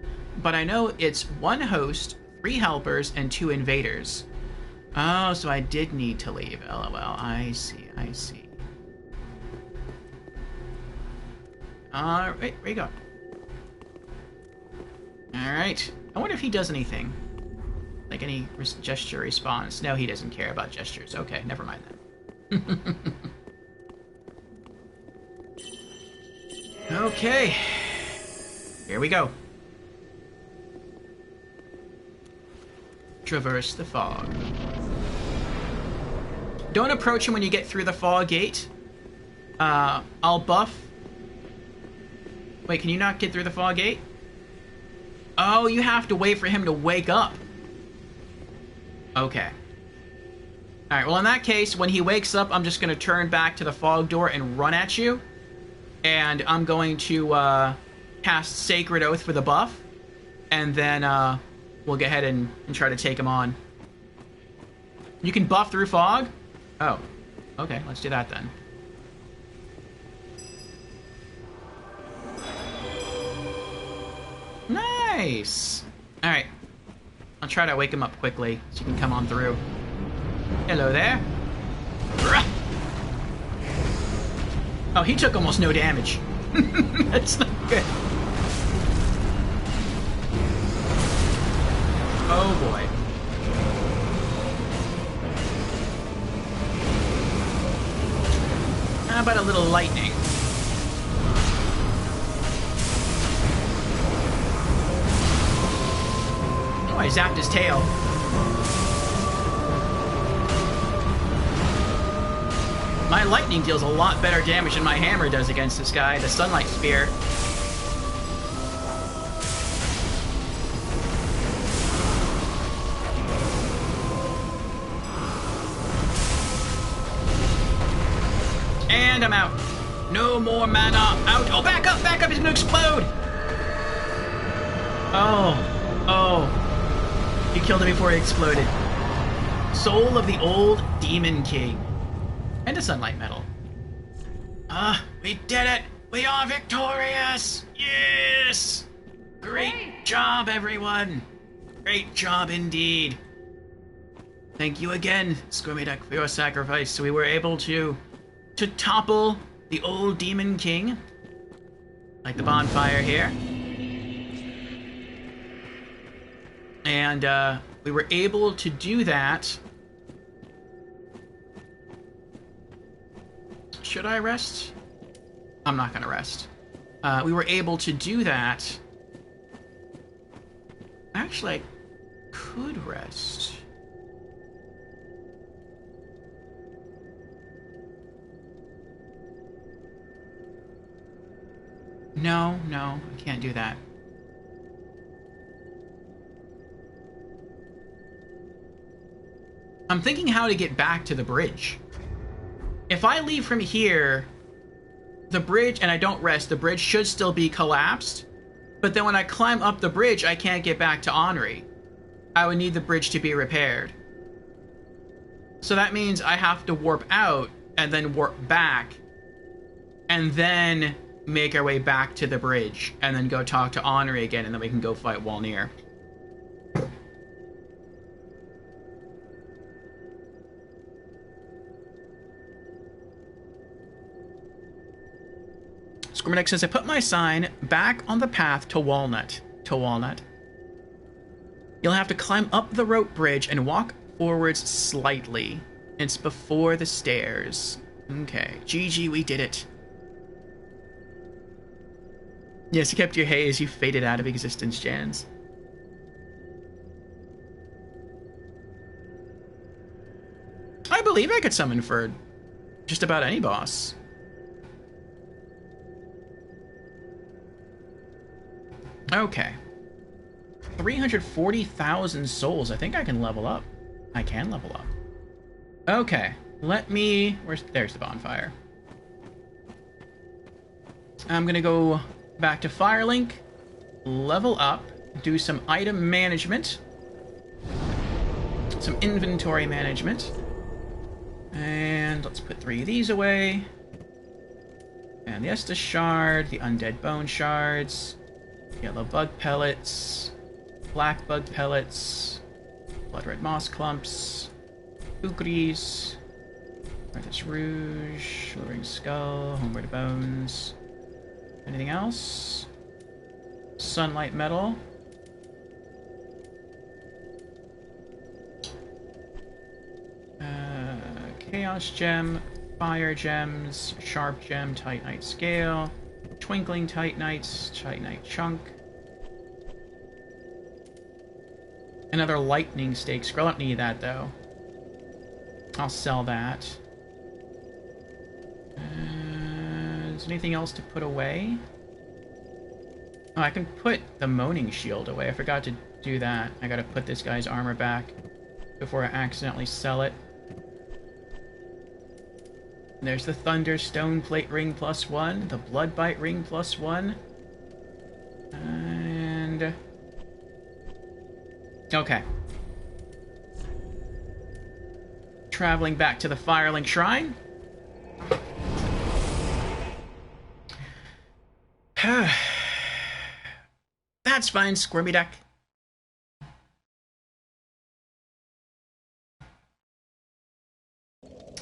But I know it's 1 host, 3 helpers, and 2 invaders. Oh, so I did need to leave. LOL. I see, I see. Wait, where you go? Alright. I wonder if he does anything. Like any gesture response. No, he doesn't care about gestures. Okay, never mind that. Okay. Here we go. Traverse the fog. Don't approach him when you get through the fog gate. I'll buff. Wait, can you not get through the fog gate? Oh, you have to wait for him to wake up. Okay. Alright, well in that case, when he wakes up, I'm just going to turn back to the fog door and run at you. And I'm going to cast Sacred Oath for the buff. And then we'll go ahead and try to take him on. You can buff through fog? Oh. Okay, let's do that then. Nice! Alright. I'll try to wake him up quickly so you can come on through. Hello there. Oh, he took almost no damage. That's not good. Oh boy. How about a little lightning? Oh, I zapped his tail. My lightning deals a lot better damage than my hammer does against this guy, the Sunlight Spear. And I'm out. No more mana. Out. Oh, back up, back up. He's gonna explode. Oh. He killed him before he exploded. Soul of the Old Demon King. And a Sunlight Medal. We did it! We are victorious! Yes! Great job, everyone! Great job indeed. Thank you again, Squirmy Duck, for your sacrifice. We were able to topple the Old Demon King. Like the bonfire here. And we were able to do that. Should I rest? I'm not gonna rest. We were able to do that. Actually, could rest. No, I can't do that. I'm thinking how to get back to the bridge. If I leave from here, the bridge, and I don't rest, the bridge should still be collapsed. But then when I climb up the bridge, I can't get back to Henri. I would need the bridge to be repaired. So that means I have to warp out and then warp back. And then make our way back to the bridge. And then go talk to Henri again, and then we can go fight Walnir. Squirmadex says, I put my sign back on the path to Walnut. You'll have to climb up the rope bridge and walk forwards slightly. It's before the stairs. Okay. GG, we did it. Yes, you kept your haze. You faded out of existence, Jans. I believe I could summon for just about any boss. Okay. 340,000 souls. I think I can level up. I can level up. Okay. Let me... There's the bonfire. I'm gonna go back to Firelink. Level up. Do some item management. Some inventory management. And let's put 3 of these away. And the Estus shard. The undead bone shards. Yellow bug pellets, black bug pellets, blood red moss clumps, Ukris, Arthas Rouge, Shivering Skull, Homeward Bones. Anything else? Sunlight metal. Chaos gem, fire gems, sharp gem, titanite scale. Twinkling Titanites, Titanite Chunk. Another Lightning Stake Scroll. I don't need that, though. I'll sell that. Is there anything else to put away? Oh, I can put the Moaning Shield away. I forgot to do that. I gotta put this guy's armor back before I accidentally sell it. There's the Thunderstone Plate Ring +1, the Bloodbite Ring +1, and... Okay. Traveling back to the Firelink Shrine. That's fine, Squirmy Duck.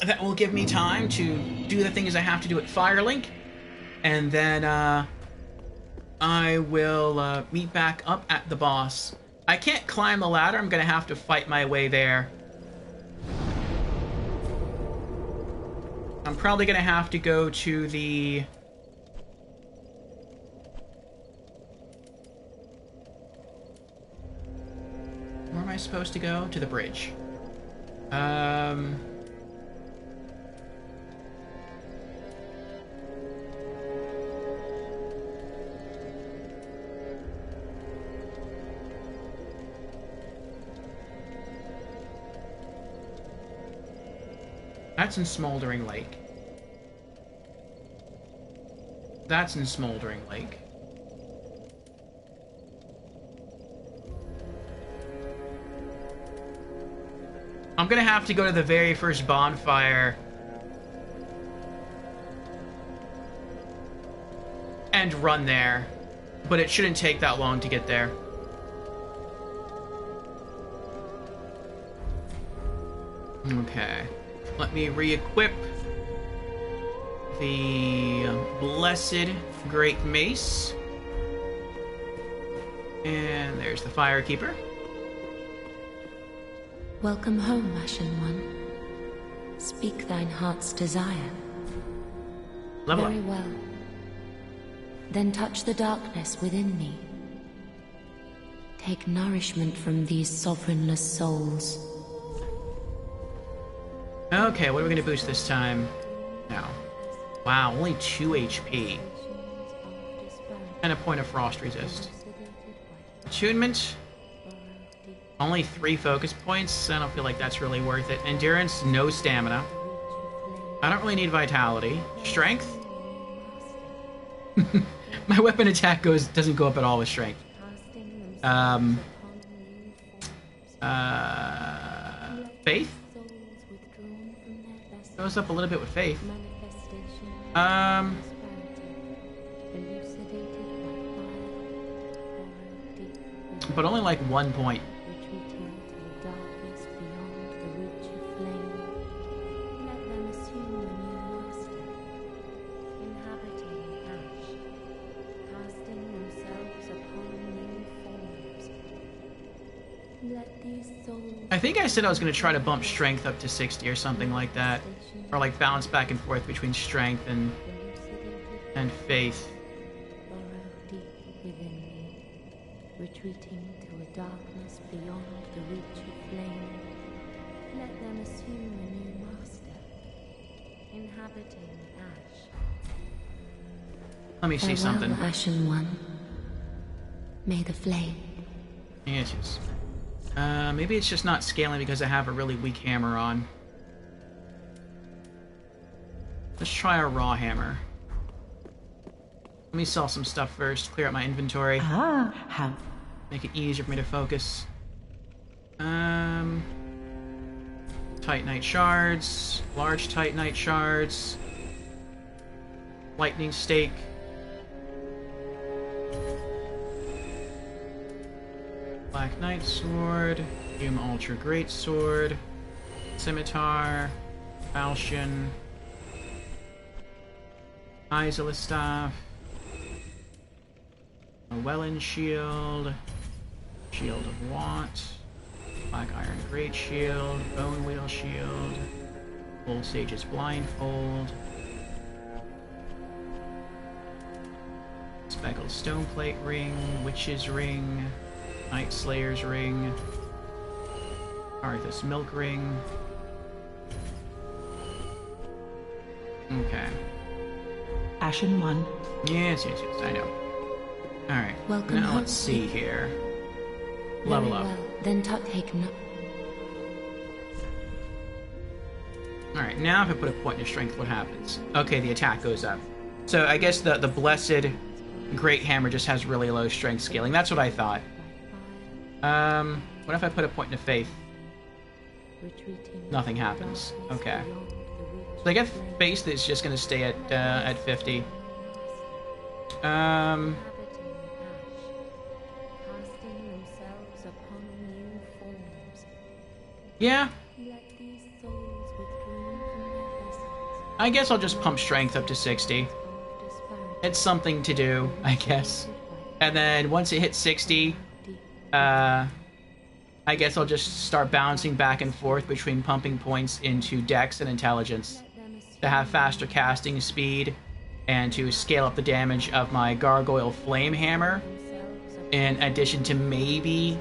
That will give me time to do the things I have to do at Firelink, and then I will meet back up at the boss. I can't climb the ladder. I'm gonna have to fight my way there. I'm probably gonna have to go to the... Where am I supposed to go? To the bridge. That's in Smoldering Lake. That's in Smoldering Lake. I'm gonna have to go to the very first bonfire and run there, but it shouldn't take that long to get there. Okay. Let me re-equip the Blessed Great Mace. And there's the Firekeeper. Welcome home, Ashen One. Speak thine heart's desire. Level Very up. well. Then touch the darkness within me. Take nourishment from these sovereignless souls. Okay, what are we going to boost this time? No. Wow, only 2 HP. And a point of frost resist. Attunement. Only 3 focus points. I don't feel like that's really worth it. Endurance, no stamina. I don't really need vitality. Strength. My weapon attack doesn't go up at all with strength. Faith goes up a little bit with faith. But only like 1 point. I think I said I was going to try to bump strength up to 60 or something like that. Or like bounce back and forth between strength and faith. Retreating to a darkness beyond the reach of flame, let them assume a new master, inhabiting ash. Let me see something. Ashen One, may the flame. Yes, yes. Maybe it's just not scaling because I have a really weak hammer on. Let's try a raw hammer. Let me sell some stuff first, clear out my inventory. How? Make it easier for me to focus. Titanite shards, large Titanite shards, lightning stake. Black Knight Sword, Doom Ultra Great Sword, Scimitar, Falchion, Izala Staff, a Wellen Shield, Shield of Want, Black Iron Great Shield, Bone Wheel Shield, Bull Sage's Blindfold, Speckled Stoneplate Ring, Witch's Ring, Night Slayer's Ring, Arthas Milk Ring. Okay. Ashen One. Yes, yes, yes, I know. Alright, Welcome now home, let's see Steve. here. Level Very up. well. Then take no. Alright, now if I put a point in strength, what happens? Okay, the attack goes up. So I guess the Blessed Great Hammer just has really low strength scaling. That's what I thought. What if I put a point into faith? Nothing happens. Okay. So I guess faith is just gonna stay at 50. Yeah. I guess I'll just pump strength up to 60. It's something to do, I guess. And then once it hits 60, I guess I'll just start bouncing back and forth between pumping points into Dex and Intelligence to have faster casting speed and to scale up the damage of my Gargoyle Flame Hammer, in addition to maybe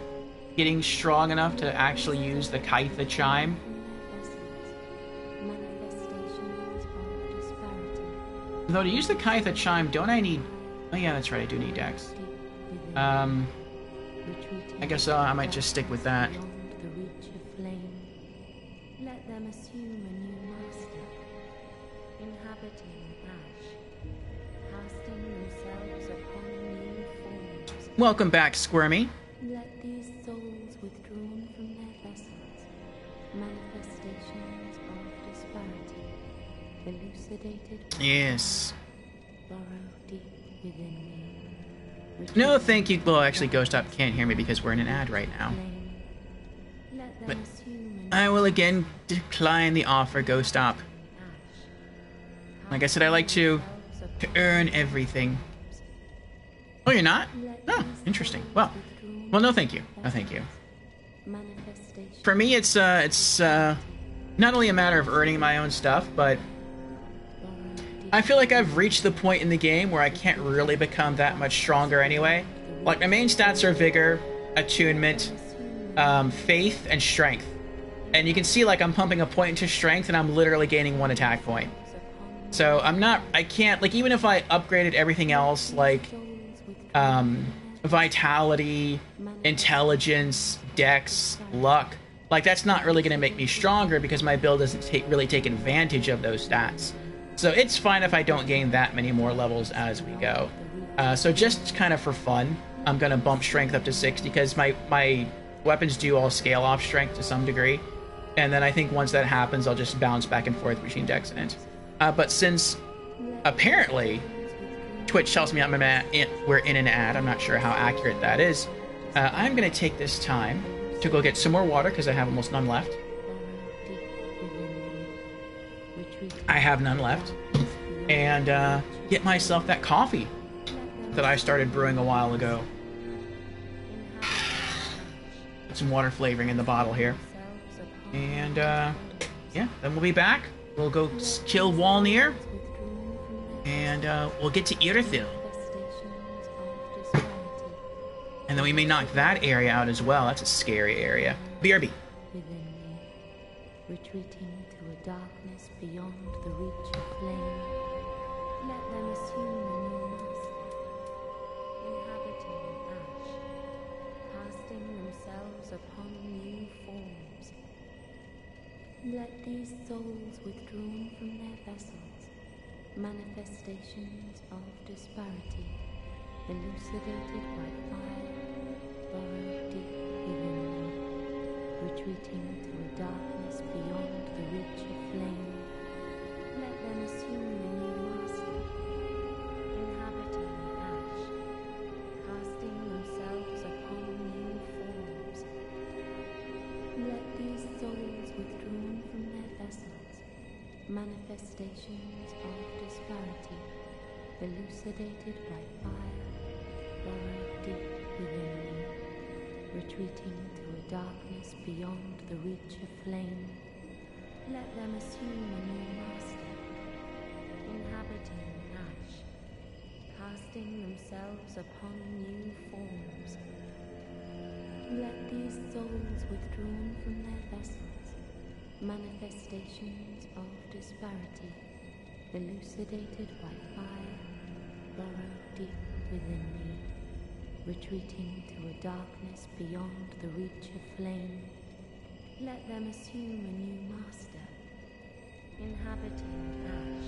getting strong enough to actually use the Kaitha Chime. Though to use the Kaitha Chime, don't I need... Oh yeah, that's right, I do need Dex. I guess I might just stick with that. Welcome back, Squirmy. Let these souls withdrawn from their vessels, manifestations of disparity, elucidated. Yes. Burrow deep within me. No, thank you. Well, actually, Ghost Up can't hear me because we're in an ad right now. But I will again decline the offer, Ghost Up. Like I said, I like to earn everything. Oh, you're not? Oh, interesting. Well, no, thank you. No, thank you. For me, it's not only a matter of earning my own stuff, but I feel like I've reached the point in the game where I can't really become that much stronger anyway. Like, my main stats are Vigor, attunement, faith, and strength. And you can see, like, I'm pumping a point into strength, and I'm literally gaining 1 attack point. So I can't, like, even if I upgraded everything else, like, vitality, intelligence, dex, luck, like, that's not really going to make me stronger because my build doesn't really take advantage of those stats. So it's fine if I don't gain that many more levels as we go. So just kind of for fun, I'm going to bump strength up to 60 because my weapons do all scale off strength to some degree. And then I think once that happens, I'll just bounce back and forth between dex and int. But since apparently Twitch tells me we're in an ad, I'm not sure how accurate that is, I'm going to take this time to go get some more water because I have almost none left. I have none left. And get myself that coffee that I started brewing a while ago. Put some water flavoring in the bottle here. And yeah, then we'll be back. We'll go kill Walnir. And we'll get to Irithyll. And then we may knock that area out as well. That's a scary area. BRB. Retreating to a darkness beyond the reach of flame. Let them assume a new master, inhabiting ash, casting themselves upon new forms. Let these souls withdrawn from their vessels, manifestations of disparity, elucidated by fire, burrow deep within them, retreating to a darkness beyond the reach of flame. Let them assume a new master, inhabiting ash, casting themselves upon new forms. Let these souls withdrawn from their vessels, manifestations of disparity, elucidated by fire, burrow deep within them, retreating to a darkness beyond the reach of flame. Let them assume a new master, inhabiting ash, casting themselves upon new forms. Let these souls withdrawn from their vessels, manifestations of disparity, elucidated by fire, burrow deep within me, retreating to a darkness beyond the reach of flame. Let them assume a new master, inhabiting ash,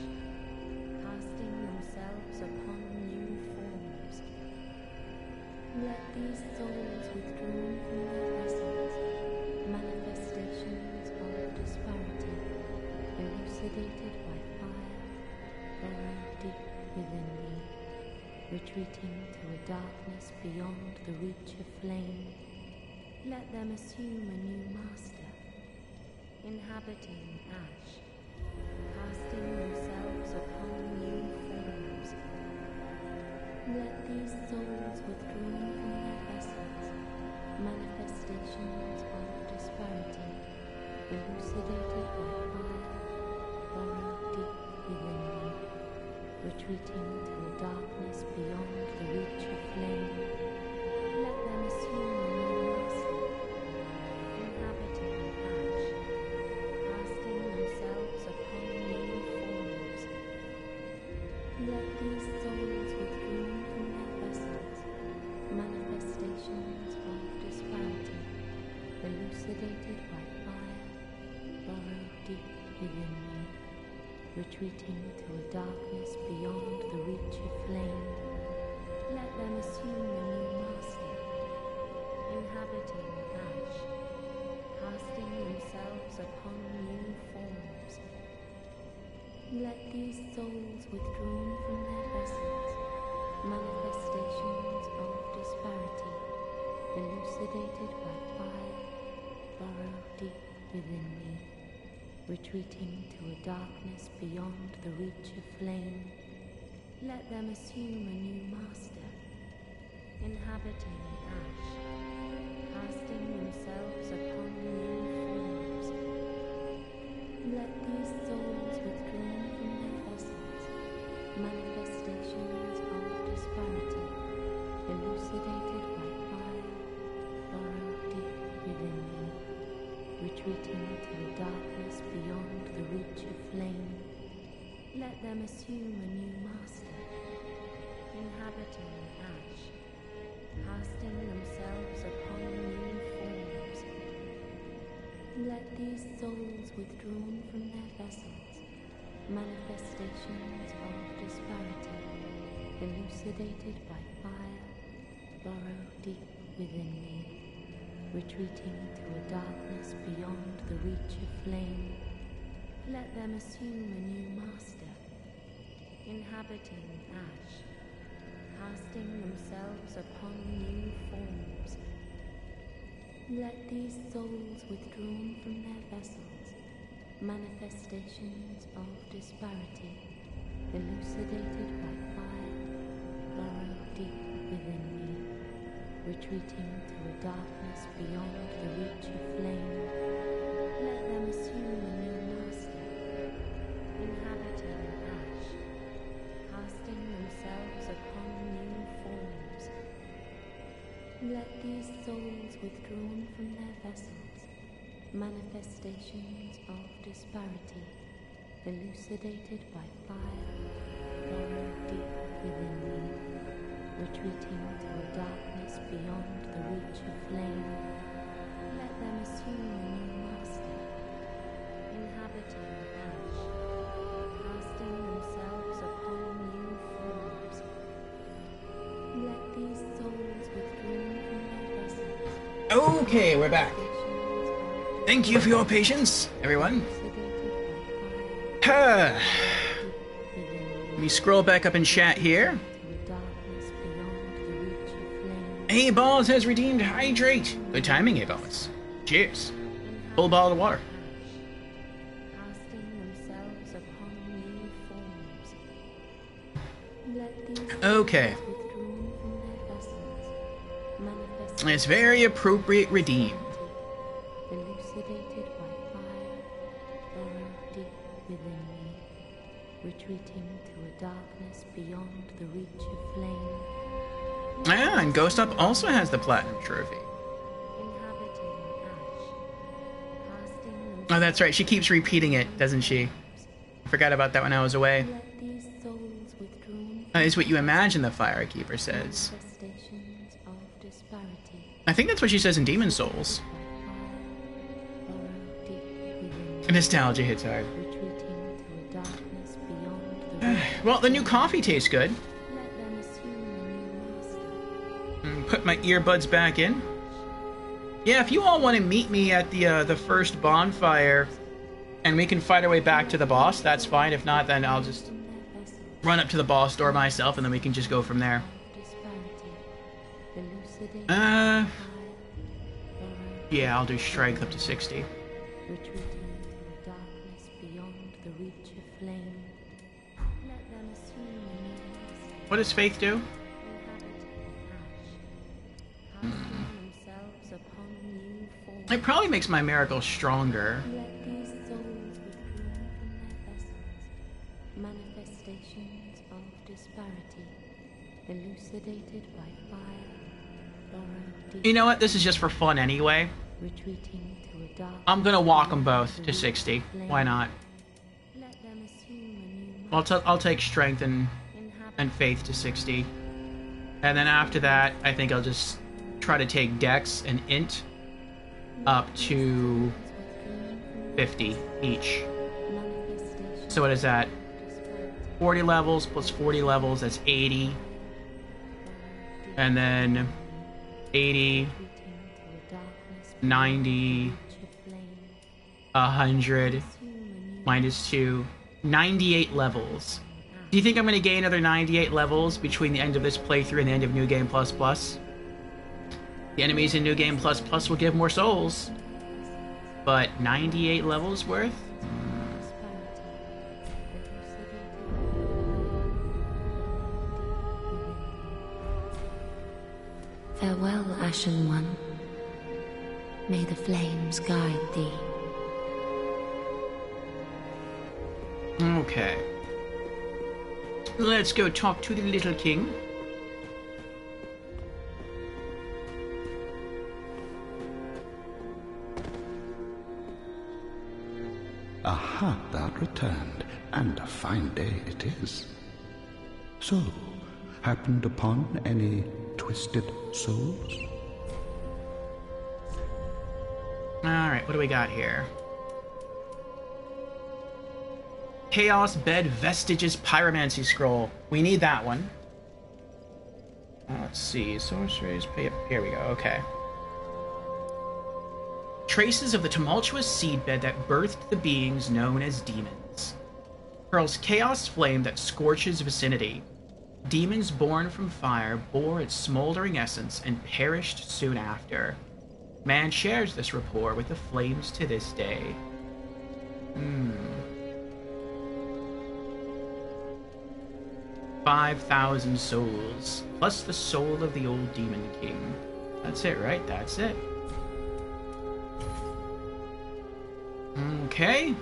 casting themselves upon new forms. Let these souls withdrawn from their vessels, manifestations of disparity, elucidated by fire, burrow deep within me, retreating to a darkness beyond the reach of flame. Let them assume a new master, inhabiting ash, casting themselves upon new forms. Let these souls withdrawn from their vessels, manifestations of disparity, elucidated by fire, burrow deep within me, retreating to a darkness beyond the reach of flame. Let them assume a new master, inhabiting ash, casting themselves upon new forms. Let these souls withdrawn from their vessels, manifestations of disparity, elucidated by fire, burrow deep within me, retreating to a darkness beyond the reach of flame. Let them assume a new master, inhabiting ash, casting themselves upon new forms. Let these souls withdrawn from their vessels, manifestations of disparity, elucidated by fire, burrow deep within me, retreating to a darkness beyond the reach of flame. Let them assume a new master, inhabiting ash, casting themselves upon new forms. Let these souls withdrawn from their vessels, manifestations of disparity, elucidated by fire, Let them assume a new master, inhabiting ash, casting themselves upon new forms. Let these souls withdrawn from their vessels, manifestations of disparity, elucidated by fire, burrow deep within me, retreating to a darkness beyond the reach of flame. Let them assume a new master, inhabiting ash, casting themselves upon new forms. Let these souls withdrawn from their vessels, manifestations of disparity, elucidated by fire, burrow deep within me, retreating to a darkness beyond the reach of flame. Let them assume a new master, inhabiting ash, casting themselves upon new forms. Let these souls withdrawn from their vessels, manifestations of disparity, elucidated by fire, burrow deep within me, retreating to a darkness beyond the reach of flame. Let them assume a new master, inhabiting ash, casting themselves upon new forms. Let these souls withdrawn from their vessels. Okay, we're back. Thank you for your patience, everyone. Let me scroll back up in chat here. A-Balls has redeemed Hydrate. Good timing, A-Balls. Cheers. Full bottle of water. Okay. It's very appropriate redeemed. Elucidated by fire, burrow deep within me, retreating to a darkness beyond the reach of flame. Ah, and Ghost Up also has the Platinum Trophy. Inhabiting ash, casting Oh, that's right. She keeps repeating it, doesn't she? I forgot about that when I was away. let these souls withdrawn That is what you imagine the Firekeeper says. manifestations of disparity. I think that's what she says in Demon Souls. Burrow deep within me, Nostalgia hits hard. retreating to a darkness beyond the reach. Well, the new coffee tastes good. Let them assume a new master. Put my earbuds back in. Yeah, if you all want to meet me at the first bonfire, and we can fight our way back to the boss, that's fine. If not, then I'll just run up to the boss door myself, and then we can just go from there. Yeah, I'll do strength up to 60. Retreating to a darkness beyond the reach of flame. Let them assume a new master, What does Faith do? inhabiting ash, casting themselves upon new forms. It probably makes my miracle stronger. Let these souls withdrawn from their vessels, manifestations of disparity, elucidated by fire, burrow deep, You know what? This is just for fun anyway. retreating to a dark. I'm gonna walk them both to 60. Why not? Let them assume a new I'll take strength and Faith to 60. And then after that, I think I'll just try to take Dex and Int up to 50 each. So what is that? 40 levels plus 40 levels, that's 80. And then 80, 90, 100, minus 2, 98 levels. Do you think I'm going to gain another 98 levels between the end of this playthrough and the end of New Game Plus Plus? The enemies in New Game Plus Plus will give more souls. But 98 levels worth? Farewell, Ashen One. May the flames guide thee. Okay. Let's go talk to the little king. A heart that returned, and a fine day it is. So, happened upon any twisted souls? Alright, what do we got here? Chaos Bed Vestiges Pyromancy Scroll. We need that one. Let's see. Sorceries. Here we go. Okay. Traces of the tumultuous seedbed that birthed the beings known as demons. Hurls chaos flame that scorches vicinity. Demons born from fire bore its smoldering essence and perished soon after. Man shares this rapport with the flames to this day. 5,000 souls, plus the soul of the old Demon King. That's it, right? That's it. Okay.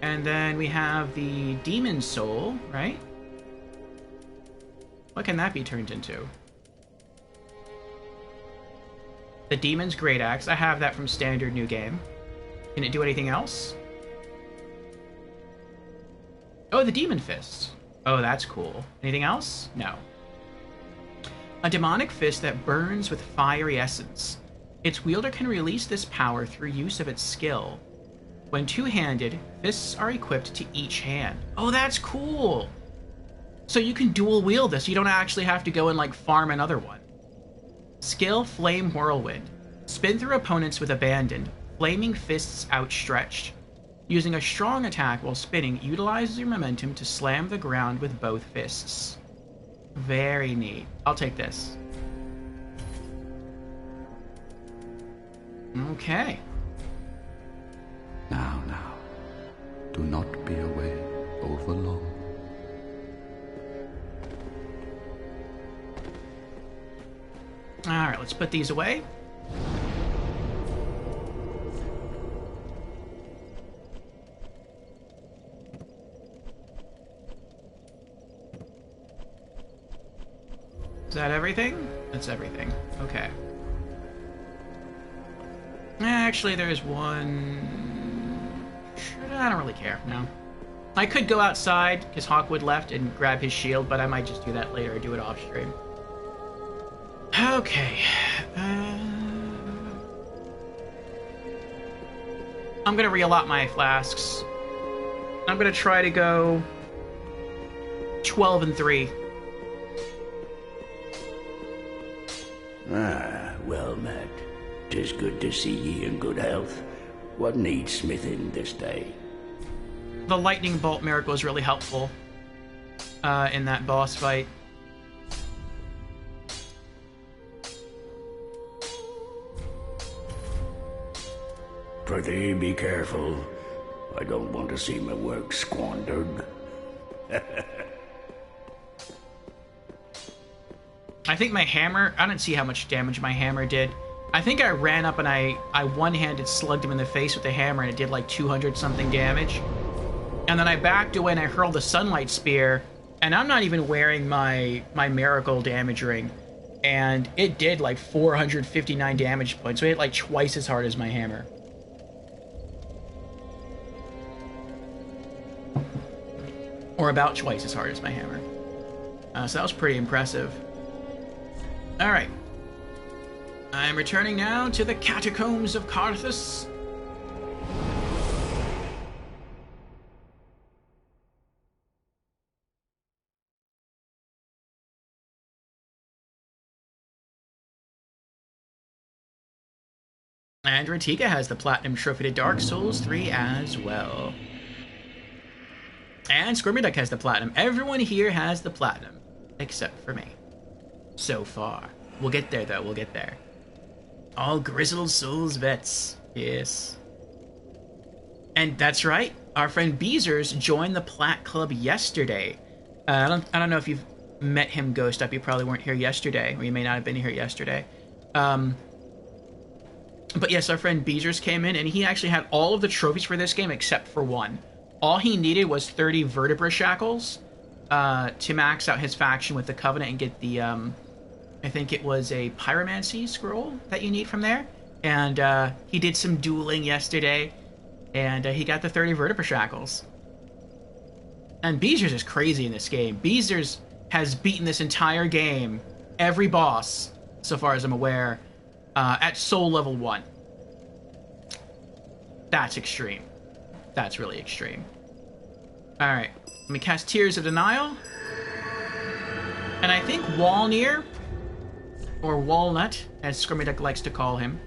And then we have the Demon Soul, right? What can that be turned into? The Demon's Great Axe. I have that from Standard New Game. Can it do anything else? Oh, the Demon Fist. Oh, that's cool. Anything else? No. A demonic fist that burns with fiery essence. Its wielder can release this power through use of its skill. When two-handed, fists are equipped to each hand. Oh, that's cool! So you can dual wield this. You don't actually have to go and, like, farm another one. Skill Flame Whirlwind. Spin through opponents with abandon, flaming fists outstretched. Using a strong attack while spinning, utilizes your momentum to slam the ground with both fists. Very neat. I'll take this. Okay. Now, do not be away over long. Alright, let's put these away. Is that everything? That's everything. Okay. Actually, there's one... I don't really care, no. I could go outside, because Hawkwood left, and grab his shield, but I might just do that later or do it off stream. Okay. I'm gonna re-allot my flasks. I'm gonna try to go 12 and 3. Ah, well met. 'Tis good to see ye in good health. What needs smithing this day? The lightning bolt miracle is really helpful in that boss fight. Prithee, be careful. I don't want to see my work squandered. I think my hammer... I didn't see how much damage my hammer did. I think I ran up and I one-handed slugged him in the face with the hammer and it did like 200-something damage. And then I backed away and I hurled the Sunlight Spear, and I'm not even wearing my miracle damage ring. And it did like 459 damage points, so it hit like twice as hard as my hammer. Or about twice as hard as my hammer. So that was pretty impressive. Alright. I'm returning now to the Catacombs of Karthus. And Ratika has the Platinum Trophy to Dark Souls 3 as well. And Squirmy has the Platinum. Everyone here has the Platinum. Except for me. So far. We'll get there, though. We'll get there. All Grizzled Souls vets. Yes. And that's right. Our friend Beezers joined the Plat Club yesterday. I don't know if you've met him, Ghost Up. You probably weren't here yesterday. Or you may not have been here yesterday. But yes, our friend Beezers came in, and he actually had all of the trophies for this game except for one. All he needed was 30 Vertebra Shackles to max out his faction with the Covenant and get the, I think it was a Pyromancy Scroll that you need from there. And he did some dueling yesterday, and he got the 30 Vertebra Shackles. And Beezers is crazy in this game. Beezers has beaten this entire game, every boss, so far as I'm aware, at Soul Level 1. That's extreme. That's really extreme. Alright, let me cast Tears of Denial. And I think Walnir, or Walnut, as Squirmy likes to call him,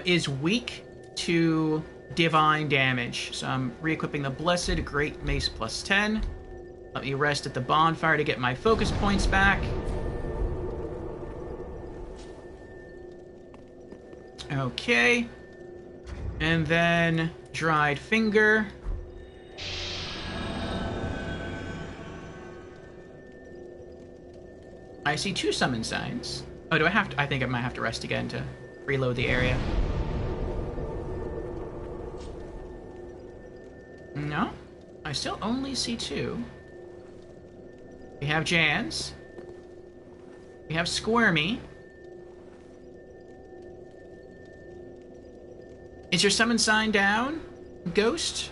is weak to divine damage. So I'm re-equipping the Blessed Great Mace plus 10. Let me rest at the bonfire to get my focus points back. Okay. And then Dried Finger. I see 2 summon signs. Oh, do I have to? I think I might have to rest again to reload the area. No, I still only see 2. We have Jans. We have Squirmy. Is your summon sign down, Ghost?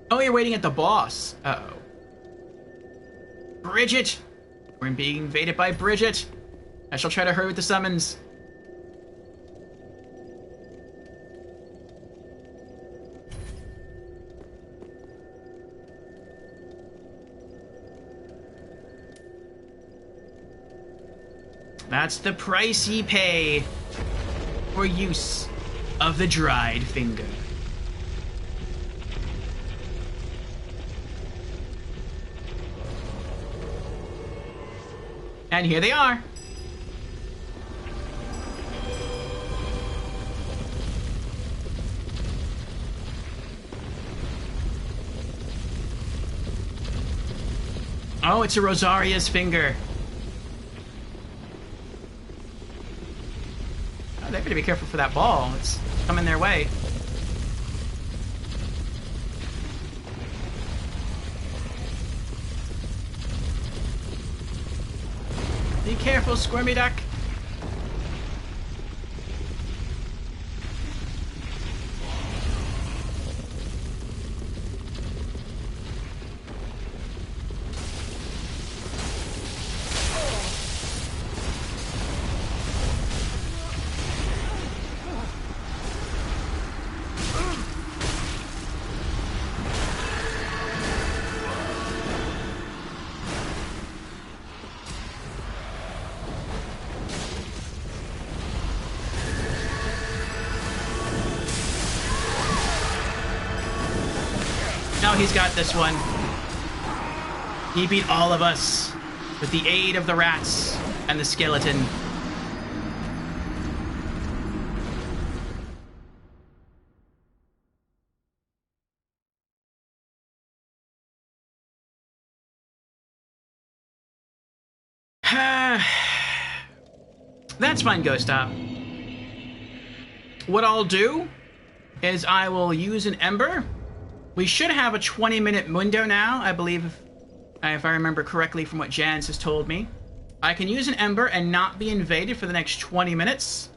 Oh, you're waiting at the boss. Uh-oh. Bridget! We're being invaded by Bridget. I shall try to hurry with the summons. That's the price ye pay for use of the Dried Finger. And here they are. Oh, it's a Rosaria's finger. Oh, they better be careful for that ball. It's coming their way. Be careful, Squirmy Duck. No, he's got this one. He beat all of us with the aid of the rats and the skeleton. That's fine, Ghost Top. What I'll do is I will use an Ember. We should have a 20-minute window now, I believe, if I remember correctly from what Jans has told me. I can use an Ember and not be invaded for the next 20 minutes.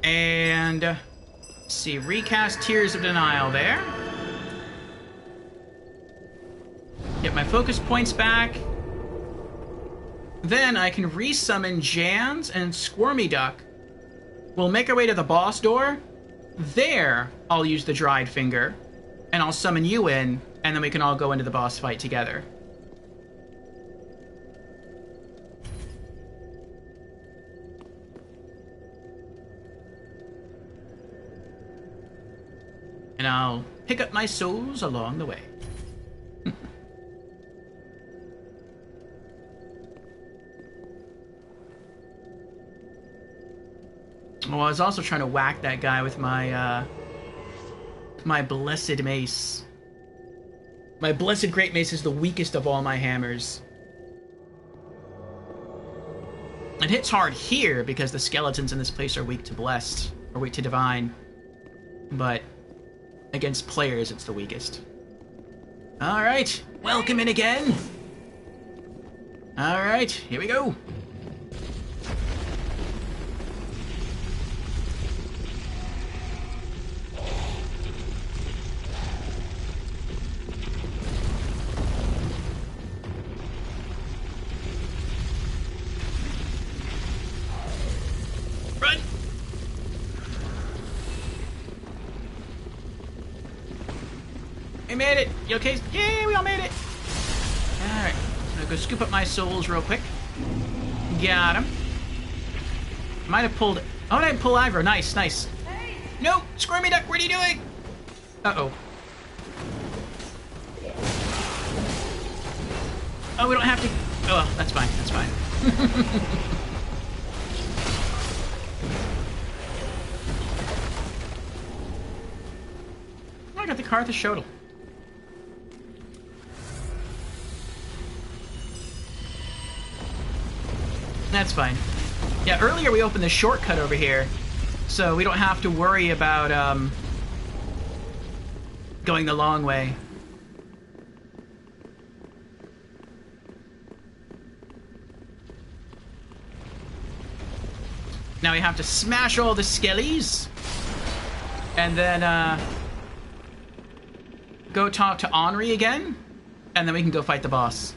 And, let's see, recast Tears of Denial there. Get my focus points back. Then I can resummon Jans and Squirmy Duck. We'll make our way to the boss door. There, I'll use the Dried Finger, and I'll summon you in, and then we can all go into the boss fight together. And I'll pick up my souls along the way. Oh, I was also trying to whack that guy with my, my Blessed Mace. My Blessed Great Mace is the weakest of all my hammers. It hits hard here because the skeletons in this place are weak to Blessed, or weak to Divine. But against players, it's the weakest. Alright, welcome in again. Alright, here we go. We made it. You okay? Yay, we all made it. Alright. I'm gonna go scoop up my souls real quick. Got him. Might have pulled... Oh, I didn't pull aggro. Nice, nice. Hey! No! Squirmy Duck, what are you doing? Uh-oh. Oh, we don't have to... Oh, well, that's fine. That's fine. I got the Karthus Shodel. That's fine. Yeah, earlier we opened the shortcut over here, so we don't have to worry about going the long way. Now we have to smash all the skellies, and then go talk to Henri again, and then we can go fight the boss.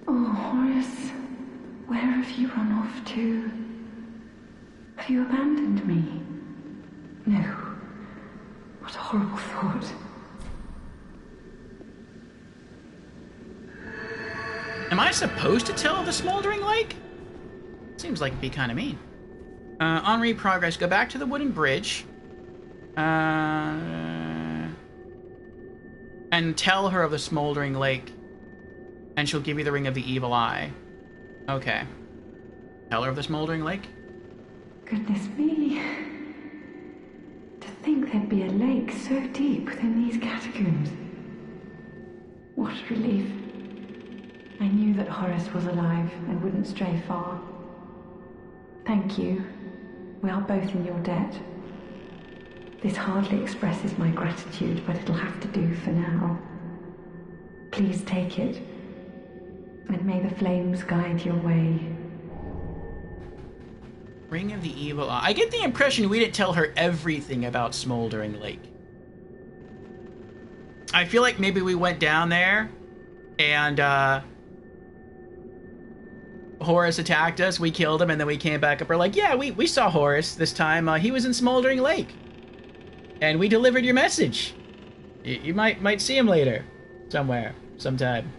Oh, Horus, where have you run off to? Have you abandoned me? No. What a horrible thought. Am I supposed to tell of the Smoldering Lake? Seems like it'd be kind of mean. Henri, progress. Go back to the wooden bridge. And tell her of the Smoldering Lake. And she'll give you the Ring of the Evil Eye. Okay. Tell her of the Smoldering Lake? Goodness me. To think there'd be a lake so deep within these catacombs. What a relief. I knew that Horus was alive and wouldn't stray far. Thank you. We are both in your debt. This hardly expresses my gratitude, but it'll have to do for now. Please take it, and may the flames guide your way. Ring of the Evil Eye. I get the impression we didn't tell her everything about Smoldering Lake. I feel like maybe we went down there, and, Horus attacked us, we killed him, and then we came back up. We're like, yeah, we saw Horus this time. He was in Smoldering Lake. And we delivered your message. You might see him later. Somewhere. Sometime.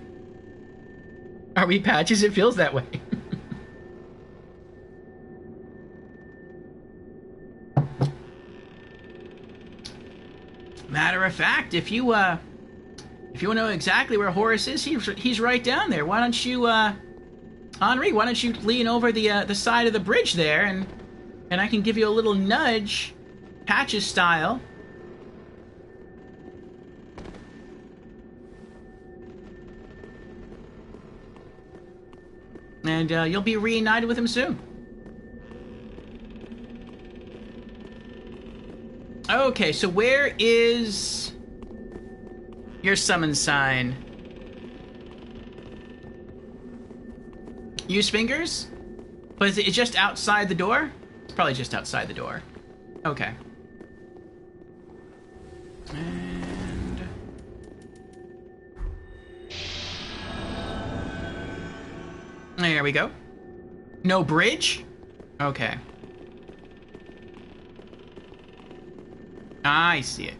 Are we Patches? It feels that way. Matter of fact, if you want to know exactly where Horus is, he's right down there. Why don't you, Henri, why don't you lean over the side of the bridge there, and I can give you a little nudge, Patches style. And you'll be reunited with him soon. Okay, so where is your summon sign? Use fingers? But is it just outside the door? It's probably just outside the door. Okay. And... there we go. No bridge? Okay. I see it.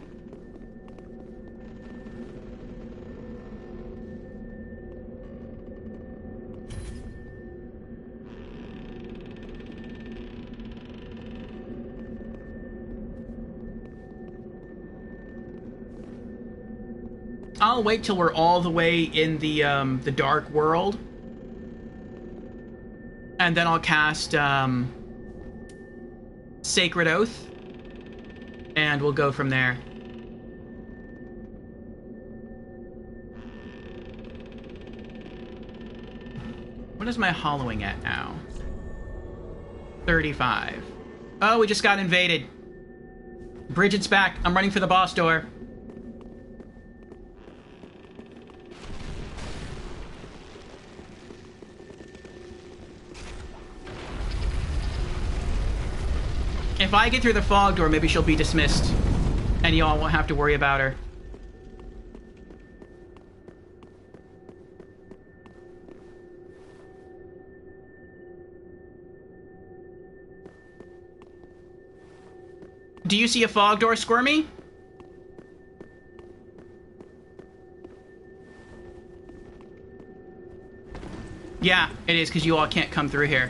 I'll wait till we're all the way in the dark world. And then I'll cast Sacred Oath. And we'll go from there. What is my hollowing at now? 35. Oh, we just got invaded. Bridget's back. I'm running for the boss door. If I get through the fog door, maybe she'll be dismissed. And y'all won't have to worry about her. Do you see a fog door, Squirmy? Yeah, it is, because you all can't come through here.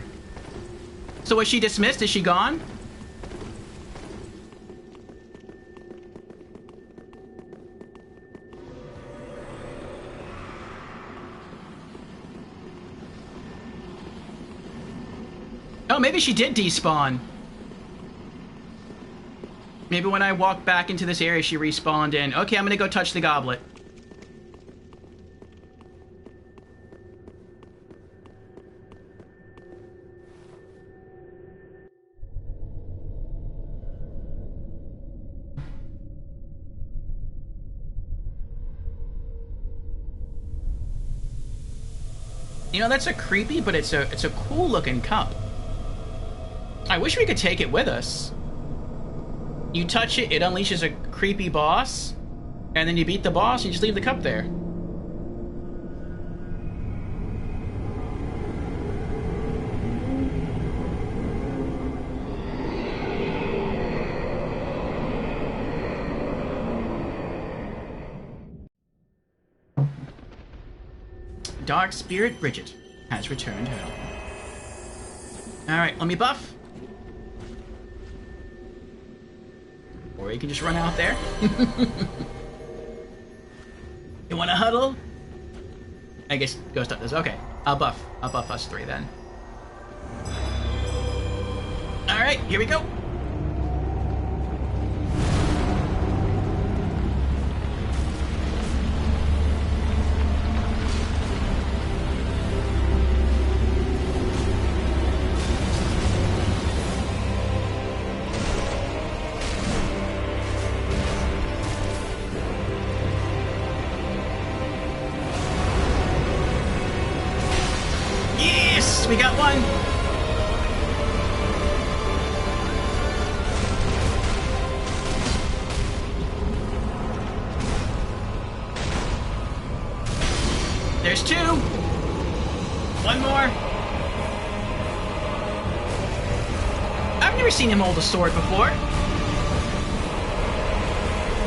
So was she dismissed? Is she gone? Oh, maybe she did despawn. Maybe when I walked back into this area, she respawned in. Okay, I'm gonna go touch the goblet. You know, that's a creepy, but it's a cool looking cup. I wish we could take it with us. You touch it, it unleashes a creepy boss, and then you beat the boss and you just leave the cup there. Dark Spirit Bridget has returned home. Alright, let me buff. Or you can just run out there. You wanna huddle? I guess Ghost does. Okay, I'll buff us three then. Alright, here we go. We got one. There's two. One more. I've never seen him hold a sword before.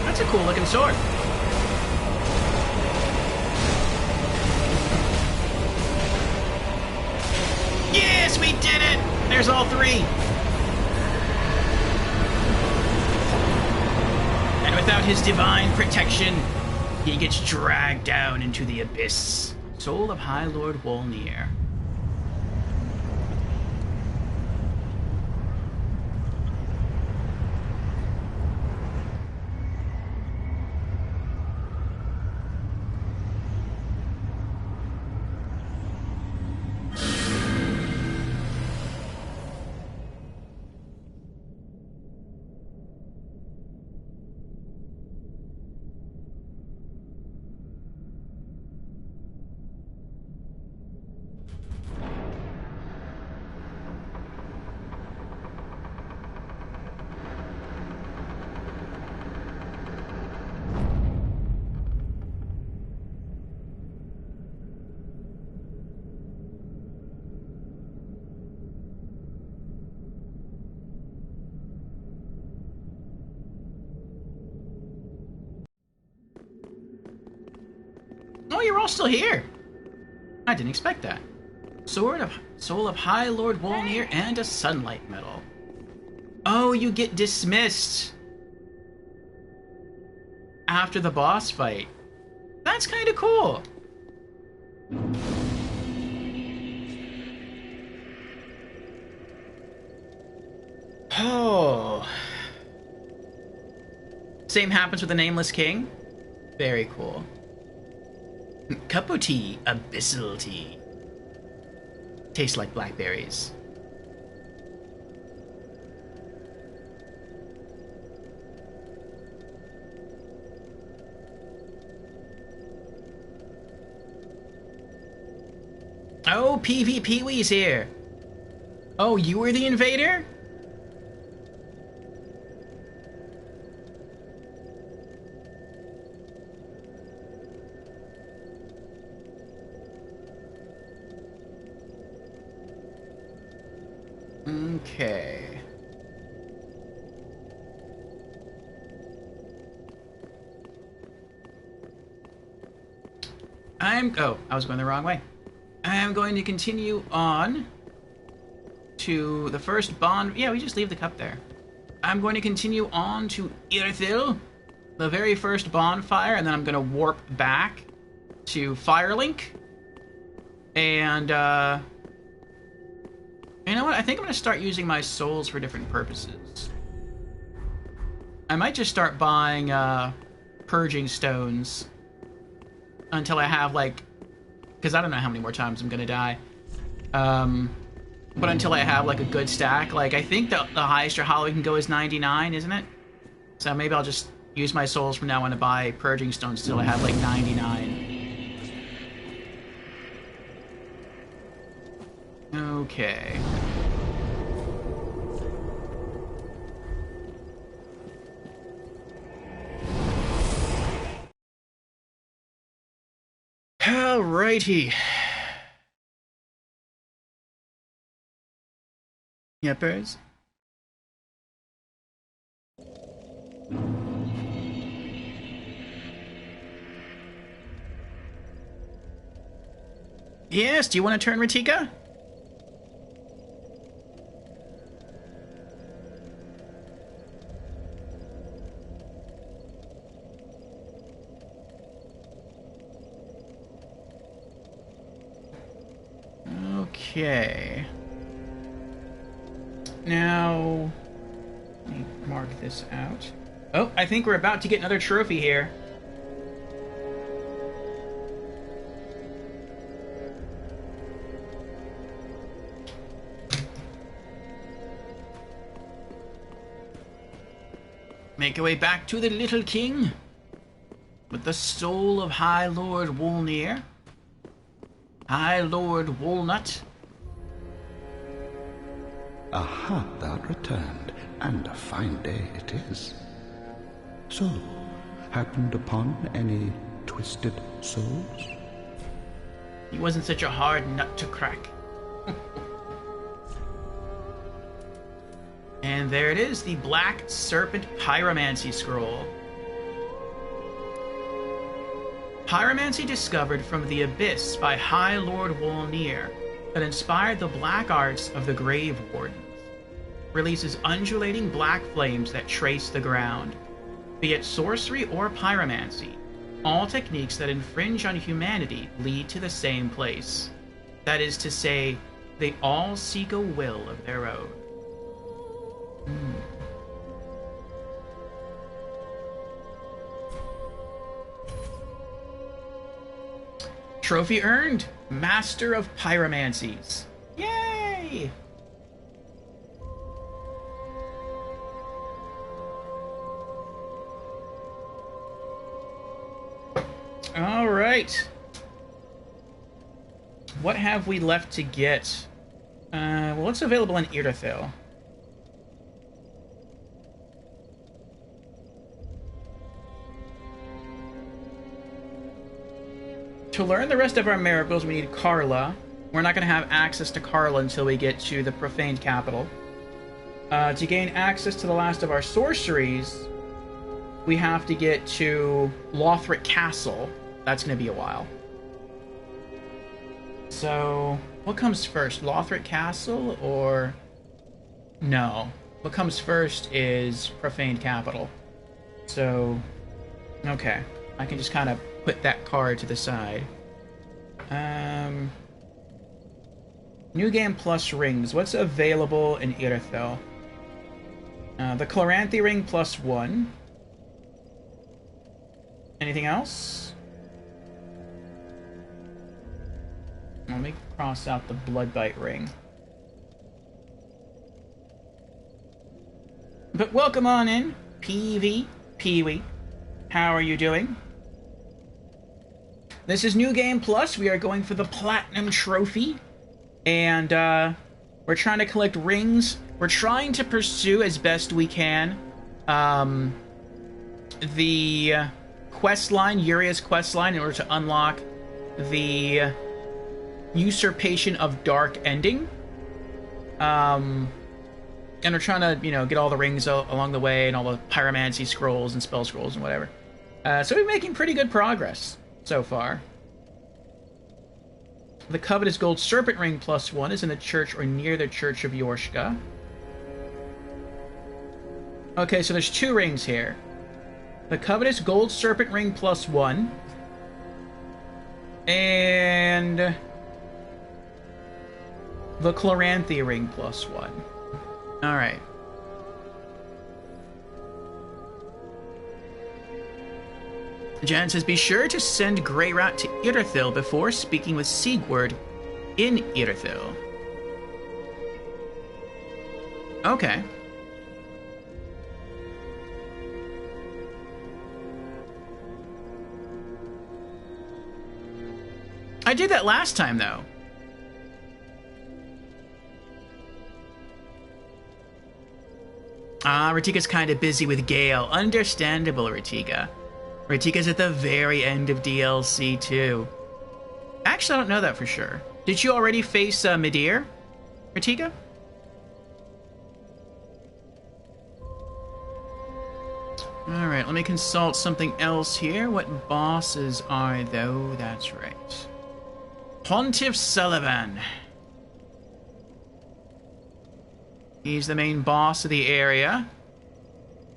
That's a cool looking sword. Yes, we did it! There's all three. And without his divine protection, he gets dragged down into the abyss. Soul of High Lord Wolnir. Oh, you're all still here. I didn't expect that. Soul of High Lord Wolnir and a Sunlight Medal. Oh, you get dismissed after the boss fight. That's kind of cool. Oh. Same happens with the Nameless King. Very cool. Cup of tea, abyssal tea. Tastes like blackberries. Oh, PvPeewee's here. Oh, you were the invader? Okay. Oh, I was going the wrong way. I'm going to continue on to the first bond. Yeah, we just leave the cup there. I'm going to continue on to Irithyll, the very first bonfire, and then I'm going to warp back to Firelink. And, you know what? I think I'm going to start using my souls for different purposes. I might just start buying, purging stones until I have, like, because I don't know how many more times I'm going to die. But until I have, like, a good stack. Like, I think the highest your hollow can go is 99, isn't it? So maybe I'll just use my souls from now on to buy purging stones until I have, like, 99. Okay. Alrighty. Yepers. Yes, do you want to turn Ratika? Okay. Now, let me mark this out. Oh, I think we're about to get another trophy here. Make our way back to the Little King with the soul of High Lord Wolnir. High Lord Walnut. Aha, thou returned, and a fine day it is. So, happened upon any twisted souls? He wasn't such a hard nut to crack. And there it is, the Black Serpent Pyromancy Scroll. Pyromancy discovered from the Abyss by High Lord Wolnir that inspired the black arts of the Grave Wardens. Releases undulating black flames that trace the ground. Be it sorcery or pyromancy, all techniques that infringe on humanity lead to the same place. That is to say, they all seek a will of their own. Trophy earned! Master of Pyromancies. Yay! Alright. What have we left to get? Well, what's available in Irithyll? To learn the rest of our miracles, we need Carla. We're not going to have access to Carla until we get to the Profaned Capital. To gain access to the last of our sorceries, we have to get to Lothric Castle. That's going to be a while. So, what comes first? Lothric Castle or... No. What comes first is Profaned Capital. So, okay. I can just kind of put that card to the side. New Game Plus rings. What's available in Irithyll? The Chloranthy ring +1. Anything else? Let me cross out the Bloodbite ring. But welcome on in, PV, Peewee. How are you doing? This is New Game Plus. We are going for the Platinum Trophy. And, we're trying to collect rings. We're trying to pursue as best we can, the quest line, Uria's quest line, in order to unlock the Usurpation of Dark ending. And we're trying to, get all the rings along the way and all the pyromancy scrolls and spell scrolls and whatever. So we're making pretty good progress so far. The covetous gold serpent ring +1 is in the church or near the church of Yorshka. Okay, so there's 2 rings here. The covetous gold serpent ring +1. And the Chloranthy ring +1. Alright. Jan says, be sure to send Greirat to Irithyll before speaking with Sigurd in Irithyll. Okay. I did that last time, though. Ratika's kind of busy with Gale. Understandable, Ratika. Ratika's at the very end of DLC, too. Actually, I don't know that for sure. Did you already face Midir, Ratika? Alright, let me consult something else here. What bosses are, though? That's right. Pontiff Sullivan. He's the main boss of the area.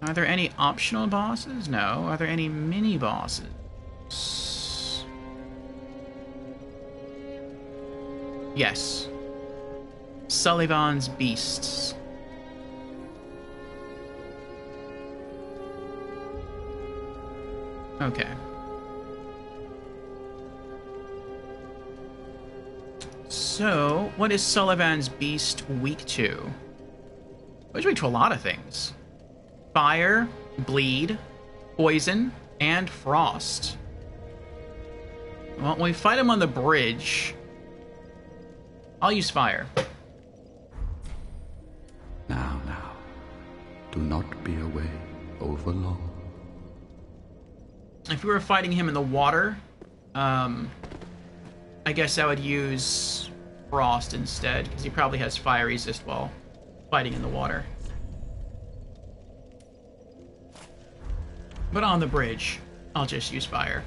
Are there any optional bosses? No. Are there any mini-bosses? Yes. Sullivan's Beasts. Okay. So, what is Sullivan's Beast weak to? It's weak to a lot of things. Fire, bleed, poison, and frost. Well, when we fight him on the bridge, I'll use fire. Now, do not be away over long. If we were fighting him in the water, I guess I would use frost instead, because he probably has fire resist while fighting in the water. But on the bridge, I'll just use fire.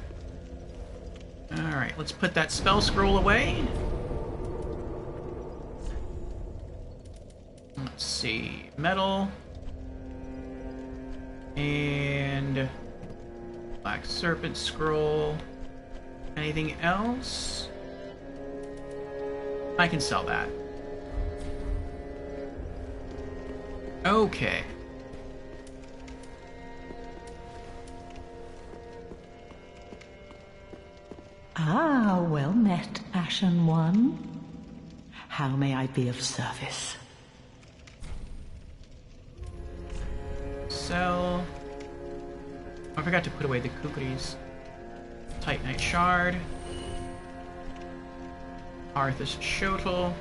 Alright, let's put that spell scroll away. Let's see. Metal. And Black Serpent Scroll. Anything else? I can sell that. Okay. Ah, well met, Ashen One. How may I be of service? Sell. I forgot to put away the kukris. Titanite Shard. Arthas Shotel.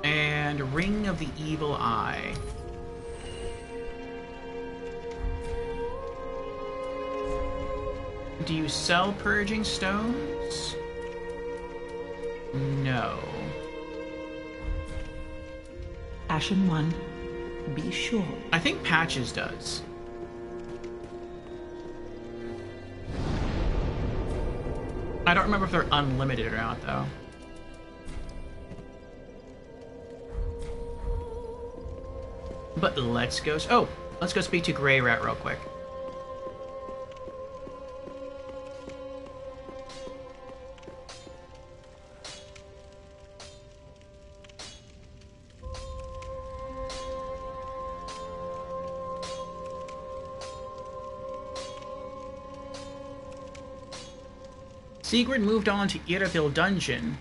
And Ring of the Evil Eye. Do you sell Purging Stones? No. Ashen One, be sure. I think Patches does. I don't remember if they're unlimited or not, though. But let's go... Oh! Let's go speak to Greirat real quick. Sigurd moved on to Irithyll Dungeon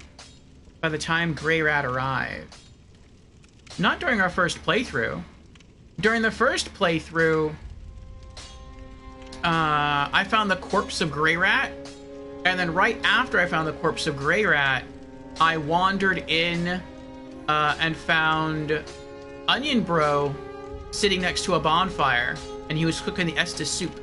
by the time Greirat arrived. Not during our first playthrough. During the first playthrough, I found the corpse of Greirat, and then right after I found the corpse of Greirat, I wandered in and found Onion Bro sitting next to a bonfire, and he was cooking the Estus soup.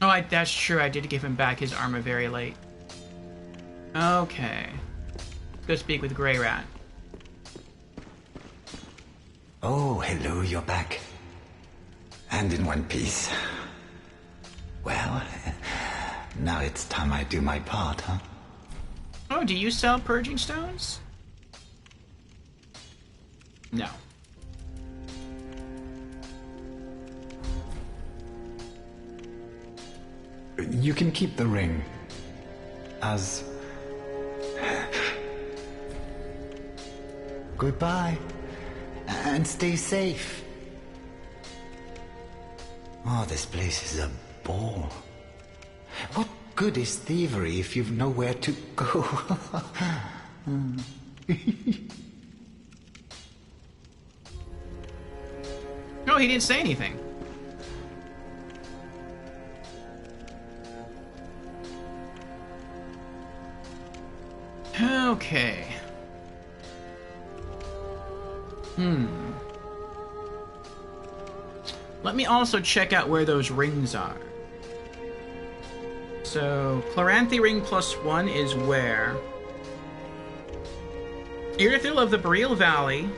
Oh, that's true. I did give him back his armor very late. Okay. Let's go speak with Grey Rat. Oh, hello, you're back. And in one piece. Well, now it's time I do my part, huh? Oh, do you sell purging stones? No. You can keep the ring. As... Goodbye. And stay safe. Oh, this place is a bore. What good is thievery if you've nowhere to go? No, he didn't say anything. Okay. Let me also check out where those rings are. So, Chloranthy Ring +1 is where? Irithyll of the Boreal Valley,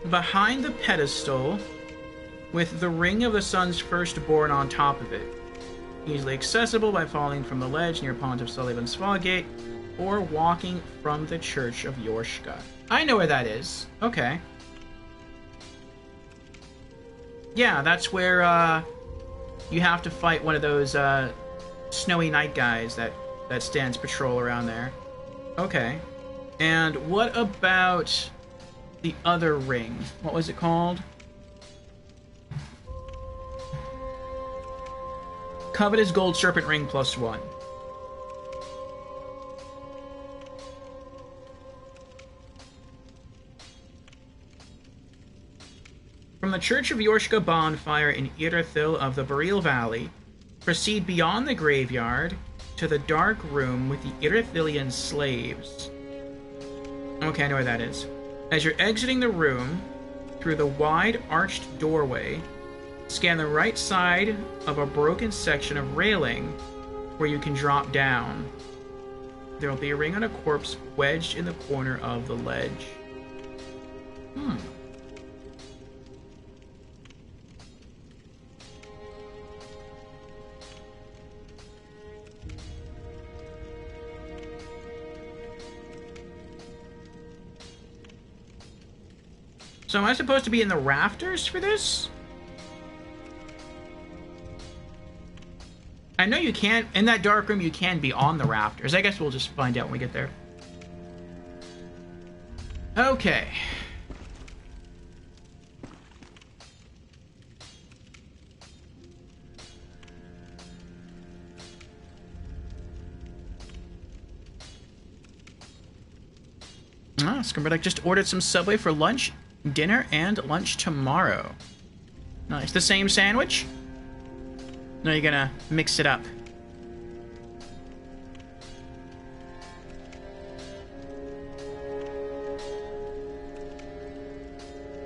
behind the pedestal, with the Ring of the Sun's Firstborn on top of it. Easily accessible by falling from the ledge near Pond of Sullivan's Fallgate, or walking from the Church of Yorshka. I know where that is. Okay. Yeah, that's where, you have to fight one of those, snowy night guys that stands patrol around there. Okay. And what about the other ring? What was it called? Covetous Gold Serpent Ring +1. From the Church of Yorshka bonfire in Irithyll of the Boreal Valley, proceed beyond the graveyard to the dark room with the Irithyllian slaves. Okay, I know where that is. As you're exiting the room, through the wide arched doorway, scan the right side of a broken section of railing where you can drop down. There will be a ring on a corpse wedged in the corner of the ledge. So am I supposed to be in the rafters for this? I know you can't, in that dark room you can be on the rafters. I guess we'll just find out when we get there. Okay. Scumberdick just ordered some Subway for lunch, dinner, and lunch tomorrow. Nice. The same sandwich? No, you're gonna mix it up.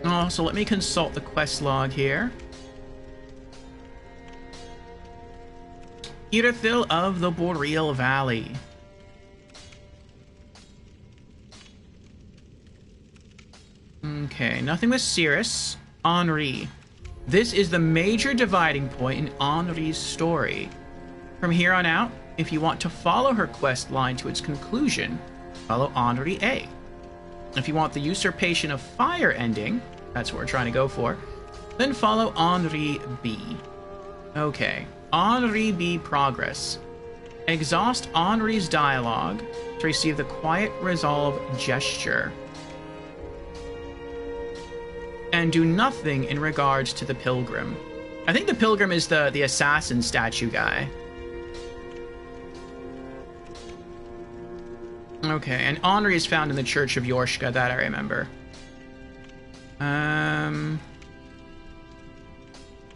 Oh, so let me consult the quest log here. Irithyll of the Boreal Valley. Okay, nothing with Cirrus. Henri. This is the major dividing point in Henri's story. From here on out, if you want to follow her quest line to its conclusion, follow Henri A. If you want the Usurpation of Fire ending, that's what we're trying to go for, then follow Henri B. Okay, Henri B progress. Exhaust Henri's dialogue to receive the Quiet Resolve gesture. And do nothing in regards to the Pilgrim. I think the Pilgrim is the assassin statue guy. Okay, and Henri is found in the Church of Yorshka, that I remember.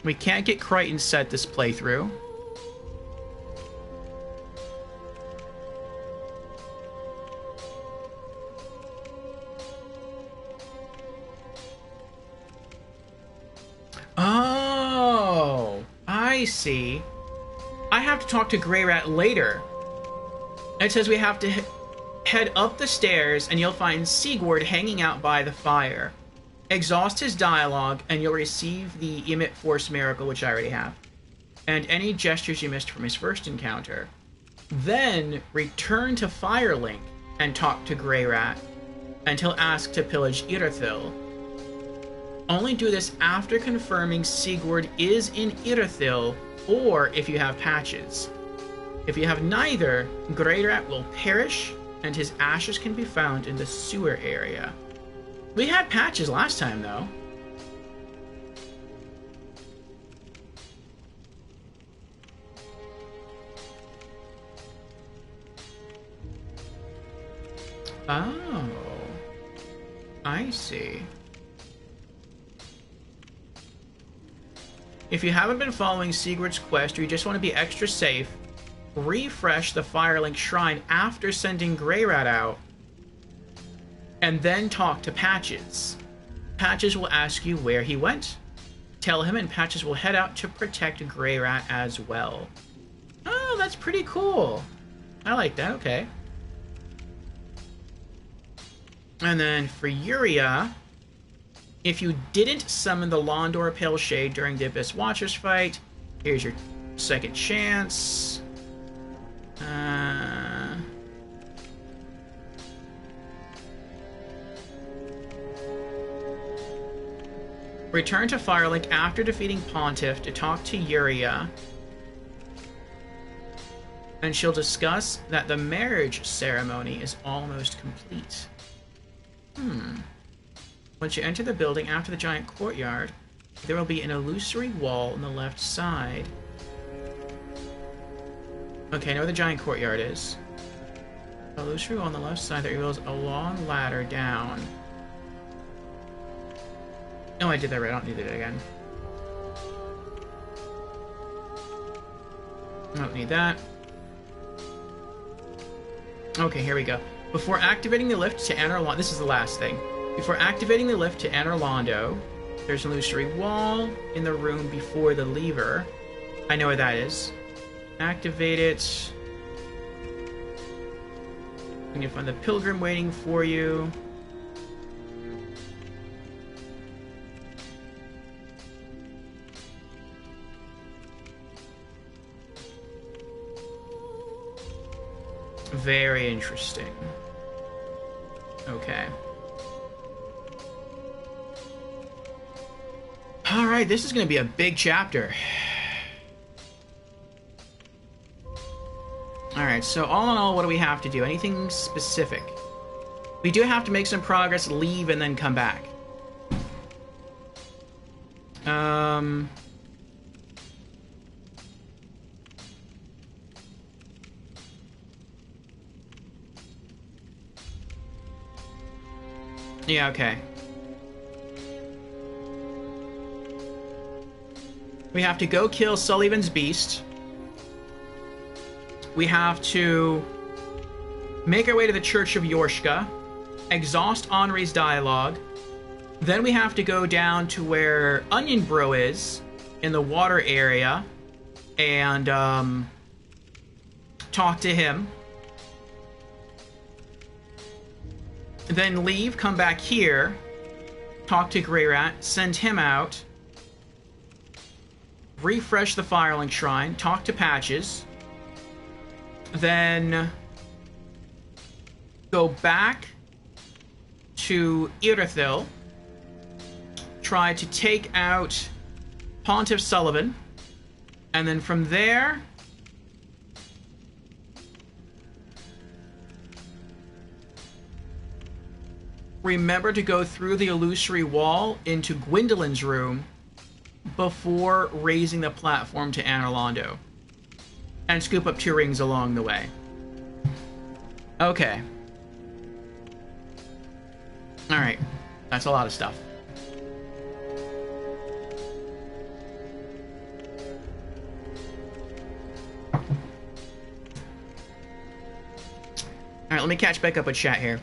We can't get Crichton set this playthrough. I see, I have to talk to Greyrat later. It says we have to head up the stairs and you'll find Sigurd hanging out by the fire. Exhaust his dialogue and you'll receive the Emit Force Miracle, which I already have, and any gestures you missed from his first encounter. Then return to Firelink and talk to Greyrat until asked to pillage Irithyll. Only do this after confirming Sigurd is in Irithyll or if you have patches. If you have neither, Greyrat will perish and his ashes can be found in the sewer area. We had patches last time, though. Oh. I see. If you haven't been following Sigurd's quest or you just want to be extra safe, refresh the Firelink Shrine after sending Greyrat out, and then talk to Patches. Patches will ask you where he went. Tell him, and Patches will head out to protect Greyrat as well. Oh, that's pretty cool. I like that, okay. And then for Yuria, if you didn't summon the Londor Pale Shade during the Abyss Watchers fight, here's your second chance. Return to Firelink after defeating Pontiff to talk to Yuria, and she'll discuss that the marriage ceremony is almost complete. Once you enter the building after the giant courtyard, there will be an illusory wall on the left side. Okay, I know where the giant courtyard is. Illusory wall on the left side that reveals a long ladder down. Oh, I did that right. I don't need it again. I don't need that. Okay, here we go. Before activating the lift to Anor Londo, this is the last thing. Before activating the lift to Anor Londo, there's an illusory wall in the room before the lever. I know where that is. Activate it. You can find the pilgrim waiting for you. Very interesting. Okay. Alright, this is going to be a big chapter. Alright, so all in all, what do we have to do? Anything specific? We do have to make some progress, leave, and then come back. Yeah, okay. We have to go kill Sullivan's beast. We have to make our way to the Church of Yorshka, exhaust Henri's dialogue. Then we have to go down to where Onion Bro is, in the water area, and talk to him. Then leave, come back here, talk to Greyrat, send him out, refresh the Firelink Shrine, talk to Patches, then go back to Irithyll, try to take out Pontiff Sullivan, and then from there remember to go through the illusory wall into Gwendolyn's room before raising the platform to Anor Londo. And scoop up 2 rings along the way. Okay. Alright. That's a lot of stuff. Alright, let me catch back up with chat here.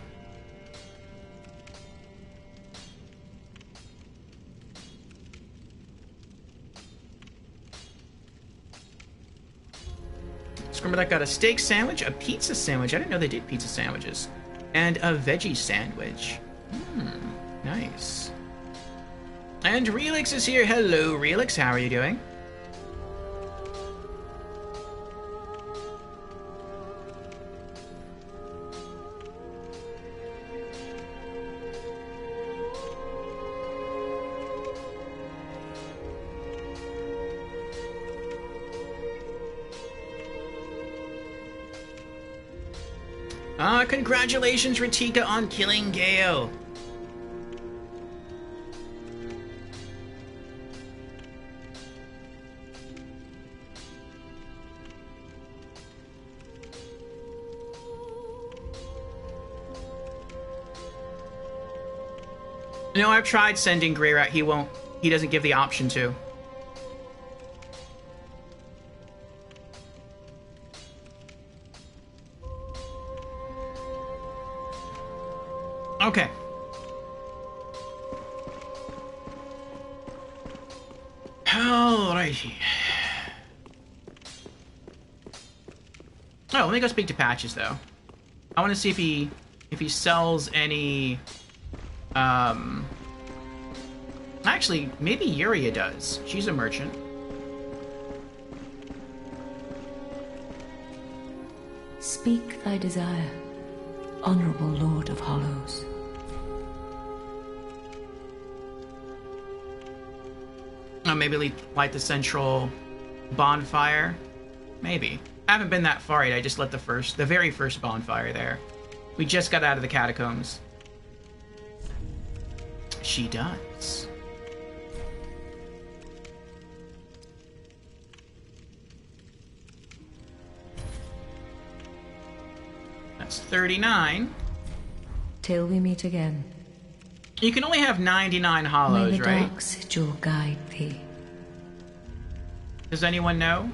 from that got a steak sandwich, a pizza sandwich. I didn't know they did pizza sandwiches. And a veggie sandwich. Nice. And Relix is here. Hello, Relix. How are you doing? Congratulations, Ratika, on killing Gale. No, I've tried sending Greyrat. He doesn't give the option to. Okay. Alrighty. Oh, let me go speak to Patches though. I want to see if he sells any. Actually, maybe Yuria does. She's a merchant. Speak thy desire, honorable Lord of Hollows. Oh, maybe light the central bonfire? Maybe. I haven't been that far yet. I just lit the very first bonfire there. We just got out of the catacombs. She does. That's 39. Till we meet again. You can only have 99 hollows, May the right? dark sigil guide thee. Does anyone know?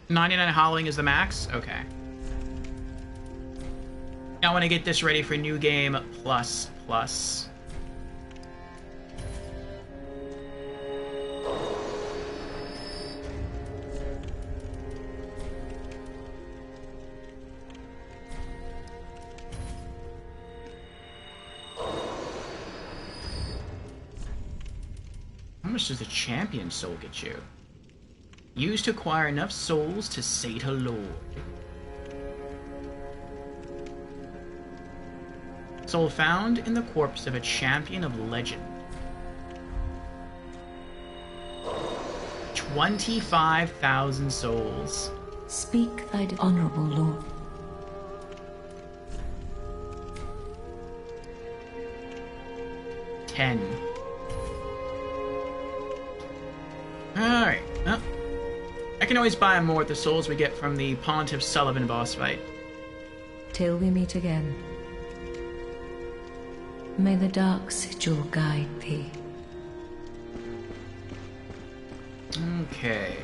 $99 hollowing is the max? Okay. I want to get this ready for New Game Plus Plus. How much does the champion soul get you? Used to acquire enough souls to sate a lord. Soul found in the corpse of a champion of legend. 25,000 souls. Speak thy honorable Lord. $10. Alright, well, I can always buy more with the souls we get from the Pontiff Sullivan boss fight. Till we meet again. May the dark sigil guide thee. Okay.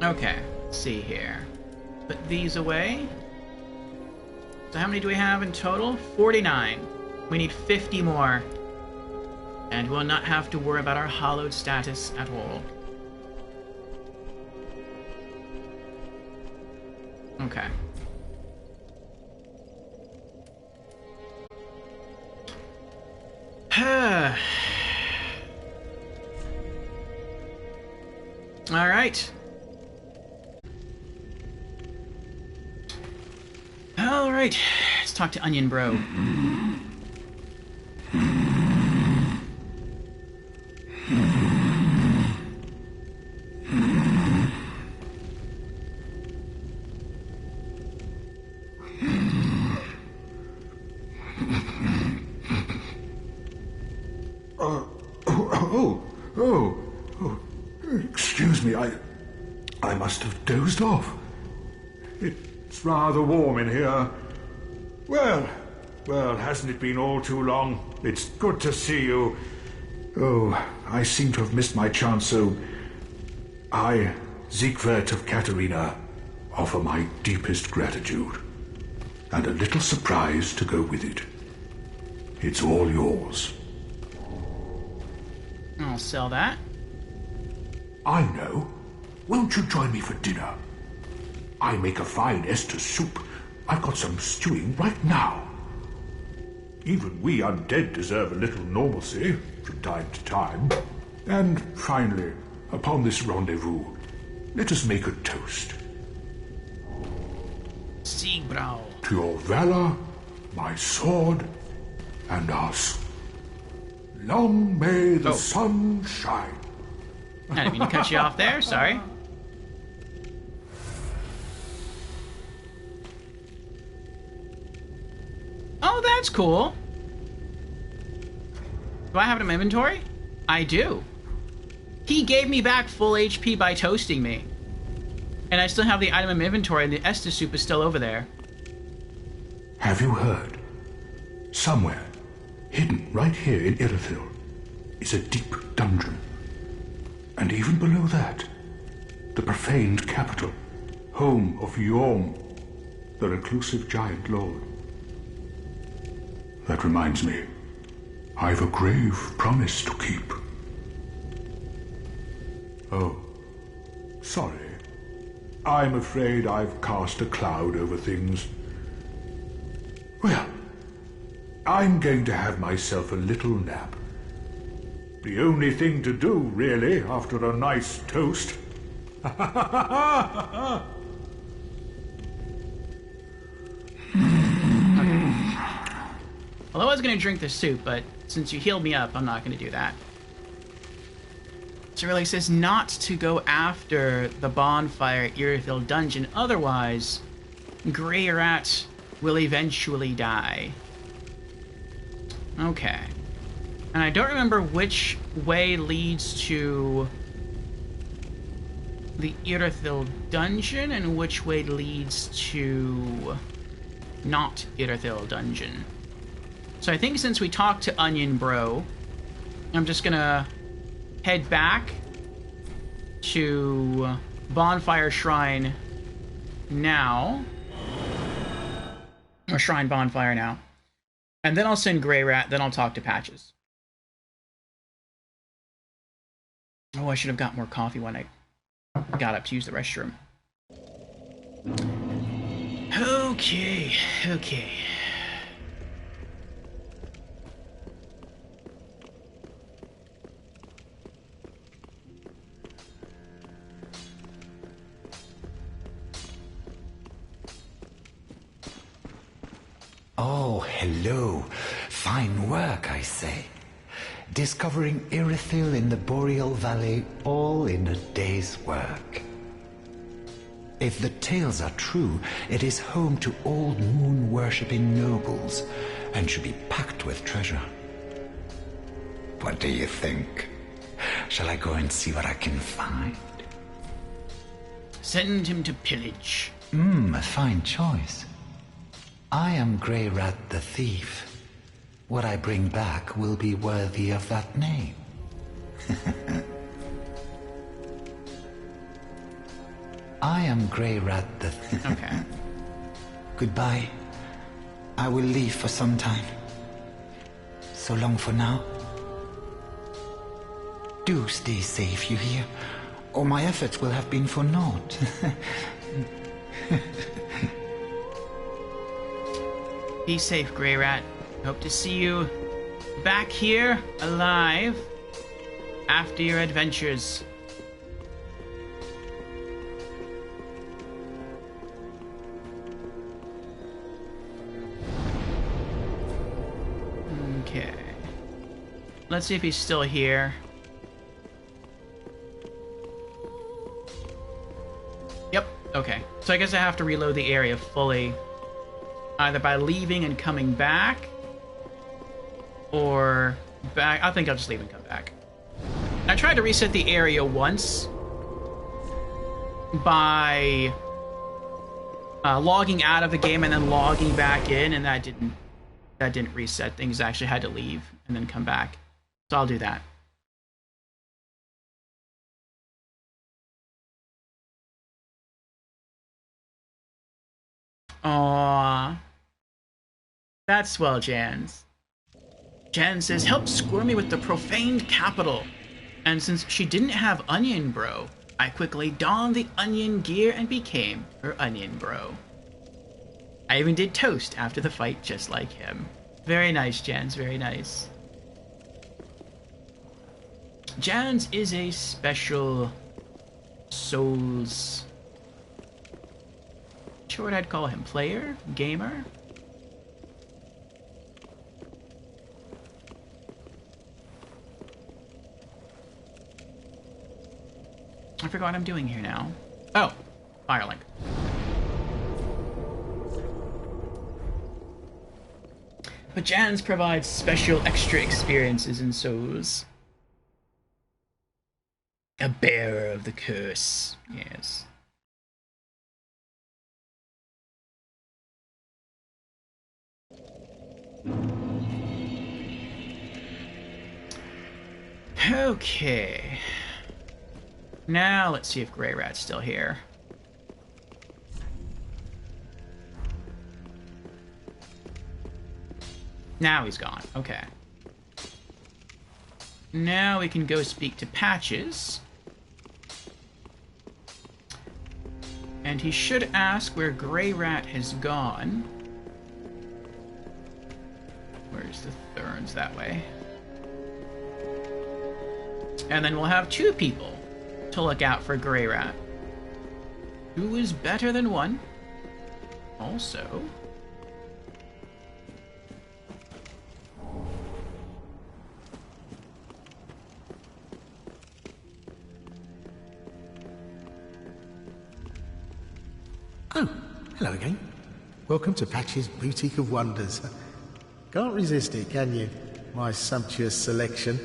Okay, let's see here. Put these away. So how many do we have in total? 49. We need 50 more. And we'll not have to worry about our hollowed status at all. Okay. All right. Alright, let's talk to Onion Bro. Excuse me, I must have dozed off. It's rather warm in here. Well, hasn't it been all too long? It's good to see you. Oh, I seem to have missed my chance, so I, Siegwart of Katarina, offer my deepest gratitude. And a little surprise to go with it. It's all yours. I'll sell that. I know. Won't you join me for dinner? I make a fine Esther soup. I've got some stewing right now. Even we undead deserve a little normalcy from time to time. And finally, upon this rendezvous, let us make a toast. Siegbräu. To your valor, my sword, and us. Long may the sun shine. I didn't mean to cut you off there, sorry. Oh, that's cool. Do I have it in my inventory? I do. He gave me back full HP by toasting me. And I still have the item in my inventory, and the Estus soup is still over there. Have you heard? Somewhere, hidden right here in Irithyll, is a deep dungeon. And even below that, the profaned capital, home of Yhorm, the reclusive giant lord. That reminds me, I've a grave promise to keep. Oh, sorry. I'm afraid I've cast a cloud over things. Well, I'm going to have myself a little nap. The only thing to do, really, after a nice toast. Well, I was going to drink the soup, but since you healed me up, I'm not going to do that. So it really says not to go after the bonfire at Irithyll dungeon, otherwise Greirat will eventually die. Okay. And I don't remember which way leads to the Irithyll dungeon and which way leads to not Irithyll dungeon. So I think since we talked to Onion Bro, I'm just gonna head back to Bonfire Shrine now. Or Shrine Bonfire now. And then I'll send Greirat, then I'll talk to Patches. Oh, I should have got more coffee when I got up to use the restroom. Okay. Oh, hello. Fine work, I say. Discovering Irithyll in the Boreal Valley, all in a day's work. If the tales are true, it is home to old moon-worshipping nobles, and should be packed with treasure. What do you think? Shall I go and see what I can find? Send him to pillage. A fine choice. I am Greirat the Thief. What I bring back will be worthy of that name. I am Greirat the Thief. Okay. Goodbye. I will leave for some time. So long for now. Do stay safe, you hear? Or my efforts will have been for naught. Be safe, Greirat. Hope to see you back here, alive, after your adventures. Okay. Let's see if he's still here. Yep, okay. So I guess I have to reload the area fully. Either by leaving and coming back, or back. I think I'll just leave and come back. I tried to reset the area once by logging out of the game and then logging back in, and that didn't reset things. I actually had to leave and then come back. So I'll do that. Aww. That's swell, Jans. Jan says, help Squirmy with the profaned capital. And since she didn't have Onion Bro, I quickly donned the onion gear and became her Onion Bro. I even did toast after the fight just like him. Very nice, Jans, very nice. Jans is a special Souls... Sure what I'd call him. Player? Gamer? I forgot what I'm doing here now. Oh, Firelink. But Jans provides special extra experiences in Souls. A bearer of the curse, yes. Okay. Now let's see if Greirat's still here. Now he's gone. Okay. Now we can go speak to Patches. And he should ask where Greirat has gone. Where's the Thurns? That way. And then we'll have two people to look out for Greirat. Who is better than one? Also... Oh, hello again. Welcome to Patch's Boutique of Wonders. Can't resist it, can you? My sumptuous selection.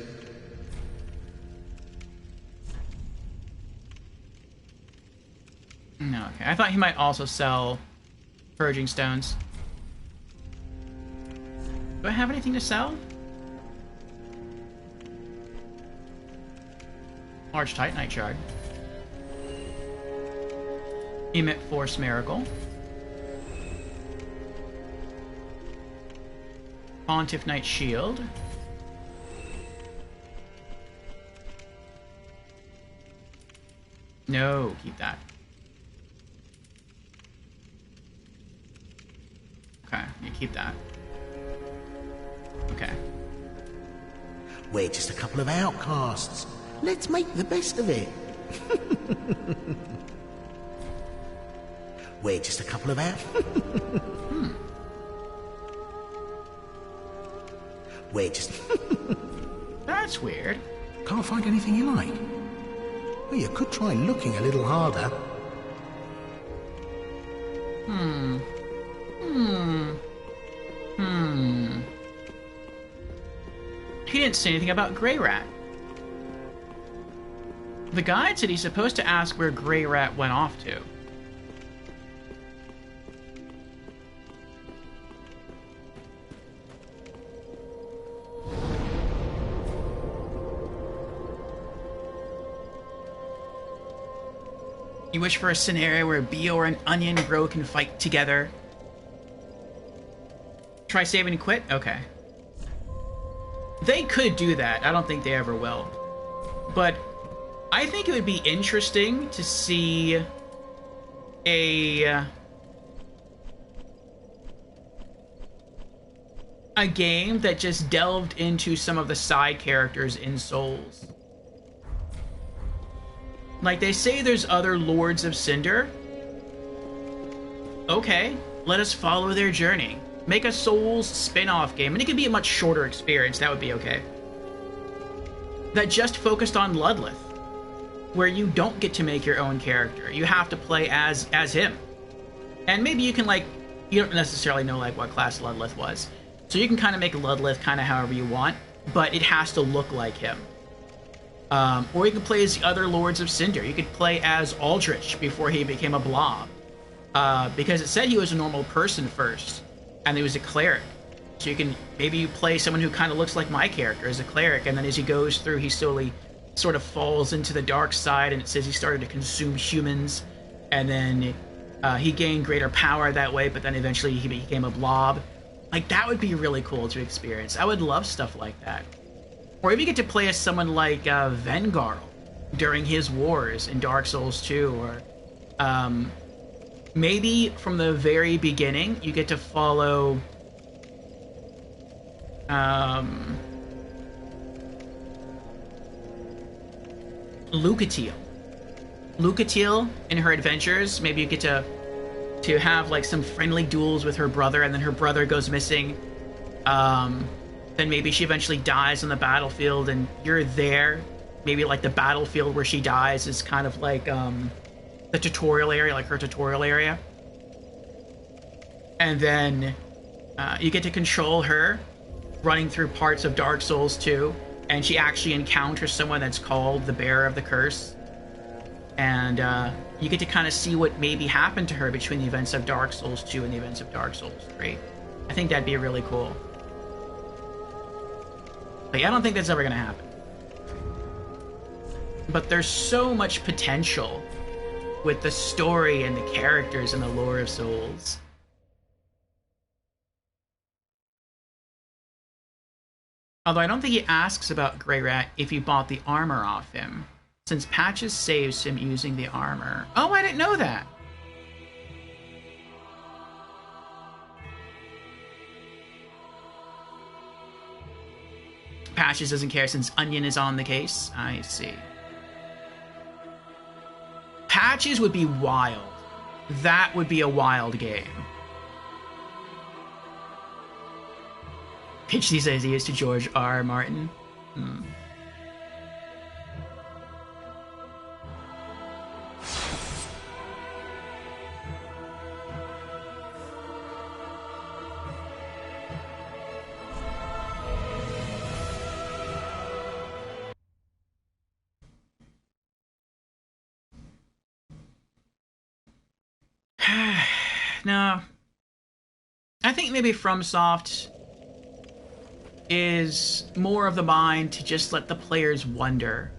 No, okay. I thought he might also sell purging stones. Do I have anything to sell? Large Titanite Shard. Emit Force Miracle. Pontiff Knight Shield. No, keep that. Okay, you keep that. Okay. We're just a couple of outcasts. Let's make the best of it. We're just a couple of We're just... That's weird. Can't find anything you like. Well, you could try looking a little harder. He didn't say anything about Greirat. The guide said he's supposed to ask where Greirat went off to. You wish for a scenario where Bior and Onion Bro can fight together? Try save and quit? Okay. They could do that. I don't think they ever will. But I think it would be interesting to see a game that just delved into some of the side characters in Souls. Like, they say there's other Lords of Cinder. Okay, let us follow their journey. Make a Souls spin-off game, and it could be a much shorter experience. That would be okay. That just focused on Ludleth, where you don't get to make your own character. You have to play as him. And maybe you can, like, you don't necessarily know, like, what class Ludleth was. So you can kind of make Ludleth kind of however you want, but it has to look like him. Or you can play as the other Lords of Cinder. You could play as Aldrich before he became a blob. Because it said he was a normal person first, and he was a cleric. So you can, maybe you play someone who kind of looks like my character as a cleric, and then as he goes through, he slowly sort of falls into the dark side, and it says he started to consume humans, and then he gained greater power that way, but then eventually he became a blob. Like, that would be really cool to experience. I would love stuff like that. Or if you get to play as someone like Vengarl during his wars in Dark Souls 2, or maybe from the very beginning you get to follow Lucatiel. Lucatiel in her adventures, maybe you get to have like some friendly duels with her brother, and then her brother goes missing. Then maybe she eventually dies on the battlefield, and you're there. Maybe like the battlefield where she dies is kind of like the tutorial area, like her tutorial area. And then you get to control her running through parts of Dark Souls 2, and she actually encounters someone that's called the Bearer of the Curse. And you get to kind of see what maybe happened to her between the events of Dark Souls 2 and the events of Dark Souls 3. I think that'd be really cool. Like, I don't think that's ever going to happen. But there's so much potential with the story and the characters and the lore of Souls. Although I don't think he asks about Greirat if you bought the armor off him, since Patches saves him using the armor. Oh, I didn't know that! Patches doesn't care since Onion is on the case. I see. Patches would be wild. That would be a wild game. Pitch these ideas to George R. Martin. No. I think maybe FromSoft is more of the mind to just let the players wonder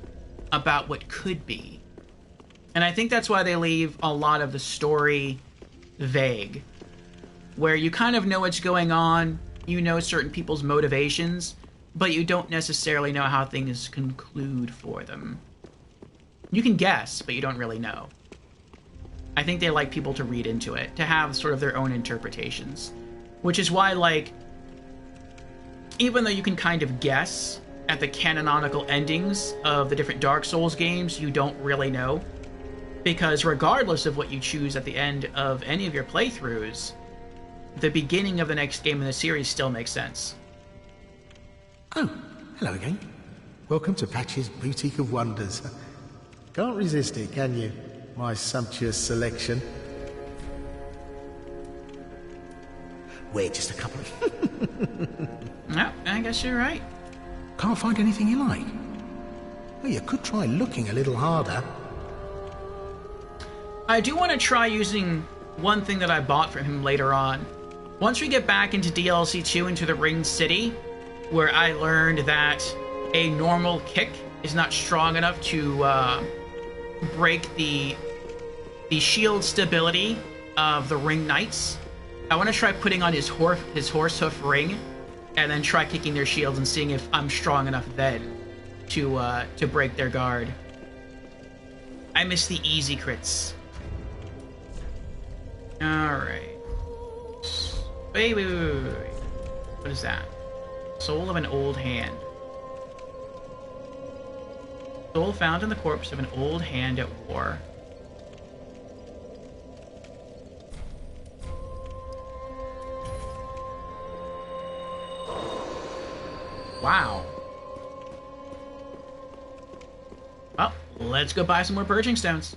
about what could be. And I think that's why they leave a lot of the story vague, where you kind of know what's going on, you know certain people's motivations, but you don't necessarily know how things conclude for them. You can guess, but you don't really know. I think they like people to read into it, to have sort of their own interpretations. Which is why, like, even though you can kind of guess at the canonical endings of the different Dark Souls games, you don't really know. Because regardless of what you choose at the end of any of your playthroughs, the beginning of the next game in the series still makes sense. Oh, hello again. Welcome to Patch's Boutique of Wonders. Can't resist it, can you? My sumptuous selection. We're just a couple of... No, I guess you're right. Can't find anything you like? Well, you could try looking a little harder. I do want to try using one thing that I bought from him later on. Once we get back into DLC 2, into the Ringed City, where I learned that a normal kick is not strong enough to break the shield stability of the Ring Knights. I want to try putting on his horsehoof ring, and then try kicking their shields and seeing if I'm strong enough then to break their guard. I miss the easy crits. Alright. Wait. What is that? Soul of an old hand. Soul found in the corpse of an old hand at war. Wow. Well, let's go buy some more purging stones.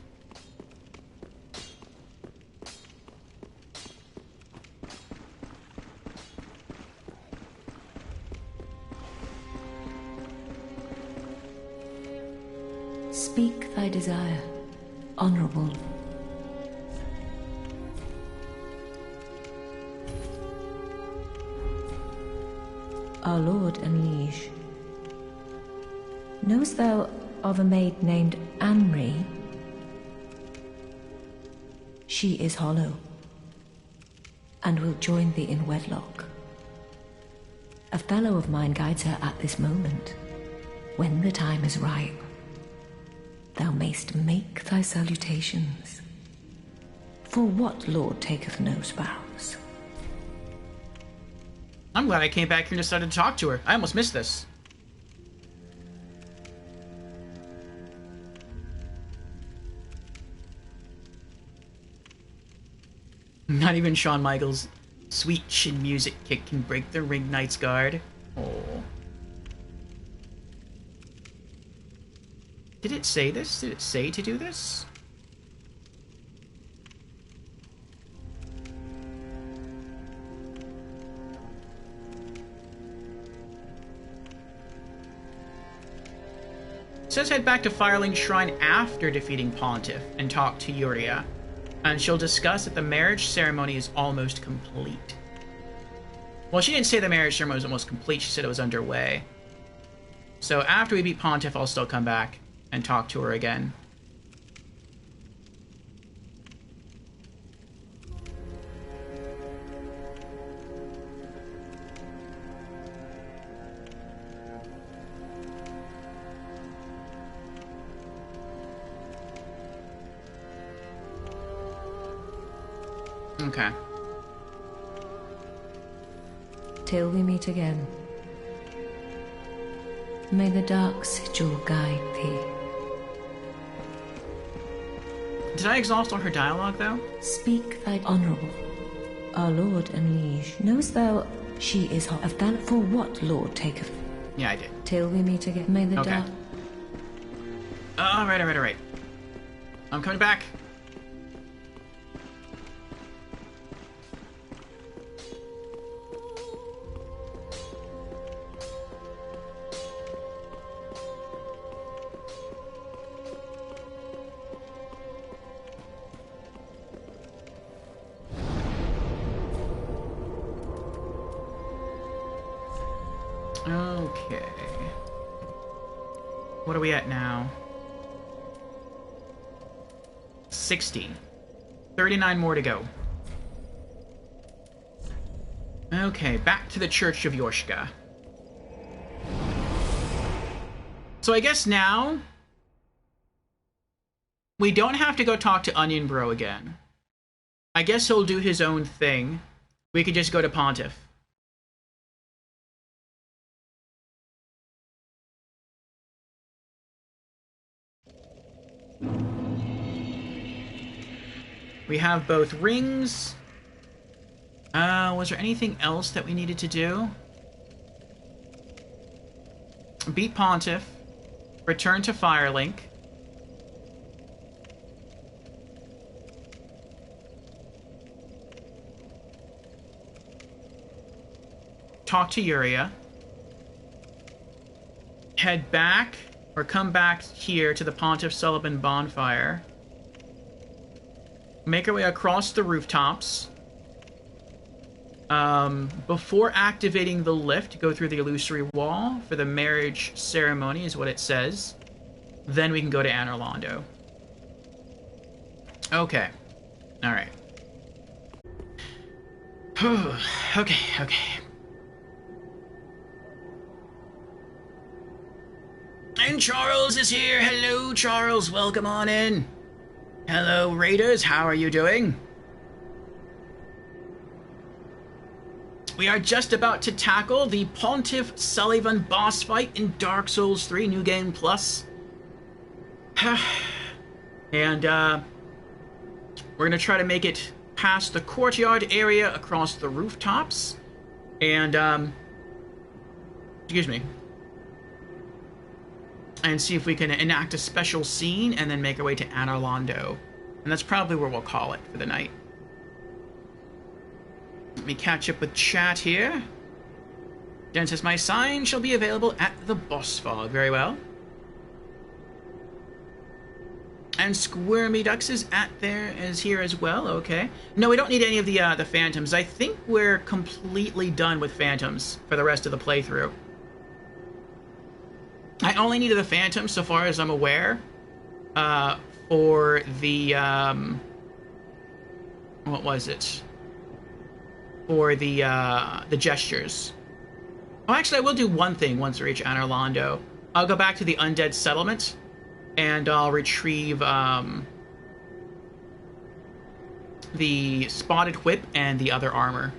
Speak thy desire, honorable. Our lord and liege, knowest thou of a maid named Anri? She is hollow, and will join thee in wedlock. A fellow of mine guides her at this moment. When the time is ripe, thou mayst make thy salutations. For what lord taketh no spouse? I'm glad I came back here and decided to talk to her. I almost missed this. Not even Shawn Michaels' sweet chin music kick can break the Ring Knight's guard. Oh. Did it say this? Did it say to do this? It says head back to Firelink Shrine after defeating Pontiff and talk to Yuria. And she'll discuss that the marriage ceremony is almost complete. Well, she didn't say the marriage ceremony was almost complete, she said it was underway. So after we beat Pontiff, I'll still come back and talk to her again. Okay. Till we meet again, may the dark sigil guide thee. Did I exhaust all her dialogue, though? Speak thy honorable. Our lord and liege, knowest thou she is a fellow? For what lord taketh? Yeah, I did. Till we meet again, may the dark... Alright. I'm coming back. Okay. What are we at now? 60. 39 more to go. Okay, back to the Church of Yorshka. So I guess now we don't have to go talk to Onion Bro again. I guess he'll do his own thing. We could just go to Pontiff. We have both rings. Was there anything else that we needed to do? Beat Pontiff. Return to Firelink. Talk to Yuria. Head back, or come back here to the Pontiff Sullivan bonfire. Make our way across the rooftops. Before activating the lift, go through the illusory wall for the marriage ceremony, is what it says. Then we can go to Anor Londo. Okay. Alright. Okay. And Charles is here. Hello, Charles. Welcome on in. Hello, Raiders. How are you doing? We are just about to tackle the Pontiff Sullivan boss fight in Dark Souls 3 New Game Plus. And, we're gonna try to make it past the courtyard area across the rooftops. And, Excuse me. And see if we can enact a special scene and then make our way to Anor Londo. And that's probably where we'll call it for the night. Let me catch up with chat here. Jen says, my sign shall be available at the boss fog. Very well. And Squirmy Ducks is here as well. Okay. No, we don't need any of the Phantoms. I think we're completely done with Phantoms for the rest of the playthrough. I only needed the Phantoms, so far as I'm aware, for the, what was it? For the gestures. Oh, actually, I will do one thing once we reach Anor Londo. I'll go back to the Undead Settlement, and I'll retrieve, the Spotted Whip and the other armor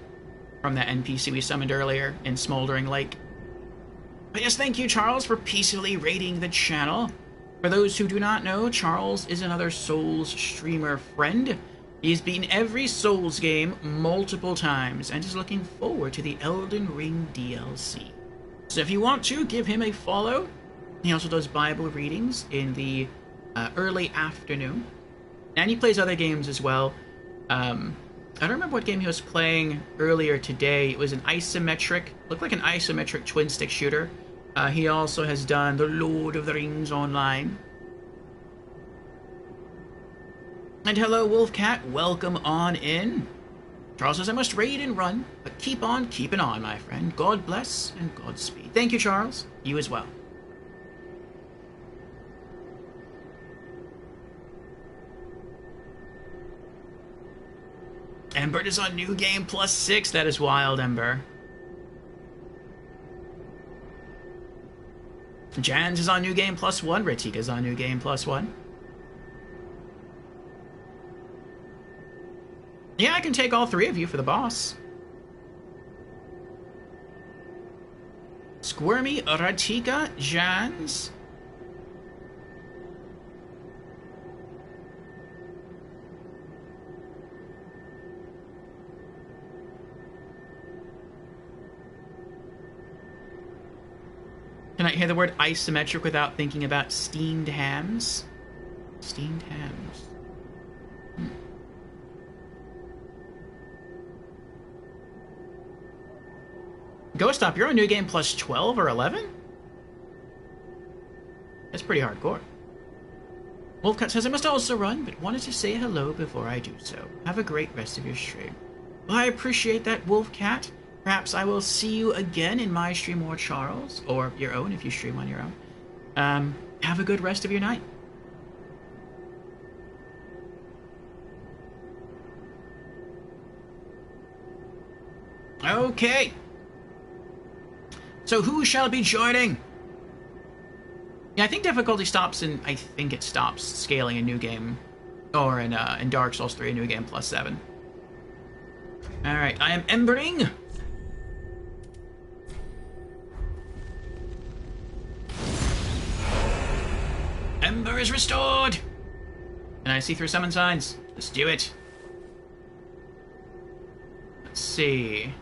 from that NPC we summoned earlier in Smoldering Lake. But yes, thank you, Charles, for peacefully raiding the channel. For those who do not know, Charles is another Souls streamer friend. He's beaten every Souls game multiple times and is looking forward to the Elden Ring DLC. So if you want to, give him a follow. He also does Bible readings in the early afternoon. And he plays other games as well. I don't remember what game he was playing earlier today. It was an isometric, looked like an isometric twin-stick shooter. He also has done The Lord of the Rings Online. And hello, Wolfcat. Welcome on in. Charles says, I must raid and run, but keep on keeping on, my friend. God bless and Godspeed. Thank you, Charles. You as well. Ember is on New Game +6. That is wild, Ember. Jans is on New Game +1. Retika's on New Game +1. Yeah, I can take all three of you for the boss. Squirmy, Retika, Jans. Can I hear the word isometric without thinking about steamed hams? Steamed hams. Ghost Up, you're on New Game +12 or 11? That's pretty hardcore. Wolfcat says, I must also run, but wanted to say hello before I do so. Have a great rest of your stream. Well, I appreciate that, Wolfcat. Perhaps I will see you again in my stream or Charles, or your own if you stream on your own. Have a good rest of your night. Okay. So who shall be joining? Yeah, I think difficulty stops in, I think it stops scaling a New Game, or in Dark Souls 3, a New Game +7. Alright, I am embering. Ember is restored! And I see through summon signs. Let's do it. Let's see.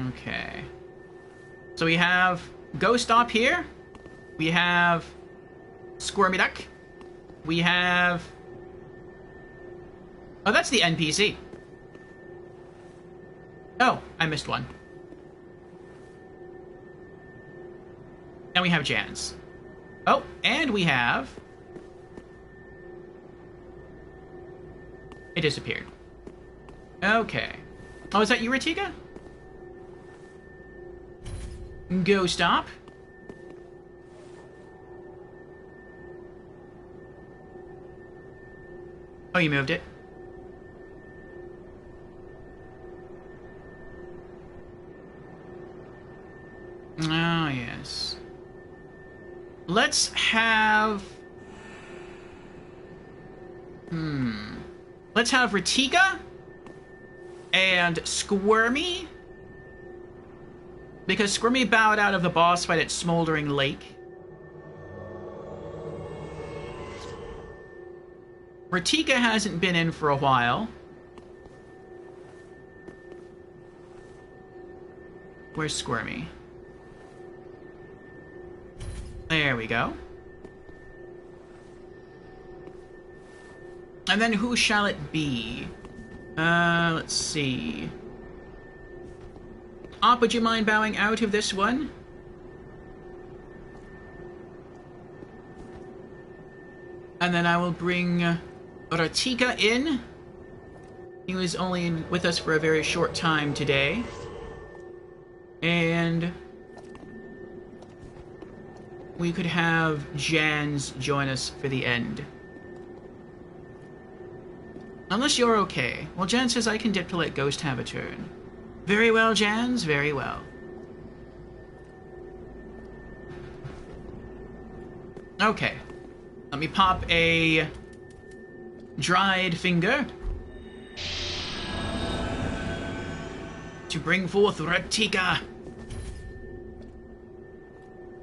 Okay. So we have Ghost Op here. We have Squirmy Duck. We have... Oh, that's the NPC. Oh, I missed one. Now we have Jans. Oh, and we have... It disappeared. Okay. Oh, is that you, Retika? Go stop. Oh, you moved it. Oh, yes. Let's have... Let's have Retika and Squirmy. Because Squirmy bowed out of the boss fight at Smoldering Lake. Retika hasn't been in for a while. Where's Squirmy? There we go. And then who shall it be? Let's see. Op, would you mind bowing out of this one? And then I will bring Ratika in. He was only with us for a very short time today. And we could have Jans join us for the end. Unless you're okay. Well, Jan says I can dip to let Ghost have a turn. Very well, Jans, very well. Okay. Let me pop a dried finger to bring forth Ratika.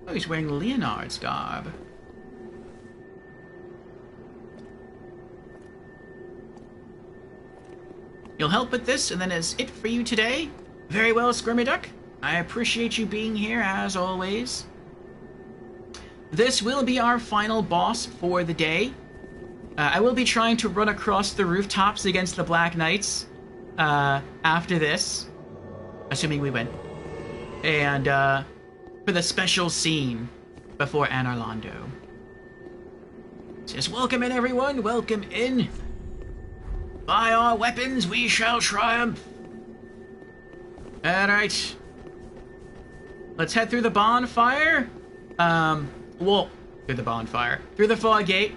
Oh, he's wearing Leonard's garb. You'll help with this, and then is it for you today? Very well, Squirmy Duck. I appreciate you being here, as always. This will be our final boss for the day. I will be trying to run across the rooftops against the Black Knights after this, assuming we win. And for the special scene before Anor Londo. Says, welcome in, everyone. Welcome in. By our weapons we shall triumph. Alright. Let's head through the bonfire. Well, through the bonfire. Through the fog gate.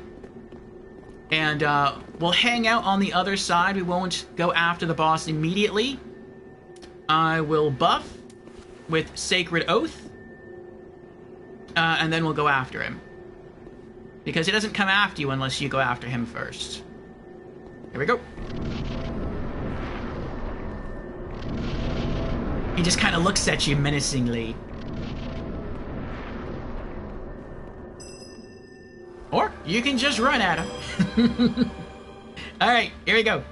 And we'll hang out on the other side. We won't go after the boss immediately. I will buff with Sacred Oath. And then we'll go after him. Because he doesn't come after you unless you go after him first. Here we go. He just kind of looks at you menacingly. Or you can just run at him. Alright, here we go.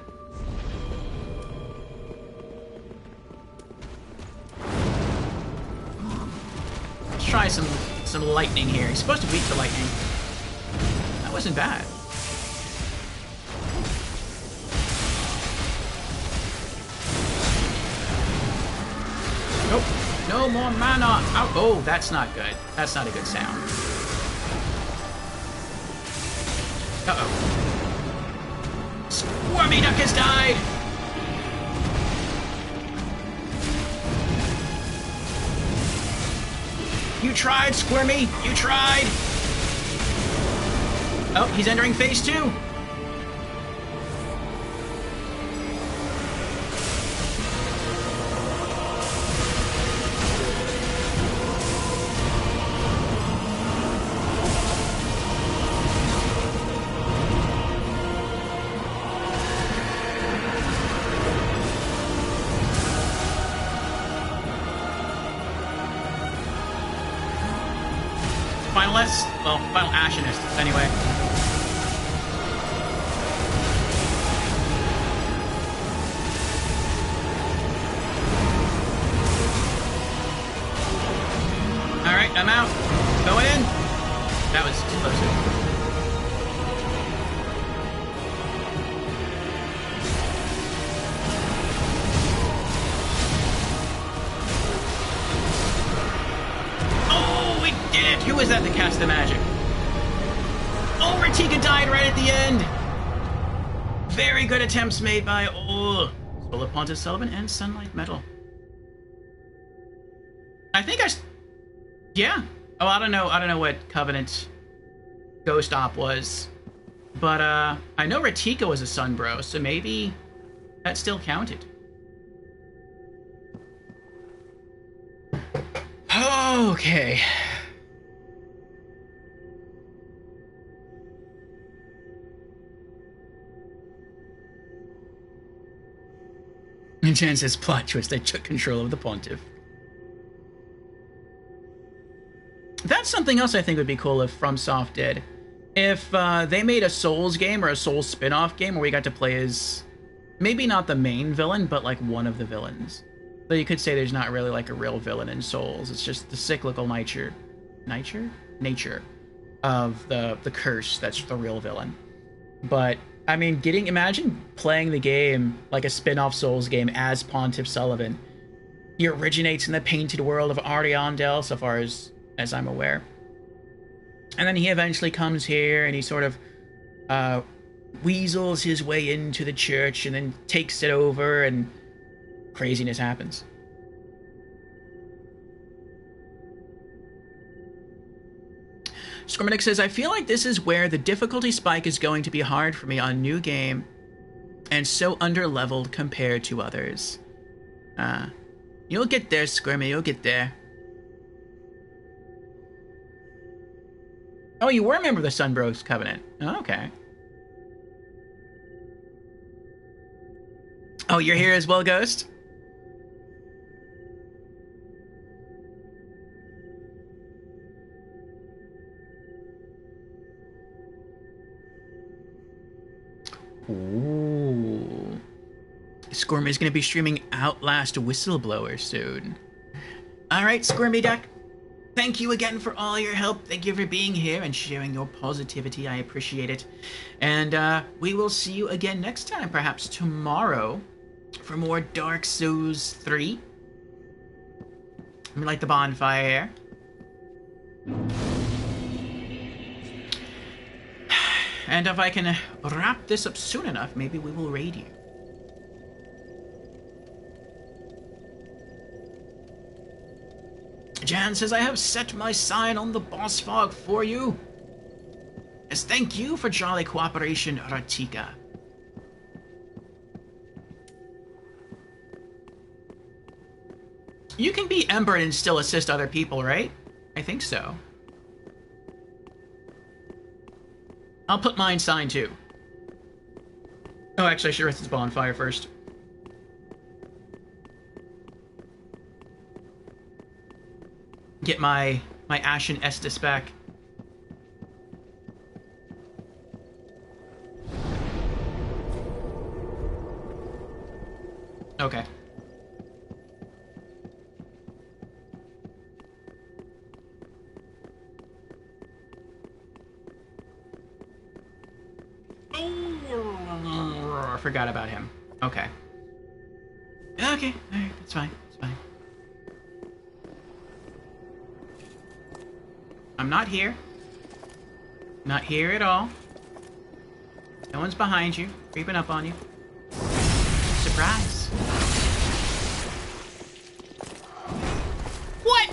Let's try some lightning here. He's supposed to beat the lightning. That wasn't bad. Nope. No more mana. Ow. Oh, that's not good. That's not a good sound. Uh-oh. Squirmy Duck has died! You tried, Squirmy! You tried! Oh, he's entering phase 2! Final Ashenist, anyway. Alright, I'm out. Going in. That was explosive. Oh, we did it! Who was that that cast the magic? Oh, Ratika died right at the end! Very good attempts made by Solar Pontus Sullivan and Sunlight Metal. I think yeah. Oh, I don't know what Covenant Ghost Op was. But I know Ratika was a Sunbro, so maybe that still counted. Okay. And Jan says, plot twist, they took control of the Pontiff. That's something else I think would be cool if FromSoft did. If they made a Souls game or a Souls spin-off game where we got to play as, maybe not the main villain, but like one of the villains. Though you could say there's not really like a real villain in Souls. It's just the cyclical nature of the curse that's the real villain. But I mean, imagine playing the game like a spin-off Souls game as Pontiff Sulyvahn. He originates in the painted world of Ariandel, so far as I'm aware. And then he eventually comes here and he sort of weasels his way into the church and then takes it over, and craziness happens. Scorminic says, I feel like this is where the difficulty spike is going to be hard for me on new game and so under-leveled compared to others. You'll get there, Squirmy, you'll get there. Oh, you were a member of the Sunbros Covenant. Oh, okay. Oh, you're here as well, Ghost? Ooh. Squirmy is going to be streaming Outlast Whistleblower soon. Alright, Squirmy Duck. Thank you again for all your help. Thank you for being here and sharing your positivity. I appreciate it. And we will see you again next time, perhaps tomorrow, for more Dark Souls 3. Let me light the bonfire here. And if I can wrap this up soon enough, maybe we will raid you. Jan says, I have set my sign on the boss fog for you. As thank you for jolly cooperation, Ratika. You can be Ember and still assist other people, right? I think so. I'll put mine sign too. Oh, actually, I should rest this bonfire first. Get my Ashen Estus back. Okay. I forgot about him. Okay. Okay, alright, that's fine, that's fine. I'm not here. Not here at all. No one's behind you, creeping up on you. Surprise. What?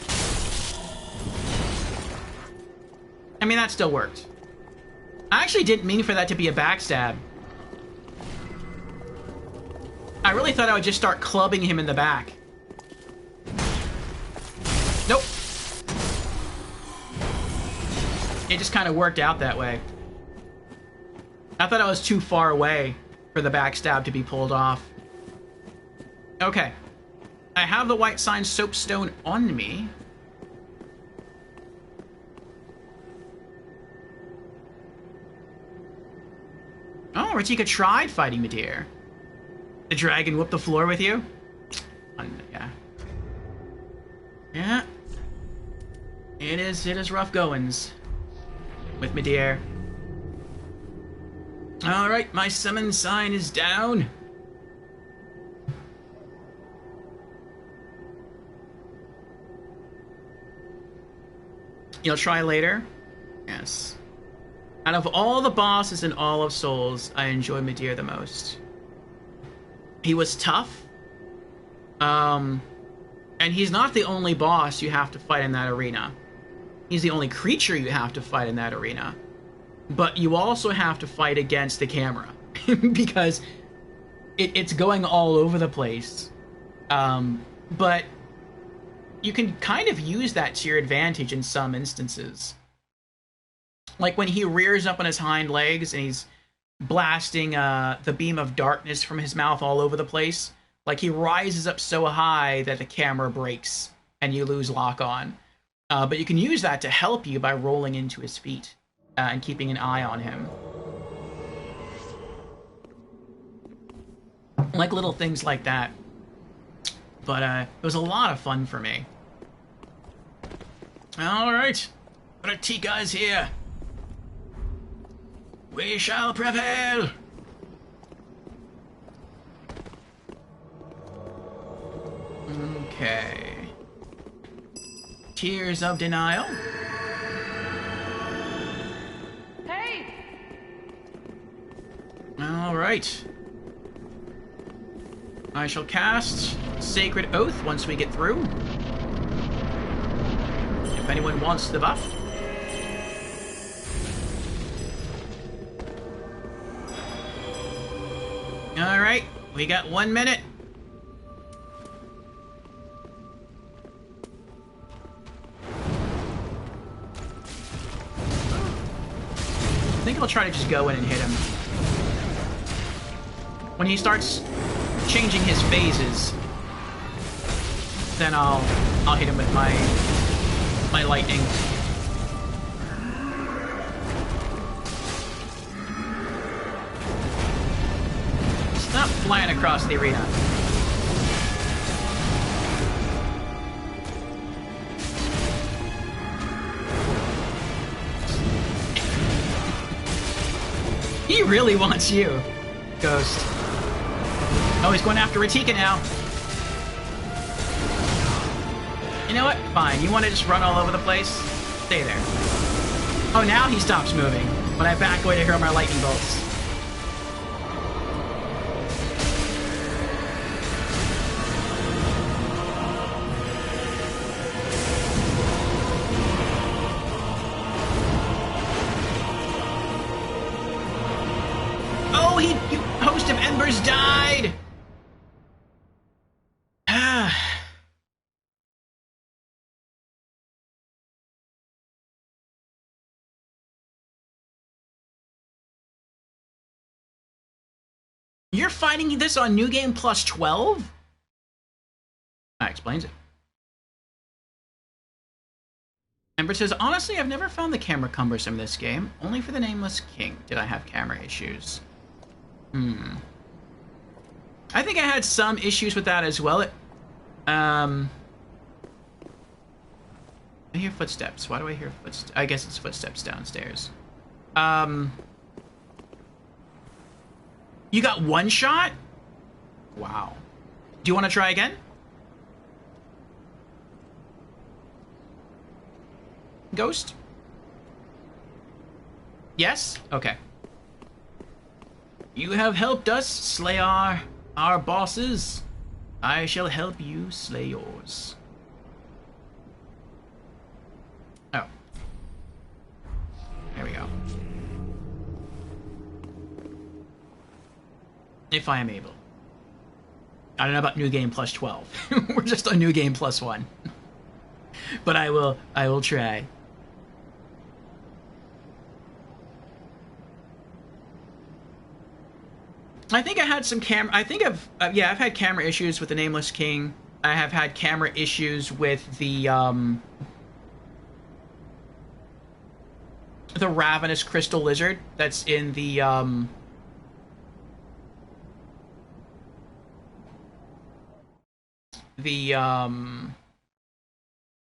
I mean, that still worked. I actually didn't mean for that to be a backstab. I really thought I would just start clubbing him in the back. Nope. It just kind of worked out that way. I thought I was too far away for the backstab to be pulled off. Okay. I have the White Sign Soapstone on me. Oh, Ratika tried fighting Midir. The dragon whooped the floor with you? Yeah. Yeah. It is rough goings with Midir. Alright, my summon sign is down. You'll try later? Yes. Out of all the bosses in all of Souls, I enjoy Midir the most. He was tough. And he's not the only boss you have to fight in that arena. He's the only creature you have to fight in that arena. But you also have to fight against the camera. Because it's going all over the place. But you can kind of use that to your advantage in some instances. Like when he rears up on his hind legs and he's blasting the beam of darkness from his mouth all over the place. Like he rises up so high that the camera breaks and you lose lock on. But you can use that to help you by rolling into his feet and keeping an eye on him. Like little things like that. But it was a lot of fun for me. Alright. Ratika's here. We shall prevail. Okay. Tears of Denial. Hey! Alright. I shall cast Sacred Oath once we get through. If anyone wants the buff. Alright, we got 1 minute. I think I'll try to just go in and hit him. When he starts changing his phases, then I'll hit him with my lightning. Stop flying across the arena. He really wants you, Ghost. Oh, he's going after Ratika now. You know what? Fine. You want to just run all over the place? Stay there. Oh, now he stops moving. When I back away to hurl my lightning bolts. Oh, you host of embers died! You're fighting this on New Game Plus 12? That explains it. Ember says, honestly, I've never found the camera cumbersome in this game. Only for the Nameless King did I have camera issues. I think I had some issues with that as well. I hear footsteps. Why do I hear footsteps? I guess it's footsteps downstairs. You got one shot? Wow. Do you want to try again? Ghost? Yes? Okay. You have helped us slay our bosses. I shall help you slay yours. Oh. There we go. If I am able. I don't know about New Game Plus 12. We're just on New Game Plus 1. But I will try. I think I had some I've had camera issues with the Nameless King. I have had camera issues with the Ravenous Crystal Lizard that's in the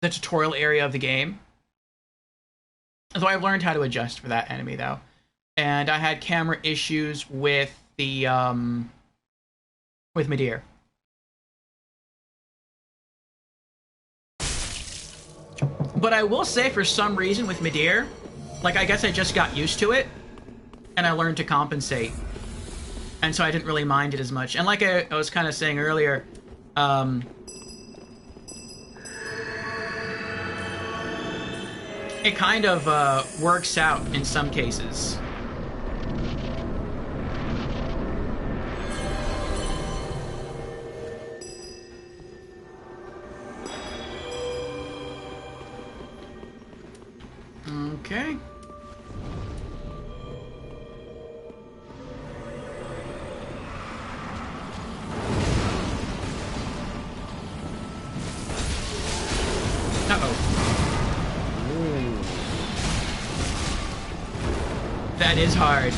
tutorial area of the game. So I've learned how to adjust for that enemy though. And I had camera issues with the with Midir. But I will say, for some reason with Midir, like, I guess I just got used to it and I learned to compensate, and so I didn't really mind it as much. And like I was kind of saying earlier, it kind of works out in some cases. Okay. Uh-oh. That is hard.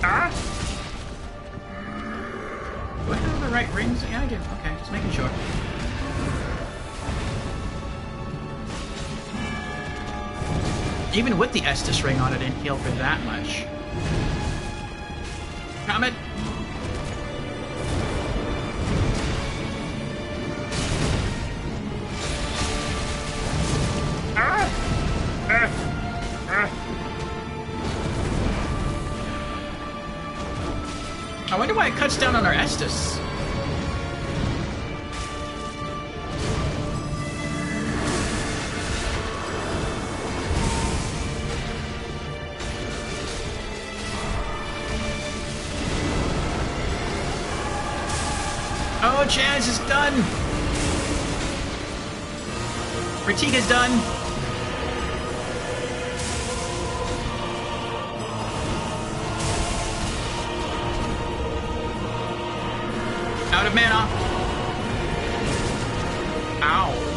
Ah! Do I have the right do. Okay, just making sure. Even with the Estus ring on, it didn't heal for that much. Comet! I wonder why it cuts down on our Estus. Oh, Chaz is done! Ratika's done! Out of mana! Ow.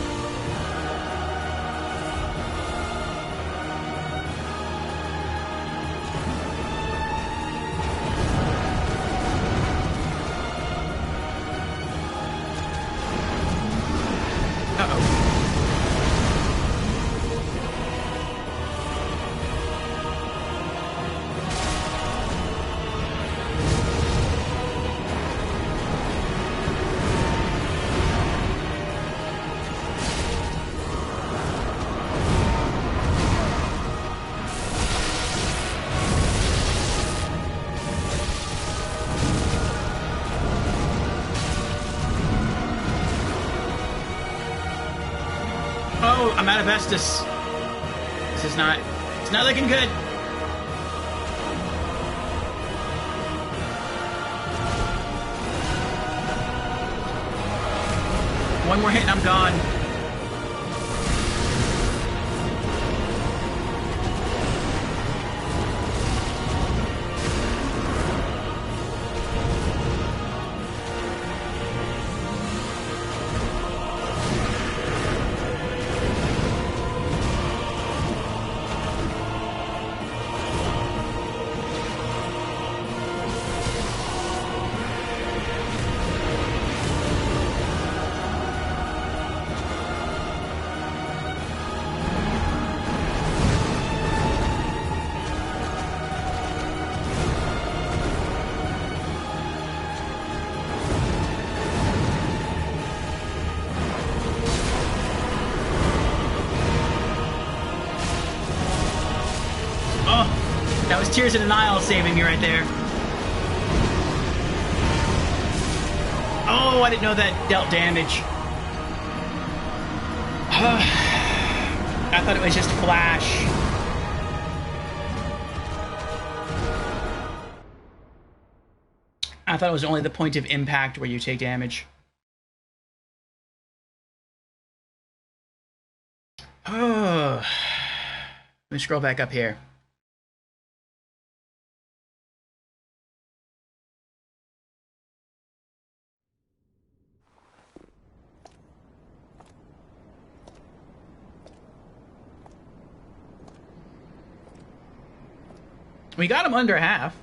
I'm out of Estus. This is not... It's not looking good. One more hit and I'm gone. That was Tears of Denial saving me right there. Oh, I didn't know that dealt damage. I thought it was just flash. I thought it was only the point of impact where you take damage. Oh. Let me scroll back up here. We got him under half.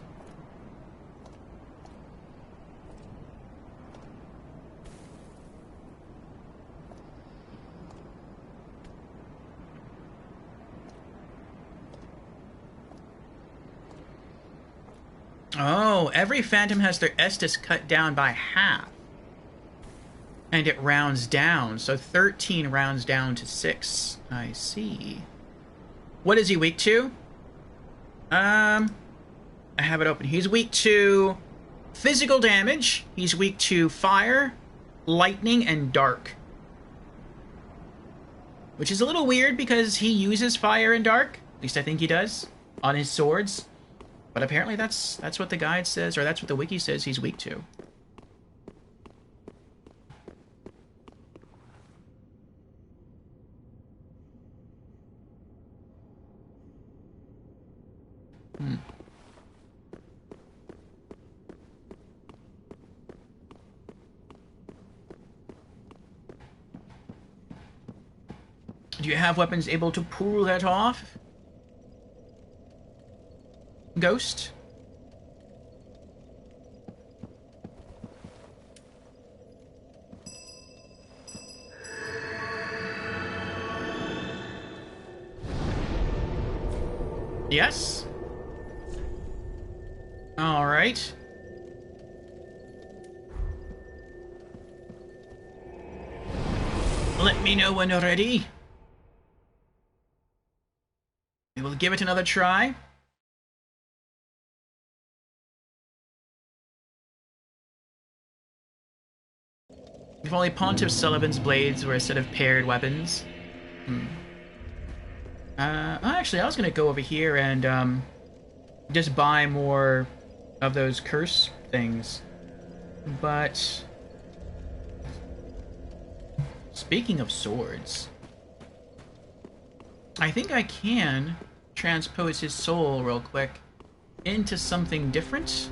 Oh, every Phantom has their Estus cut down by half. And it rounds down, so 13 rounds down to 6. I see. What is he weak to? I have it open. He's weak to physical damage. He's weak to fire, lightning, and dark. Which is a little weird because he uses fire and dark. At least I think he does. On his swords. But apparently that's what the guide says, or that's what the wiki says he's weak to. Do you have weapons able to pull that off? Ghost? Yes. All right. Let me know when you're ready. We will give it another try. If only Pontiff Sullivan's blades were a set of paired weapons. Actually, I was gonna go over here and just buy more of those curse things. But speaking of swords, I think I can transpose his soul real quick into something different,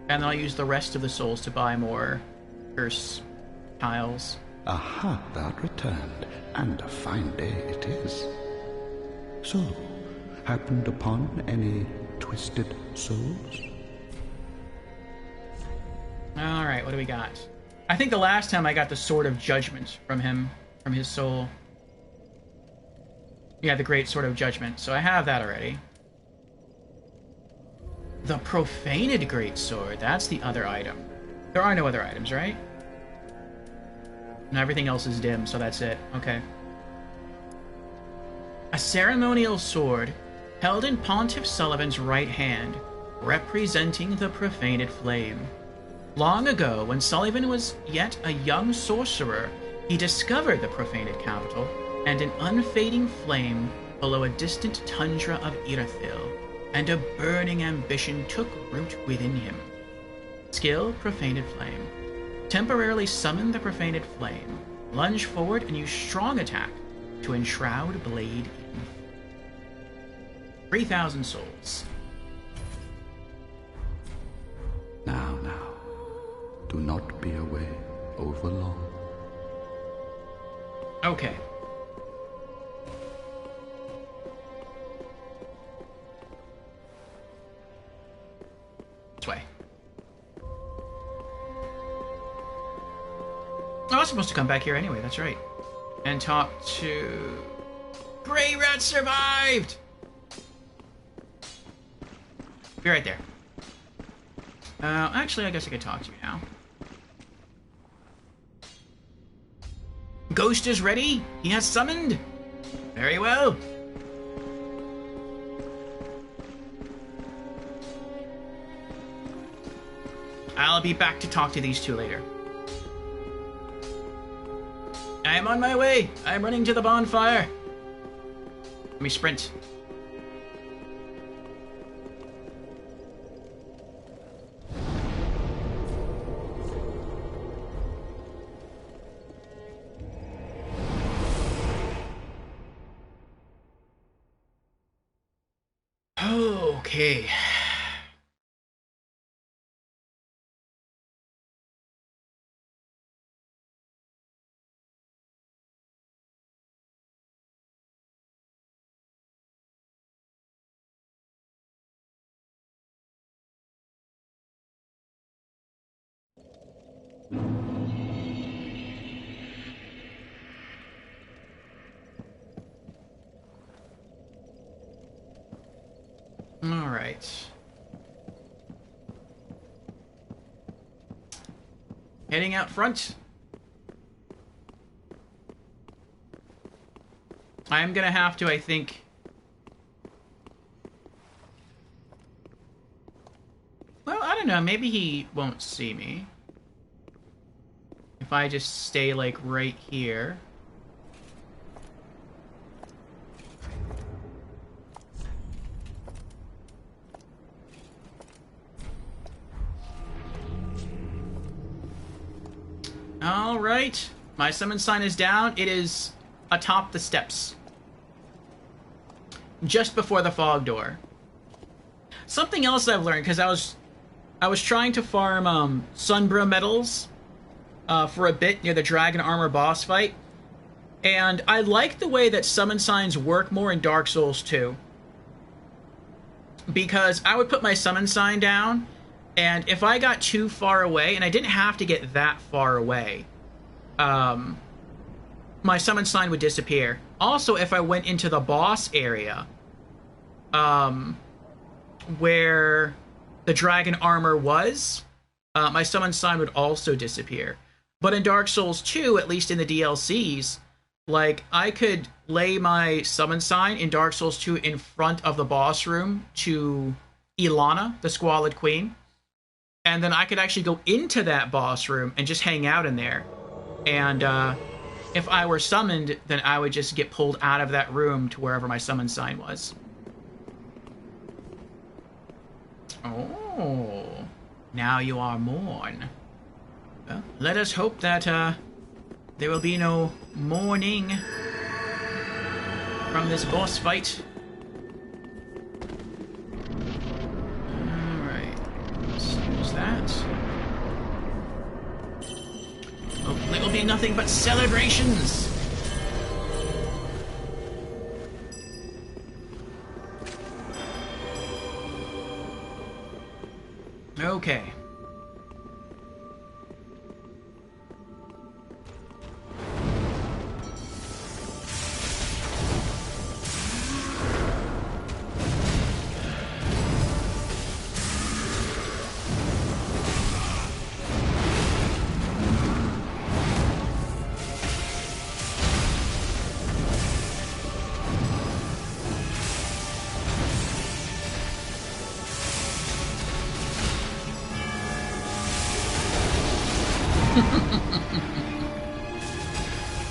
and then I'll use the rest of the souls to buy more curse tiles. Aha, thou returned, and a fine day it is. So, happened upon any twisted souls? Alright, what do we got? I think the last time I got the Sword of Judgment from him, from his soul. Yeah, the Great Sword of Judgment, so I have that already. The Profaned Great Sword, that's the other item. There are no other items, right? No, everything else is dim, so that's it. Okay. A ceremonial sword held in Pontiff Sullivan's right hand, representing the profaned flame. Long ago, when Sullivan was yet a young sorcerer, he discovered the profaned capital and an unfading flame below a distant tundra of Irithyll, and a burning ambition took root within him. Skill, Profaned Flame. Temporarily summon the Profaned Flame. Lunge forward and use strong attack to enshroud blade in 3,000 souls. Now, do not be away over long. Okay. This way. Oh, I was supposed to come back here anyway, that's right. And talk to... Grey Rat survived! Be right there. Actually, I guess I could talk to you now. Ghost is ready? He has summoned? Very well. I'll be back to talk to these two later. I am on my way. I'm running to the bonfire. Let me sprint. Okay. All right. Heading out front. I'm gonna have to, I think... Well, I don't know. Maybe he won't see me. If I just stay, like, right here. Alright, my summon sign is down. It is atop the steps. Just before the fog door. Something else I've learned, because I was trying to farm Sunbro medals for a bit near the Dragon Armor boss fight. And I like the way that summon signs work more in Dark Souls 2. Because I would put my summon sign down, and if I got too far away, and I didn't have to get that far away, my summon sign would disappear. Also, if I went into the boss area, where the dragon armor was, my summon sign would also disappear. But in Dark Souls 2, at least in the DLCs, like, I could lay my summon sign in Dark Souls 2 in front of the boss room to Ilana, the Squalid Queen. And then I could actually go into that boss room and just hang out in there. And if I were summoned, then I would just get pulled out of that room to wherever my summon sign was. Oh, now you are mourn. Well, let us hope that there will be no mourning from this boss fight. Alright, let's use that. Hopefully it will be nothing but celebrations. Okay.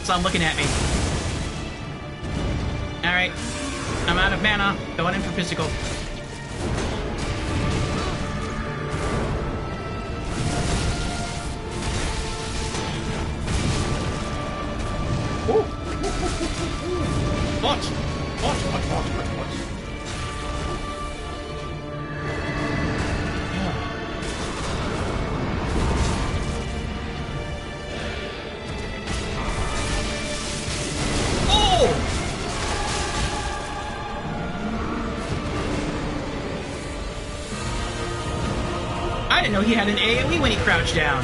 So I'm looking at me. Alright. I'm out of mana. Going in for physical. Ooh. What? I didn't know he had an AoE when he crouched down.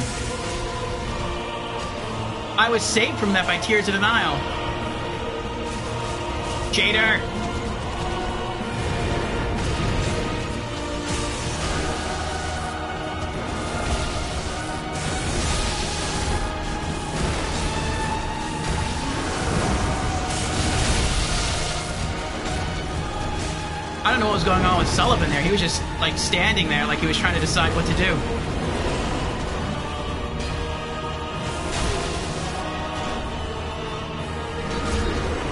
I was saved from that by Tears of Denial. Jader! I don't know what was going on with Sullivan there. He was just, like, standing there like he was trying to decide what to do.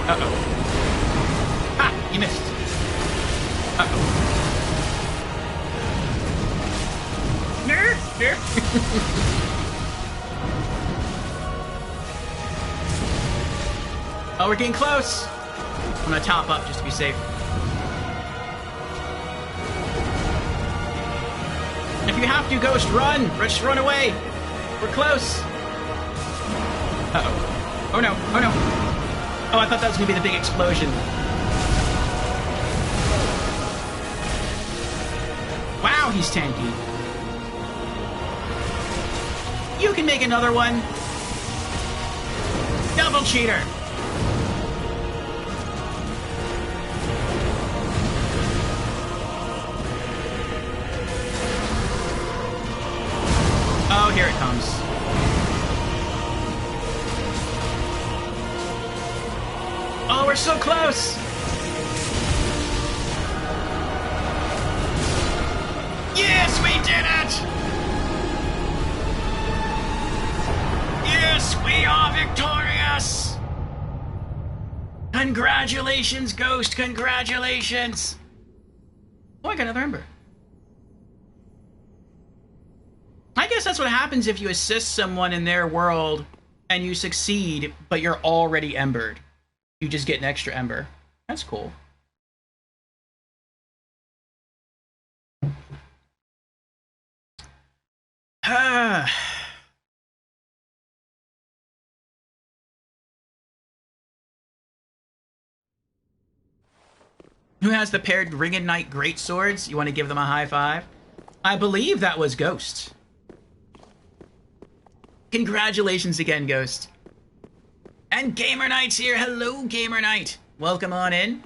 Uh-oh. Ha! You missed. Uh-oh. Nerd! Oh, we're getting close. I'm gonna top up just to be safe. If you have to, Ghost, run! Just run away! We're close! Uh-oh. Oh no, oh no! Oh, I thought that was gonna be the big explosion. Wow, he's tanky. You can make another one! Double cheater! Oh, here it comes. Oh, we're so close! Yes, we did it! Yes, we are victorious! Congratulations, Ghost, congratulations! Oh, I got another ember. I guess that's what happens if you assist someone in their world and you succeed, but you're already embered. You just get an extra ember. That's cool. Who has the paired Ring and Knight greatswords? You want to give them a high five? I believe that was Ghost. Congratulations again, Ghost. And Gamer Knight's here. Hello, Gamer Knight. Welcome on in.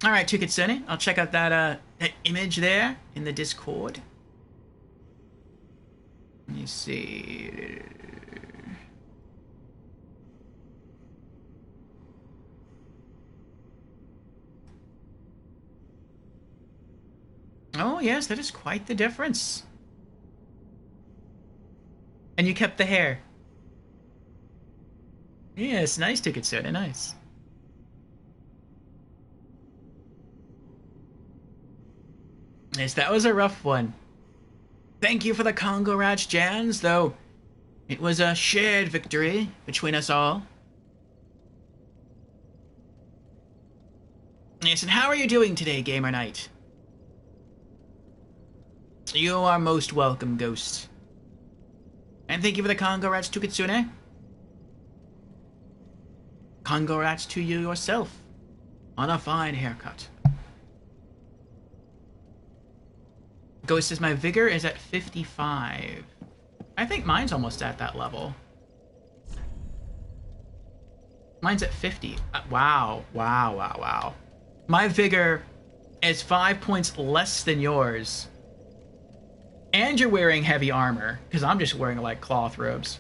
Alright, Tukitsune, I'll check out that image there in the Discord. Let me see. Oh, yes, that is quite the difference. And you kept the hair. Yes, nice, Tukitsune, nice. Yes, that was a rough one. Thank you for the Congo Rats, Jans, though it was a shared victory between us all. Yes, and how are you doing today, Gamer Knight? You are most welcome, Ghost. And thank you for the Congo Rats, Tukitsune. Congo Rats to you yourself, on a fine haircut. Ghost says my vigor is at 55. I think mine's almost at that level. Mine's at 50. Wow. My vigor is 5 points less than yours. And you're wearing heavy armor, because I'm just wearing like cloth robes.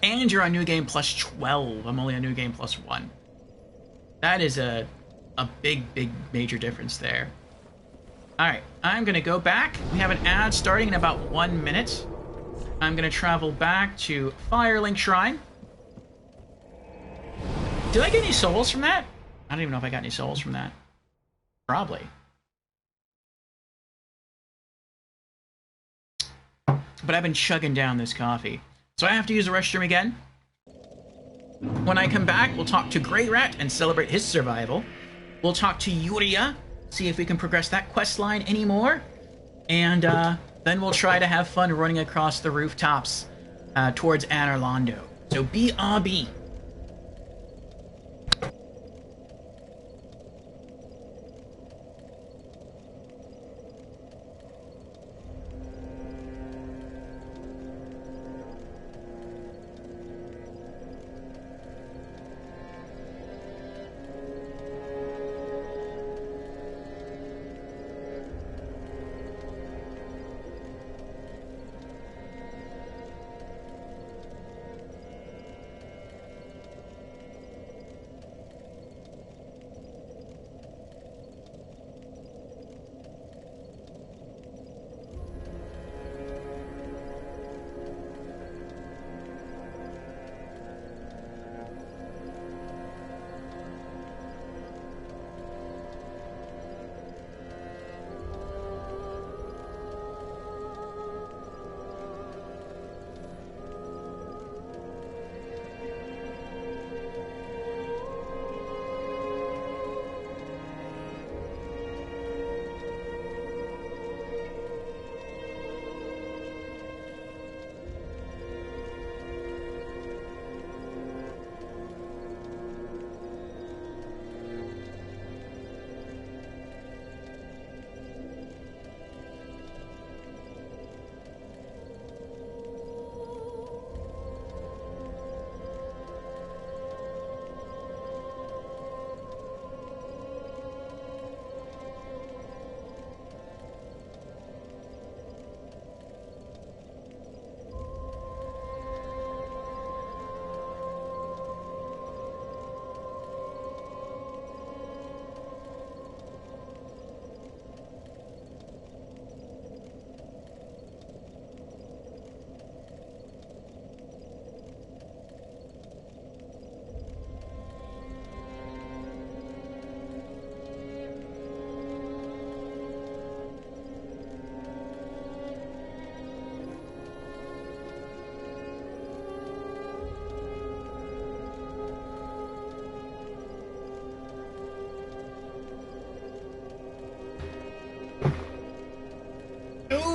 And you're on New Game plus 12. I'm only on New Game plus 1. That is a big major difference there. Alright, I'm gonna go back. We have an ad starting in about 1 minute. I'm gonna travel back to Firelink Shrine. Did I get any souls from that? I don't even know if I got any souls from that. Probably. But I've been chugging down this coffee. So I have to use the restroom again. When I come back, we'll talk to Grey Rat and celebrate his survival. We'll talk to Yuria, see if we can progress that quest line anymore. And then we'll try to have fun running across the rooftops towards Anor Londo. So BRB.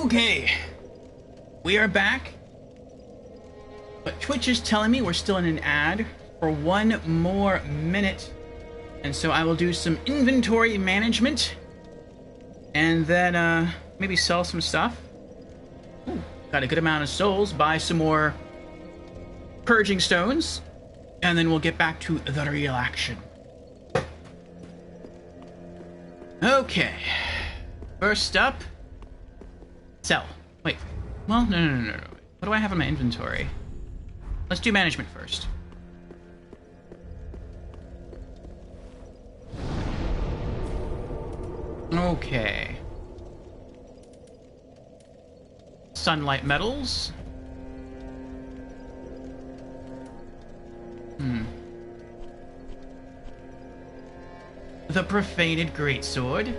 Okay, we are back, but Twitch is telling me we're still in an ad for 1 more minute, and so I will do some inventory management, and then maybe sell some stuff. Ooh, got a good amount of souls, buy some more purging stones, and then we'll get back to the real action. Okay. First up, sell. Wait. Well, no. What do I have in my inventory? Let's do management first. Okay. Sunlight metals. The profaned greatsword.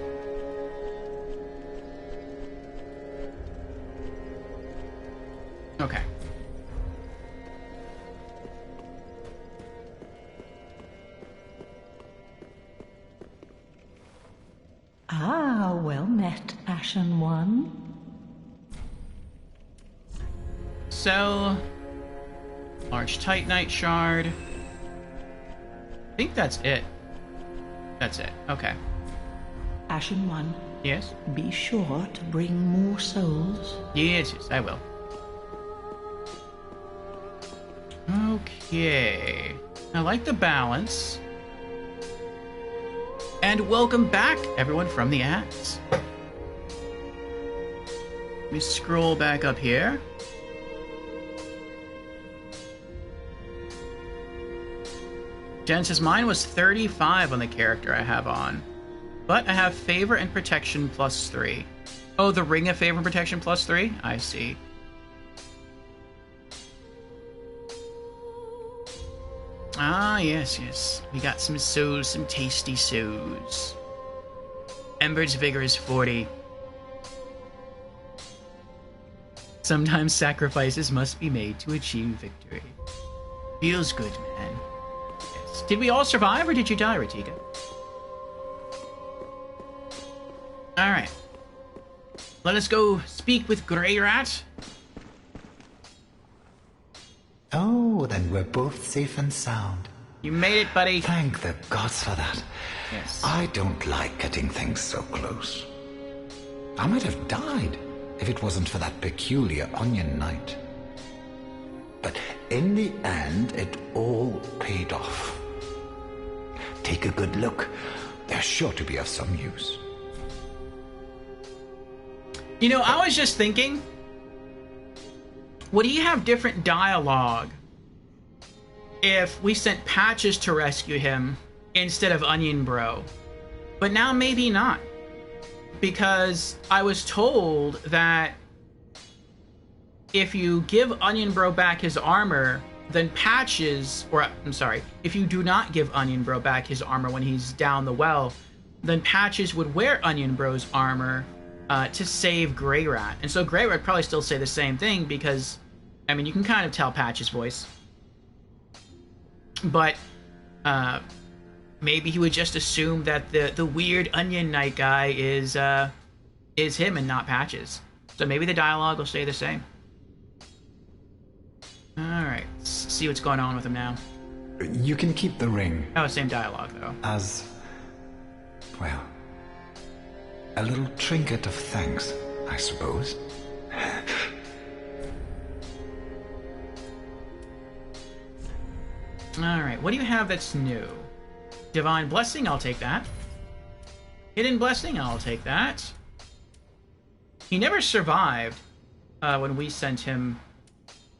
Okay. Ah, well met, Ashen One. Sell. Large Titanite shard. I think that's it. That's it. Okay. Ashen One. Yes? Be sure to bring more souls. Yes, I will. Okay. I like the balance. And welcome back, everyone, from the ads. Let me scroll back up here. Jen says mine was 35 on the character I have on. But I have favor and protection +3. Oh, the ring of favor and protection +3? I see. Ah, yes. We got some souls, some tasty souls. Ember's vigor is 40. Sometimes sacrifices must be made to achieve victory. Feels good, man. Yes. Did we all survive, or did you die, Ratika? Alright. Let us go speak with Greirat. Oh, then we're both safe and sound. You made it, buddy. Thank the gods for that. Yes. I don't like getting things so close. I might have died if it wasn't for that peculiar onion knight. But in the end, it all paid off. Take a good look. They're sure to be of some use. You know, I was just thinking, would he have different dialogue if we sent Patches to rescue him instead of Onion Bro? But now maybe not. Because I was told that if you give Onion Bro back his armor, then Patches, or I'm sorry, if you do not give Onion Bro back his armor when he's down the well, then Patches would wear Onion Bro's armor to save Greirat. And so Greirat would probably still say the same thing because, I mean, you can kind of tell Patch's voice. But maybe he would just assume that the weird Onion Knight guy is him and not Patches. So maybe the dialogue will stay the same. Alright, let's see what's going on with him now. You can keep the ring. Oh, same dialogue, though. As, well, a little trinket of thanks, I suppose. Alright, what do you have that's new? Divine Blessing, I'll take that. Hidden Blessing, I'll take that. He never survived when we sent him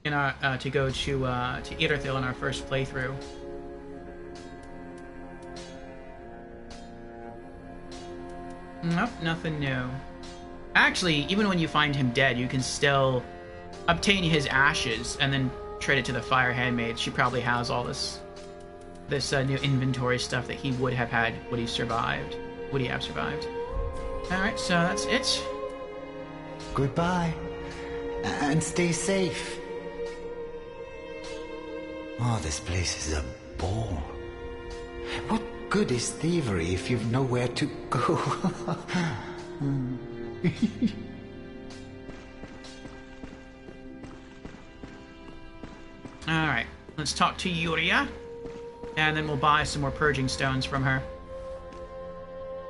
in our to go to Irithyll in our first playthrough. Nope, nothing new. Actually, even when you find him dead, you can still obtain his ashes and then trade it to the Fire Handmaid. She probably has all this new inventory stuff that he would have had would he survived. Would he have survived? Alright, so that's it. Goodbye. And stay safe. Oh, this place is a bore. What good is thievery if you've nowhere to go? Alright, let's talk to Yuria. And then we'll buy some more purging stones from her.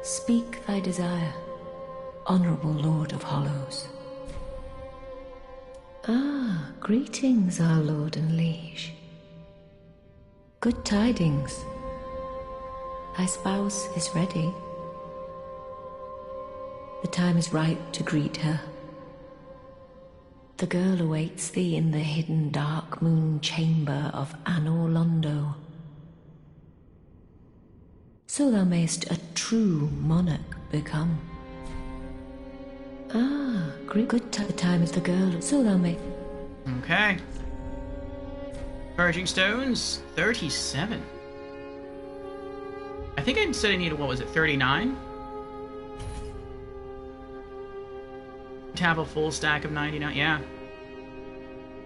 Speak thy desire, honorable Lord of Hollows. Ah, greetings, our lord and liege. Good tidings. Thy spouse is ready. The time is right to greet her. The girl awaits thee in the hidden dark moon chamber of Anor Londo. So thou mayst a true monarch become. Ah, good time is the girl, so thou may... Okay. Purging stones, 37. I think I said I needed, what was it, 39? To have a full stack of 99, yeah.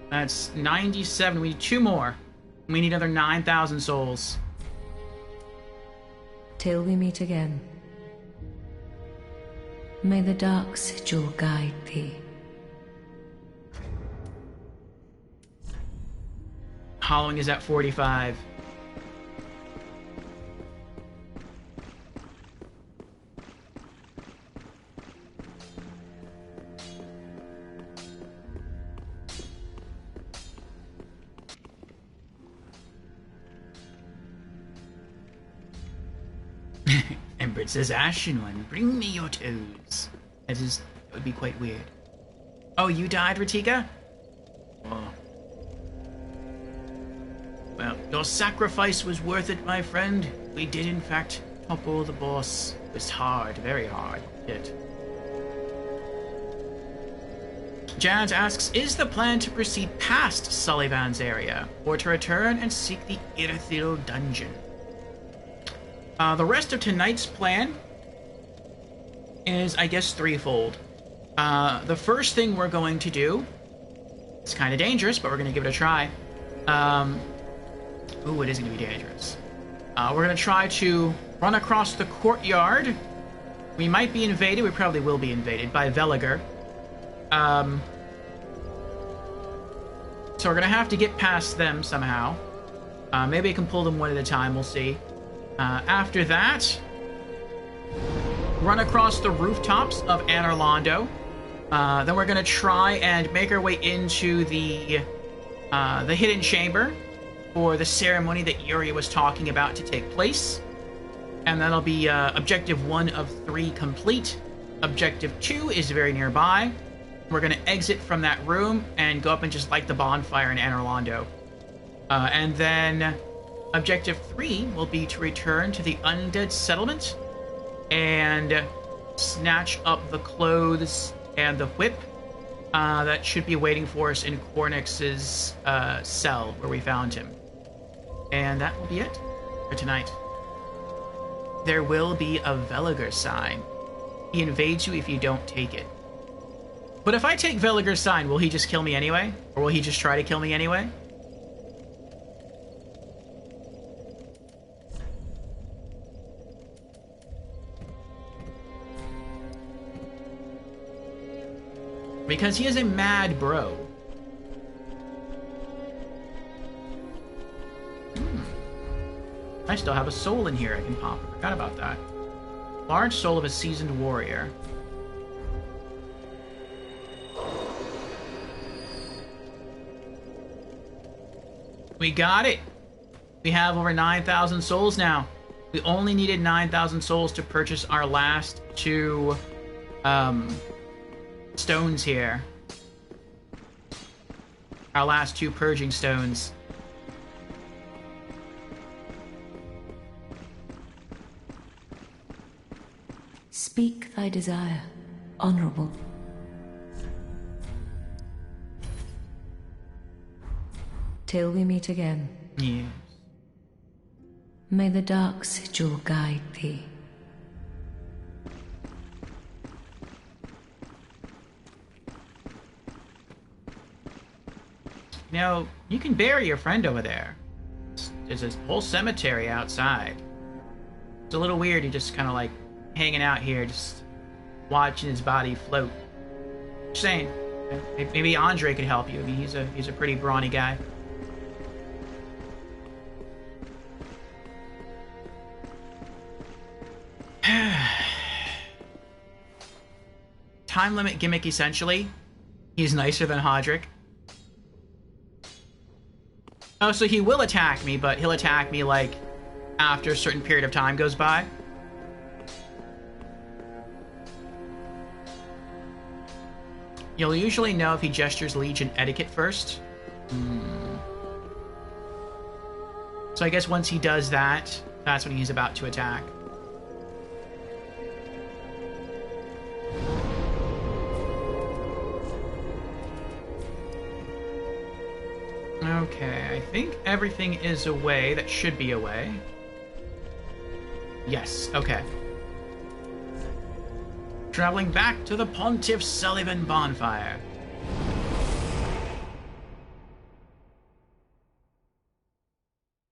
That's 97, we need 2 more. We need another 9,000 souls. Till we meet again. May the dark sigil guide thee. Hollowing is at 45. Embert says, Ashen One, bring me your toes. That would be quite weird. Oh, you died, Ratika? Oh. Well, your sacrifice was worth it, my friend. We did, in fact, topple the boss. It was hard, very hard. Yet. Jazz asks, is the plan to proceed past Sullivan's area, or to return and seek the Irithyll dungeon? The rest of tonight's plan is, I guess, threefold. The first thing we're going to do, it's kind of dangerous, but we're going to give it a try. Ooh, it is going to be dangerous. We're going to try to run across the courtyard. We might be invaded, we probably will be invaded, by Veliger. So we're going to have to get past them somehow. Maybe I can pull them one at a time, we'll see. After that, run across the rooftops of Anor Londo. Then we're going to try and make our way into the hidden chamber for the ceremony that Yuri was talking about to take place. And that'll be Objective 1 of 3 complete. Objective 2 is very nearby. We're going to exit from that room and go up and just light the bonfire in Anor Londo. And then Objective 3 will be to return to the undead settlement and snatch up the clothes and the whip that should be waiting for us in Cornix's cell where we found him. And that will be it for tonight. There will be a Veliger sign. He invades you if you don't take it. But if I take Veliger's sign, will he just kill me anyway? Or will he just try to kill me anyway? Because he is a mad bro. I still have a soul in here I can pop. I forgot about that. Large soul of a seasoned warrior. We got it! We have over 9,000 souls now. We only needed 9,000 souls to purchase our last 2 stones here. Our last 2 purging stones. Speak thy desire, honorable. Till we meet again. Yes. May the dark sigil guide thee. You know, you can bury your friend over there. There's a whole cemetery outside. It's a little weird, he just kind of like hanging out here, just watching his body float. Just saying, maybe Andre could help you. I mean, he's a pretty brawny guy. Time limit gimmick, essentially. He's nicer than Hodrick. Oh, so he will attack me, but he'll attack me, like, after a certain period of time goes by. You'll usually know if he gestures Legion etiquette first. So I guess once he does that, that's when he's about to attack. Okay, I think everything is away that should be away. Yes, okay. Traveling back to the Pontiff Sullivan bonfire.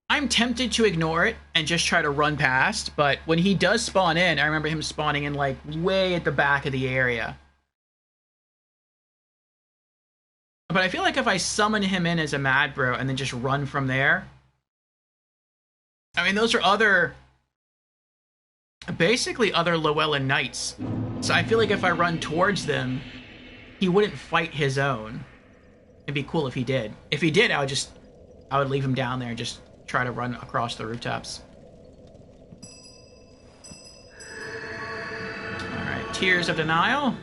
I'm tempted to ignore it and just try to run past, but when he does spawn in, I remember him spawning in like way at the back of the area. But I feel like if I summon him in as a Mad Bro and then just run from there... I mean, those are other... basically other Llewellyn Knights. So I feel like if I run towards them, he wouldn't fight his own. It'd be cool if he did. If he did, I would leave him down there and just try to run across the rooftops. Alright, Tears of Denial.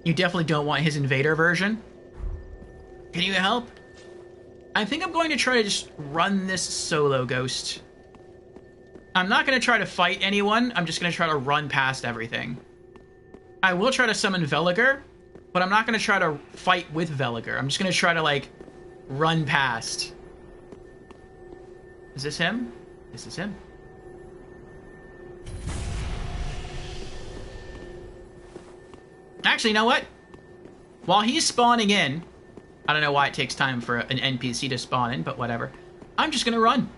You definitely don't want his Invader version. Can you help? I think I'm going to try to just run this solo ghost. I'm not going to try to fight anyone. I'm just going to try to run past everything. I will try to summon Veliger, but I'm not going to try to fight with Veliger. I'm just going to try to, like, run past. Is this him? This is him. Actually, you know what? While he's spawning in, I don't know why it takes time for an NPC to spawn in, but whatever. I'm just gonna run.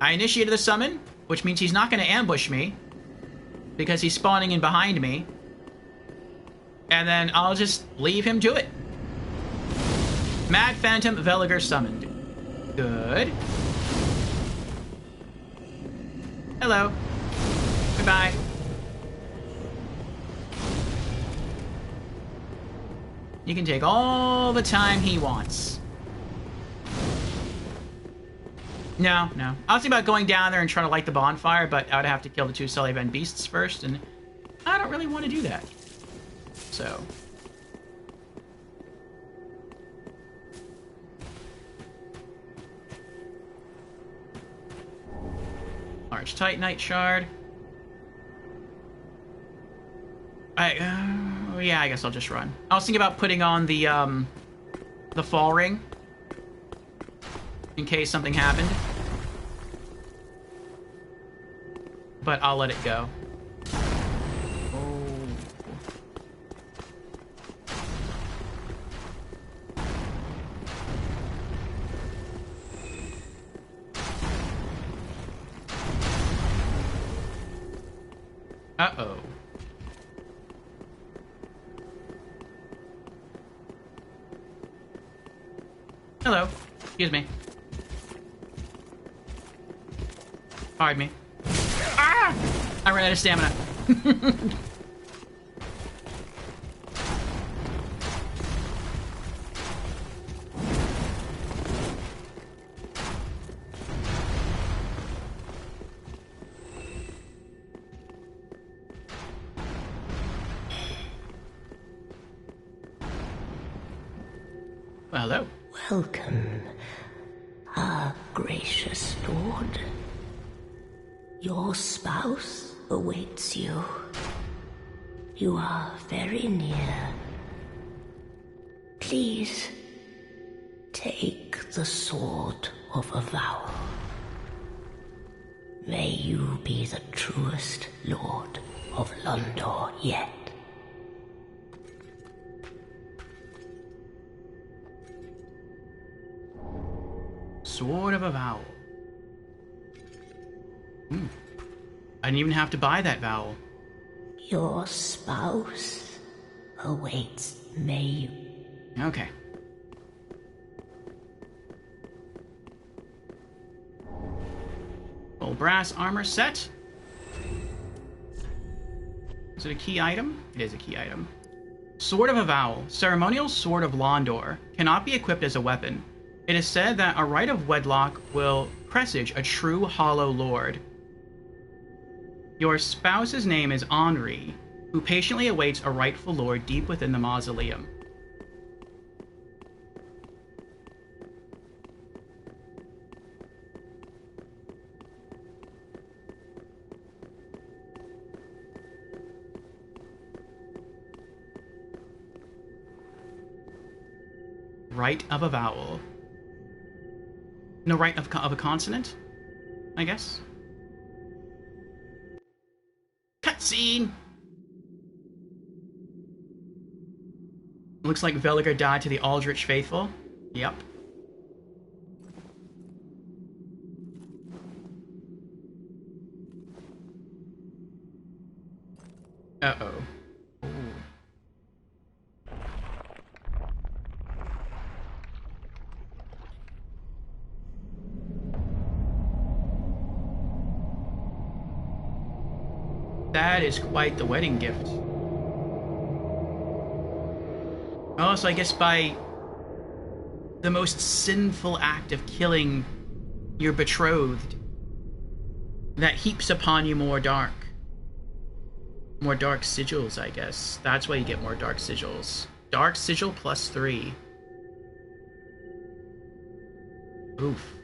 I initiated the summon, which means he's not gonna ambush me, because he's spawning in behind me. And then I'll just leave him to it. Mad Phantom Veliger summoned. Good. Hello. Goodbye. You can take all the time he wants. No. I was thinking about going down there and trying to light the bonfire, but I would have to kill the two Sullivan beasts first, and I don't really want to do that. So... Large Titanite Shard. Yeah, I guess I'll just run. I was thinking about putting on the Fall Ring in case something happened, but I'll let it go. Uh-oh. Hello. Excuse me. Pardon me. Ah! I ran out of stamina. Well, hello. Welcome, our gracious lord. Your spouse awaits you. You are very near. Please, take the sword of avowal. May you be the truest lord of Londor yet. Sword of Avowal. I didn't even have to buy that vowel. Your spouse awaits. May you. Okay. Full brass armor set. Is it a key item? It is a key item. Sword of Avowal. Ceremonial Sword of Londor. Cannot be equipped as a weapon. It is said that a rite of wedlock will presage a true Hollow Lord. Your spouse's name is Henri, who patiently awaits a rightful lord deep within the mausoleum. Right of a vowel. No, right of a consonant, I guess. Cutscene! Looks like Veliger died to the Aldrich faithful. Yep. Uh-oh. That is quite the wedding gift. Oh, so I guess by the most sinful act of killing your betrothed, that heaps upon you more dark sigils, I guess. That's why you get more dark sigils. Dark sigil +3. Oof.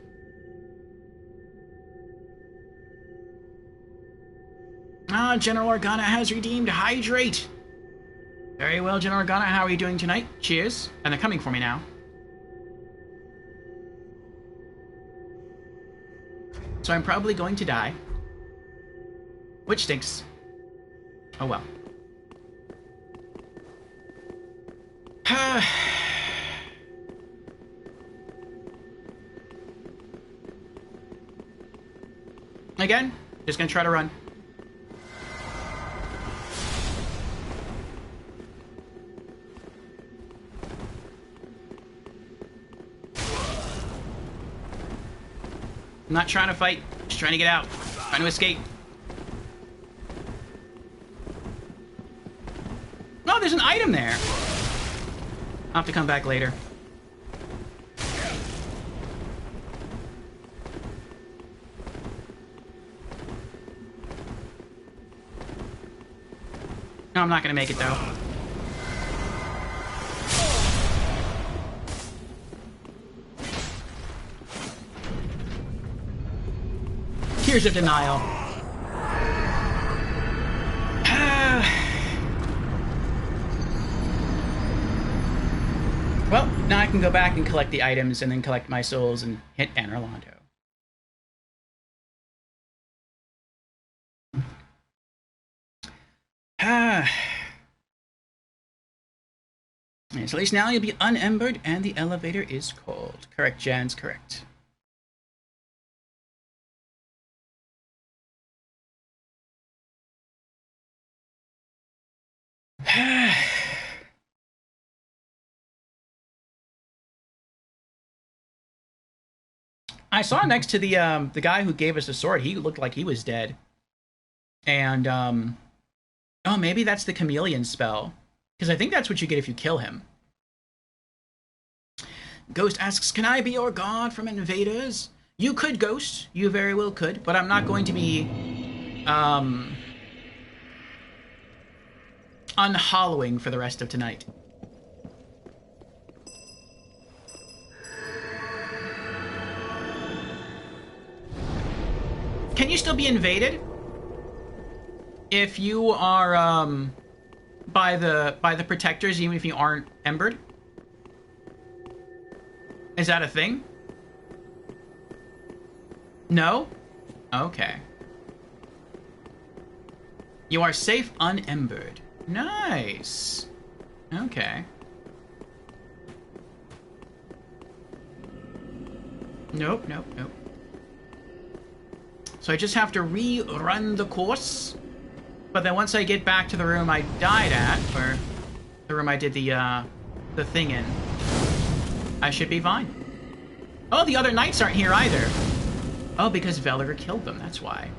Ah, General Organa has redeemed Hydrate. Very well, General Organa, how are you doing tonight? Cheers. And they're coming for me now. So I'm probably going to die. Which stinks. Oh well. Again, just gonna try to run. I'm not trying to fight, just trying to get out, trying to escape. Oh, there's an item there. I'll have to come back later. No, I'm not gonna make it though. Tears of denial. Well, now I can go back and collect the items and then collect my souls and hit Anor Londo. Yes, at least now you'll be unembered and the elevator is cold. Correct, Jans, correct. I saw next to the guy who gave us the sword, he looked like he was dead. And, oh, maybe that's the chameleon spell. Because I think that's what you get if you kill him. Ghost asks, can I be your god from invaders? You could, Ghost. You very well could. But I'm not going to be, unhollowing for the rest of tonight. Can you still be invaded if you are by the protectors, even if you aren't embered? Is that a thing? No? Okay. You are safe unembered. Nice. Okay. Nope, nope, nope. So I just have to rerun the course. But then once I get back to the room I died at, or the room I did the thing in, I should be fine. Oh, the other knights aren't here either. Oh, because Veliger killed them, that's why.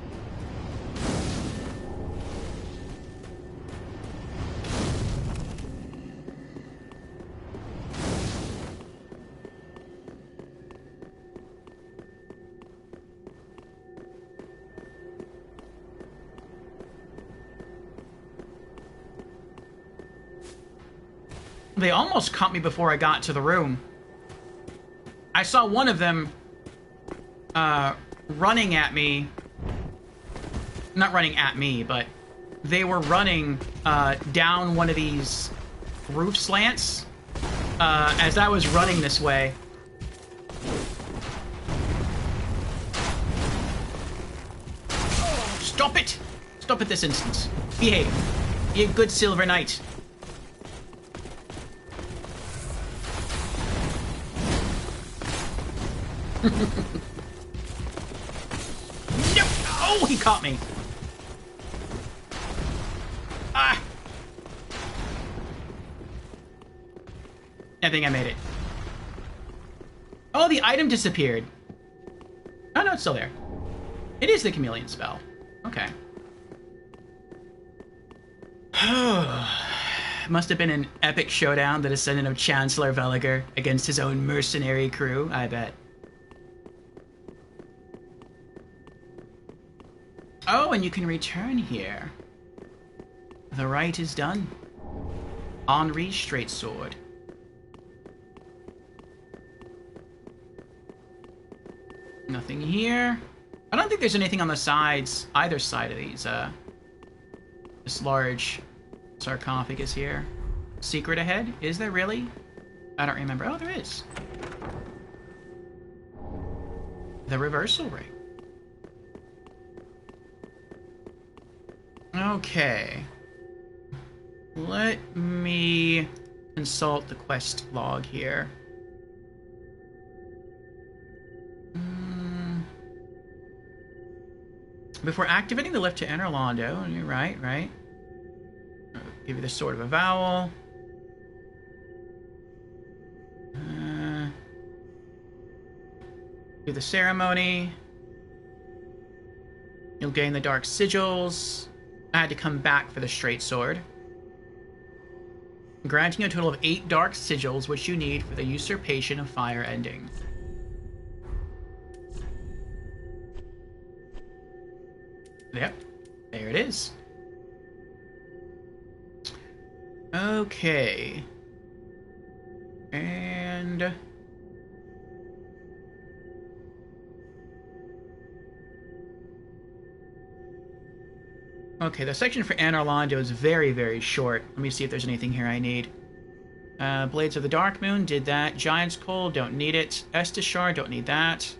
They almost caught me before I got to the room. I saw one of them running at me. Not running at me, but they were running down one of these roof slants as I was running this way. Stop it! Stop at this instance. Behave. Be a good Silver Knight. No! Oh, he caught me. Ah! I think I made it. Oh, the item disappeared. Oh, no, it's still there. It is the chameleon spell. Okay. Must have been an epic showdown, the descendant of Chancellor Veliger against his own mercenary crew, I bet. Oh, and you can return here. The rite is done. Henri's straight sword. Nothing here. I don't think there's anything on the sides, either side of these, this large sarcophagus here. Secret ahead? Is there really? I don't remember. Oh, there is. The reversal ring. Okay. Let me consult the quest log here. Before activating the lift to enter Londo, you're right. Give you the Sword of Avowal. Do the ceremony. You'll gain the Dark Sigils. I had to come back for the Straight Sword. Granting a total of 8 Dark Sigils, which you need for the Usurpation of Fire ending. Yep, there it is. Okay. And... okay, the section for Anor Londo is very, very short. Let me see if there's anything here I need. Blades of the Darkmoon, did that. Giant's Coal, don't need it. Estishar, don't need that.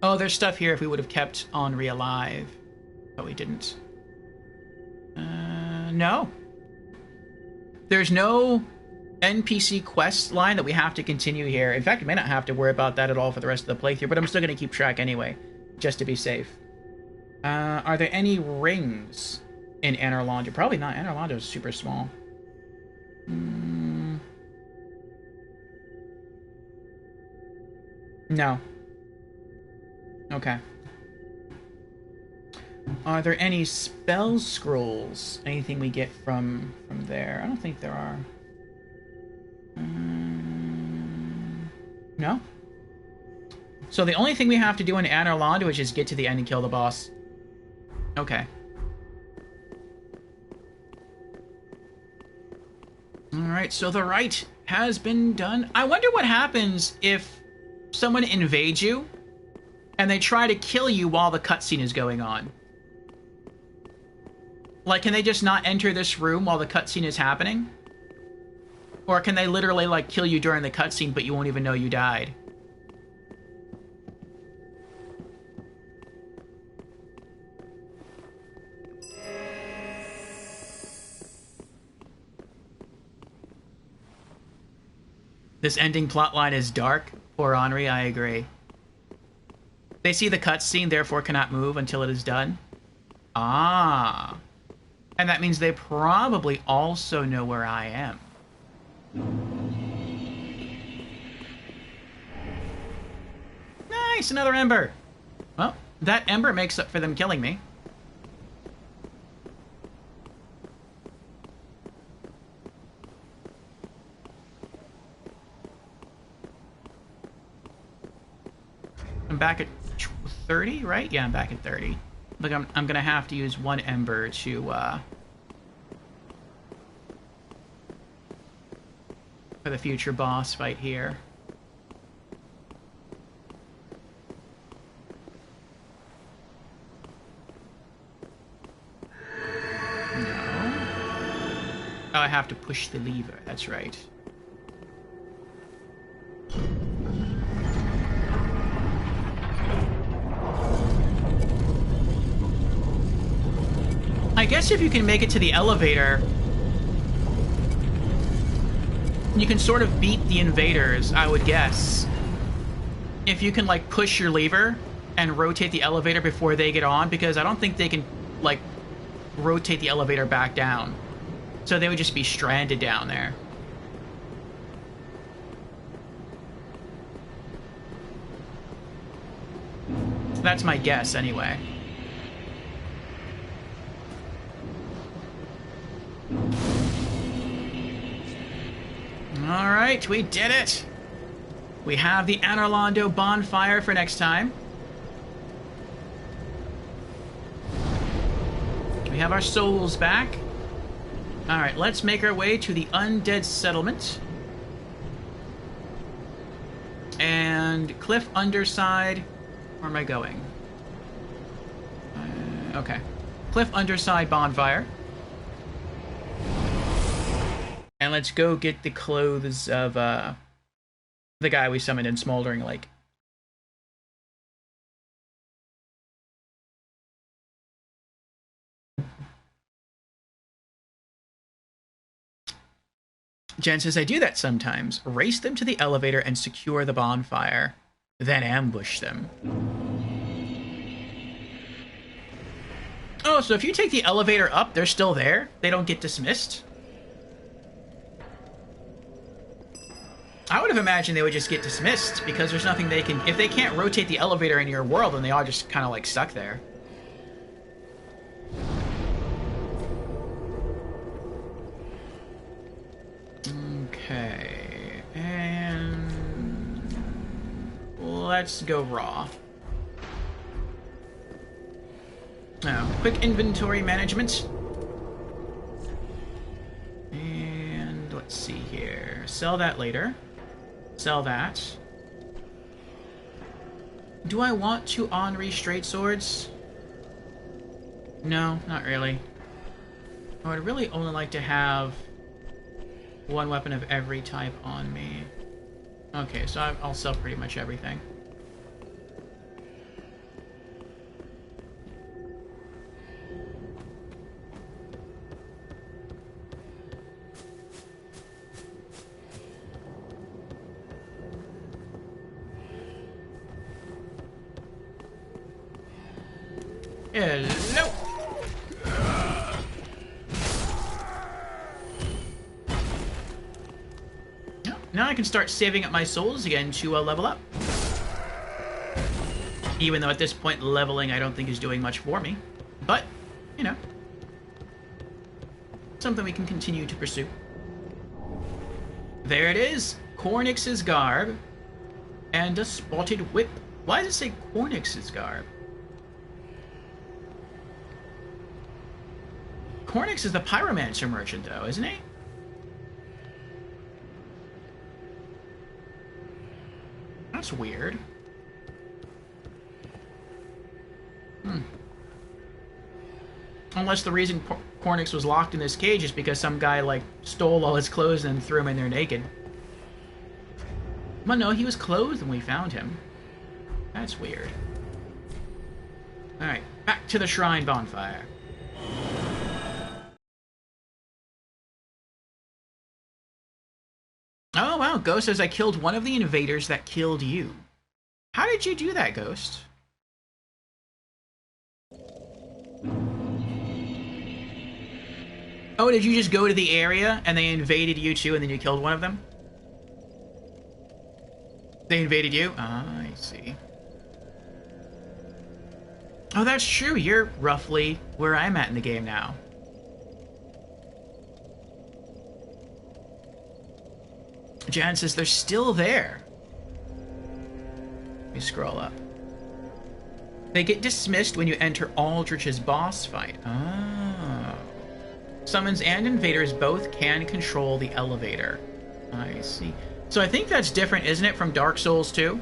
Oh, there's stuff here if we would have kept Henri alive. But we didn't. No. There's no NPC quest line that we have to continue here. In fact, we may not have to worry about that at all for the rest of the playthrough, but I'm still going to keep track anyway, just to be safe. Are there any rings in Anor Londo? Probably not. Anor Londo is super small. No. Okay. Are there any spell scrolls? Anything we get from there? I don't think there are. No? So the only thing we have to do in Anor Londo is just get to the end and kill the boss. Okay. Alright, so the rite has been done. I wonder what happens if someone invades you and they try to kill you while the cutscene is going on. Like, can they just not enter this room while the cutscene is happening? Or can they literally, like, kill you during the cutscene, but you won't even know you died? This ending plotline is dark. Poor Henri, I agree. They see the cutscene, therefore cannot move until it is done. Ah. And that means they probably also know where I am. Nice, another ember. Well, that ember makes up for them killing me. I'm back at 30, right? Yeah, I'm back at 30. Like, I'm gonna have to use 1 ember to, for the future boss fight here. No. Oh, I have to push the lever, that's right. I guess if you can make it to the elevator, you can sort of beat the invaders, I would guess. If you can, like, push your lever and rotate the elevator before they get on, because I don't think they can, like, rotate the elevator back down. So they would just be stranded down there. That's my guess, anyway. Alright, we did it! We have the Anor Londo bonfire for next time. We have our souls back. Alright, let's make our way to the Undead Settlement. And Cliff Underside... Where am I going? Okay. Cliff Underside bonfire. And let's go get the clothes of the guy we summoned in Smoldering Lake. Jen says, I do that sometimes. Race them to the elevator and secure the bonfire. Then ambush them. Oh, so if you take the elevator up, they're still there? They don't get dismissed? I would have imagined they would just get dismissed, because there's nothing they can... If they can't rotate the elevator in your world, then they all just kind of, like, stuck there. Okay... And... let's go raw. Now, quick inventory management. And let's see here. Sell that later. Sell that. Do I want 2 Henri straight swords? No, not really. I would really only like to have 1 weapon of every type on me. Okay, so I'll sell pretty much everything. Hello! Now I can start saving up my souls again to level up. Even though at this point leveling I don't think is doing much for me. But, you know. Something we can continue to pursue. There it is! Cornyx's garb. And a spotted whip. Why does it say Cornyx's garb? Cornyx is the pyromancer merchant, though, isn't he? That's weird. Unless the reason Cornyx was locked in this cage is because some guy, like, stole all his clothes and threw him in there naked. Well, no, he was clothed when we found him. That's weird. Alright, back to the shrine bonfire. Oh, wow. Ghost says, I killed one of the invaders that killed you. How did you do that, Ghost? Oh, did you just go to the area and they invaded you too and then you killed one of them? They invaded you? Ah, I see. Oh, that's true. You're roughly where I'm at in the game now. Jan says they're still there. Let me scroll up. They get dismissed when you enter Aldrich's boss fight. Oh. Summons and invaders both can control the elevator. I see. So I think that's different, isn't it, from Dark Souls 2?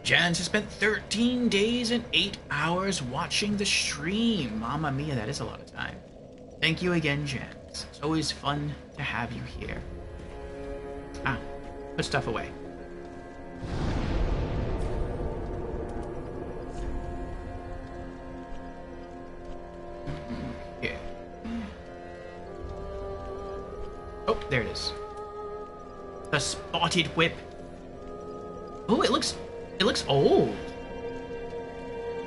Jans has spent 13 days and 8 hours watching the stream. Mamma mia, that is a lot of time. Thank you again, Jans. It's always fun to have you here. Ah, put stuff away. Okay. Oh, there it is. The spotted whip. Oh, it looks old.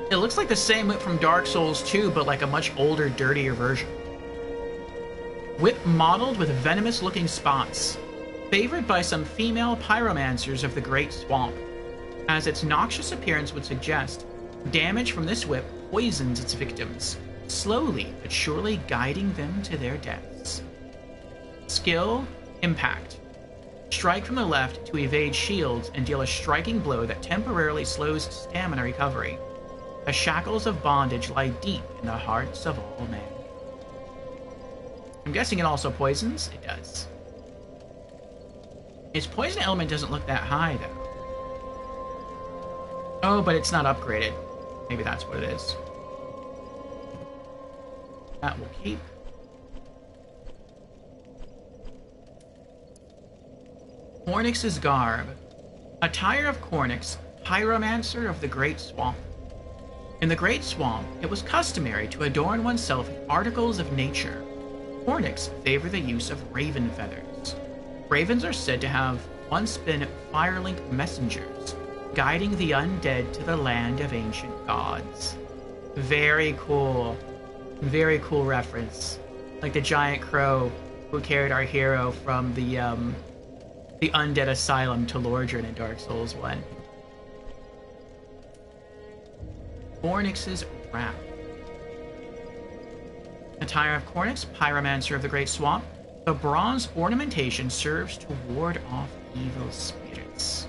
It looks like the same whip from Dark Souls 2, but like a much older, dirtier version. Whip modeled with venomous-looking spots. Favored by some female pyromancers of the Great Swamp. As its noxious appearance would suggest, damage from this whip poisons its victims, slowly but surely guiding them to their deaths. Skill, Impact. Strike from the left to evade shields and deal a striking blow that temporarily slows stamina recovery. The shackles of bondage lie deep in the hearts of all men. I'm guessing it also poisons? It does. Its poison element doesn't look that high, though. Oh, but it's not upgraded. Maybe that's what it is. That will keep. Cornyx's garb. Attire of Cornyx, pyromancer of the Great Swamp. In the Great Swamp, it was customary to adorn oneself with articles of nature. Cornyx favor the use of raven feathers. Ravens are said to have once been Firelink messengers, guiding the undead to the land of ancient gods. Very cool. Very cool reference. Like the giant crow who carried our hero from the undead asylum to Lordran in Dark Souls 1. Cornyx's wrap. Attire of Cornyx, pyromancer of the Great Swamp. The bronze ornamentation serves to ward off evil spirits.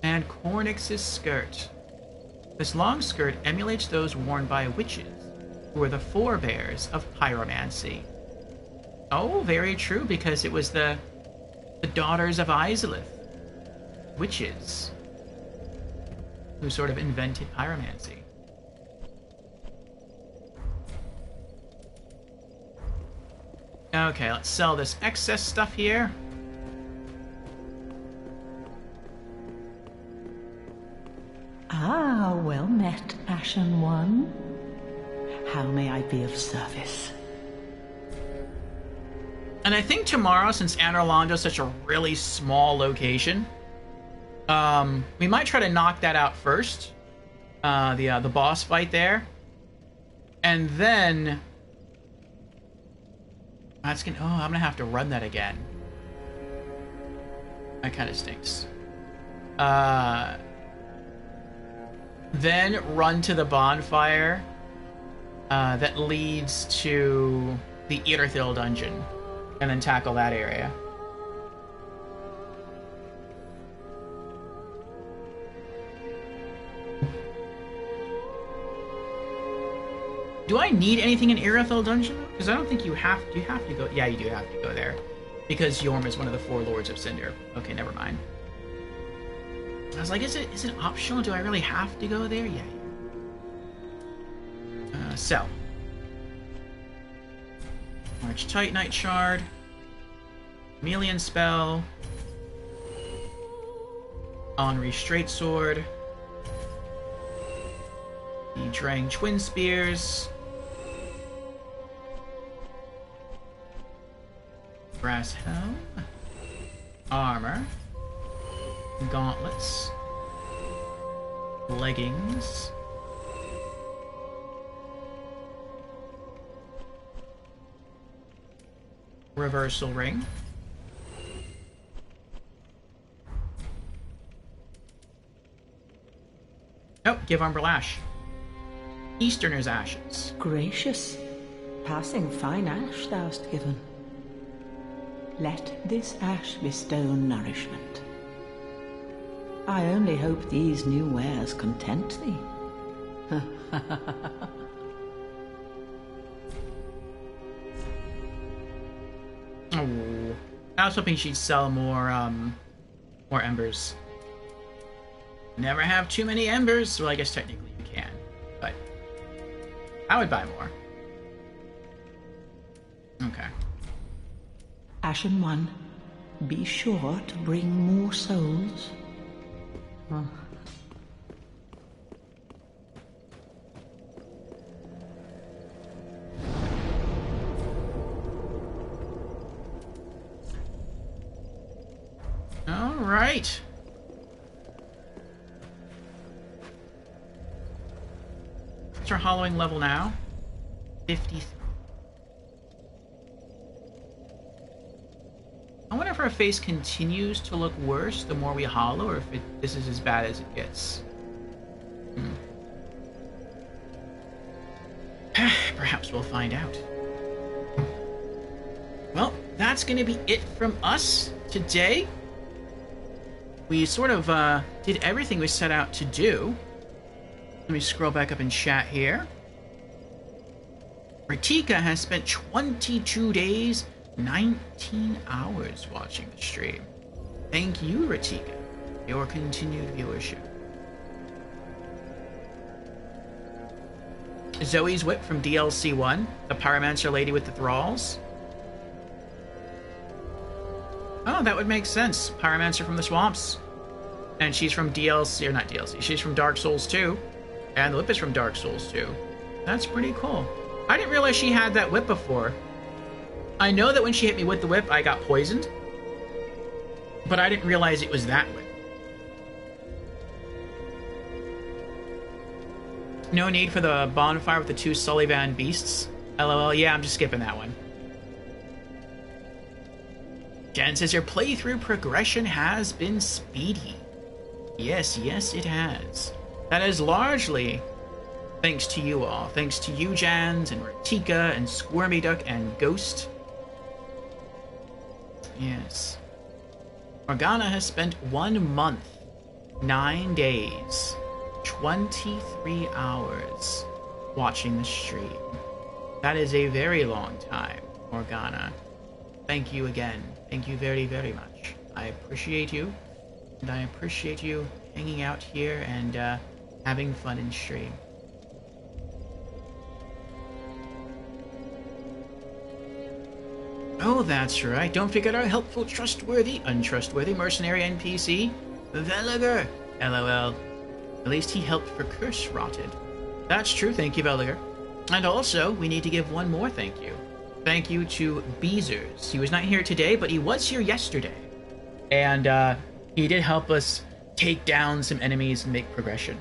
And Cornyx's skirt. This long skirt emulates those worn by witches, who were the forebears of pyromancy. Oh, very true, because it was the daughters of Izalith, witches, who sort of invented pyromancy. Okay, let's sell this excess stuff here. Ah, well met, Ashen One. How may I be of service? And I think tomorrow, since Anor Londo is such a really small location, we might try to knock that out first. The boss fight there. And then... I'm gonna have to run that again. That kind of stinks. Then run to the bonfire that leads to the Irithyll dungeon, and then tackle that area. Do I need anything in Irithyll dungeon? Because I don't think you have to. You have to go. Yeah, you do have to go there, because Yorm is one of the 4 Lords of Cinder. Okay, never mind. I was like, is it optional? Do I really have to go there? Yeah. Sell. March Titanite Shard. Chameleon Spell. Henri Straight Sword. The Drang Twin Spears. Brass Helm. Armor. Gauntlets. Leggings. Reversal Ring. Oh, give Umber Lash. Easterner's Ashes. Gracious. Passing fine ash thou'st given. Let this ash bestow nourishment. I only hope these new wares content thee. Oh, I was hoping she'd sell more embers. Never have too many embers. Well, I guess technically you can, but I would buy more. Okay. Ashen One, be sure to bring more souls. All right. What's our hollowing level now? 53. I wonder if her face continues to look worse the more we hollow, or if this is as bad as it gets. Perhaps we'll find out. Well, that's going to be it from us today. We sort of did everything we set out to do. Let me scroll back up in chat here. Ratika has spent 22 days, 19 hours watching the stream. Thank you, Ratika, for your continued viewership. Zoe's Whip from DLC 1, the Pyromancer lady with the thralls. Oh, that would make sense. Pyromancer from the swamps. And she's from DLC, or not DLC, she's from Dark Souls 2. And the whip is from Dark Souls 2. That's pretty cool. I didn't realize she had that whip before. I know that when she hit me with the whip, I got poisoned. But I didn't realize it was that whip. No need for the bonfire with the 2 Sullivan beasts. LOL, yeah, I'm just skipping that one. Jen says your playthrough progression has been speedy. Yes, it has. That is largely thanks to you all. Thanks to you, Jans, and Ratika, and Squirmy Duck, and Ghost. Yes. Morgana has spent 1 month, 9 days, 23 hours watching the stream. That is a very long time, Morgana. Thank you again. Thank you very, very much. I appreciate you, and I appreciate you hanging out here and having fun in stream. Oh, that's right. Don't forget our helpful, trustworthy, untrustworthy mercenary NPC, Veliger. LOL. At least he helped for Curse Rotted. That's true, thank you, Veliger. And also, we need to give one more thank you. Thank you to Beezers. He was not here today, but he was here yesterday. And he did help us take down some enemies and make progression.